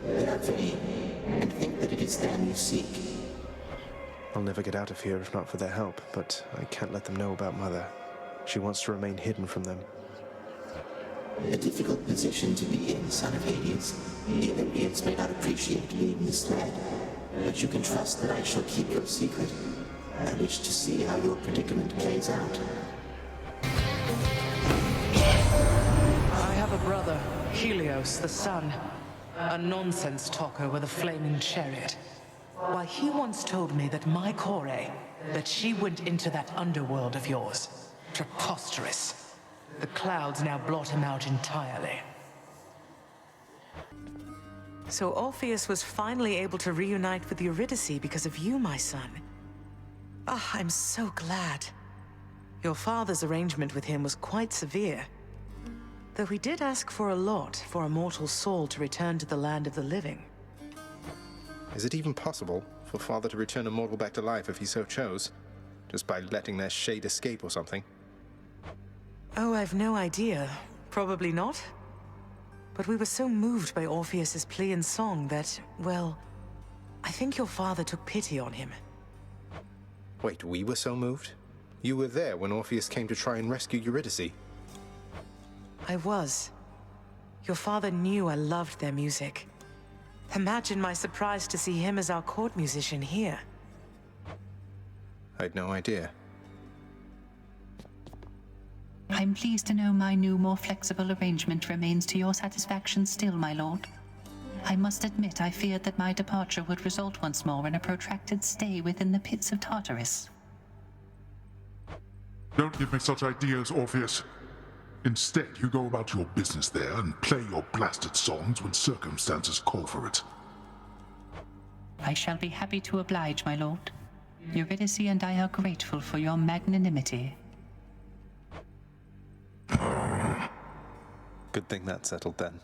[SPEAKER 11] They are vain, and think that it is them you seek.
[SPEAKER 2] I'll never get out of here if not for their help, but I can't let them know about Mother. She wants to remain hidden from them.
[SPEAKER 11] A difficult position to be in, son of Hades. The Olympians may not appreciate being misled, but you can trust that I shall keep your secret. I wish to see how your predicament plays out.
[SPEAKER 3] I have a brother, Helios the Sun, a nonsense talker with a flaming chariot. Why, he once told me that my Kore, that she went into that underworld of yours. Preposterous. The clouds now blot him out entirely. So Orpheus was finally able to reunite with Eurydice because of you, my son. Ah, I'm so glad. Your father's arrangement with him was quite severe. Though he did ask for a lot for a mortal soul to return to the land of the living.
[SPEAKER 2] Is it even possible for Father to return a mortal back to life if he so chose? Just by letting their shade escape or something?
[SPEAKER 3] Oh, I've no idea. Probably not. But we were so moved by Orpheus's plea and song that, well, I think your father took pity on him.
[SPEAKER 2] Wait, we were so moved? You were there when Orpheus came to try and rescue Eurydice.
[SPEAKER 3] I was. Your father knew I loved their music. Imagine my surprise to see him as our court musician here.
[SPEAKER 2] I'd no idea.
[SPEAKER 18] I'm pleased to know my new, more flexible arrangement remains to your satisfaction still, my lord. I must admit I feared that my departure would result once more in a protracted stay within the pits of Tartarus.
[SPEAKER 5] Don't give me such ideas, Orpheus. Instead, you go about your business there and play your blasted songs when circumstances call for it.
[SPEAKER 18] I shall be happy to oblige, my lord. Eurydice and I are grateful for your magnanimity.
[SPEAKER 2] Good thing that's settled then.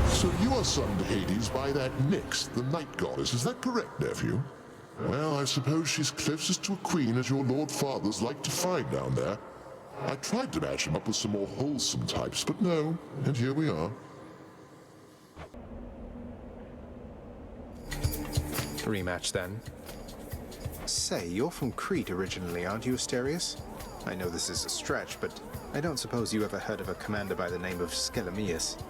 [SPEAKER 5] So you are son to Hades by that Nyx, the night goddess, is that correct, nephew? Well, I suppose she's closest to a queen as your lord fathers like to find down there. I tried to match him up with some more wholesome types, but no, and here we are.
[SPEAKER 2] Rematch then. Say, you're from Crete originally, aren't you, Asterius? I know this is a stretch, but I don't suppose you ever heard of a commander by the name of Skelemius?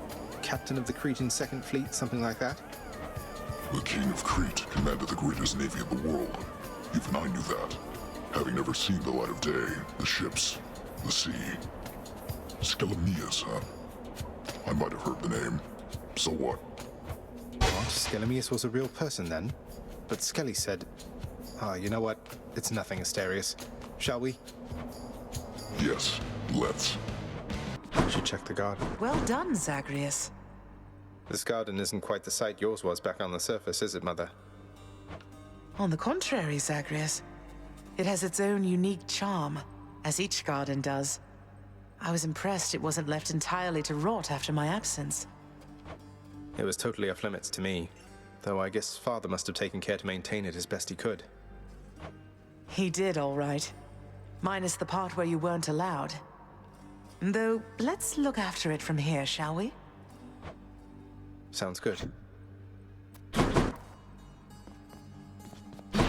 [SPEAKER 2] Captain of the Cretan Second Fleet, something like that?
[SPEAKER 5] The king of Crete commanded the greatest navy in the world. Even I knew that, having never seen the light of day, the ships, the sea. Skelemius, huh? I might have heard the name. So what?
[SPEAKER 2] What? Skelemius was a real person then? But Skelly said... you know what? It's nothing, Asterius. Shall we?
[SPEAKER 5] Yes, let's.
[SPEAKER 2] Should check the garden.
[SPEAKER 3] Well done, Zagreus.
[SPEAKER 2] This garden isn't quite the sight yours was back on the surface, is it, Mother?
[SPEAKER 3] On the contrary, Zagreus. It has its own unique charm, as each garden does. I was impressed it wasn't left entirely to rot after my absence.
[SPEAKER 2] It was totally off limits to me, though I guess Father must have taken care to maintain it as best he could.
[SPEAKER 3] He did, all right. Minus the part where you weren't allowed. Though, let's look after it from here, shall we?
[SPEAKER 2] Sounds good.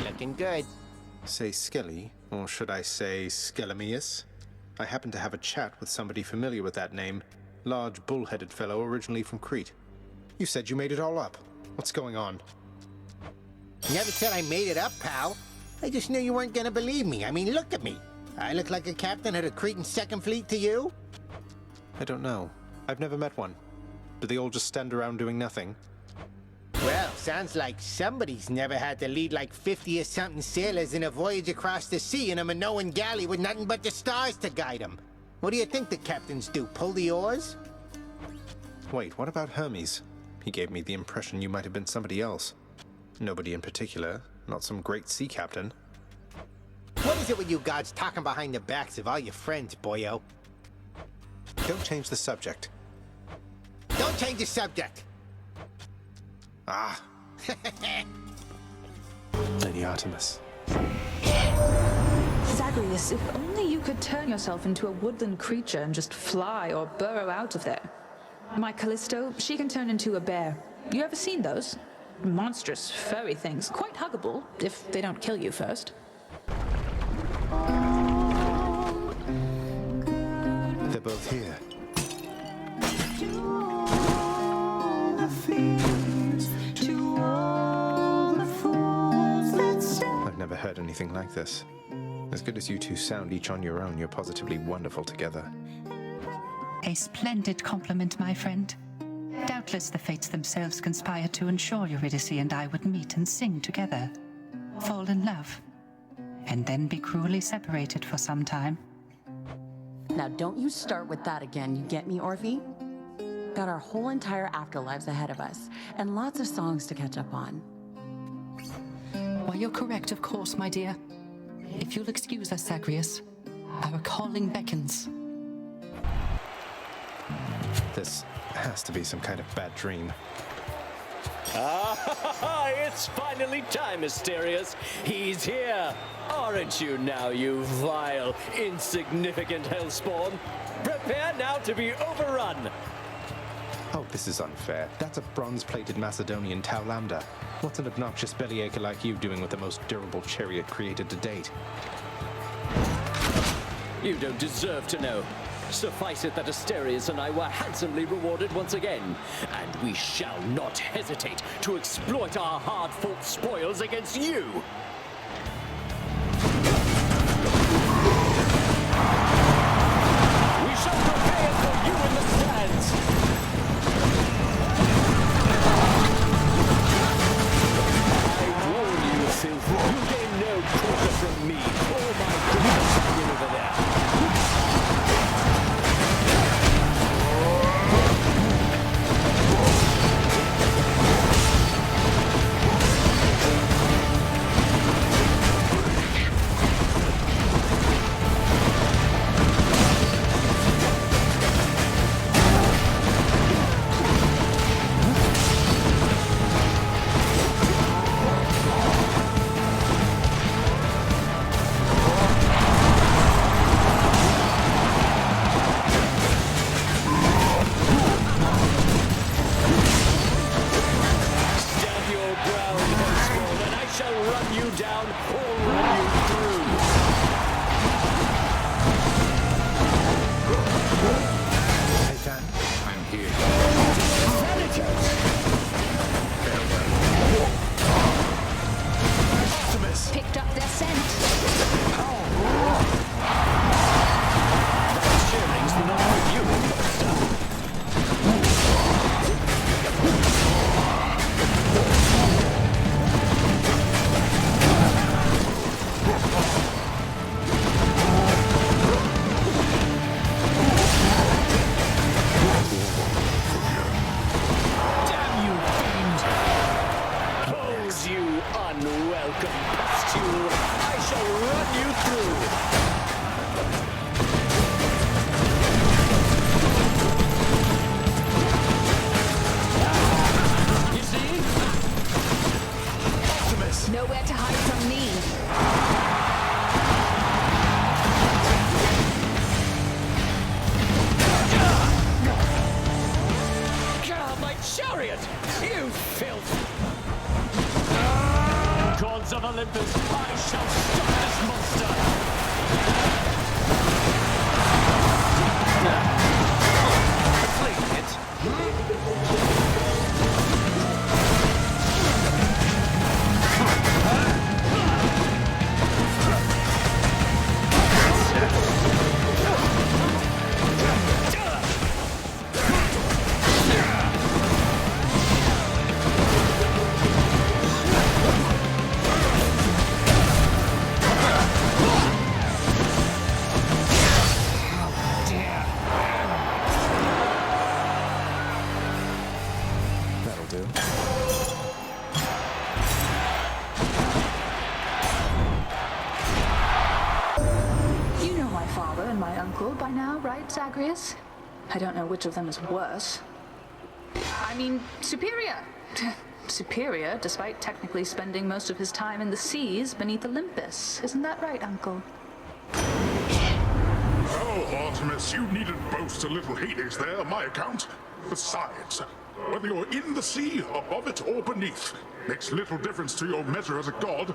[SPEAKER 10] Looking good.
[SPEAKER 2] Say Skelly, or should I say Skelemius? I happen to have a chat with somebody familiar with that name. Large, bull-headed fellow originally from Crete. You said you made it all up. What's going on?
[SPEAKER 10] Never said I made it up, pal. I just knew you weren't gonna believe me. I mean, look at me. I look like a captain of the Cretan Second Fleet to you?
[SPEAKER 2] I don't know. I've never met one. Do they all just stand around doing nothing?
[SPEAKER 10] Well, sounds like somebody's never had to lead like 50 or something sailors in a voyage across the sea in a Minoan galley with nothing but the stars to guide them. What do you think the captains do, pull the oars?
[SPEAKER 2] Wait, what about Hermes? He gave me the impression you might have been somebody else. Nobody in particular, not some great sea captain.
[SPEAKER 10] What is it with you gods talking behind the backs of all your friends, boyo?
[SPEAKER 2] Don't change the subject.
[SPEAKER 10] Don't change the subject!
[SPEAKER 2] Ah. Lady Artemis.
[SPEAKER 4] Zagreus, if only you could turn yourself into a woodland creature and just fly or burrow out of there. My Callisto, she can turn into a bear. You ever seen those? Monstrous, furry things. Quite huggable, if they don't kill you first.
[SPEAKER 2] They're both here. I've never heard anything like this. As good as you two sound each on your own, you're positively wonderful together.
[SPEAKER 18] A splendid compliment, my friend. Doubtless the fates themselves conspired to ensure Eurydice and I would meet and sing together, fall in love, and then be cruelly separated for some time.
[SPEAKER 12] Now don't you start with that again, you get me, Orphe? Got our whole entire afterlives ahead of us, and lots of songs to catch up on.
[SPEAKER 18] Well, you're correct, of course, my dear. If you'll excuse us, Zagreus, our calling beckons.
[SPEAKER 2] This has to be some kind of bad dream.
[SPEAKER 16] Ah, it's finally time, Asterius. He's here. Aren't you now, you vile, insignificant hellspawn? Prepare now to be overrun.
[SPEAKER 2] Oh, this is unfair. That's a bronze-plated Macedonian Tau Lambda. What's an obnoxious bellyacre like you doing with the most durable chariot created to date?
[SPEAKER 16] You don't deserve to know. Suffice it that Asterius and I were handsomely rewarded once again, and we shall not hesitate to exploit our hard-fought spoils against you. We shall prepare for you in the stands. I warn you, Sylph, you gain no quarter from me or my good companion over there. Olympus, I shall stop this monster! Completing it.
[SPEAKER 2] That'll do.
[SPEAKER 4] You know my father and my uncle by now, right, Zagreus? I don't know which of them is worse. I mean, superior. Superior, despite technically spending most of his time in the seas beneath Olympus. Isn't that right, Uncle?
[SPEAKER 5] Oh, Artemis, you needn't boast a little Hades there on my account. Besides, whether you're in the sea, above it, or beneath, makes little difference to your measure as a god.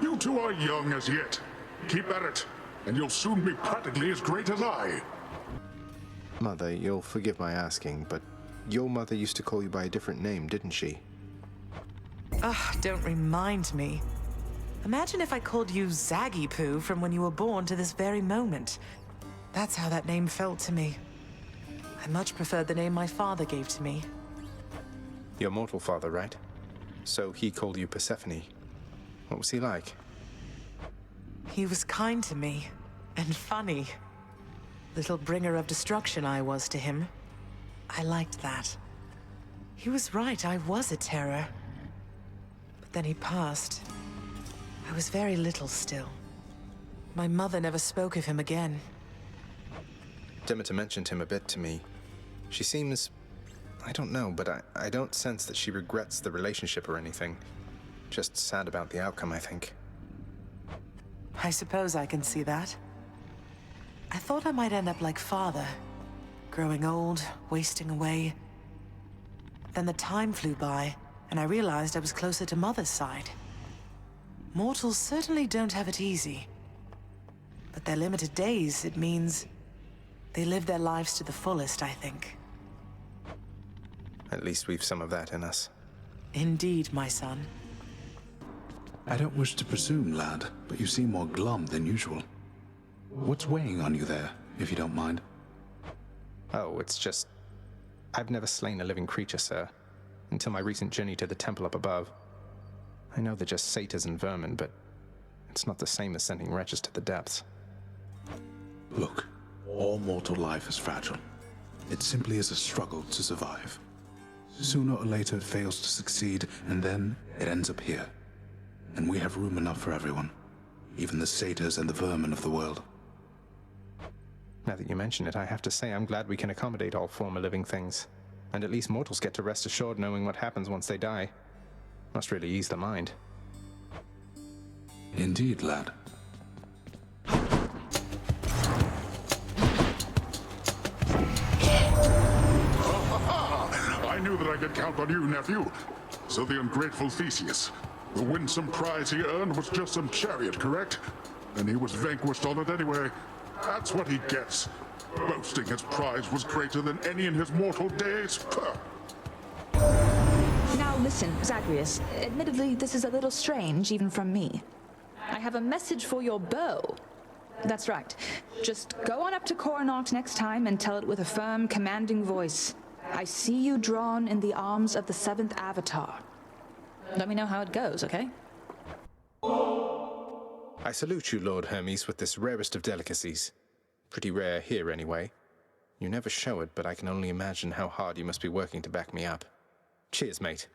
[SPEAKER 5] You two are young as yet. Keep at it, and you'll soon be practically as great as I.
[SPEAKER 2] Mother, you'll forgive my asking, but your mother used to call you by a different name, didn't she?
[SPEAKER 3] Don't remind me. Imagine if I called you Zaggy Poo from when you were born to this very moment. That's how that name felt to me. I much preferred the name my father gave to me.
[SPEAKER 2] Your mortal father, right? So he called you Persephone. What was he like?
[SPEAKER 3] He was kind to me, and funny. Little bringer of destruction I was to him. I liked that. He was right, I was a terror. But then he passed. I was very little still. My mother never spoke of him again.
[SPEAKER 2] Demeter mentioned him a bit to me. She seems... I don't know, but I don't sense that she regrets the relationship or anything. Just sad about the outcome, I think.
[SPEAKER 3] I suppose I can see that. I thought I might end up like Father. Growing old, wasting away. Then the time flew by, and I realized I was closer to Mother's side. Mortals certainly don't have it easy. But their limited days, it means... they live their lives to the fullest, I think.
[SPEAKER 2] At least we've some of that in us.
[SPEAKER 3] Indeed, my son.
[SPEAKER 1] I don't wish to presume, lad, but you seem more glum than usual. What's weighing on you there, if you don't mind?
[SPEAKER 2] Oh, it's just... I've never slain a living creature, sir. Until my recent journey to the temple up above. I know they're just satyrs and vermin, but... it's not the same as sending wretches to the depths.
[SPEAKER 1] Look, all mortal life is fragile. It simply is a struggle to survive. Sooner or later it fails to succeed, and then it ends up here. And we have room enough for everyone. Even the satyrs and the vermin of the world.
[SPEAKER 2] Now that you mention it, I have to say I'm glad we can accommodate all former living things. And at least mortals get to rest assured knowing what happens once they die. Must really ease the mind.
[SPEAKER 1] Indeed, lad.
[SPEAKER 5] I knew that I could count on you, nephew. So the ungrateful Theseus. The winsome prize he earned was just some chariot, correct? And he was vanquished on it anyway. That's what he gets. Boasting his prize was greater than any in his mortal days. Puh.
[SPEAKER 4] Now listen, Zagreus. Admittedly, this is a little strange, even from me. I have a message for your bow. That's right. Just go on up to Coronach next time and tell it with a firm, commanding voice. I see you drawn in the arms of the seventh avatar. Let me know how it goes, okay?
[SPEAKER 2] I salute you, Lord Hermes, with this rarest of delicacies. Pretty rare here, anyway. You never show it, but I can only imagine how hard you must be working to back me up. Cheers, mate.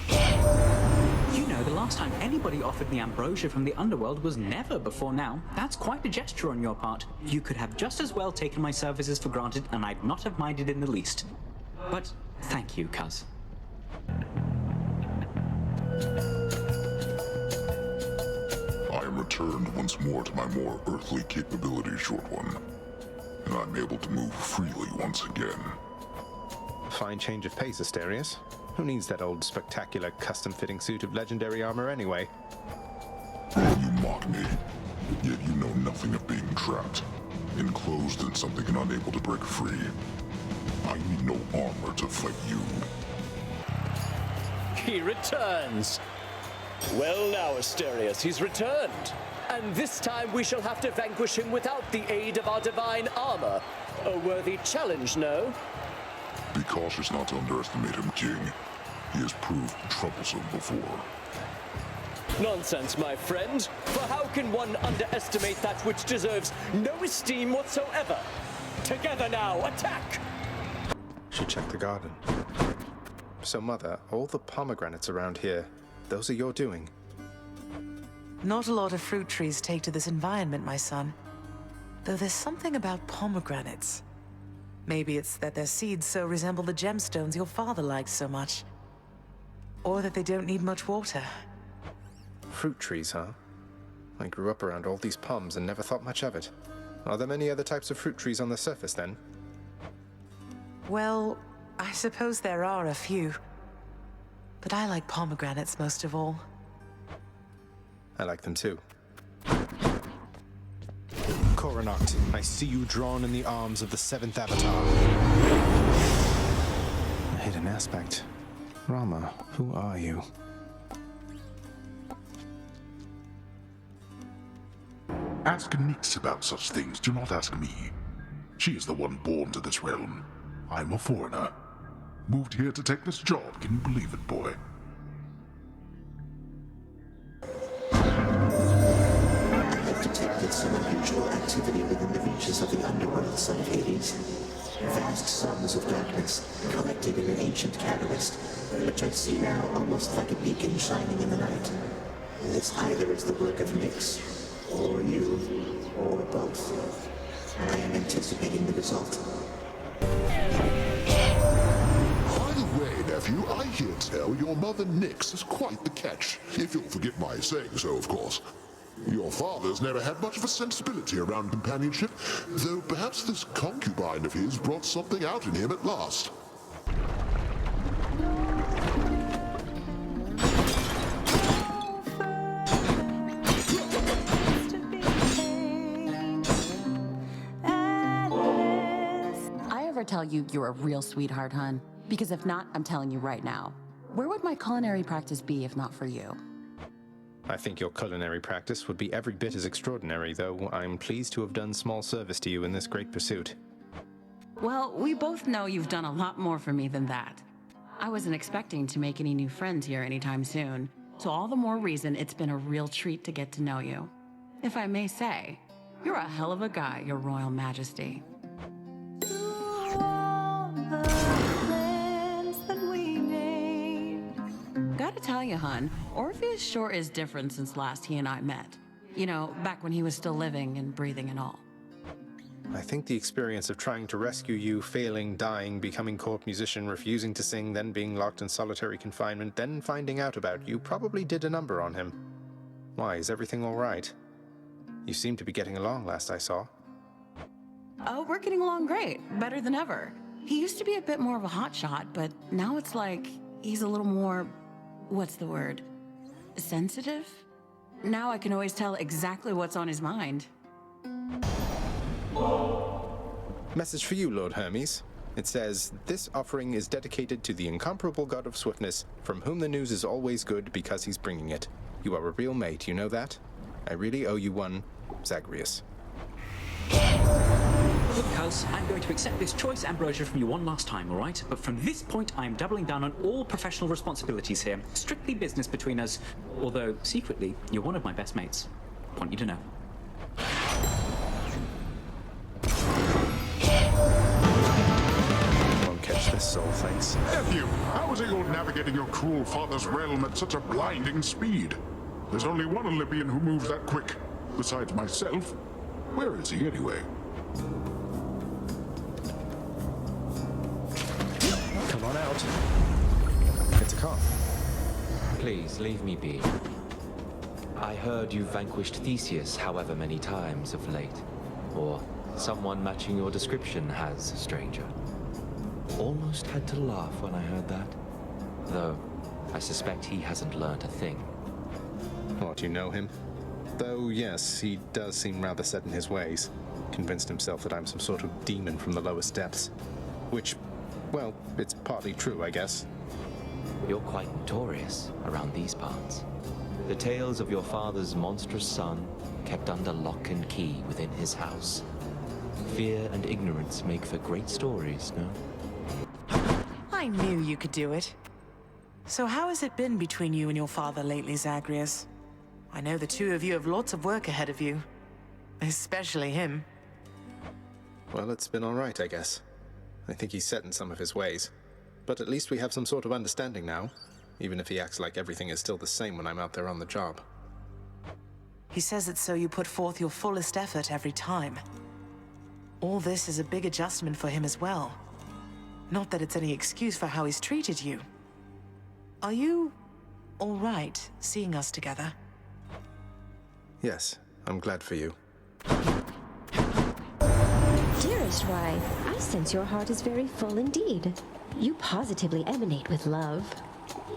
[SPEAKER 17] You know, the last time anybody offered me ambrosia from the underworld was never before now. That's quite a gesture on your part. You could have just as well taken my services for granted, and I'd not have minded in the least. But thank you, cuz.
[SPEAKER 5] I am returned once more to my more earthly capabilities, Short One. And I'm able to move freely once again.
[SPEAKER 2] Fine change of pace, Asterius. Who needs that old spectacular custom-fitting suit of legendary armor anyway?
[SPEAKER 5] mock me. Yet you know nothing of being trapped, enclosed in something and unable to break free. I need no armor to fight you.
[SPEAKER 16] He returns! Well now, Asterius, he's returned. And this time we shall have to vanquish him without the aid of our divine armor. A worthy challenge, no?
[SPEAKER 5] Be cautious not to underestimate him, King. He has proved troublesome before.
[SPEAKER 16] Nonsense, my friend. For how can one underestimate that which deserves no esteem whatsoever? Together now, attack!
[SPEAKER 2] Should check the garden. So, Mother, all the pomegranates around here, those are your doing?
[SPEAKER 3] Not a lot of fruit trees take to this environment, my son. Though there's something about pomegranates. Maybe it's that their seeds so resemble the gemstones your father liked so much. Or that they don't need much water.
[SPEAKER 2] Fruit trees, huh? I grew up around all these palms and never thought much of it. Are there many other types of fruit trees on the surface, then?
[SPEAKER 3] Well, I suppose there are a few. But I like pomegranates most of all.
[SPEAKER 2] I like them too. Coronact, I see you drawn in the arms of the seventh avatar. A hidden aspect. Rama, who are you?
[SPEAKER 5] Ask Nyx about such things, do not ask me. She is the one born to this realm. I'm a foreigner. Moved here to take this job, can you believe it, boy?
[SPEAKER 11] I've detected some unusual activity within the reaches of the underworld side of Hades. Vast sums of darkness, collected in an ancient catalyst, which I see now almost like a beacon shining in the night. This either is the work of Nyx, or you, or both. I am anticipating the result.
[SPEAKER 5] By the way, nephew, I hear tell your mother Nyx is quite the catch, if you'll forgive my saying so, of course. Your father's never had much of a sensibility around companionship, though perhaps this concubine of his brought something out in him at last.
[SPEAKER 12] Tell you you're a real sweetheart, hun. Because if not, I'm telling you right now. Where would my culinary practice be if not for you?
[SPEAKER 2] I think your culinary practice would be every bit as extraordinary, though I'm pleased to have done small service to you in this great pursuit.
[SPEAKER 12] Well, we both know you've done a lot more for me than that. I wasn't expecting to make any new friends here anytime soon, so all the more reason it's been a real treat to get to know you. If I may say, you're a hell of a guy, Your Royal Majesty. Gotta tell you, hun, Orpheus sure is different since last he and I met. You know, back when he was still living and breathing and all.
[SPEAKER 2] I think the experience of trying to rescue you, failing, dying, becoming court musician, refusing to sing, then being locked in solitary confinement, then finding out about you probably did a number on him. Why, is everything all right? You seem to be getting along last I saw.
[SPEAKER 12] Oh, we're getting along great. Better than ever. He used to be a bit more of a hotshot, but now it's like he's a little more... what's the word? Sensitive? Now I can always tell exactly what's on his mind.
[SPEAKER 2] Message for you, Lord Hermes. It says, this offering is dedicated to the incomparable god of swiftness, from whom the news is always good because he's bringing it. You are a real mate, you know that? I really owe you one, Zagreus.
[SPEAKER 17] Look, Cuz, I'm going to accept this choice ambrosia from you one last time, all right? But from this point, I'm doubling down on all professional responsibilities here. Strictly business between us, although secretly, you're one of my best mates. Want you to know.
[SPEAKER 2] Won't catch this soul, thanks.
[SPEAKER 5] Nephew, how is it you're navigating your cruel father's realm at such a blinding speed? There's only one Olympian who moves that quick, besides myself. Where is he, anyway?
[SPEAKER 2] Come on out. It's a cop.
[SPEAKER 21] Please, leave me be. I heard you vanquished Theseus however many times of late. Or someone matching your description has, stranger. Almost had to laugh when I heard that. Though, I suspect he hasn't learned a thing.
[SPEAKER 2] What, you know him? Though, yes, he does seem rather set in his ways. Convinced himself that I'm some sort of demon from the lowest depths. Which, well, it's partly true, I guess.
[SPEAKER 21] You're quite notorious around these parts. The tales of your father's monstrous son kept under lock and key within his house. Fear and ignorance make for great stories, no?
[SPEAKER 3] I knew you could do it. So how has it been between you and your father lately, Zagreus? I know the two of you have lots of work ahead of you. Especially him.
[SPEAKER 2] Well, it's been all right, I guess. I think he's set in some of his ways. But at least we have some sort of understanding now, even if he acts like everything is still the same when I'm out there on the job.
[SPEAKER 3] He says it's so you put forth your fullest effort every time. All this is a big adjustment for him as well. Not that it's any excuse for how he's treated you. Are you all right seeing us together?
[SPEAKER 2] Yes, I'm glad for you.
[SPEAKER 20] Dearest, why, I sense your heart is very full indeed. You positively emanate with love.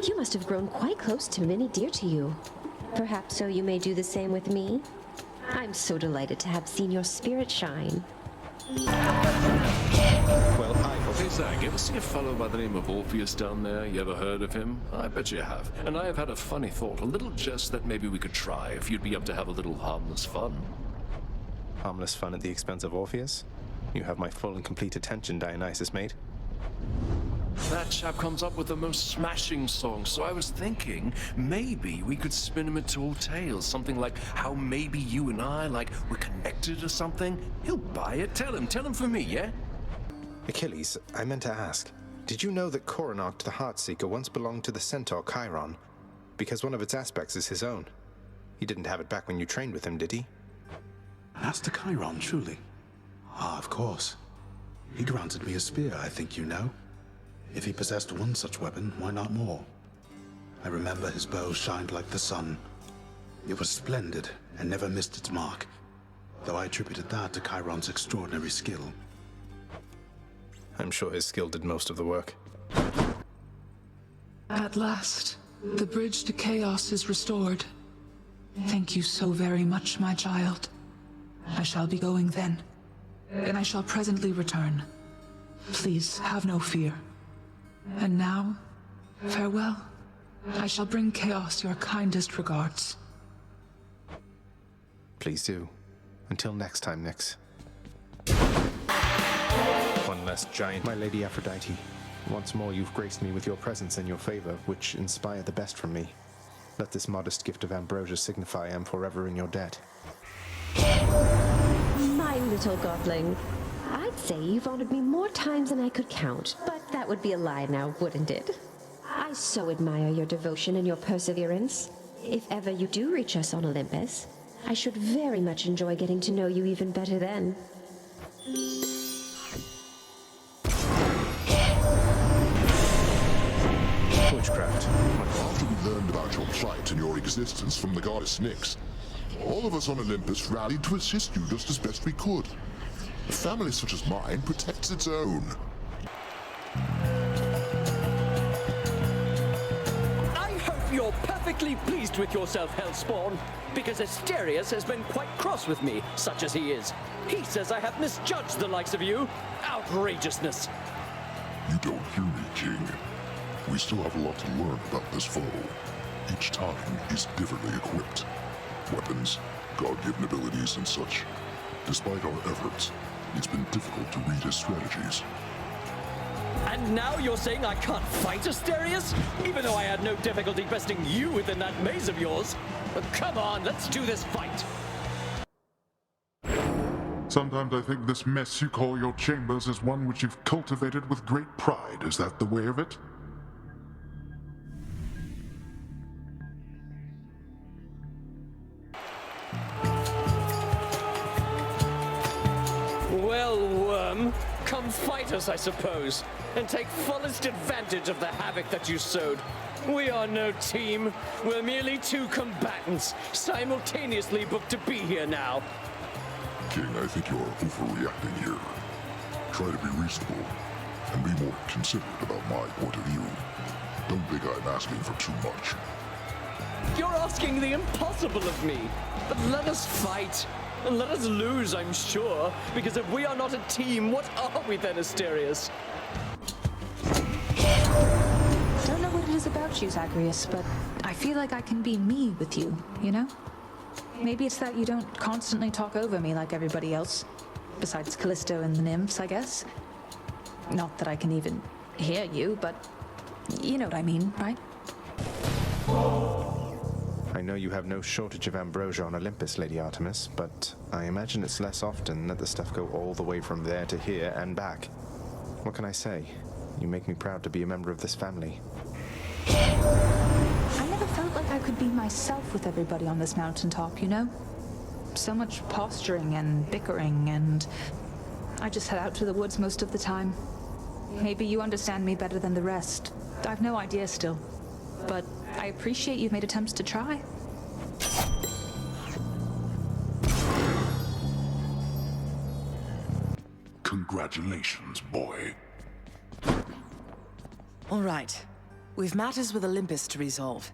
[SPEAKER 20] You must have grown quite close to many dear to you. Perhaps so you may do the same with me? I'm so delighted to have seen your spirit shine.
[SPEAKER 2] Well,
[SPEAKER 9] Hey, Zag, ever see a fellow by the name of Orpheus down there? You ever heard of him? I bet you have. And I have had a funny thought, a little jest that maybe we could try if you'd be up to have a little harmless fun.
[SPEAKER 2] Harmless fun at the expense of Orpheus? You have my full and complete attention, Dionysus, mate.
[SPEAKER 9] That chap comes up with the most smashing songs, so I was thinking maybe we could spin him into old tales, something like how maybe you and I, we're connected or something. He'll buy it. Tell him for me, yeah?
[SPEAKER 2] Achilles, I meant to ask, did you know that Coronach the Heartseeker once belonged to the centaur Chiron? Because one of its aspects is his own. He didn't have it back when you trained with him, did he?
[SPEAKER 1] Master Chiron, truly? Ah, of course. He granted me a spear, I think you know. If he possessed one such weapon, why not more? I remember his bow shined like the sun. It was splendid and never missed its mark, though I attributed that to Chiron's extraordinary skill.
[SPEAKER 2] I'm sure his skill did most of the work.
[SPEAKER 4] At last, the bridge to chaos is restored. Thank you so very much, my child. I shall be going then, and I shall presently return. Please have no fear. And now, farewell. I shall bring Chaos your kindest regards.
[SPEAKER 2] Please do. Until next time, Nyx. One less giant. My Lady Aphrodite, once more you've graced me with your presence and your favor, which inspire the best from me. Let this modest gift of ambrosia signify I am forever in your debt.
[SPEAKER 20] My little godling. I'd say you've honored me more times than I could count, but that would be a lie now, wouldn't it? I so admire your devotion and your perseverance. If ever you do reach us on Olympus, I should very much enjoy getting to know you even better then.
[SPEAKER 2] Witchcraft.
[SPEAKER 5] After we learned about your plight and your existence from the goddess Nyx, all of us on Olympus rallied to assist you just as best we could. A family such as mine protects its own.
[SPEAKER 16] I hope you're perfectly pleased with yourself, Hellspawn, because Asterius has been quite cross with me, such as he is. He says I have misjudged the likes of you. Outrageousness.
[SPEAKER 5] You don't hear me, King. We still have a lot to learn about this foe. Each time he's differently equipped. Weapons, God-given abilities, and such. Despite our efforts, it's been difficult to read his strategies.
[SPEAKER 16] And now you're saying I can't fight Asterius? Even though I had no difficulty besting you within that maze of yours? But come on, let's do this fight.
[SPEAKER 5] Sometimes I think this mess you call your chambers is one which you've cultivated with great pride. Is that the way of it?
[SPEAKER 16] Well, worm, come fight us, I suppose, and take fullest advantage of the havoc that you sowed. We are no team. We're merely two combatants, simultaneously booked to be here now.
[SPEAKER 5] King, I think you're overreacting here. Try to be reasonable, and be more considerate about my point of view. Don't think I'm asking for too much.
[SPEAKER 16] You're asking the impossible of me. But let us fight. And let us lose, I'm sure. Because if we are not a team, what are we then, Asterius?
[SPEAKER 4] Don't know what it is about you, Zagreus, but I feel like I can be me with you, you know? Maybe it's that you don't constantly talk over me like everybody else. Besides Callisto and the nymphs, I guess. Not that I can even hear you, but you know what I mean, right?
[SPEAKER 2] I know you have no shortage of ambrosia on Olympus, Lady Artemis, but I imagine it's less often that the stuff go all the way from there to here and back. What can I say? You make me proud to be a member of this family.
[SPEAKER 4] I never felt like I could be myself with everybody on this mountaintop, you know? So much posturing and bickering, and I just head out to the woods most of the time. Maybe you understand me better than the rest. I've no idea still. But I appreciate you've made attempts to try.
[SPEAKER 5] Congratulations, boy.
[SPEAKER 3] All right. We've matters with Olympus to resolve.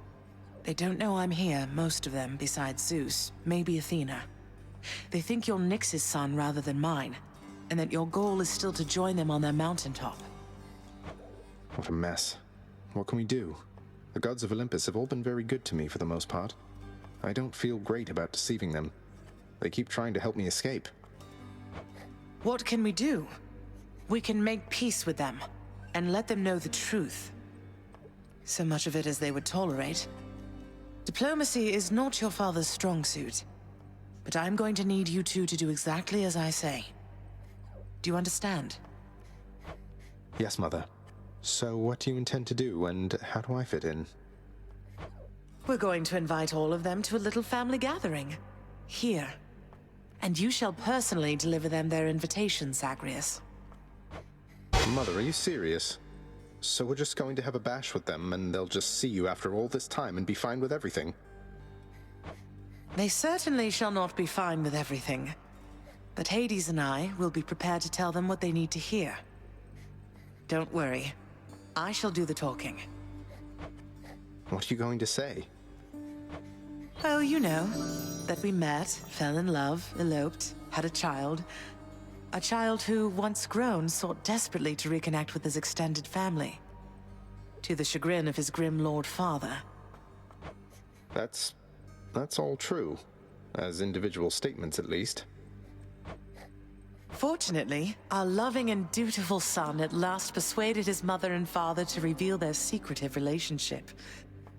[SPEAKER 3] They don't know I'm here, most of them, besides Zeus, maybe Athena. They think you're Nyx's son rather than mine, and that your goal is still to join them on their mountaintop.
[SPEAKER 2] What a mess. What can we do? The gods of Olympus have all been very good to me for the most part. I don't feel great about deceiving them. They keep trying to help me escape.
[SPEAKER 3] What can we do? We can make peace with them, and let them know the truth. So much of it as they would tolerate. Diplomacy is not your father's strong suit, but I'm going to need you two to do exactly as I say. Do you understand?
[SPEAKER 2] Yes, Mother. So what do you intend to do, and how do I fit in?
[SPEAKER 3] We're going to invite all of them to a little family gathering. Here. And you shall personally deliver them their invitation, Zagreus.
[SPEAKER 2] Mother, are you serious? So we're just going to have a bash with them, and they'll just see you after all this time and be fine with everything?
[SPEAKER 3] They certainly shall not be fine with everything. But Hades and I will be prepared to tell them what they need to hear. Don't worry. I shall do the talking.
[SPEAKER 2] What are you going to say?
[SPEAKER 3] Oh, you know. That we met, fell in love, eloped, had a child. A child who, once grown, sought desperately to reconnect with his extended family. To the chagrin of his grim lord father.
[SPEAKER 2] That's all true. As individual statements, at least.
[SPEAKER 3] Fortunately, our loving and dutiful son at last persuaded his mother and father to reveal their secretive relationship,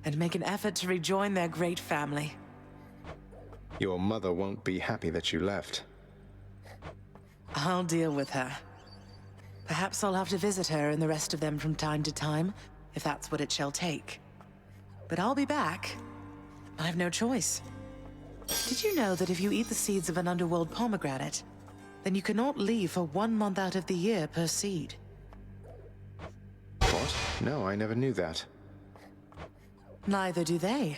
[SPEAKER 3] and make an effort to rejoin their great family.
[SPEAKER 2] Your mother won't be happy that you left.
[SPEAKER 3] I'll deal with her. Perhaps I'll have to visit her and the rest of them from time to time, if that's what it shall take. But I'll be back. I've no choice. Did you know that if you eat the seeds of an underworld pomegranate, then you cannot leave for 1 month out of the year per seed?
[SPEAKER 2] What? No, I never knew that.
[SPEAKER 3] Neither do they.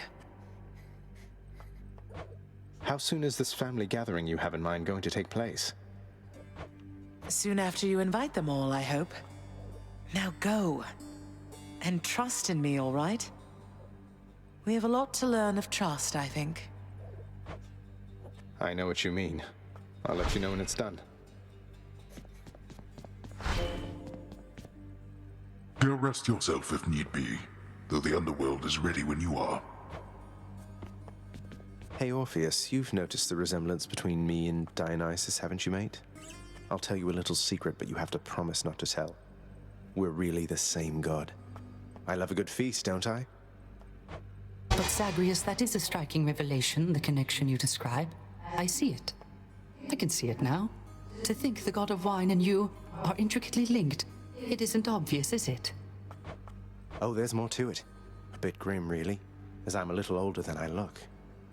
[SPEAKER 2] How soon is this family gathering you have in mind going to take place?
[SPEAKER 3] Soon after you invite them all, I hope. Now go. And trust in me, all right? We have a lot to learn of trust, I think.
[SPEAKER 2] I know what you mean. I'll let you know when it's done.
[SPEAKER 5] Go rest yourself if need be, though the underworld is ready when you are.
[SPEAKER 2] Hey Orpheus, you've noticed the resemblance between me and Dionysus, haven't you, mate? I'll tell you a little secret, but you have to promise not to tell. We're really the same god. I love a good feast, don't I?
[SPEAKER 18] But Zagreus, that is a striking revelation, the connection you describe. I see it. I can see it now. To think the god of wine and you are intricately linked. It isn't obvious, is it?
[SPEAKER 2] Oh, there's more to it. A bit grim, really, as I'm a little older than I look.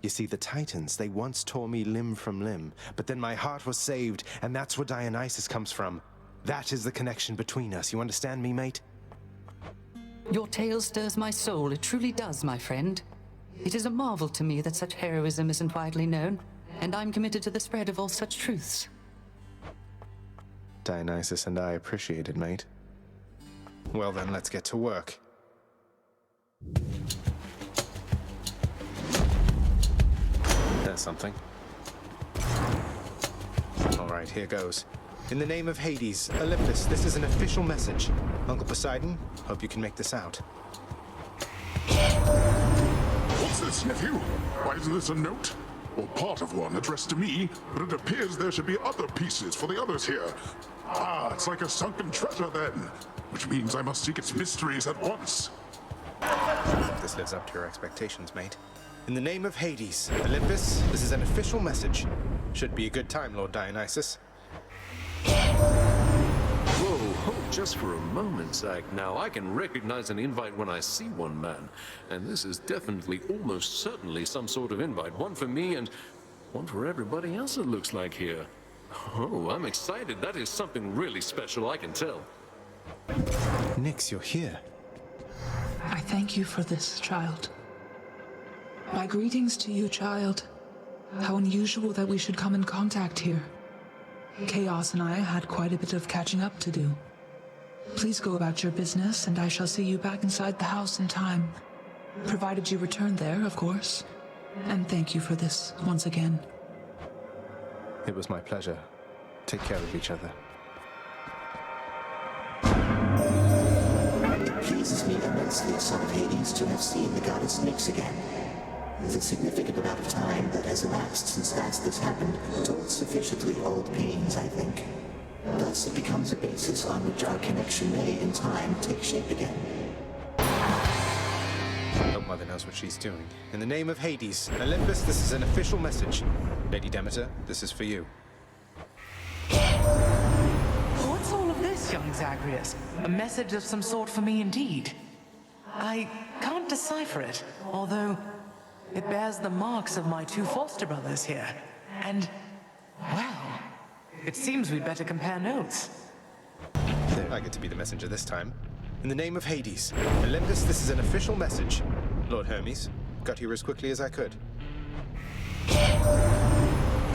[SPEAKER 2] You see, the Titans, they once tore me limb from limb, but then my heart was saved, and that's where Dionysus comes from. That is the connection between us. You understand me, mate?
[SPEAKER 18] Your tale stirs my soul. It truly does, my friend. It is a marvel to me that such heroism isn't widely known, and I'm committed to the spread of all such truths.
[SPEAKER 2] Dionysus and I appreciate it, mate. Well then, let's get to work. That's something. Alright, here goes. In the name of Hades, Olympus, this is an official message. Uncle Poseidon, hope you can make this out.
[SPEAKER 5] What's this, nephew? Why isn't this a note? Or part of one addressed to me, but it appears there should be other pieces for the others here. Ah, it's like a sunken treasure then, which means I must seek its mysteries at once.
[SPEAKER 2] This lives up to your expectations, mate. In the name of Hades, Olympus, this is an official message. Should be a good time, Lord Dionysus.
[SPEAKER 9] Whoa, hold just for a moment, Zach. Now, I can recognize an invite when I see one, man. And this is definitely, almost certainly, some sort of invite. One for me and one for everybody else, it looks like here. Oh, I'm excited. That is something really special, I can tell.
[SPEAKER 2] Nyx, you're here.
[SPEAKER 4] I thank you for this, child. My greetings to you, child. How unusual that we should come in contact here. Chaos and I had quite a bit of catching up to do. Please go about your business, and I shall see you back inside the house in time. Provided you return there, of course. And thank you for this once again.
[SPEAKER 2] It was my pleasure. Take care of each other.
[SPEAKER 11] It pleases me immensely, son of Hades, to have seen the goddess Nyx again. The significant amount of time that has elapsed since last this happened told sufficiently old pains, I think. Thus it becomes a basis on which our connection may, in time, take shape again.
[SPEAKER 2] Hope Mother knows what she's doing. In the name of Hades, Olympus, this is an official message. Lady Demeter, this is for you.
[SPEAKER 3] What's all of this, young Zagreus? A message of some sort for me indeed. I can't decipher it, although it bears the marks of my two foster brothers here. And, well, it seems we'd better compare notes.
[SPEAKER 2] There, I get to be the messenger this time. In the name of Hades, Olympus, this is an official message. Lord Hermes, got here as quickly as I could.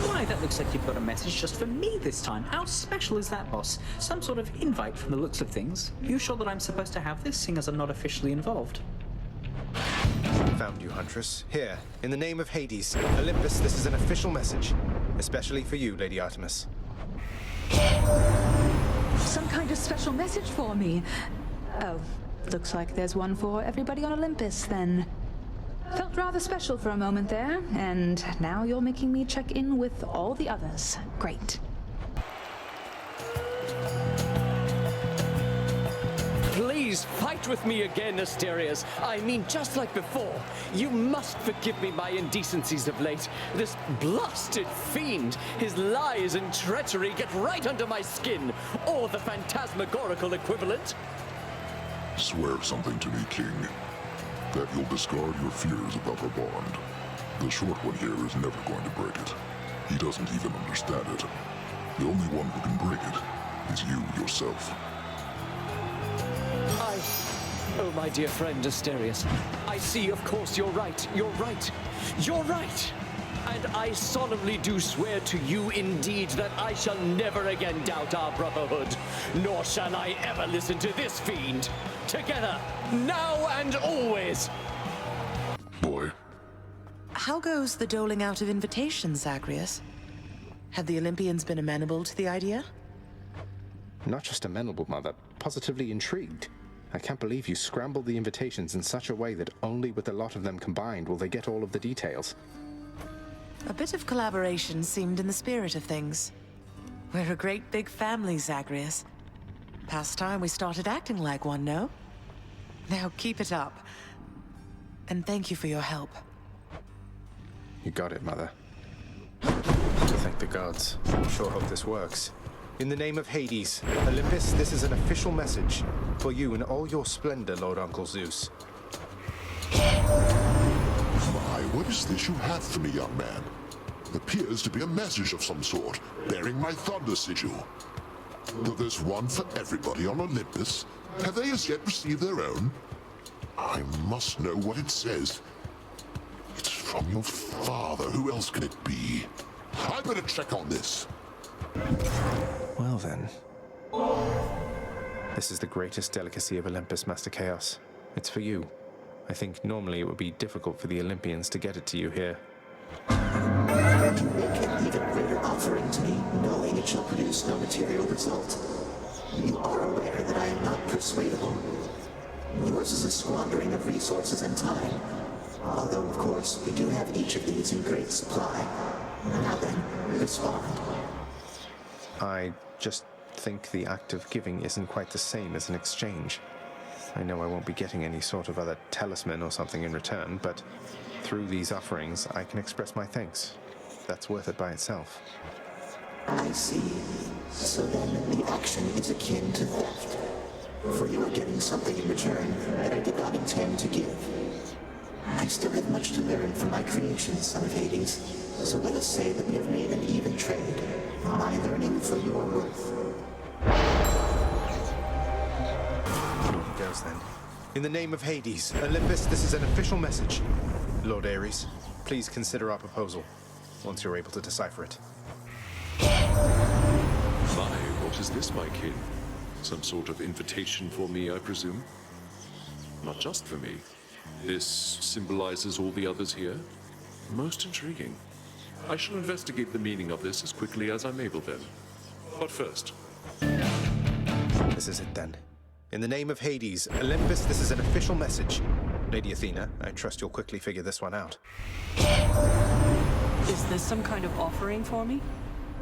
[SPEAKER 17] Why, that looks like you've got a message just for me this time. How special is that, boss? Some sort of invite from the looks of things. You sure that I'm supposed to have this, seeing as I'm not officially involved?
[SPEAKER 2] Found you, Huntress. Here, in the name of Hades, Olympus, this is an official message. Especially for you, Lady Artemis.
[SPEAKER 15] Some kind of special message for me. Oh, looks like there's one for everybody on Olympus, then. Felt rather special for a moment there, and now you're making me check in with all the others. Great.
[SPEAKER 16] Please fight with me again, Asterius. I mean, just like before. You must forgive me my indecencies of late. This blasted fiend, his lies and treachery get right under my skin. Or the phantasmagorical equivalent.
[SPEAKER 5] Swear something to me, King. That you'll discard your fears about our bond. The short one here is never going to break it. He doesn't even understand it. The only one who can break it is you yourself.
[SPEAKER 16] Oh, my dear friend, Asterius. I see, of course, you're right. You're right. You're right. And I solemnly do swear to you indeed that I shall never again doubt our brotherhood, nor shall I ever listen to this fiend. Together, now and always.
[SPEAKER 5] Boy.
[SPEAKER 3] How goes the doling out of invitations, Zagreus? Have the Olympians been amenable to the idea?
[SPEAKER 2] Not just amenable, Mother. Positively intrigued. I can't believe you scrambled the invitations in such a way that only with a lot of them combined will they get all of the details.
[SPEAKER 3] A bit of collaboration seemed in the spirit of things. We're a great big family, Zagreus. Past time we started acting like one, no? Now keep it up. And thank you for your help.
[SPEAKER 2] You got it, Mother. Thank the gods. Sure hope this works. In the name of Hades, Olympus, this is an official message. For you in all your splendor, Lord Uncle Zeus.
[SPEAKER 5] My, what is this you have for me, young man? Appears to be a message of some sort, bearing my thunder sigil. Though there's one for everybody on Olympus, have they as yet received their own? I must know what it says. It's from your father. Who else can it be? I better check on this.
[SPEAKER 2] Well then. This is the greatest delicacy of Olympus, Master Chaos. It's for you. I think normally it would be difficult for the Olympians to get it to you here.
[SPEAKER 11] Would you make an even greater offering to me, knowing it shall produce no material result? You are aware that I am not persuadable. Yours is a squandering of resources and time. Although, of course, we do have each of these in great supply. Now then, respond.
[SPEAKER 2] I just think the act of giving isn't quite the same as an exchange. I know I won't be getting any sort of other talisman or something in return, but through these offerings, I can express my thanks. That's worth it by itself.
[SPEAKER 11] I see. So then, the action is akin to theft. For you are getting something in return that I did not intend to give. I still have much to learn from my creations, son of Hades, so let us say that we have made an even trade. My learning for your worth.
[SPEAKER 2] Here he goes then. In the name of Hades, Olympus, this is an official message. Lord Ares, please consider our proposal, once you're able to decipher it.
[SPEAKER 9] My, what is this, my kin? Some sort of invitation for me, I presume? Not just for me. This symbolizes all the others here? Most intriguing. I shall investigate the meaning of this as quickly as I'm able then. But first...
[SPEAKER 2] This is it then. In the name of Hades, Olympus, this is an official message. Lady Athena, I trust you'll quickly figure this one out.
[SPEAKER 19] Is this some kind of offering for me?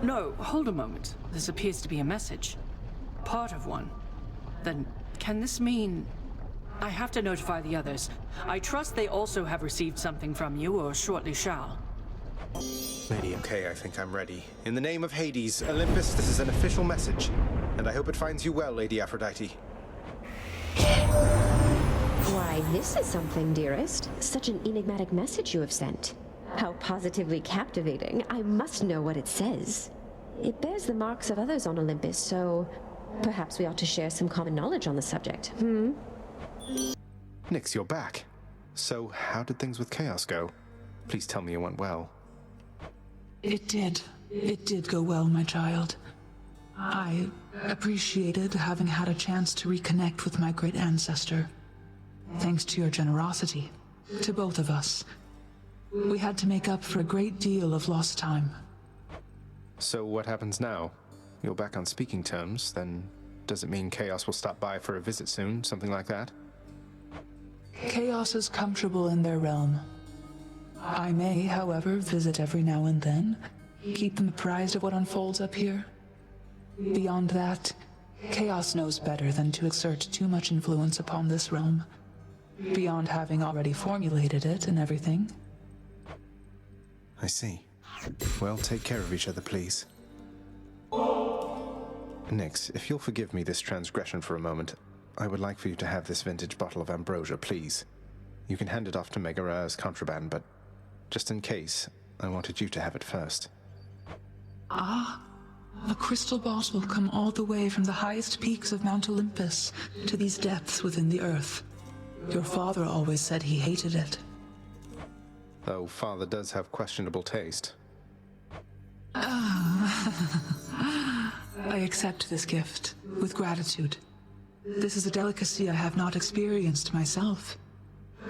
[SPEAKER 19] No, hold a moment. This appears to be a message. Part of one. Then, can this mean... I have to notify the others. I trust they also have received something from you, or shortly shall.
[SPEAKER 2] Lady, okay, I think I'm ready. In the name of Hades, Olympus, this is an official message. And I hope it finds you well, Lady Aphrodite.
[SPEAKER 20] Why, this is something, dearest. Such an enigmatic message you have sent. How positively captivating. I must know what it says. It bears the marks of others on Olympus, so perhaps we ought to share some common knowledge on the subject,
[SPEAKER 2] Nyx, you're back. So, how did things with Chaos go? Please tell me it went well.
[SPEAKER 4] It did. It did go well, my child. I appreciated having had a chance to reconnect with my great ancestor. Thanks to your generosity, to both of us. We had to make up for a great deal of lost time.
[SPEAKER 2] So what happens now? You're back on speaking terms, then does it mean Chaos will stop by for a visit soon, something like that?
[SPEAKER 4] Chaos is comfortable in their realm. I may, however, visit every now and then, keep them apprised of what unfolds up here. Beyond that, Chaos knows better than to exert too much influence upon this realm, beyond having already formulated it and everything.
[SPEAKER 2] I see. Well, take care of each other, please. Nyx, if you'll forgive me this transgression for a moment, I would like for you to have this vintage bottle of ambrosia, please. You can hand it off to Megara as contraband, but just in case, I wanted you to have it first.
[SPEAKER 4] Ah, a crystal bottle come all the way from the highest peaks of Mount Olympus to these depths within the earth. Your father always said he hated it.
[SPEAKER 2] Though father does have questionable taste.
[SPEAKER 4] I accept this gift with gratitude. This is a delicacy I have not experienced myself.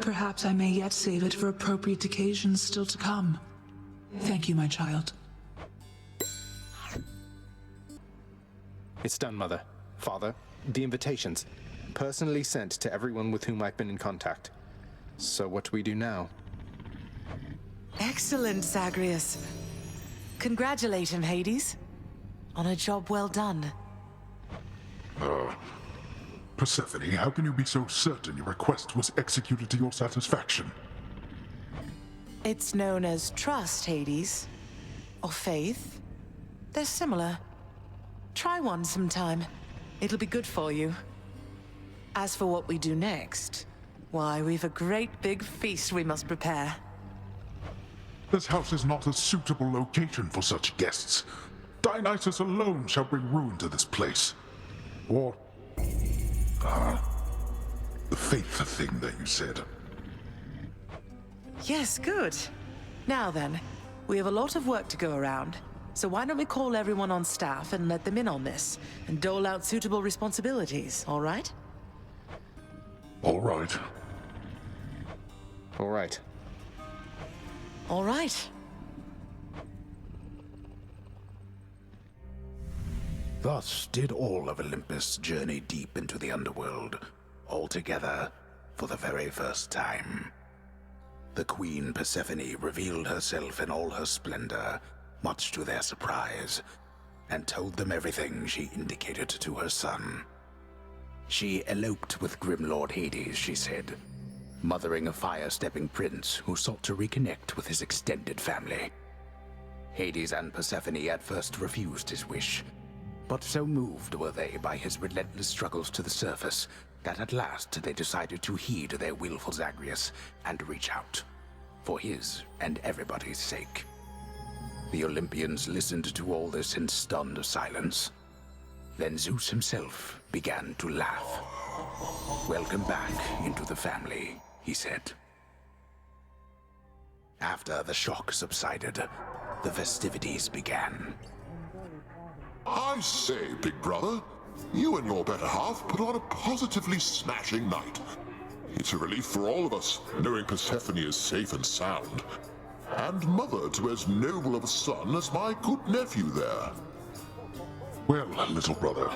[SPEAKER 4] Perhaps I may yet save it for appropriate occasions still to come. Thank you, my child.
[SPEAKER 2] It's done, Mother. Father, the invitations. Personally sent to everyone with whom I've been in contact. So what do we do now?
[SPEAKER 3] Excellent, Zagreus. Congratulate him, Hades. On a job well done.
[SPEAKER 5] Persephone, how can you be so certain your request was executed to your satisfaction?
[SPEAKER 3] It's known as trust, Hades. Or faith. They're similar. Try one sometime. It'll be good for you. As for what we do next, why, we've a great big feast we must prepare.
[SPEAKER 5] This house is not a suitable location for such guests. Dionysus alone shall bring ruin to this place. Or... the faith thing that you said.
[SPEAKER 3] Yes, good. Now then, we have a lot of work to go around. So why don't we call everyone on staff and let them in on this, and dole out suitable responsibilities, all right?
[SPEAKER 5] All right.
[SPEAKER 2] All right.
[SPEAKER 3] All right.
[SPEAKER 1] Thus did all of Olympus journey deep into the underworld, all together for the very first time. The Queen Persephone revealed herself in all her splendor, much to their surprise, and told them everything she indicated to her son. She eloped with Grim Lord Hades, she said, mothering a fire-stepping prince who sought to reconnect with his extended family. Hades and Persephone at first refused his wish, but so moved were they by his relentless struggles to the surface that at last they decided to heed their willful Zagreus and reach out, for his and everybody's sake. The Olympians listened to all this in stunned silence. Then Zeus himself began to laugh. "Welcome back into the family," he said. After the shock subsided, the festivities began.
[SPEAKER 5] I say, big brother, you and your better half put on a positively smashing night. It's a relief for all of us, knowing Persephone is safe and sound. And mother to as noble of a son as my good nephew there.
[SPEAKER 8] Well, little brother,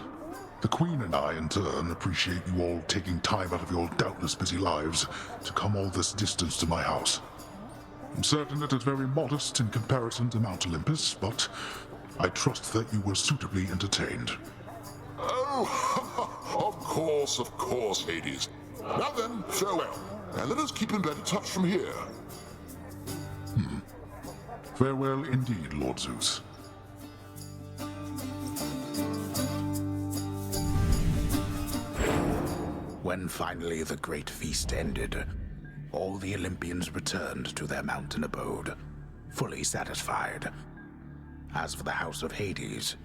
[SPEAKER 8] the Queen and I, in turn, appreciate you all taking time out of your doubtless busy lives to come all this distance to my house. I'm certain it is very modest in comparison to Mount Olympus, but I trust that you were suitably entertained.
[SPEAKER 5] Oh, of course, Hades. Now then, farewell, and let us keep in better touch from here.
[SPEAKER 8] Farewell indeed, Lord Zeus.
[SPEAKER 1] When finally the great feast ended, all the Olympians returned to their mountain abode, fully satisfied. As for the house of Hades,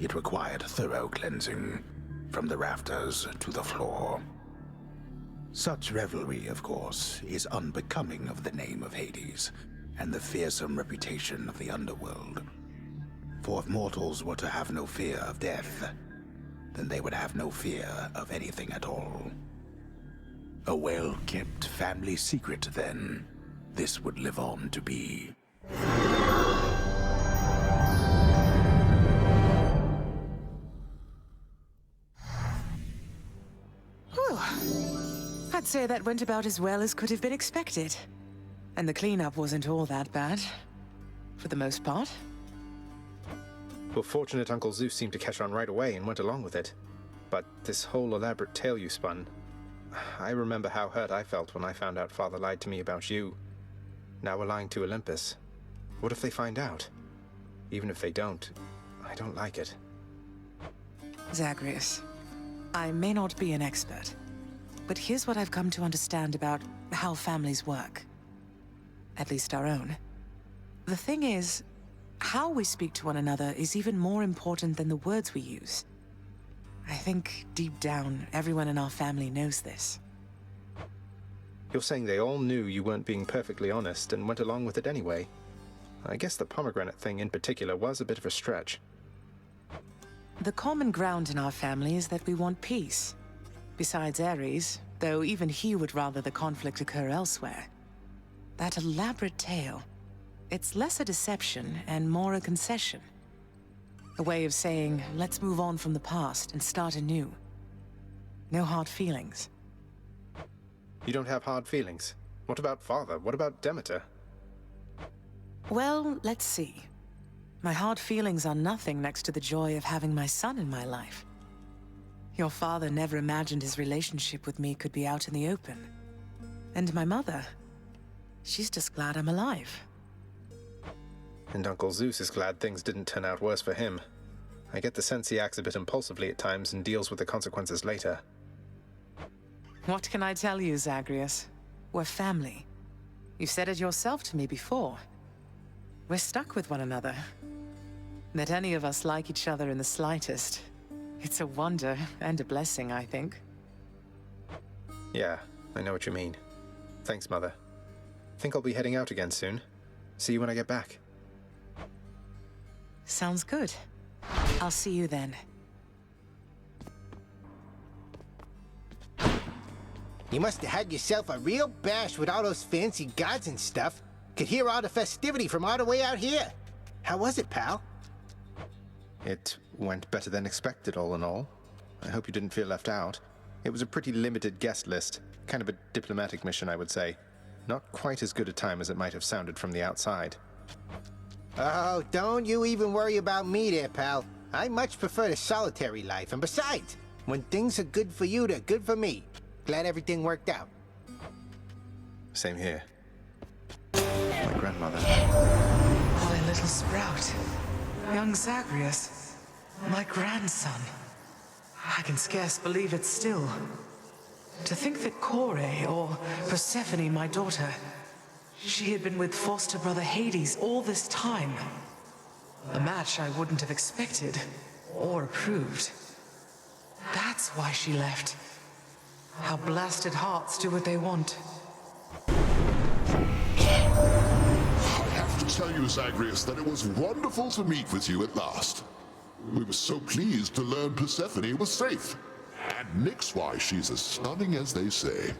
[SPEAKER 1] it required thorough cleansing, from the rafters to the floor. Such revelry, of course, is unbecoming of the name of Hades, and the fearsome reputation of the underworld. For if mortals were to have no fear of death, then they would have no fear of anything at all. A well-kept family secret, then, this would live on to be.
[SPEAKER 3] Whew. I'd say that went about as well as could have been expected. And the cleanup wasn't all that bad. For the most part.
[SPEAKER 2] Well, fortunate Uncle Zeus seemed to catch on right away and went along with it. But this whole elaborate tale you spun... I remember how hurt I felt when I found out Father lied to me about you. Now we're lying to Olympus. What if they find out? Even if they don't, I don't like it.
[SPEAKER 3] Zagreus, I may not be an expert, but here's what I've come to understand about how families work. At least our own. The thing is, how we speak to one another is even more important than the words we use. I think, deep down, everyone in our family knows this.
[SPEAKER 2] You're saying they all knew you weren't being perfectly honest and went along with it anyway. I guess the pomegranate thing in particular was a bit of a stretch.
[SPEAKER 3] The common ground in our family is that we want peace. Besides Ares, though even he would rather the conflict occur elsewhere. That elaborate tale, it's less a deception and more a concession. A way of saying, let's move on from the past and start anew. No hard feelings.
[SPEAKER 2] You don't have hard feelings? What about Father? What about Demeter?
[SPEAKER 3] Well, let's see. My hard feelings are nothing next to the joy of having my son in my life. Your father never imagined his relationship with me could be out in the open. And my mother, she's just glad I'm alive.
[SPEAKER 2] And Uncle Zeus is glad things didn't turn out worse for him. I get the sense he acts a bit impulsively at times and deals with the consequences later.
[SPEAKER 3] What can I tell you, Zagreus? We're family. You've said it yourself to me before. We're stuck with one another. That any of us like each other in the slightest. It's a wonder and a blessing, I think.
[SPEAKER 2] Yeah, I know what you mean. Thanks, Mother. Think I'll be heading out again soon. See you when I get back.
[SPEAKER 3] Sounds good. I'll see you then.
[SPEAKER 10] You must have had yourself a real bash with all those fancy gods and stuff. Could hear all the festivity from all the way out here. How was it, pal?
[SPEAKER 2] It went better than expected, all in all. I hope you didn't feel left out. It was a pretty limited guest list. Kind of a diplomatic mission, I would say. Not quite as good a time as it might have sounded from the outside.
[SPEAKER 10] Oh, don't you even worry about me there, pal. I much prefer the solitary life, and besides, when things are good for you, they're good for me. Glad everything worked out.
[SPEAKER 2] Same here. My grandmother.
[SPEAKER 3] My little sprout. Young Zagreus. My grandson. I can scarce believe it still. To think that Kore, or Persephone, my daughter, she had been with foster brother Hades all this time. A match I wouldn't have expected, or approved. That's why she left. How blasted hearts do what they want.
[SPEAKER 5] I have to tell you, Zagreus, that it was wonderful to meet with you at last. We were so pleased to learn Persephone was safe. And Nyx, why, she's as stunning as they say.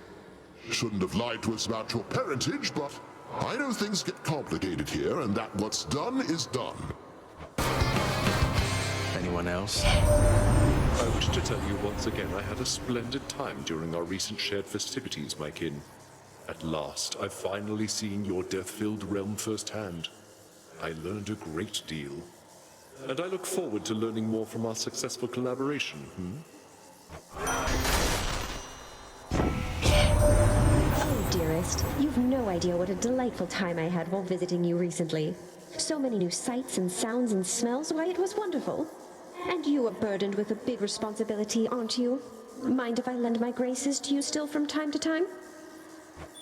[SPEAKER 5] Shouldn't have lied to us about your parentage, but I know things get complicated here, and that what's done is done.
[SPEAKER 2] Anyone else?
[SPEAKER 9] I wish to tell you once again I had a splendid time during our recent shared festivities, my kin. At last, I've finally seen your death-filled realm firsthand. I learned a great deal. And I look forward to learning more from our successful collaboration,
[SPEAKER 20] Oh, dearest, you've no idea what a delightful time I had while visiting you recently. So many new sights and sounds and smells, why, it was wonderful. And you are burdened with a big responsibility, aren't you? Mind if I lend my graces to you still from time to time?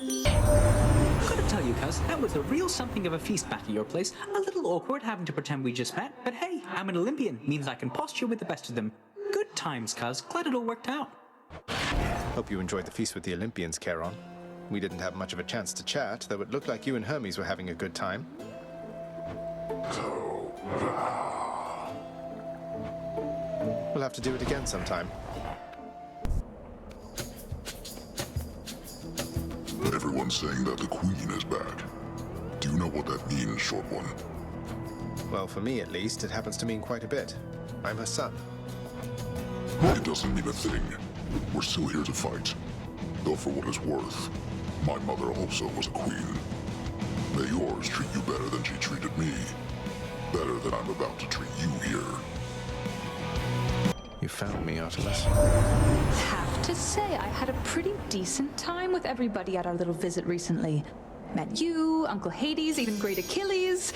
[SPEAKER 17] I've got to tell you, cuz, that was a real something of a feast back at your place. A little awkward having to pretend we just met, but hey, I'm an Olympian, means I can posture with the best of them. Good times, cuz. Glad it all worked out.
[SPEAKER 2] Hope you enjoyed the feast with the Olympians, Charon. We didn't have much of a chance to chat, though it looked like you and Hermes were having a good time. We'll have to do it again sometime.
[SPEAKER 5] Everyone's saying that the Queen is back. Do you know what that means, Short One?
[SPEAKER 2] Well, for me at least, it happens to mean quite a bit. I'm her son.
[SPEAKER 5] It doesn't mean a thing. We're still here to fight. Though for what it's worth, my mother also was a queen. May yours treat you better than she treated me. Better than I'm about to treat you here.
[SPEAKER 2] You found me, Artemis.
[SPEAKER 15] Have to say, I had a pretty decent time with everybody at our little visit recently. Met you, Uncle Hades, even Great Achilles.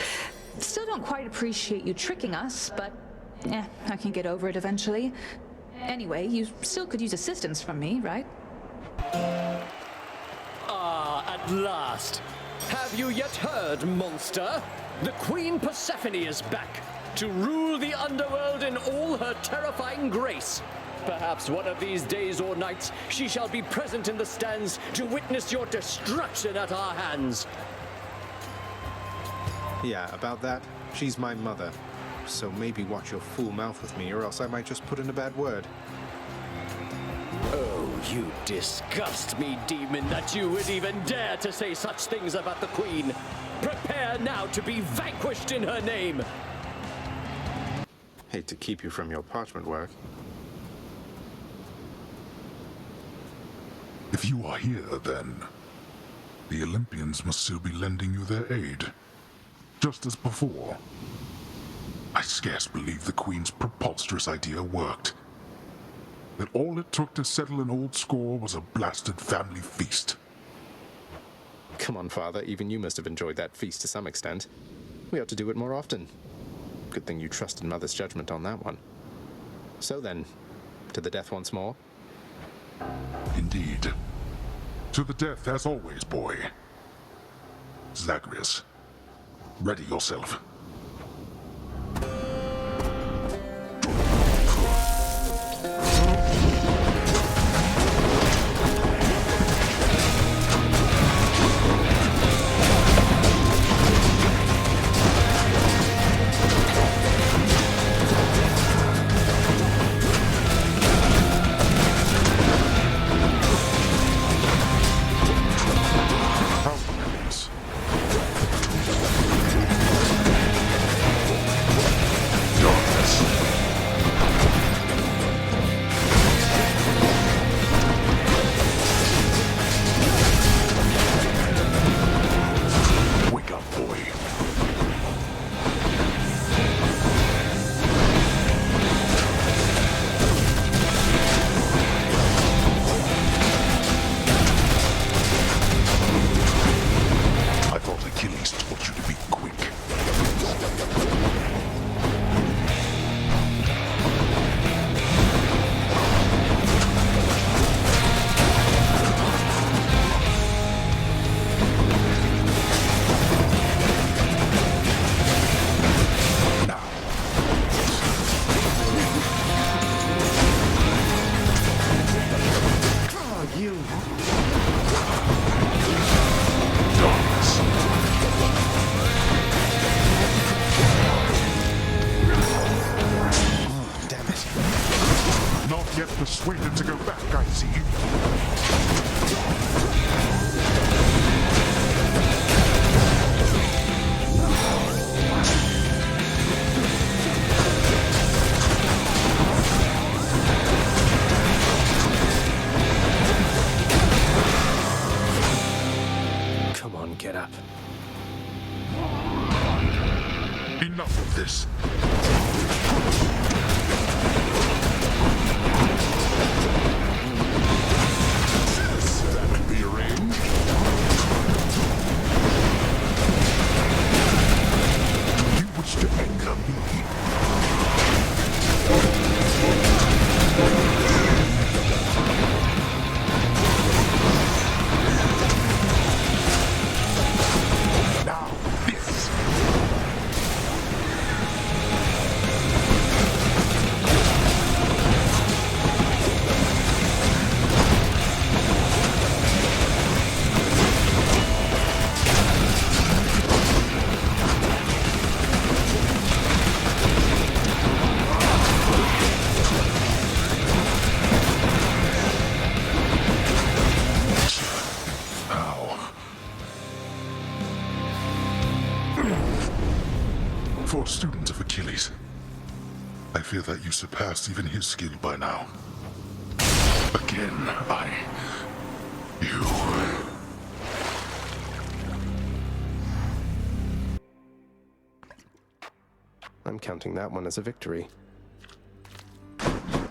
[SPEAKER 15] Still don't quite appreciate you tricking us, but I can get over it eventually. Anyway, you still could use assistance from me, right?
[SPEAKER 16] Ah, at last. Have you yet heard, monster? The Queen Persephone is back to rule the underworld in all her terrifying grace. Perhaps one of these days or nights she shall be present in the stands to witness your destruction at our hands.
[SPEAKER 2] Yeah, about that, she's my mother. So maybe watch your fool mouth with me, or else I might just put in a bad word.
[SPEAKER 16] Oh, you disgust me, demon, that you would even dare to say such things about the Queen. Prepare now to be vanquished in her name.
[SPEAKER 2] Hate to keep you from your parchment work.
[SPEAKER 8] If you are here, then, the Olympians must still be lending you their aid, just as before. I scarce believe the Queen's preposterous idea worked. That all it took to settle an old score was a blasted family feast.
[SPEAKER 2] Come on, Father, even you must have enjoyed that feast to some extent. We ought to do it more often. Good thing you trusted Mother's judgment on that one. So then, to the death once more?
[SPEAKER 8] Indeed. To the death as always, boy. Zagreus, ready yourself. decided to go back, I see.
[SPEAKER 2] Come on, get up.
[SPEAKER 8] Enough of this. That could be arranged. You wish to anger me? Now, this. For students of Achilles, I fear that you surpassed even his skill by now. Again, you.
[SPEAKER 2] I'm counting that one as a victory.
[SPEAKER 14] I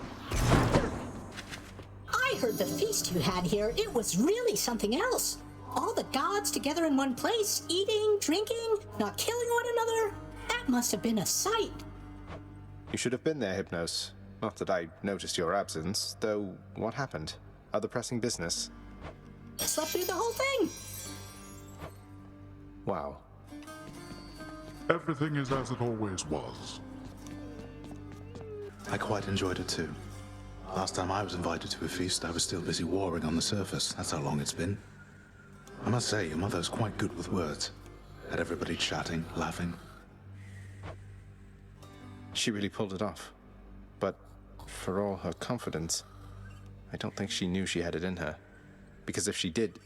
[SPEAKER 14] heard the feast you had here. It was really something else. All the gods together in one place, eating, drinking, not killing one another. That must have been a sight.
[SPEAKER 2] You should have been there, Hypnos. Not that I noticed your absence, though what happened? Other pressing business?
[SPEAKER 14] Slept through the whole thing.
[SPEAKER 2] Wow.
[SPEAKER 8] Everything is as it always was.
[SPEAKER 1] I quite enjoyed it too. Last time I was invited to a feast, I was still busy warring on the surface. That's how long it's been. I must say, your mother's quite good with words. Had everybody chatting, laughing.
[SPEAKER 2] She really pulled it off. But for all her confidence, I don't think she knew she had it in her. Because if she did,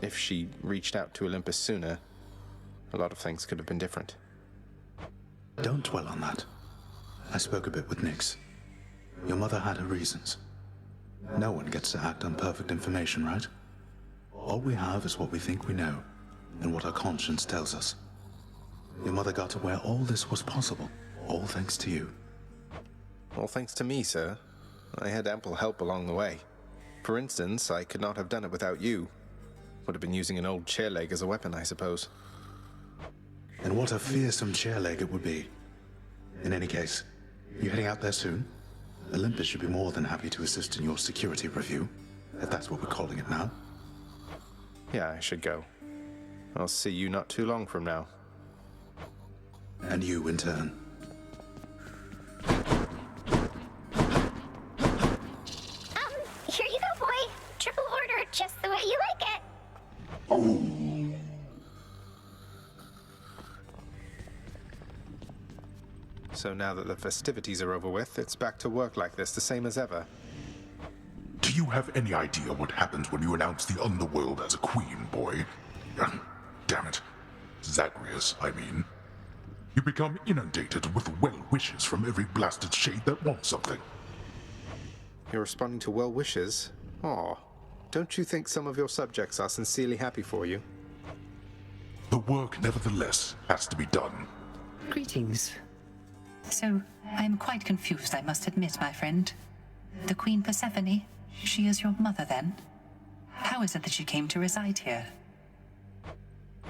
[SPEAKER 2] if she reached out to Olympus sooner, a lot of things could have been different.
[SPEAKER 1] Don't dwell on that. I spoke a bit with Nyx. Your mother had her reasons. No one gets to act on perfect information, right? All we have is what we think we know, and what our conscience tells us. Your mother got to where all this was possible, all thanks to you.
[SPEAKER 2] All thanks to me, sir. I had ample help along the way. For instance, I could not have done it without you. Would have been using an old chair leg as a weapon, I suppose.
[SPEAKER 1] And what a fearsome chair leg it would be. In any case, you heading out there soon? Olympus should be more than happy to assist in your security review, if that's what we're calling it now.
[SPEAKER 2] Yeah, I should go. I'll see you not too long from now.
[SPEAKER 1] And you in turn.
[SPEAKER 20] Here you go, boy. Triple order, just the way you like it.
[SPEAKER 2] So now that the festivities are over with, it's back to work like this, the same as ever.
[SPEAKER 8] Do you have any idea what happens when you announce the underworld as a queen, boy? Damn it. Zagreus, I mean. You become inundated with well wishes from every blasted shade that wants something.
[SPEAKER 2] You're responding to well wishes? Aw. Don't you think some of your subjects are sincerely happy for you?
[SPEAKER 8] The work, nevertheless, has to be done.
[SPEAKER 18] Greetings. So, I'm quite confused, I must admit, my friend. The Queen Persephone, she is your mother, then? How is it that she came to reside here?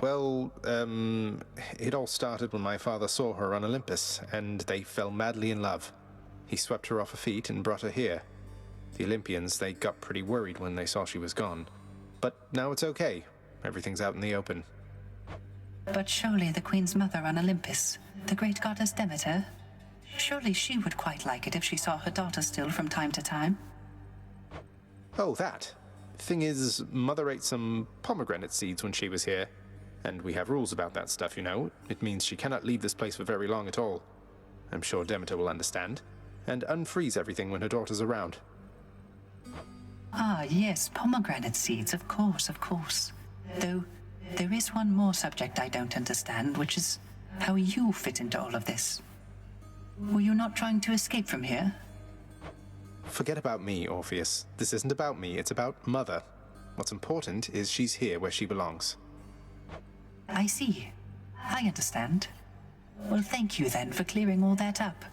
[SPEAKER 2] Well, it all started when my father saw her on Olympus, and they fell madly in love. He swept her off her feet and brought her here. The Olympians, they got pretty worried when they saw she was gone. But now it's okay. Everything's out in the open.
[SPEAKER 18] But surely the Queen's mother on Olympus, the great goddess Demeter, surely she would quite like it if she saw her daughter still from time to time.
[SPEAKER 2] Oh, that. Thing is, Mother ate some pomegranate seeds when she was here. And we have rules about that stuff, you know. It means she cannot leave this place for very long at all. I'm sure Demeter will understand. And unfreeze everything when her daughter's around.
[SPEAKER 18] Ah, yes, pomegranate seeds, of course, of course. Though, there is one more subject I don't understand, which is how you fit into all of this. Were you not trying to escape from here?
[SPEAKER 2] Forget about me, Orpheus. This isn't about me, it's about Mother. What's important is she's here where she belongs.
[SPEAKER 18] I see. I understand. Well, thank you then for clearing all that up.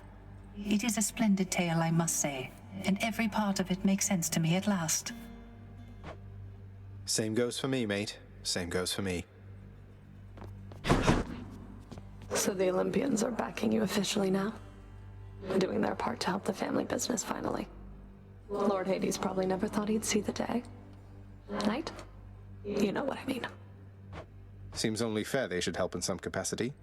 [SPEAKER 18] It is a splendid tale, I must say, and every part of it makes sense to me at last.
[SPEAKER 2] Same goes for me, mate. Same goes for me.
[SPEAKER 7] So the Olympians are backing you officially now? Doing their part to help the family business finally. Lord Hades probably never thought he'd see the day. Right? You know what I mean.
[SPEAKER 2] Seems only fair they should help in some capacity.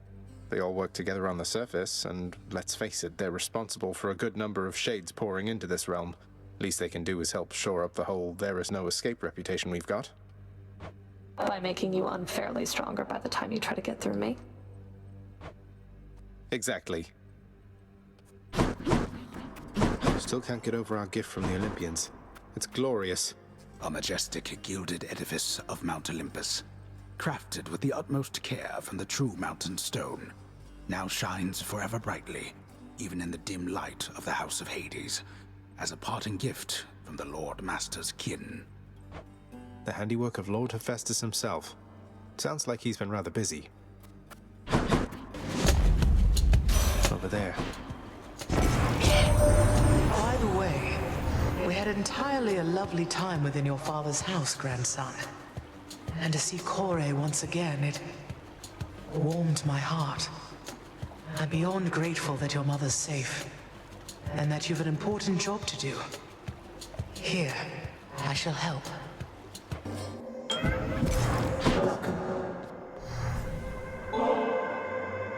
[SPEAKER 2] They all work together on the surface, and let's face it, they're responsible for a good number of shades pouring into this realm. Least they can do is help shore up the whole there-is-no-escape reputation we've got.
[SPEAKER 7] By making you unfairly stronger by the time you try to get through me.
[SPEAKER 2] Exactly. Still can't get over our gift from the Olympians. It's glorious.
[SPEAKER 1] A majestic gilded edifice of Mount Olympus, crafted with the utmost care from the true mountain stone, now shines forever brightly, even in the dim light of the House of Hades, as a parting gift from the Lord Master's kin.
[SPEAKER 2] The handiwork of Lord Hephaestus himself. Sounds like he's been rather busy. Over there.
[SPEAKER 3] By the way, we had entirely a lovely time within your father's house, grandson. And to see Kore once again, it warmed my heart. I'm beyond grateful that your mother's safe, and that you've an important job to do. Here, I shall help.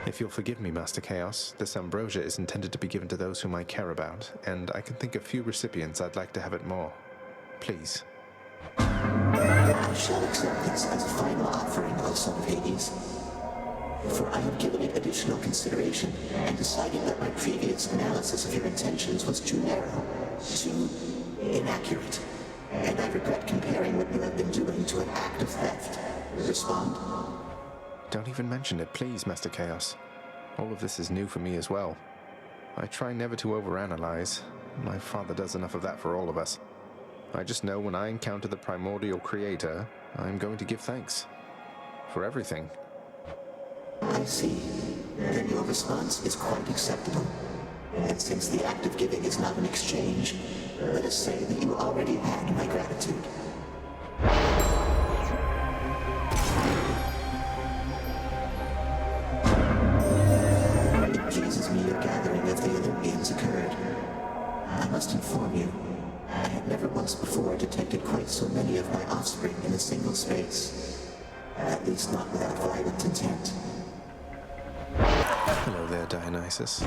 [SPEAKER 2] If you'll forgive me, Master Chaos, this ambrosia is intended to be given to those whom I care about, and I can think of few recipients I'd like to have it more. Please.
[SPEAKER 11] I shall accept this as a final offering, O Son of Hades. For I have given it additional consideration and decided that my previous analysis of your intentions was too narrow, too inaccurate, and I regret comparing what you have been doing to an act of theft. Respond?
[SPEAKER 2] Don't even mention it, please, Master Chaos. All of this is new for me as well. I try never to overanalyze. My father does enough of that for all of us. I just know when I encounter the primordial creator, I'm going to give thanks. For everything.
[SPEAKER 11] I see. Then your response is quite acceptable. And since the act of giving is not an exchange, let us say that you already had my gratitude. It pleases me your gathering of the Olympians occurred. I must inform you, I have never once before detected quite so many of my offspring in a single space. At least not without violent intent.
[SPEAKER 2] Hello there, Dionysus.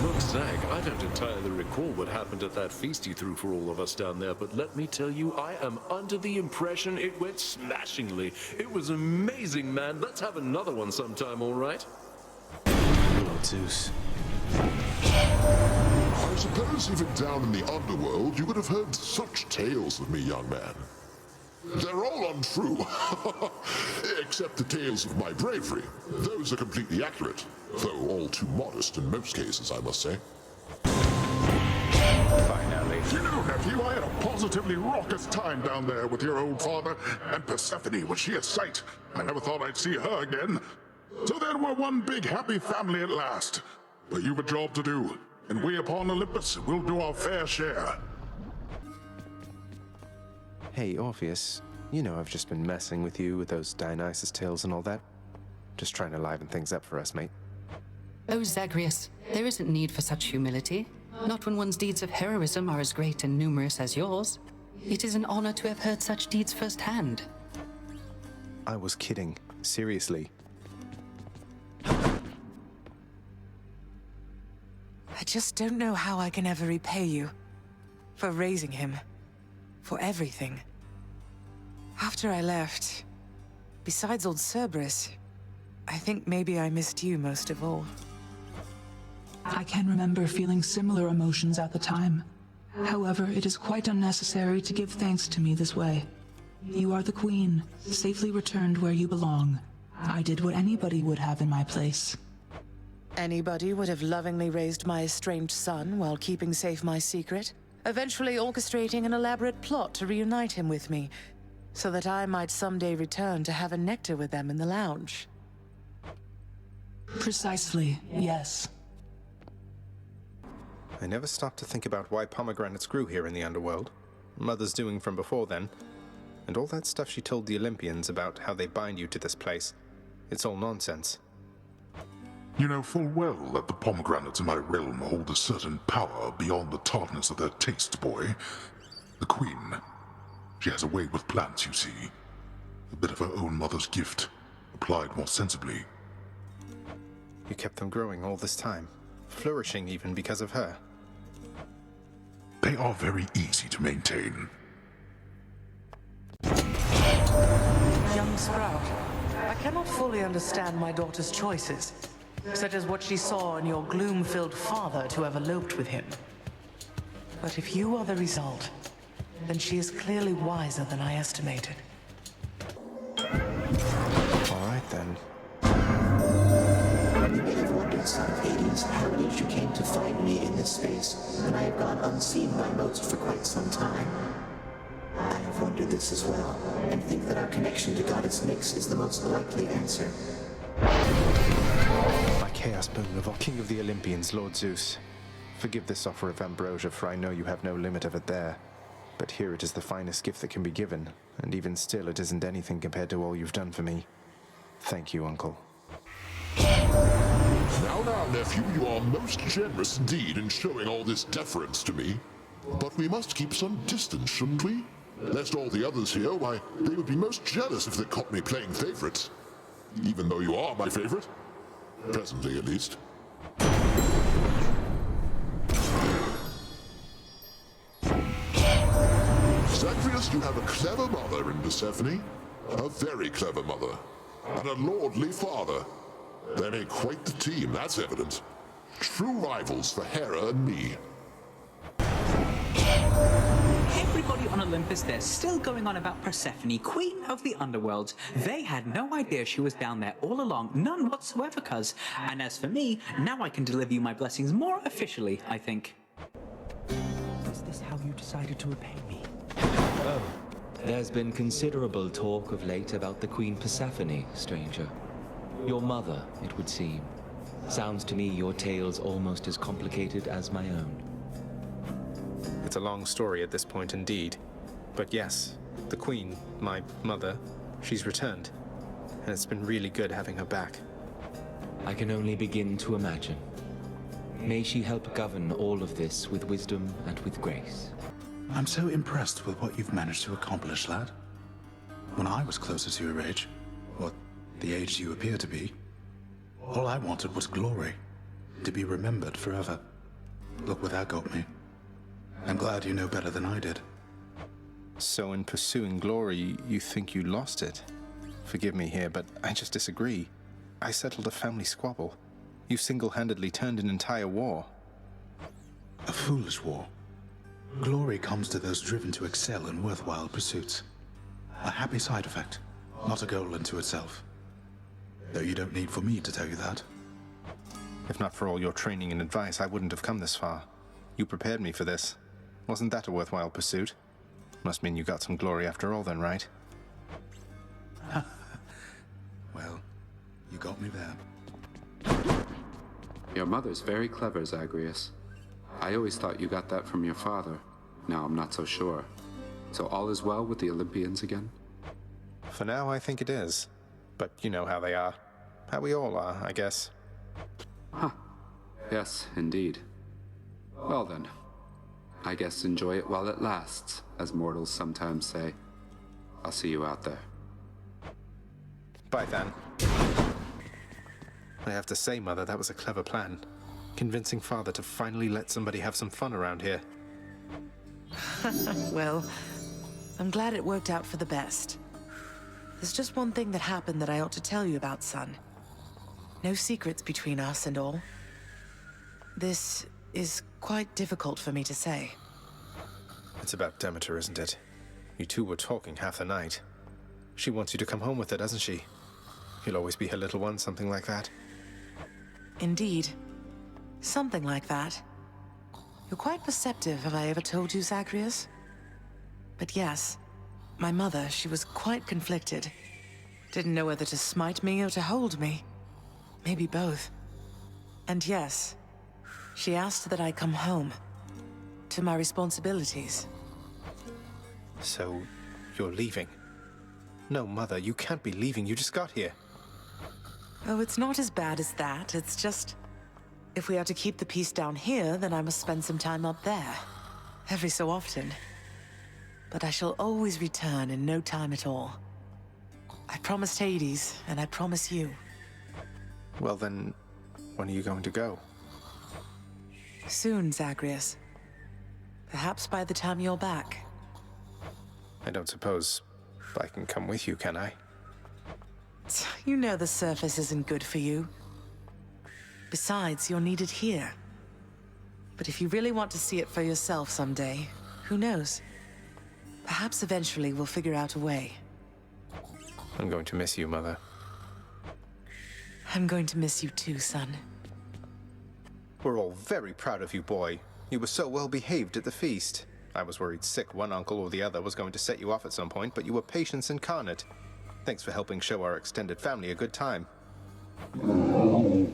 [SPEAKER 9] Look, Zag, I don't entirely recall what happened at that feast you threw for all of us down there, but let me tell you, I am under the impression it went smashingly. It was amazing, man. Let's have another one sometime, all right?
[SPEAKER 2] Lord Zeus.
[SPEAKER 5] I suppose even down in the underworld you would have heard such tales of me, young man. They're all untrue, except the tales of my bravery. Those are completely accurate, though all too modest in most cases, I must say.
[SPEAKER 2] Finally.
[SPEAKER 8] You know, nephew, I had a positively raucous time down there with your old father, and Persephone, was she a sight? I never thought I'd see her again. So then we're one big happy family at last. But you've a job to do, and we upon Olympus will do our fair share.
[SPEAKER 2] Hey, Orpheus, you know I've just been messing with you with those Dionysus tales and all that. Just trying to liven things up for us, mate.
[SPEAKER 18] Oh, Zagreus, there isn't need for such humility. Not when one's deeds of heroism are as great and numerous as yours. It is an honor to have heard such deeds firsthand.
[SPEAKER 2] I was kidding. Seriously.
[SPEAKER 3] I just don't know how I can ever repay you. For raising him. For everything. After I left, besides old Cerberus, I think maybe I missed you most of all.
[SPEAKER 4] I can remember feeling similar emotions at the time. However, it is quite unnecessary to give thanks to me this way. You are the queen, safely returned where you belong. I did what anybody would have in my place.
[SPEAKER 3] Anybody would have lovingly raised my estranged son while keeping safe my secret, eventually orchestrating an elaborate plot to reunite him with me, so that I might someday return to have a nectar with them in the lounge.
[SPEAKER 4] Precisely, yes.
[SPEAKER 2] I never stopped to think about why pomegranates grew here in the underworld. Mother's doing from before then. And all that stuff she told the Olympians about how they bind you to this place. It's all nonsense.
[SPEAKER 8] You know full well that the pomegranates in my realm hold a certain power beyond the tartness of their taste, boy. The Queen. She has a way with plants, you see. A bit of her own mother's gift, applied more sensibly.
[SPEAKER 2] You kept them growing all this time, flourishing even because of her.
[SPEAKER 8] They are very easy to maintain.
[SPEAKER 3] Young Sprout, I cannot fully understand my daughter's choices, such as what she saw in your gloom-filled father to have eloped with him. But if you are the result, then she is clearly wiser than I estimated.
[SPEAKER 2] All right, then.
[SPEAKER 11] You may have wondered, son of Hades, how it is you came to find me in this space, when I have gone unseen by most for quite some time. I have wondered this as well, and think that our connection to Goddess Nyx is the most likely answer.
[SPEAKER 2] My chaos boon of our King of the Olympians, Lord Zeus. Forgive this offer of ambrosia, for I know you have no limit of it there. But here it is the finest gift that can be given, and even still it isn't anything compared to all you've done for me. Thank you, Uncle.
[SPEAKER 5] Now, nephew, you are most generous indeed in showing all this deference to me. But we must keep some distance, shouldn't we? Lest all the others here, why, they would be most jealous if they caught me playing favorites. Even though you are my favorite. Presently, at least. Zagreus, you have a clever mother in Persephone. A very clever mother. And a lordly father. They make quite the team, that's evident. True rivals for Hera and me.
[SPEAKER 17] Everybody on Olympus, they're still going on about Persephone, queen of the underworld. They had no idea she was down there all along, none whatsoever, cuz. And as for me, now I can deliver you my blessings more officially, I think.
[SPEAKER 21] Is this how you decided to repay me? Oh, there's been considerable talk of late about the Queen Persephone, stranger. Your mother, it would seem. Sounds to me your tale's almost as complicated as my own.
[SPEAKER 2] It's a long story at this point indeed. But yes, the Queen, my mother, she's returned. And it's been really good having her back.
[SPEAKER 21] I can only begin to imagine. May she help govern all of this with wisdom and with grace.
[SPEAKER 1] I'm so impressed with what you've managed to accomplish, lad. When I was closer to your age, or the age you appear to be, all I wanted was glory, to be remembered forever. Look where that got me. I'm glad you know better than I did.
[SPEAKER 2] So in pursuing glory, you think you lost it? Forgive me here, but I just disagree. I settled a family squabble. You single-handedly turned an entire war.
[SPEAKER 1] A foolish war. Glory comes to those driven to excel in worthwhile pursuits. A happy side effect, not a goal unto itself. Though you don't need for me to tell you that.
[SPEAKER 2] If not for all your training and advice, I wouldn't have come this far. You prepared me for this. Wasn't that a worthwhile pursuit? Must mean you got some glory after all then, right?
[SPEAKER 1] Well, you got me there.
[SPEAKER 6] Your mother's very clever, Zagreus. I always thought you got that from your father. Now I'm not so sure. So all is well with the Olympians again?
[SPEAKER 2] For now, I think it is. But you know how they are. How we all are, I guess.
[SPEAKER 6] Huh. Yes, indeed. Well then, I guess enjoy it while it lasts, as mortals sometimes say. I'll see you out there.
[SPEAKER 2] Bye, then. I have to say, Mother, that was a clever plan. Convincing Father to finally let somebody have some fun around here.
[SPEAKER 3] Well, I'm glad it worked out for the best. There's just one thing that happened that I ought to tell you about, son. No secrets between us and all. This is quite difficult for me to say.
[SPEAKER 2] It's about Demeter, isn't it? You two were talking half the night. She wants you to come home with her, doesn't she? You'll always be her little one, something like that.
[SPEAKER 3] Indeed. Something like that. You're quite perceptive, have I ever told you, Zagreus? But yes, my mother, she was quite conflicted. Didn't know whether to smite me or to hold me. Maybe both. And yes, she asked that I come home. To my responsibilities.
[SPEAKER 2] So, you're leaving? No, Mother, you can't be leaving. You just got here.
[SPEAKER 3] Oh, it's not as bad as that. It's just... if we are to keep the peace down here, then I must spend some time up there. Every so often. But I shall always return in no time at all. I promised Hades, and I promise you.
[SPEAKER 2] Well then, when are you going to go?
[SPEAKER 3] Soon, Zagreus. Perhaps by the time you're back.
[SPEAKER 2] I don't suppose I can come with you, can I?
[SPEAKER 3] You know the surface isn't good for you. Besides, you're needed here. But if you really want to see it for yourself someday, who knows? Perhaps eventually we'll figure out a way.
[SPEAKER 2] I'm going to miss you, Mother.
[SPEAKER 3] I'm going to miss you too, son.
[SPEAKER 2] We're all very proud of you, boy. You were so well behaved at the feast. I was worried sick one uncle or the other was going to set you off at some point, but you were patience incarnate. Thanks for helping show our extended family a good time.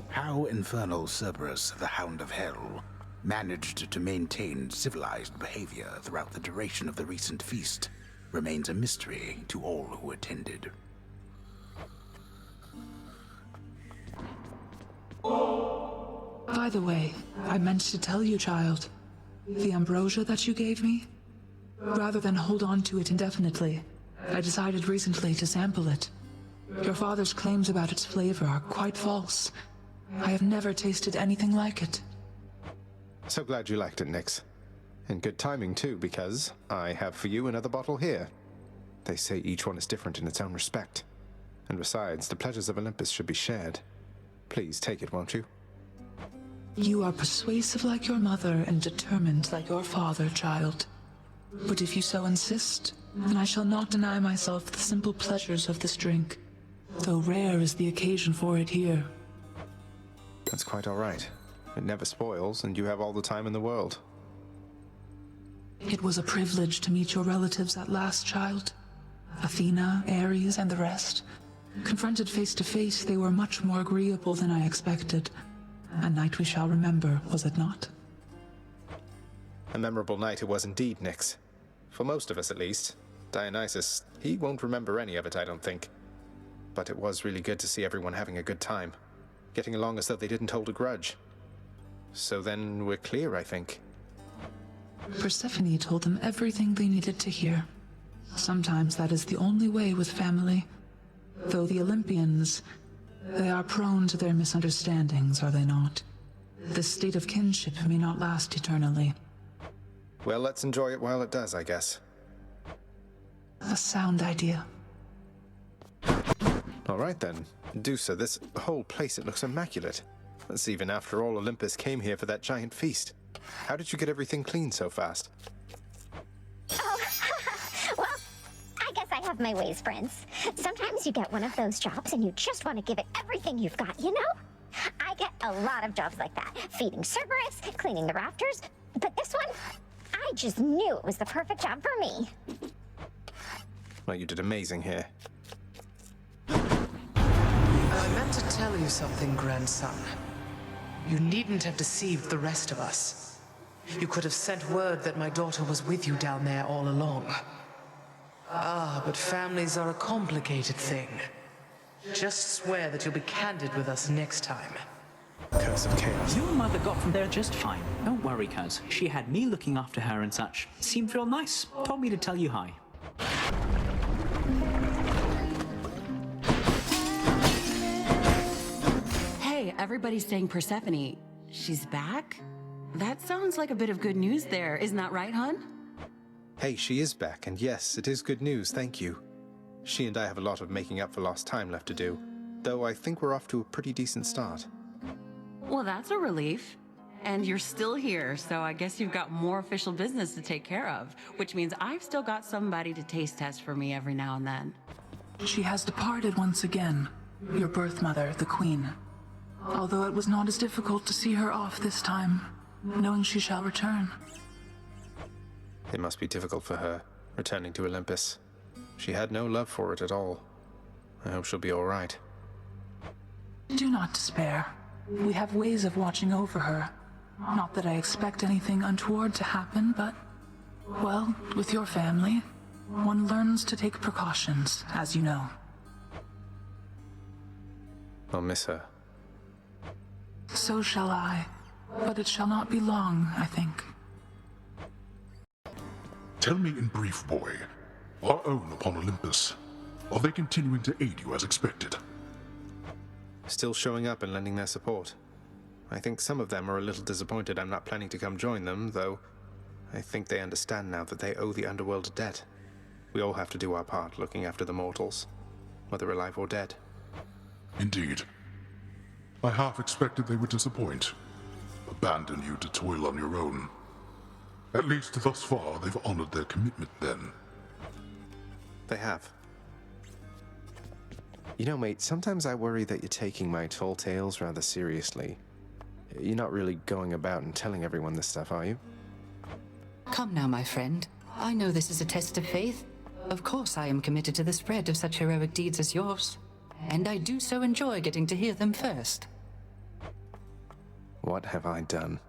[SPEAKER 1] How infernal Cerberus, the Hound of Hell, managed to maintain civilized behavior throughout the duration of the recent feast remains a mystery to all who attended.
[SPEAKER 4] By the way, I meant to tell you, child. The ambrosia that you gave me? Rather than hold on to it indefinitely, I decided recently to sample it. Your father's claims about its flavor are quite false. I have never tasted anything like it.
[SPEAKER 2] So glad you liked it, Nyx. And good timing, too, because I have for you another bottle here. They say each one is different in its own respect. And besides, the pleasures of Olympus should be shared. Please take it, won't you?
[SPEAKER 4] You are persuasive like your mother and determined like your father, child. But if you so insist, then I shall not deny myself the simple pleasures of this drink, though rare is the occasion for it here.
[SPEAKER 2] That's quite all right. It never spoils, and you have all the time in the world.
[SPEAKER 4] It was a privilege to meet your relatives at last, child. Athena, Ares, and the rest. Confronted face to face, they were much more agreeable than I expected. A night we shall remember, was it not?
[SPEAKER 2] A memorable night it was indeed, Nyx. For most of us, at least. Dionysus, he won't remember any of it, I don't think. But it was really good to see everyone having a good time. Getting along as though they didn't hold a grudge. So then we're clear, I think.
[SPEAKER 4] Persephone told them everything they needed to hear. Sometimes that is the only way with family. Though the Olympians, they are prone to their misunderstandings, are they not? This state of kinship may not last eternally.
[SPEAKER 2] Well, let's enjoy it while it does, I guess.
[SPEAKER 4] A sound idea.
[SPEAKER 2] All right then. Do so. This whole place, it looks immaculate. That's even after all Olympus came here for that giant feast. How did you get everything clean so fast?
[SPEAKER 20] Oh, well, I guess I have my ways, friends. Sometimes you get one of those jobs and you just want to give it everything you've got, you know? I get a lot of jobs like that. Feeding Cerberus, cleaning the rafters. But this one, I just knew it was the perfect job for me.
[SPEAKER 2] Well, you did amazing here.
[SPEAKER 3] I meant to tell you something, grandson. You needn't have deceived the rest of us. You could have sent word that my daughter was with you down there all along. Ah, but families are a complicated thing. Just swear that you'll be candid with us next time.
[SPEAKER 2] Curse of chaos.
[SPEAKER 17] Your mother got from there just fine. Don't worry, cuz. She had me looking after her and such. Seemed real nice. Told me to tell you hi.
[SPEAKER 12] Hey, everybody's saying Persephone. She's back? That sounds like a bit of good news there. Isn't that right, hon?
[SPEAKER 2] Hey, she is back, and yes, it is good news, thank you. She and I have a lot of making up for lost time left to do, though I think we're off to a pretty decent start.
[SPEAKER 12] Well, that's a relief. And you're still here, so I guess you've got more official business to take care of, which means I've still got somebody to taste test for me every now and then.
[SPEAKER 4] She has departed once again, your birth mother, the Queen. Although it was not as difficult to see her off this time, knowing she shall return.
[SPEAKER 2] It must be difficult for her, returning to Olympus. She had no love for it at all. I hope she'll be all right.
[SPEAKER 4] Do not despair. We have ways of watching over her. Not that I expect anything untoward to happen, but, well, with your family, one learns to take precautions, as you know.
[SPEAKER 2] I'll miss her.
[SPEAKER 4] So shall I, but it shall not be long, I think.
[SPEAKER 8] Tell me in brief, boy, our own upon Olympus, are they continuing to aid you as expected?
[SPEAKER 2] Still showing up and lending their support. I think some of them are a little disappointed I'm not planning to come join them, though I think they understand now that they owe the underworld a debt. We all have to do our part looking after the mortals, whether alive or dead.
[SPEAKER 8] Indeed. I half expected they would disappoint, abandon you to toil on your own. At least thus far, they've honored their commitment then.
[SPEAKER 2] They have. You know, mate, sometimes I worry that you're taking my tall tales rather seriously. You're not really going about and telling everyone this stuff, are you?
[SPEAKER 18] Come now, my friend. I know this is a test of faith. Of course I am committed to the spread of such heroic deeds as yours. And I do so enjoy getting to hear them first.
[SPEAKER 2] What have I done?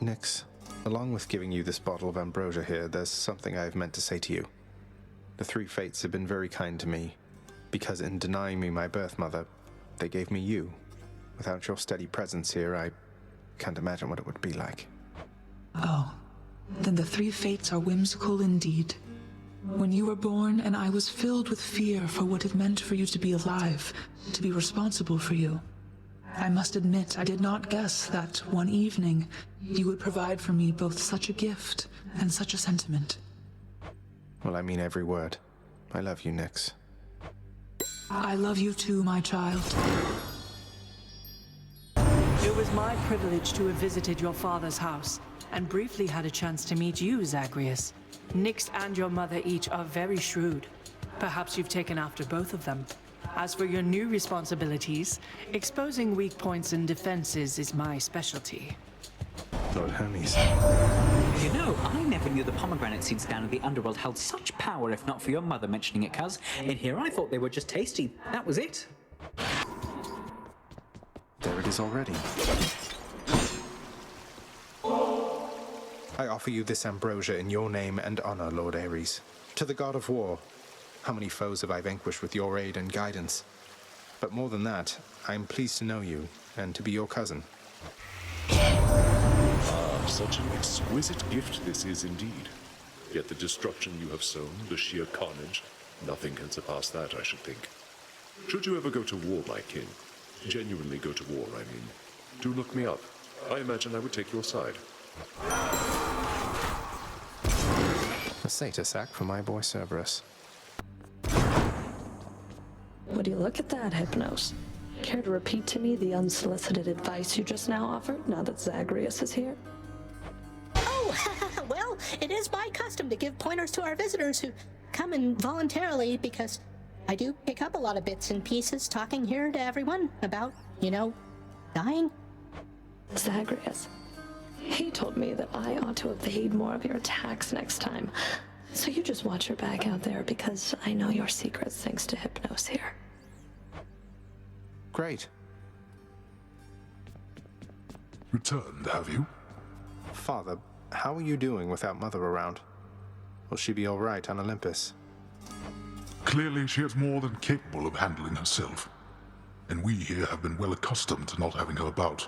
[SPEAKER 2] Nix, along with giving you this bottle of ambrosia here, there's something I've meant to say to you. The three fates have been very kind to me, because in denying me my birth mother, they gave me you. Without your steady presence here, I can't imagine what it would be like.
[SPEAKER 4] Oh, then the three fates are whimsical indeed. When you were born and I was filled with fear for what it meant for you to be alive, to be responsible for you. I must admit I did not guess that one evening you would provide for me both such a gift and such a sentiment.
[SPEAKER 2] Well, I mean every word. I love you, Nix.
[SPEAKER 4] I love you too, my child.
[SPEAKER 19] It was my privilege to have visited your father's house, and briefly had a chance to meet you, Zagreus. Nix and your mother each are very shrewd. Perhaps you've taken after both of them. As for your new responsibilities, exposing weak points and defenses is my specialty.
[SPEAKER 2] Lord Hermes.
[SPEAKER 17] You know, I never knew the pomegranate seeds down in the underworld held such power, if not for your mother mentioning it, cuz. In here I thought they were just tasty. That was it.
[SPEAKER 2] There it is already. I offer you this ambrosia in your name and honor, Lord Ares. To the god of war. How many foes have I vanquished with your aid and guidance? But more than that, I am pleased to know you, and to be your cousin.
[SPEAKER 13] Ah, such an exquisite gift this is indeed. Yet the destruction you have sown, the sheer carnage, nothing can surpass that, I should think. Should you ever go to war, my kin, genuinely go to war, I mean, do look me up. I imagine I would take your side.
[SPEAKER 2] A satyr sack for my boy Cerberus.
[SPEAKER 7] Would you look at that, Hypnos? Care to repeat to me the unsolicited advice you just now offered, now that Zagreus is here?
[SPEAKER 14] Oh, well, it is my custom to give pointers to our visitors who come in voluntarily, because I do pick up a lot of bits and pieces talking here to everyone about, you know, dying.
[SPEAKER 7] Zagreus. He told me that I ought to evade more of your attacks next time. So you just watch your back out there, because I know your secrets thanks to Hypnos here.
[SPEAKER 2] Great.
[SPEAKER 8] Returned, have you?
[SPEAKER 2] Father, how are you doing without Mother around? Will she be all right on Olympus?
[SPEAKER 8] Clearly she is more than capable of handling herself. And we here have been well accustomed to not having her about.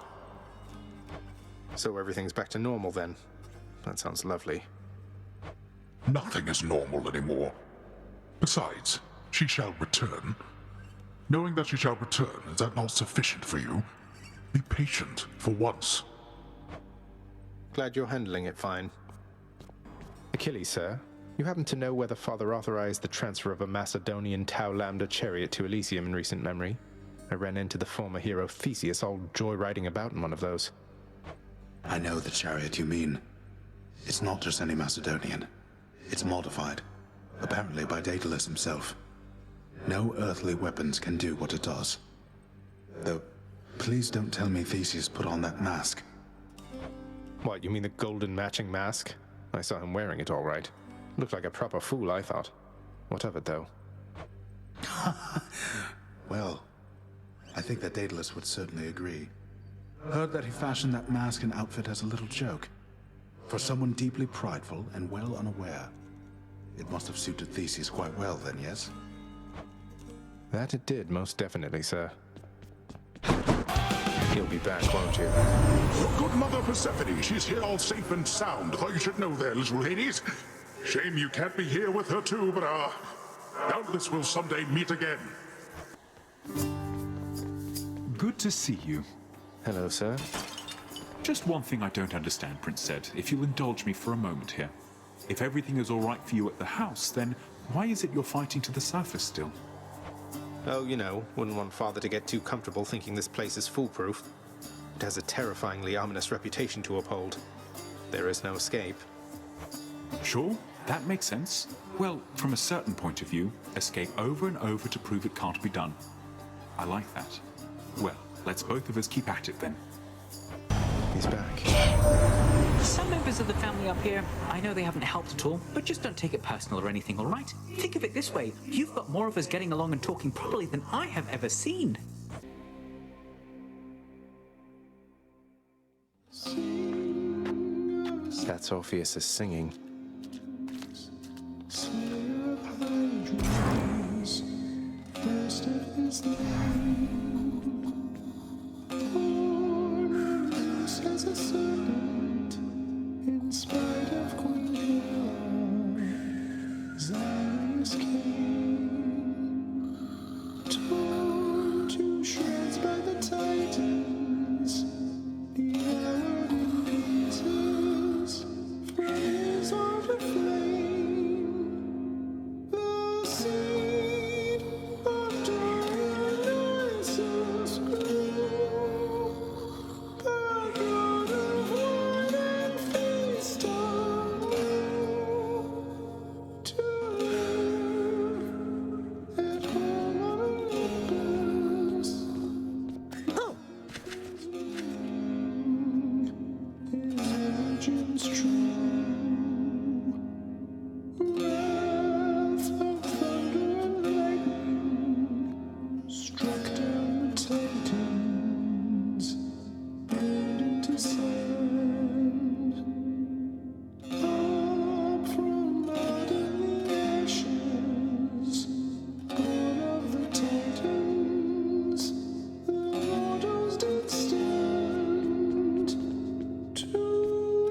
[SPEAKER 2] So everything's back to normal then? That sounds lovely.
[SPEAKER 8] Nothing is normal anymore. Besides, she shall return. Knowing that she shall return, is that not sufficient for you? Be patient, for once.
[SPEAKER 2] Glad you're handling it fine. Achilles, sir, you happen to know whether Father authorized the transfer of a Macedonian Tau Lambda chariot to Elysium in recent memory? I ran into the former hero Theseus all joyriding about in one of those.
[SPEAKER 1] I know the chariot you mean. It's not just any Macedonian. It's modified, apparently by Daedalus himself. No earthly weapons can do what it does. Though, please don't tell me Theseus put on that mask.
[SPEAKER 2] What, you mean the golden matching mask? I saw him wearing it all right. Looked like a proper fool, I thought. What of it, though?
[SPEAKER 1] Well, I think that Daedalus would certainly agree. Heard that he fashioned that mask and outfit as a little joke. For someone deeply prideful and well unaware. It must have suited Theseus quite well then, yes?
[SPEAKER 2] That it did, most definitely, sir. You'll be back, won't you?
[SPEAKER 8] Good Mother Persephone, she's here all safe and sound. Thought you should know there, little Hades. Shame you can't be here with her too, but doubtless we'll someday meet again.
[SPEAKER 10] Good to see you.
[SPEAKER 2] Hello, sir.
[SPEAKER 10] Just one thing I don't understand, Prince Zed, if you'll indulge me for a moment here. If everything is all right for you at the house, then why is it you're fighting to the surface still?
[SPEAKER 2] Oh, you know, wouldn't want Father to get too comfortable thinking this place is foolproof. It has a terrifyingly ominous reputation to uphold. There is no escape.
[SPEAKER 10] Sure, that makes sense. Well, from a certain point of view, escape over and over to prove it can't be done. I like that. Well, let's both of us keep at it then.
[SPEAKER 2] He's back.
[SPEAKER 17] Some members of the family up here, I know they haven't helped at all, but just don't take it personal or anything, all right? Think of it this way. You've got more of us getting along and talking properly than I have ever seen.
[SPEAKER 2] That's Orpheus is singing.
[SPEAKER 22] In spite of Queen Hera, Zion's king, torn to shreds by the Titans, devoured in pieces from his altar flame. The seed of Dionysus grew. The god of wine and feast on to live at home on Olympus.
[SPEAKER 14] Oh! His virgins true. Wrath of thunder and lightning struck down the Titans, burned into sand. Up from out of the ashes, born of the Titans, the mortals did stand to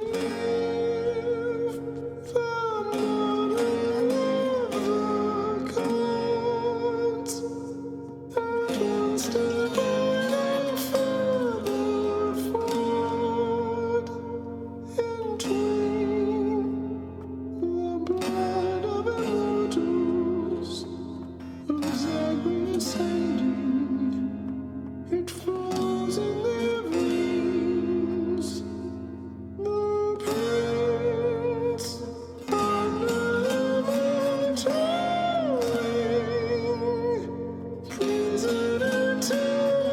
[SPEAKER 14] live the mother of the gods, at once divine and father forward, in twain, the bride of immortals, of Zagreus ending, it flows in their veins. The prince of Levantoring, prisoner to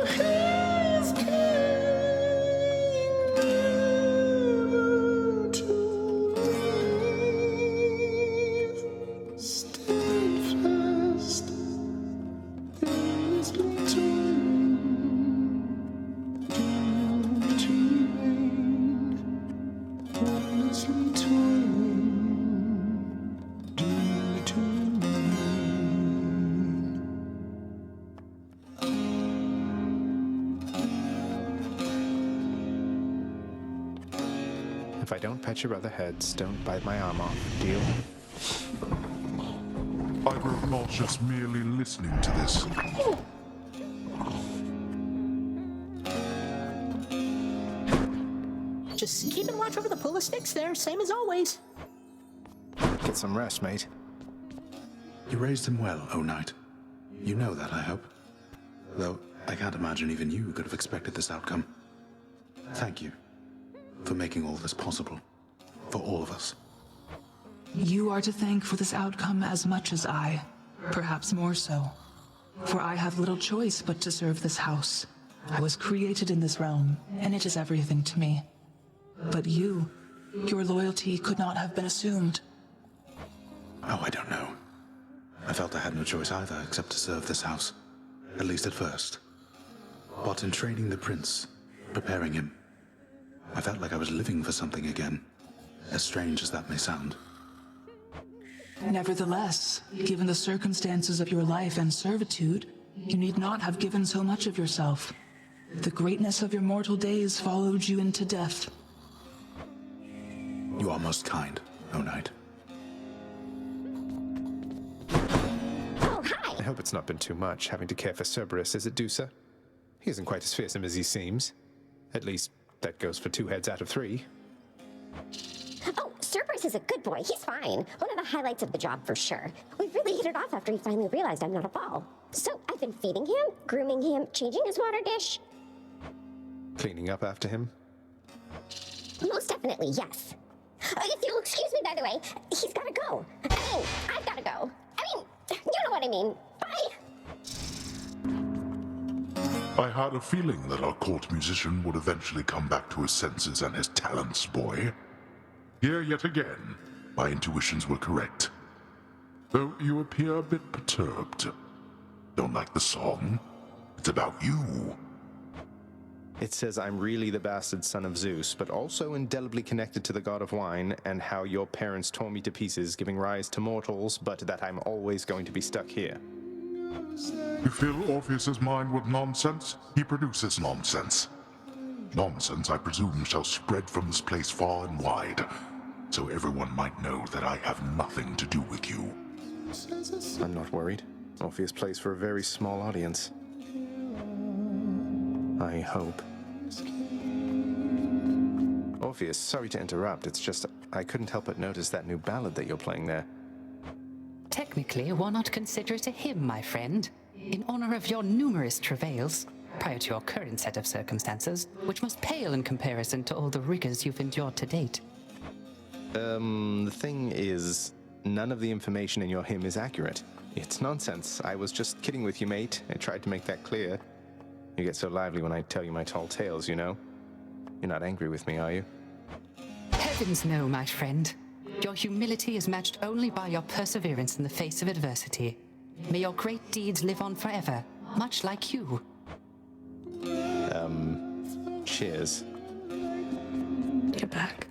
[SPEAKER 14] his king, never to leave, steadfast in his toiling, doomed to remain, endlessly toiling, doomed to
[SPEAKER 2] If I don't pet your other heads, don't bite my arm off. Deal?
[SPEAKER 8] I grew nauseous merely listening to this.
[SPEAKER 14] Just keeping watch over the pool of sticks there, same as always.
[SPEAKER 2] Get some rest, mate.
[SPEAKER 1] You raised him well, O Knight. You know that, I hope. Though, I can't imagine even you could have expected this outcome. Thank you for making all this possible. For all of us.
[SPEAKER 4] You are to thank for this outcome as much as I, perhaps more so. For I have little choice but to serve this house. I was created in this realm, and it is everything to me. But you, your loyalty could not have been assumed.
[SPEAKER 1] Oh, I don't know. I felt I had no choice either except to serve this house. At least at first. But in training the prince, preparing him, I felt like I was living for something again. As strange as that may sound.
[SPEAKER 4] Nevertheless, given the circumstances of your life and servitude, you need not have given so much of yourself. The greatness of your mortal days followed you into death.
[SPEAKER 1] You are most kind, O Knight.
[SPEAKER 2] I hope it's not been too much having to care for Cerberus, is it, Dusa? He isn't quite as fearsome as he seems. At least, that goes for 2 heads out of 3.
[SPEAKER 20] Oh, Cerberus is a good boy. He's fine. One of the highlights of the job for sure. We really hit it off after he finally realized I'm not a ball. So I've been feeding him, grooming him, changing his water dish.
[SPEAKER 2] Cleaning up after him?
[SPEAKER 20] Most definitely, yes. If you'll excuse me, by the way, he's gotta go. I mean, I've gotta go. I mean, you know what I mean. Bye.
[SPEAKER 8] I had a feeling that our court musician would eventually come back to his senses and his talents, boy. Here yet again, my intuitions were correct. Though you appear a bit perturbed. Don't like the song? It's about you.
[SPEAKER 2] It says I'm really the bastard son of Zeus, but also indelibly connected to the god of wine, and how your parents tore me to pieces, giving rise to mortals, but that I'm always going to be stuck here.
[SPEAKER 8] You fill Orpheus's mind with nonsense, he produces nonsense. Nonsense, I presume, shall spread from this place far and wide, so everyone might know that I have nothing to do with you.
[SPEAKER 2] I'm not worried. Orpheus plays for a very small audience. I hope. Orpheus, sorry to interrupt, it's just I couldn't help but notice that new ballad that you're playing there.
[SPEAKER 15] Technically, why not consider it a hymn, my friend? In honor of your numerous travails, prior to your current set of circumstances, which must pale in comparison to all the rigors you've endured to date.
[SPEAKER 2] The thing is, none of the information in your hymn is accurate. It's nonsense. I was just kidding with you, mate. I tried to make that clear. You get so lively when I tell you my tall tales, you know? You're not angry with me, are you?
[SPEAKER 15] Heavens no, my friend. Your humility is matched only by your perseverance in the face of adversity. May your great deeds live on forever, much like you.
[SPEAKER 2] Cheers.
[SPEAKER 7] You're back.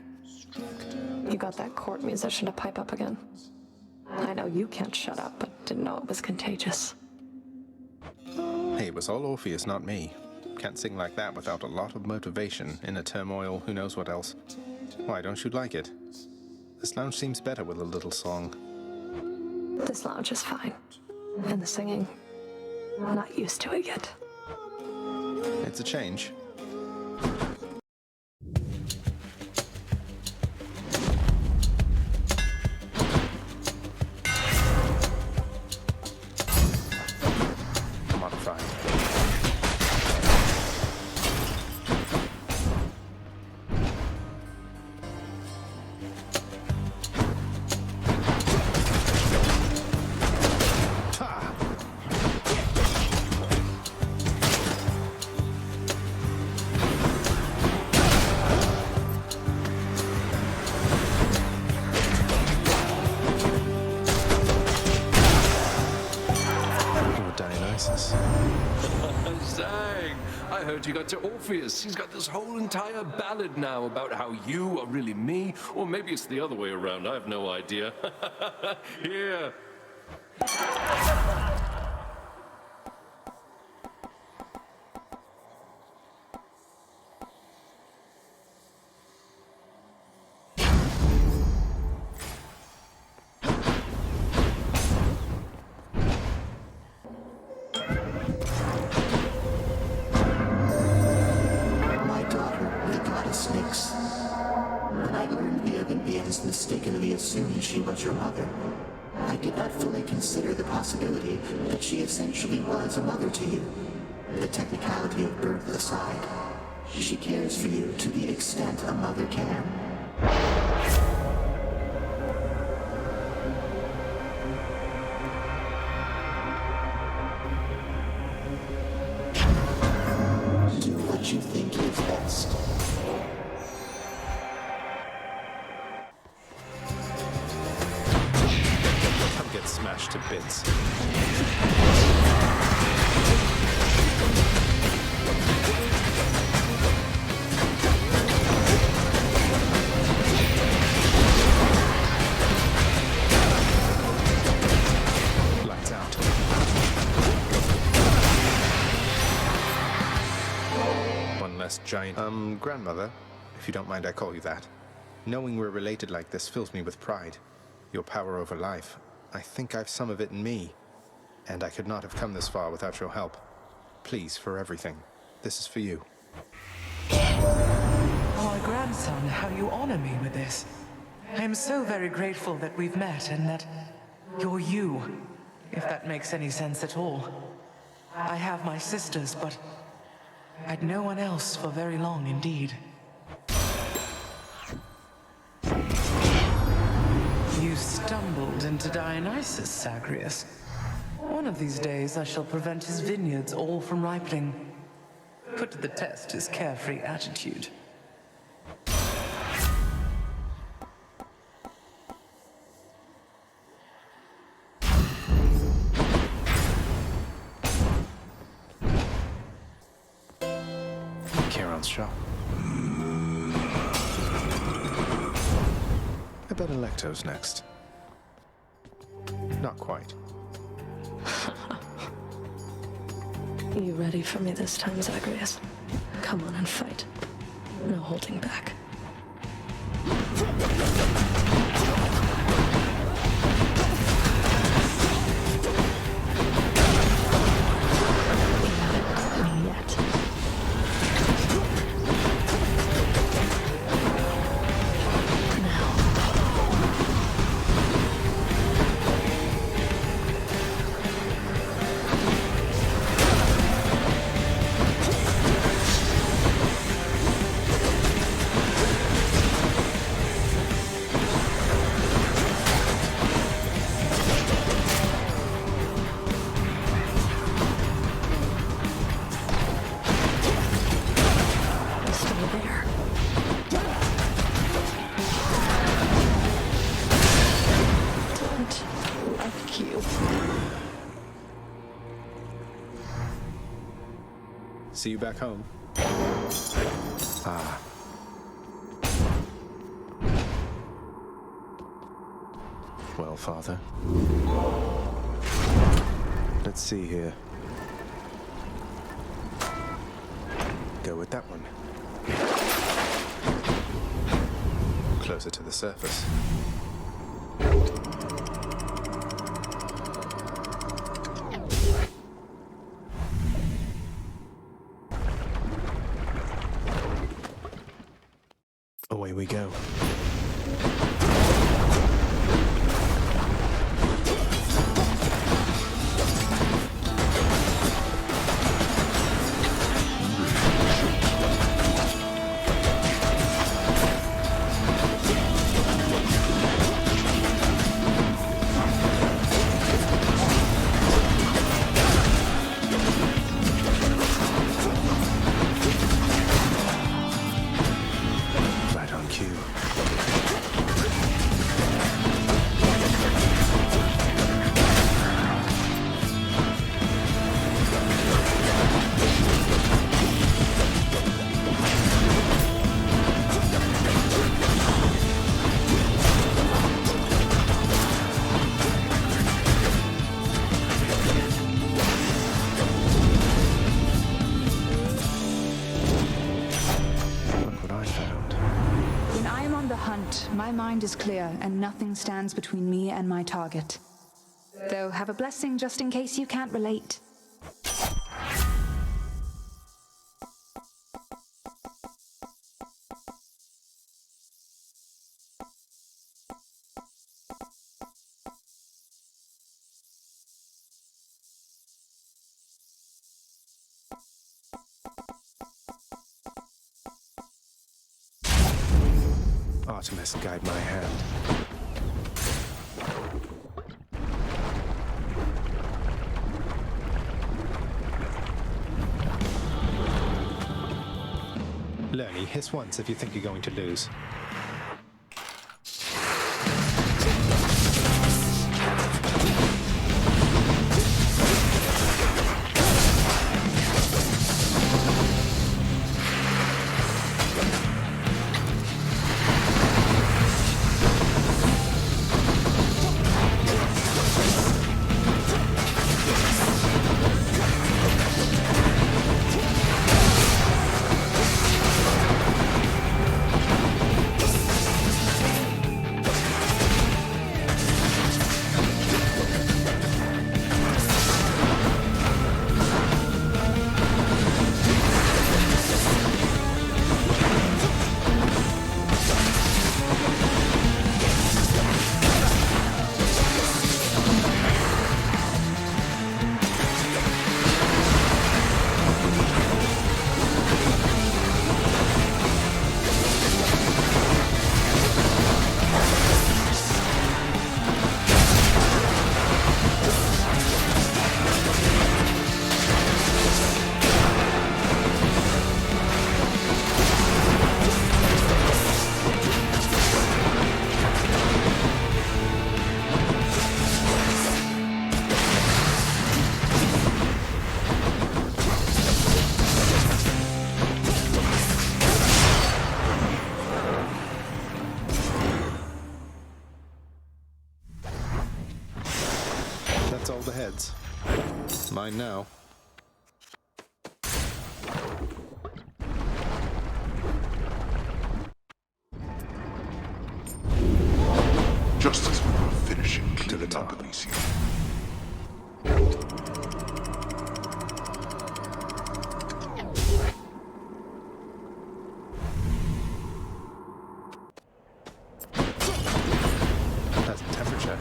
[SPEAKER 7] You got that court musician to pipe up again. I know you can't shut up, but didn't know it was contagious.
[SPEAKER 2] Hey, it was all Orpheus, not me. Can't sing like that without a lot of motivation, inner turmoil, who knows what else. Why don't you like it? This lounge seems better with a little song.
[SPEAKER 7] This lounge is fine. And the singing, I'm not used to it yet.
[SPEAKER 2] It's a change.
[SPEAKER 9] Zang! I heard you got to Orpheus. He's got this whole entire ballad now about how you are really me, or maybe it's the other way around. I have no idea. Here.
[SPEAKER 11] Mistakenly assumed she was your mother. I did not fully consider the possibility that she essentially was a mother to you. The technicality of birth aside, she cares for you to the extent a mother can. Do what you think is best.
[SPEAKER 2] Come get smashed to bits. Lights out. One less giant. Grandmother, if you don't mind I call you that. Knowing we're related like this fills me with pride. Your power over life. I think I've some of it in me. And I could not have come this far without your help. Please, for everything. This is for you.
[SPEAKER 3] Oh, my grandson, how you honor me with this. I am so very grateful that we've met and that you're you, if that makes any sense at all. I have my sisters, but I'd no one else for very long indeed. You stumbled into Dionysus, Zagreus. One of these days I shall prevent his vineyards all from ripening. Put to the test his carefree attitude.
[SPEAKER 2] Charon's shop. I bet Electo's next. Not quite.
[SPEAKER 7] You ready for me this time, Zagreus? Come on and fight. No holding back. Not yet.
[SPEAKER 2] See you back home. Ah. Well, Father. Let's see here. Go with that one. Closer to the surface. Away we go. Right on cue. Look what I found.
[SPEAKER 4] When I am on the hunt, my mind is clear and nothing stands between me and my target. Though have a blessing just in case you can't relate.
[SPEAKER 2] Artemis guide my hand. Lernie, hiss once if you think you're going to lose. That's all the heads. Mine now.
[SPEAKER 8] Just as we were finishing cleaning up Elysium.
[SPEAKER 2] Pleasant temperature.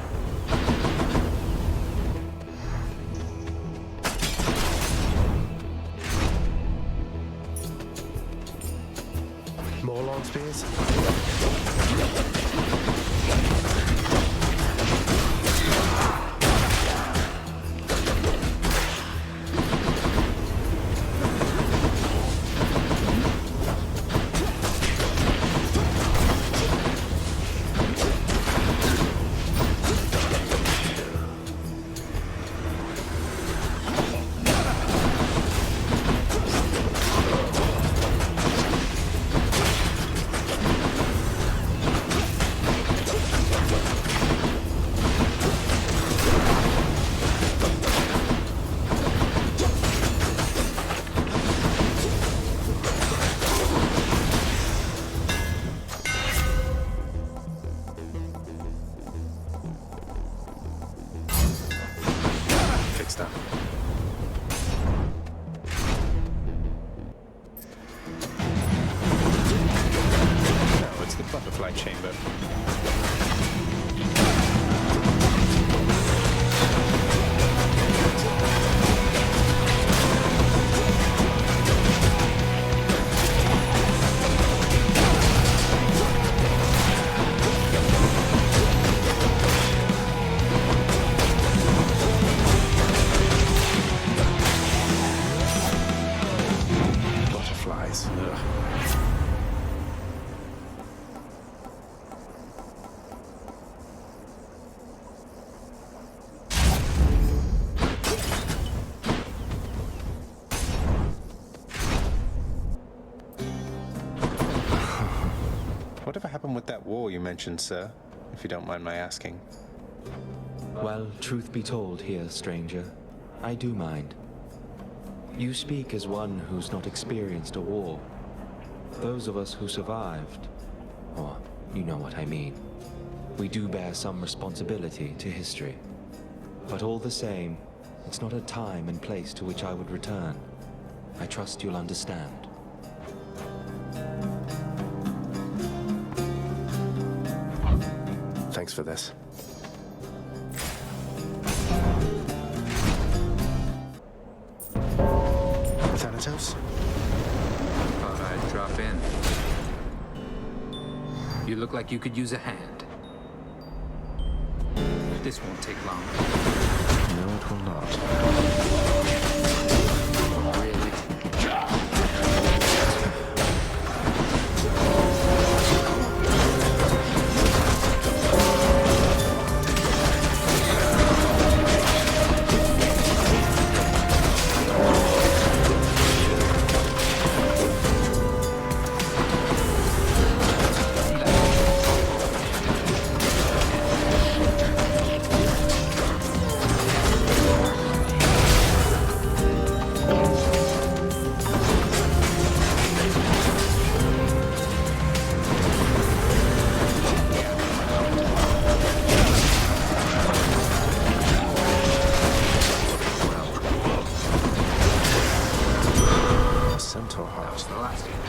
[SPEAKER 2] More long spears? Butterfly chamber. Butterflies. Ugh. Whatever happened with that war you mentioned, sir? If you don't mind my asking.
[SPEAKER 21] Well, truth be told here, stranger, I do mind. You speak as one who's not experienced a war. Those of us who survived, or you know what I mean, we do bear some responsibility to history. But all the same, it's not a time and place to which I would return. I trust you'll understand.
[SPEAKER 2] Thanks for this. Thanatos?
[SPEAKER 6] Thought I'd drop in. You look like you could use a hand. This won't take long.
[SPEAKER 2] No, it will not.
[SPEAKER 6] Really?
[SPEAKER 2] Centaur heart.
[SPEAKER 6] That was the last one.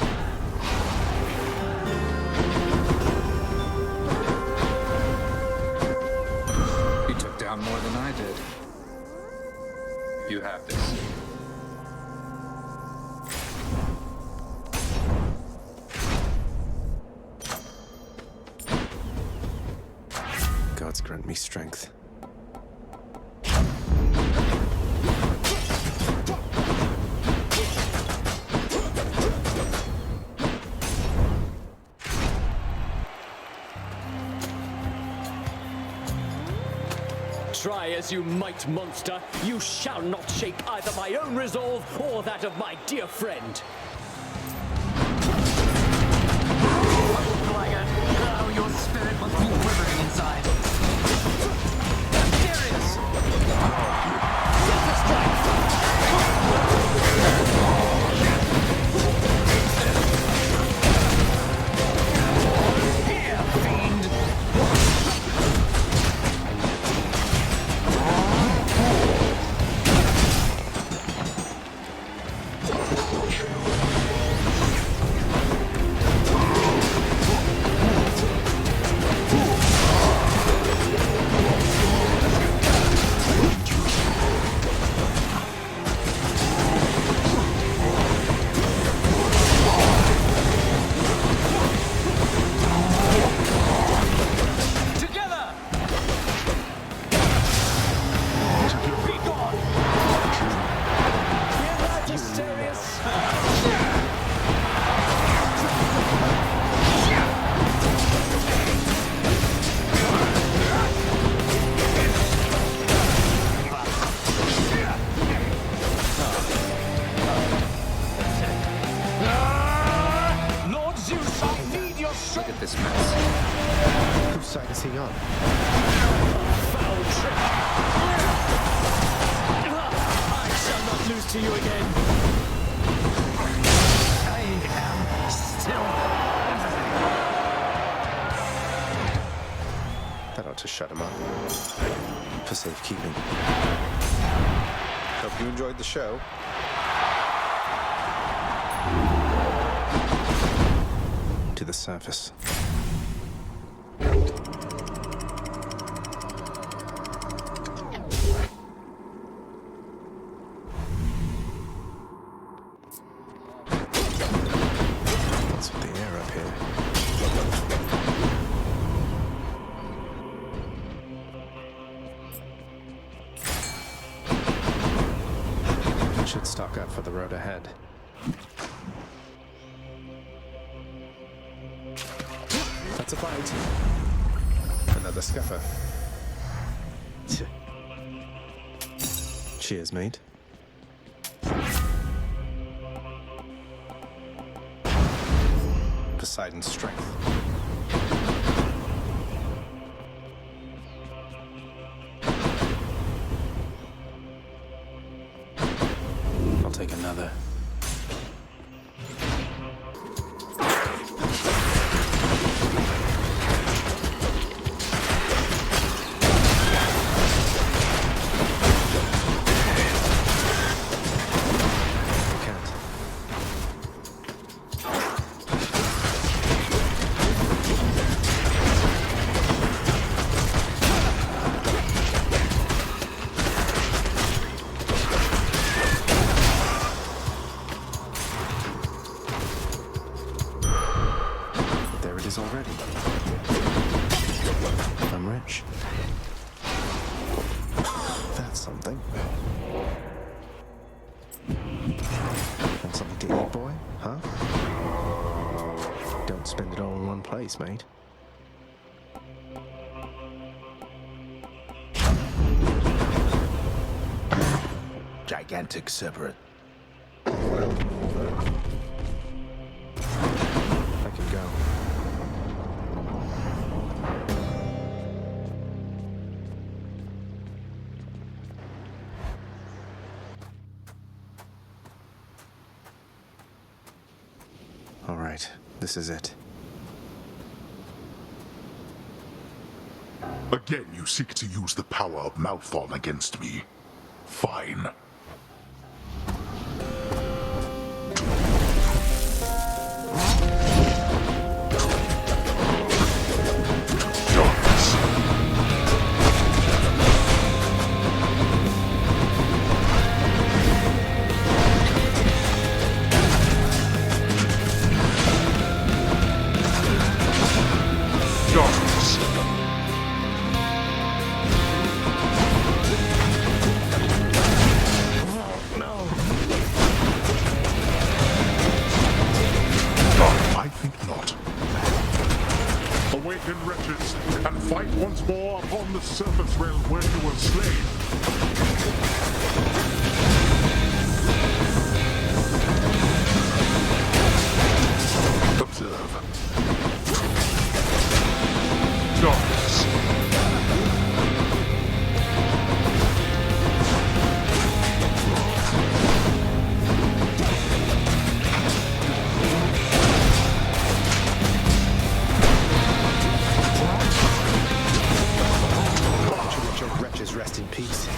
[SPEAKER 6] You took down more than I did. You have this.
[SPEAKER 2] Gods grant me strength.
[SPEAKER 5] Try as you might, monster, you shall not shake either my own resolve or that of my dear friend.
[SPEAKER 17] Oh, your spirit must be quivering inside. Serious! Here, fiend!
[SPEAKER 6] Look at this mess.
[SPEAKER 2] Whose side is he on?
[SPEAKER 5] Foul trick! I shall not lose to you again.
[SPEAKER 17] I am still
[SPEAKER 2] That ought to shut him up. For safekeeping. Hope you enjoyed the show. To the surface. What's with the air up here? Should stock up for the road ahead. That's a bite. Another scuffer. Cheers, mate. Poseidon's strength. I'll take another. Ouch. That's something. Want something to eat, boy? Huh? Don't spend it all in one place, mate.
[SPEAKER 1] Gigantic Cerberus.
[SPEAKER 2] I can go. All right, this is it.
[SPEAKER 8] Again, you seek to use the power of Malthon against me. Fine. Awaken, wretches, and fight once more upon the surface realm where you were slain. Observe. Darkness.
[SPEAKER 2] Rest in peace.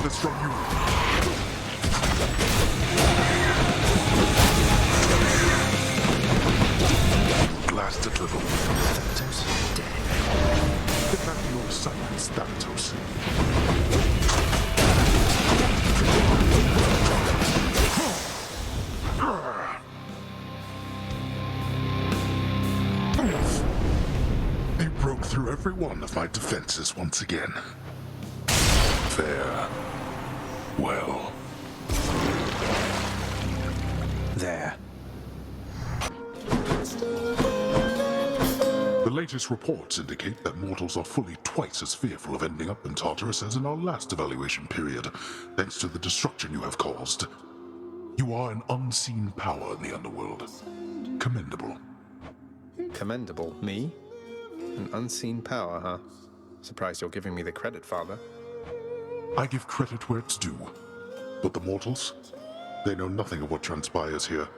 [SPEAKER 2] From you. Blasted little Thanatos dead. Get back to your silence, Thanatos. They broke through every one of my defenses once again. Fair. Well. There.
[SPEAKER 8] The latest reports indicate that mortals are fully twice as fearful of ending up in Tartarus as in our last evaluation period, thanks to the destruction you have caused. You are an unseen power in the underworld. Commendable.
[SPEAKER 2] Commendable? Me? An unseen power, huh? Surprised you're giving me the credit, Father.
[SPEAKER 8] I give credit where it's due. But the mortals? They know nothing of what transpires here.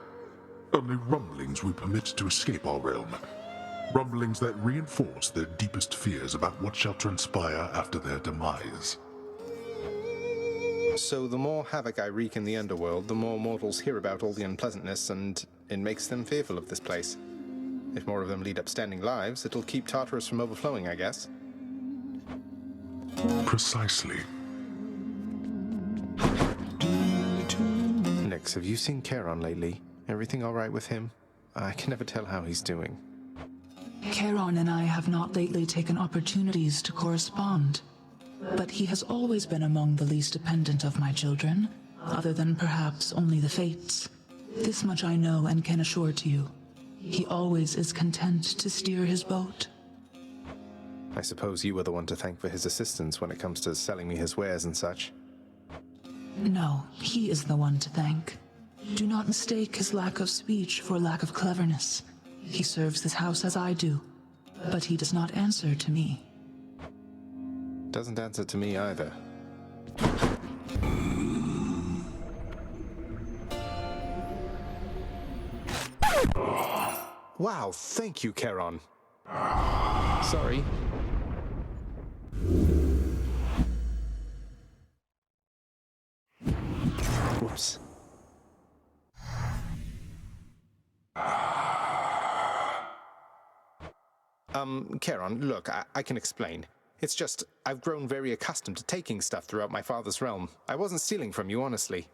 [SPEAKER 8] Only rumblings we permit to escape our realm. Rumblings that reinforce their deepest fears about what shall transpire after their demise.
[SPEAKER 2] So the more havoc I wreak in the underworld, the more mortals hear about all the unpleasantness, and it makes them fearful of this place. If more of them lead upstanding lives, it'll keep Tartarus from overflowing, I guess.
[SPEAKER 8] Precisely.
[SPEAKER 2] Nix, have you seen Charon lately? Everything all right with him? I can never tell how he's doing.
[SPEAKER 4] Charon and I have not lately taken opportunities to correspond. But he has always been among the least dependent of my children, other than perhaps only the fates. This much I know and can assure to you. He always is content to steer his boat
[SPEAKER 2] I suppose you were the one to thank for his assistance when it comes to selling me his wares and such.
[SPEAKER 4] No, he is the one to thank. Do not mistake his lack of speech for lack of cleverness. He serves this house as I do, but he does not answer to me.
[SPEAKER 2] Doesn't answer to me either. Wow, thank you, Charon. Sorry. Whoops. Charon, look, I can explain. It's just, I've grown very accustomed to taking stuff throughout my father's realm. I wasn't stealing from you, honestly.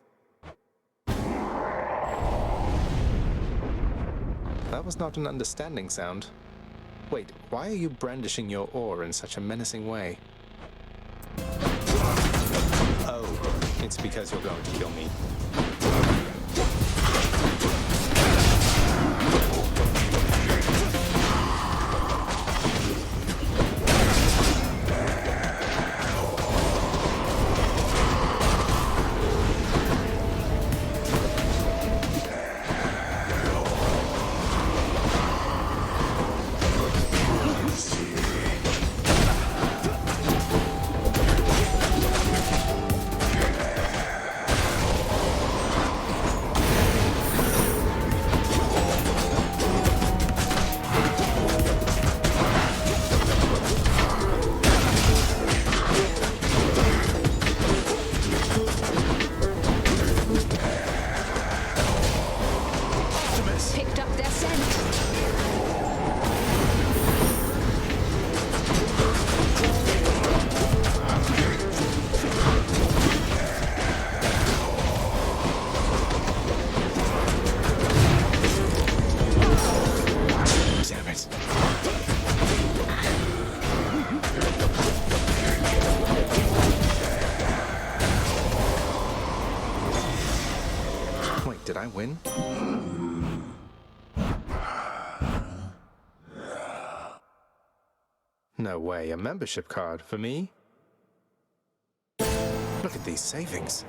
[SPEAKER 2] That was not an understanding sound. Wait, why are you brandishing your oar in such a menacing way? Oh, it's because you're going to kill me. Did I win? No way, a membership card for me? Look at these savings.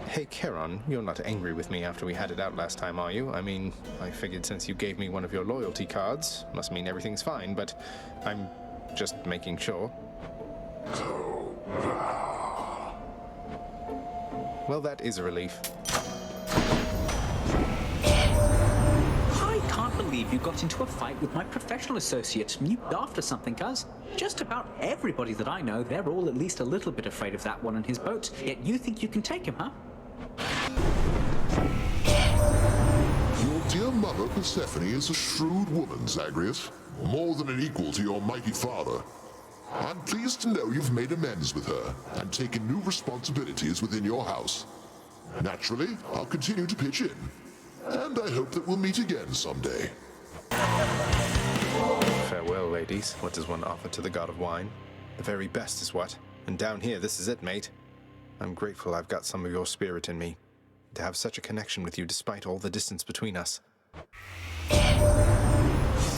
[SPEAKER 2] Hey, Charon, you're not angry with me after we had it out last time, are you? I mean, I figured since you gave me one of your loyalty cards, must mean everything's fine, but I'm just making sure. Well, that is a relief.
[SPEAKER 17] I can't believe you got into a fight with my professional associate. You daft or something, cuz. Just about everybody that I know, they're all at least a little bit afraid of that one on his boat. Yet you think you can take him, huh?
[SPEAKER 8] Your dear mother, Persephone, is a shrewd woman, Zagreus. More than an equal to your mighty father. I'm pleased to know you've made amends with her and taken new responsibilities within your house. Naturally, I'll continue to pitch in. And I hope that we'll meet again someday.
[SPEAKER 2] Farewell, ladies. What does one offer to the god of wine? The very best is what. And down here, this is it, mate. I'm grateful I've got some of your spirit in me. To have such a connection with you despite all the distance between us.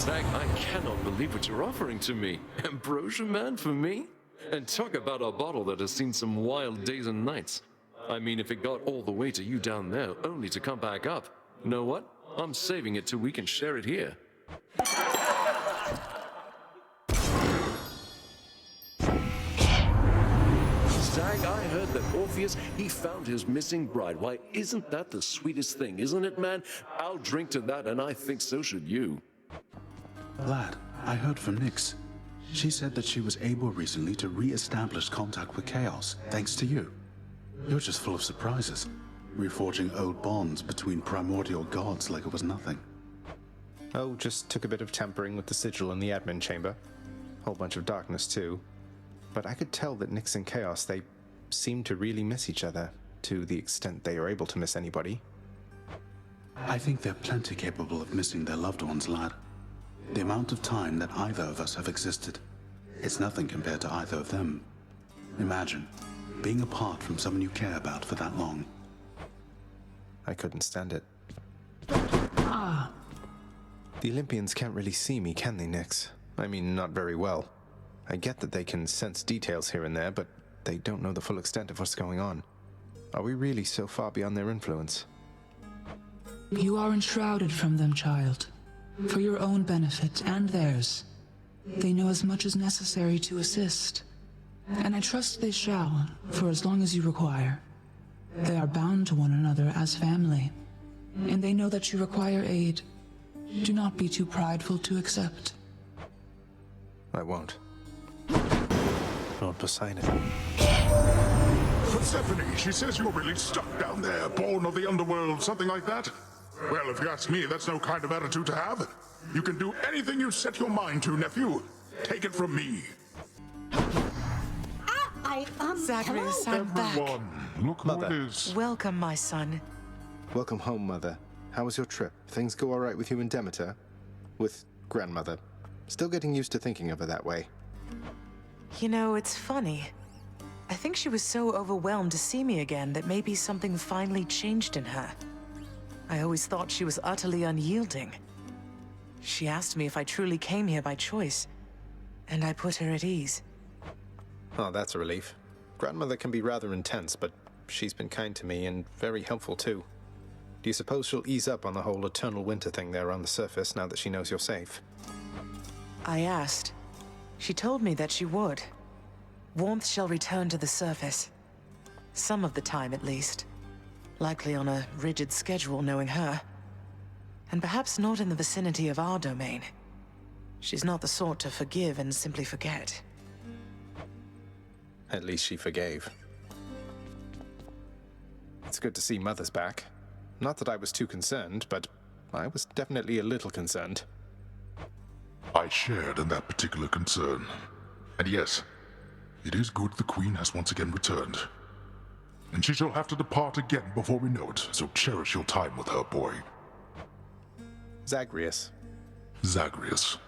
[SPEAKER 9] Zag, I cannot believe what you're offering to me. Ambrosia, man, for me? And talk about a bottle that has seen some wild days and nights. I mean, if it got all the way to you down there, only to come back up. You know what? I'm saving it till we can share it here. Zag, I heard that Orpheus, he found his missing bride. Why, isn't that the sweetest thing, isn't it, man? I'll drink to that, and I think so should you.
[SPEAKER 1] Lad, I heard from Nyx. She said that she was able recently to re-establish contact with Chaos, thanks to you. You're just full of surprises, reforging old bonds between primordial gods like it was nothing.
[SPEAKER 2] Oh, just took a bit of tampering with the sigil in the admin chamber. Whole bunch of darkness, too. But I could tell that Nyx and Chaos, they seem to really miss each other, to the extent they are able to miss anybody.
[SPEAKER 1] I think they're plenty capable of missing their loved ones, lad. The amount of time that either of us have existed, it's nothing compared to either of them. Imagine being apart from someone you care about for that long.
[SPEAKER 2] I couldn't stand it.
[SPEAKER 4] Ah.
[SPEAKER 2] The Olympians can't really see me, can they, Nyx? I mean, not very well. I get that they can sense details here and there, but they don't know the full extent of what's going on. Are we really so far beyond their influence?
[SPEAKER 4] You are enshrouded from them, child. For your own benefit and theirs. They know as much as necessary to assist. And I trust they shall, for as long as you require. They are bound to one another as family. And they know that you require aid. Do not be too prideful to accept.
[SPEAKER 2] I won't. Lord Poseidon.
[SPEAKER 8] Persephone, she says you're really stuck down there, born of the underworld, something like that? Well, if you ask me, that's no kind of attitude to have. You can do anything you set your mind to, nephew. Take it from me.
[SPEAKER 3] Zagreus, I'm back.
[SPEAKER 8] Look who it is.
[SPEAKER 3] Welcome, my son.
[SPEAKER 2] Welcome home, Mother. How was your trip? Things go all right with you and Demeter? With Grandmother? Still getting used to thinking of her that way.
[SPEAKER 3] You know, it's funny. I think she was so overwhelmed to see me again that maybe something finally changed in her. I always thought she was utterly unyielding. She asked me if I truly came here by choice, and I put her at ease.
[SPEAKER 2] Oh, that's a relief. Grandmother can be rather intense, but she's been kind to me and very helpful too. Do you suppose she'll ease up on the whole eternal winter thing there on the surface now that she knows you're safe?
[SPEAKER 3] I asked. She told me that she would. Warmth shall return to the surface. Some of the time, at least. Likely on a rigid schedule, knowing her. And perhaps not in the vicinity of our domain. She's not the sort to forgive and simply forget.
[SPEAKER 2] At least she forgave. It's good to see Mother's back. Not that I was too concerned, but I was definitely a little concerned.
[SPEAKER 8] I shared in that particular concern. And yes, it is good the Queen has once again returned. And she shall have to depart again before we know it, so cherish your time with her, boy.
[SPEAKER 2] Zagreus.
[SPEAKER 8] Zagreus.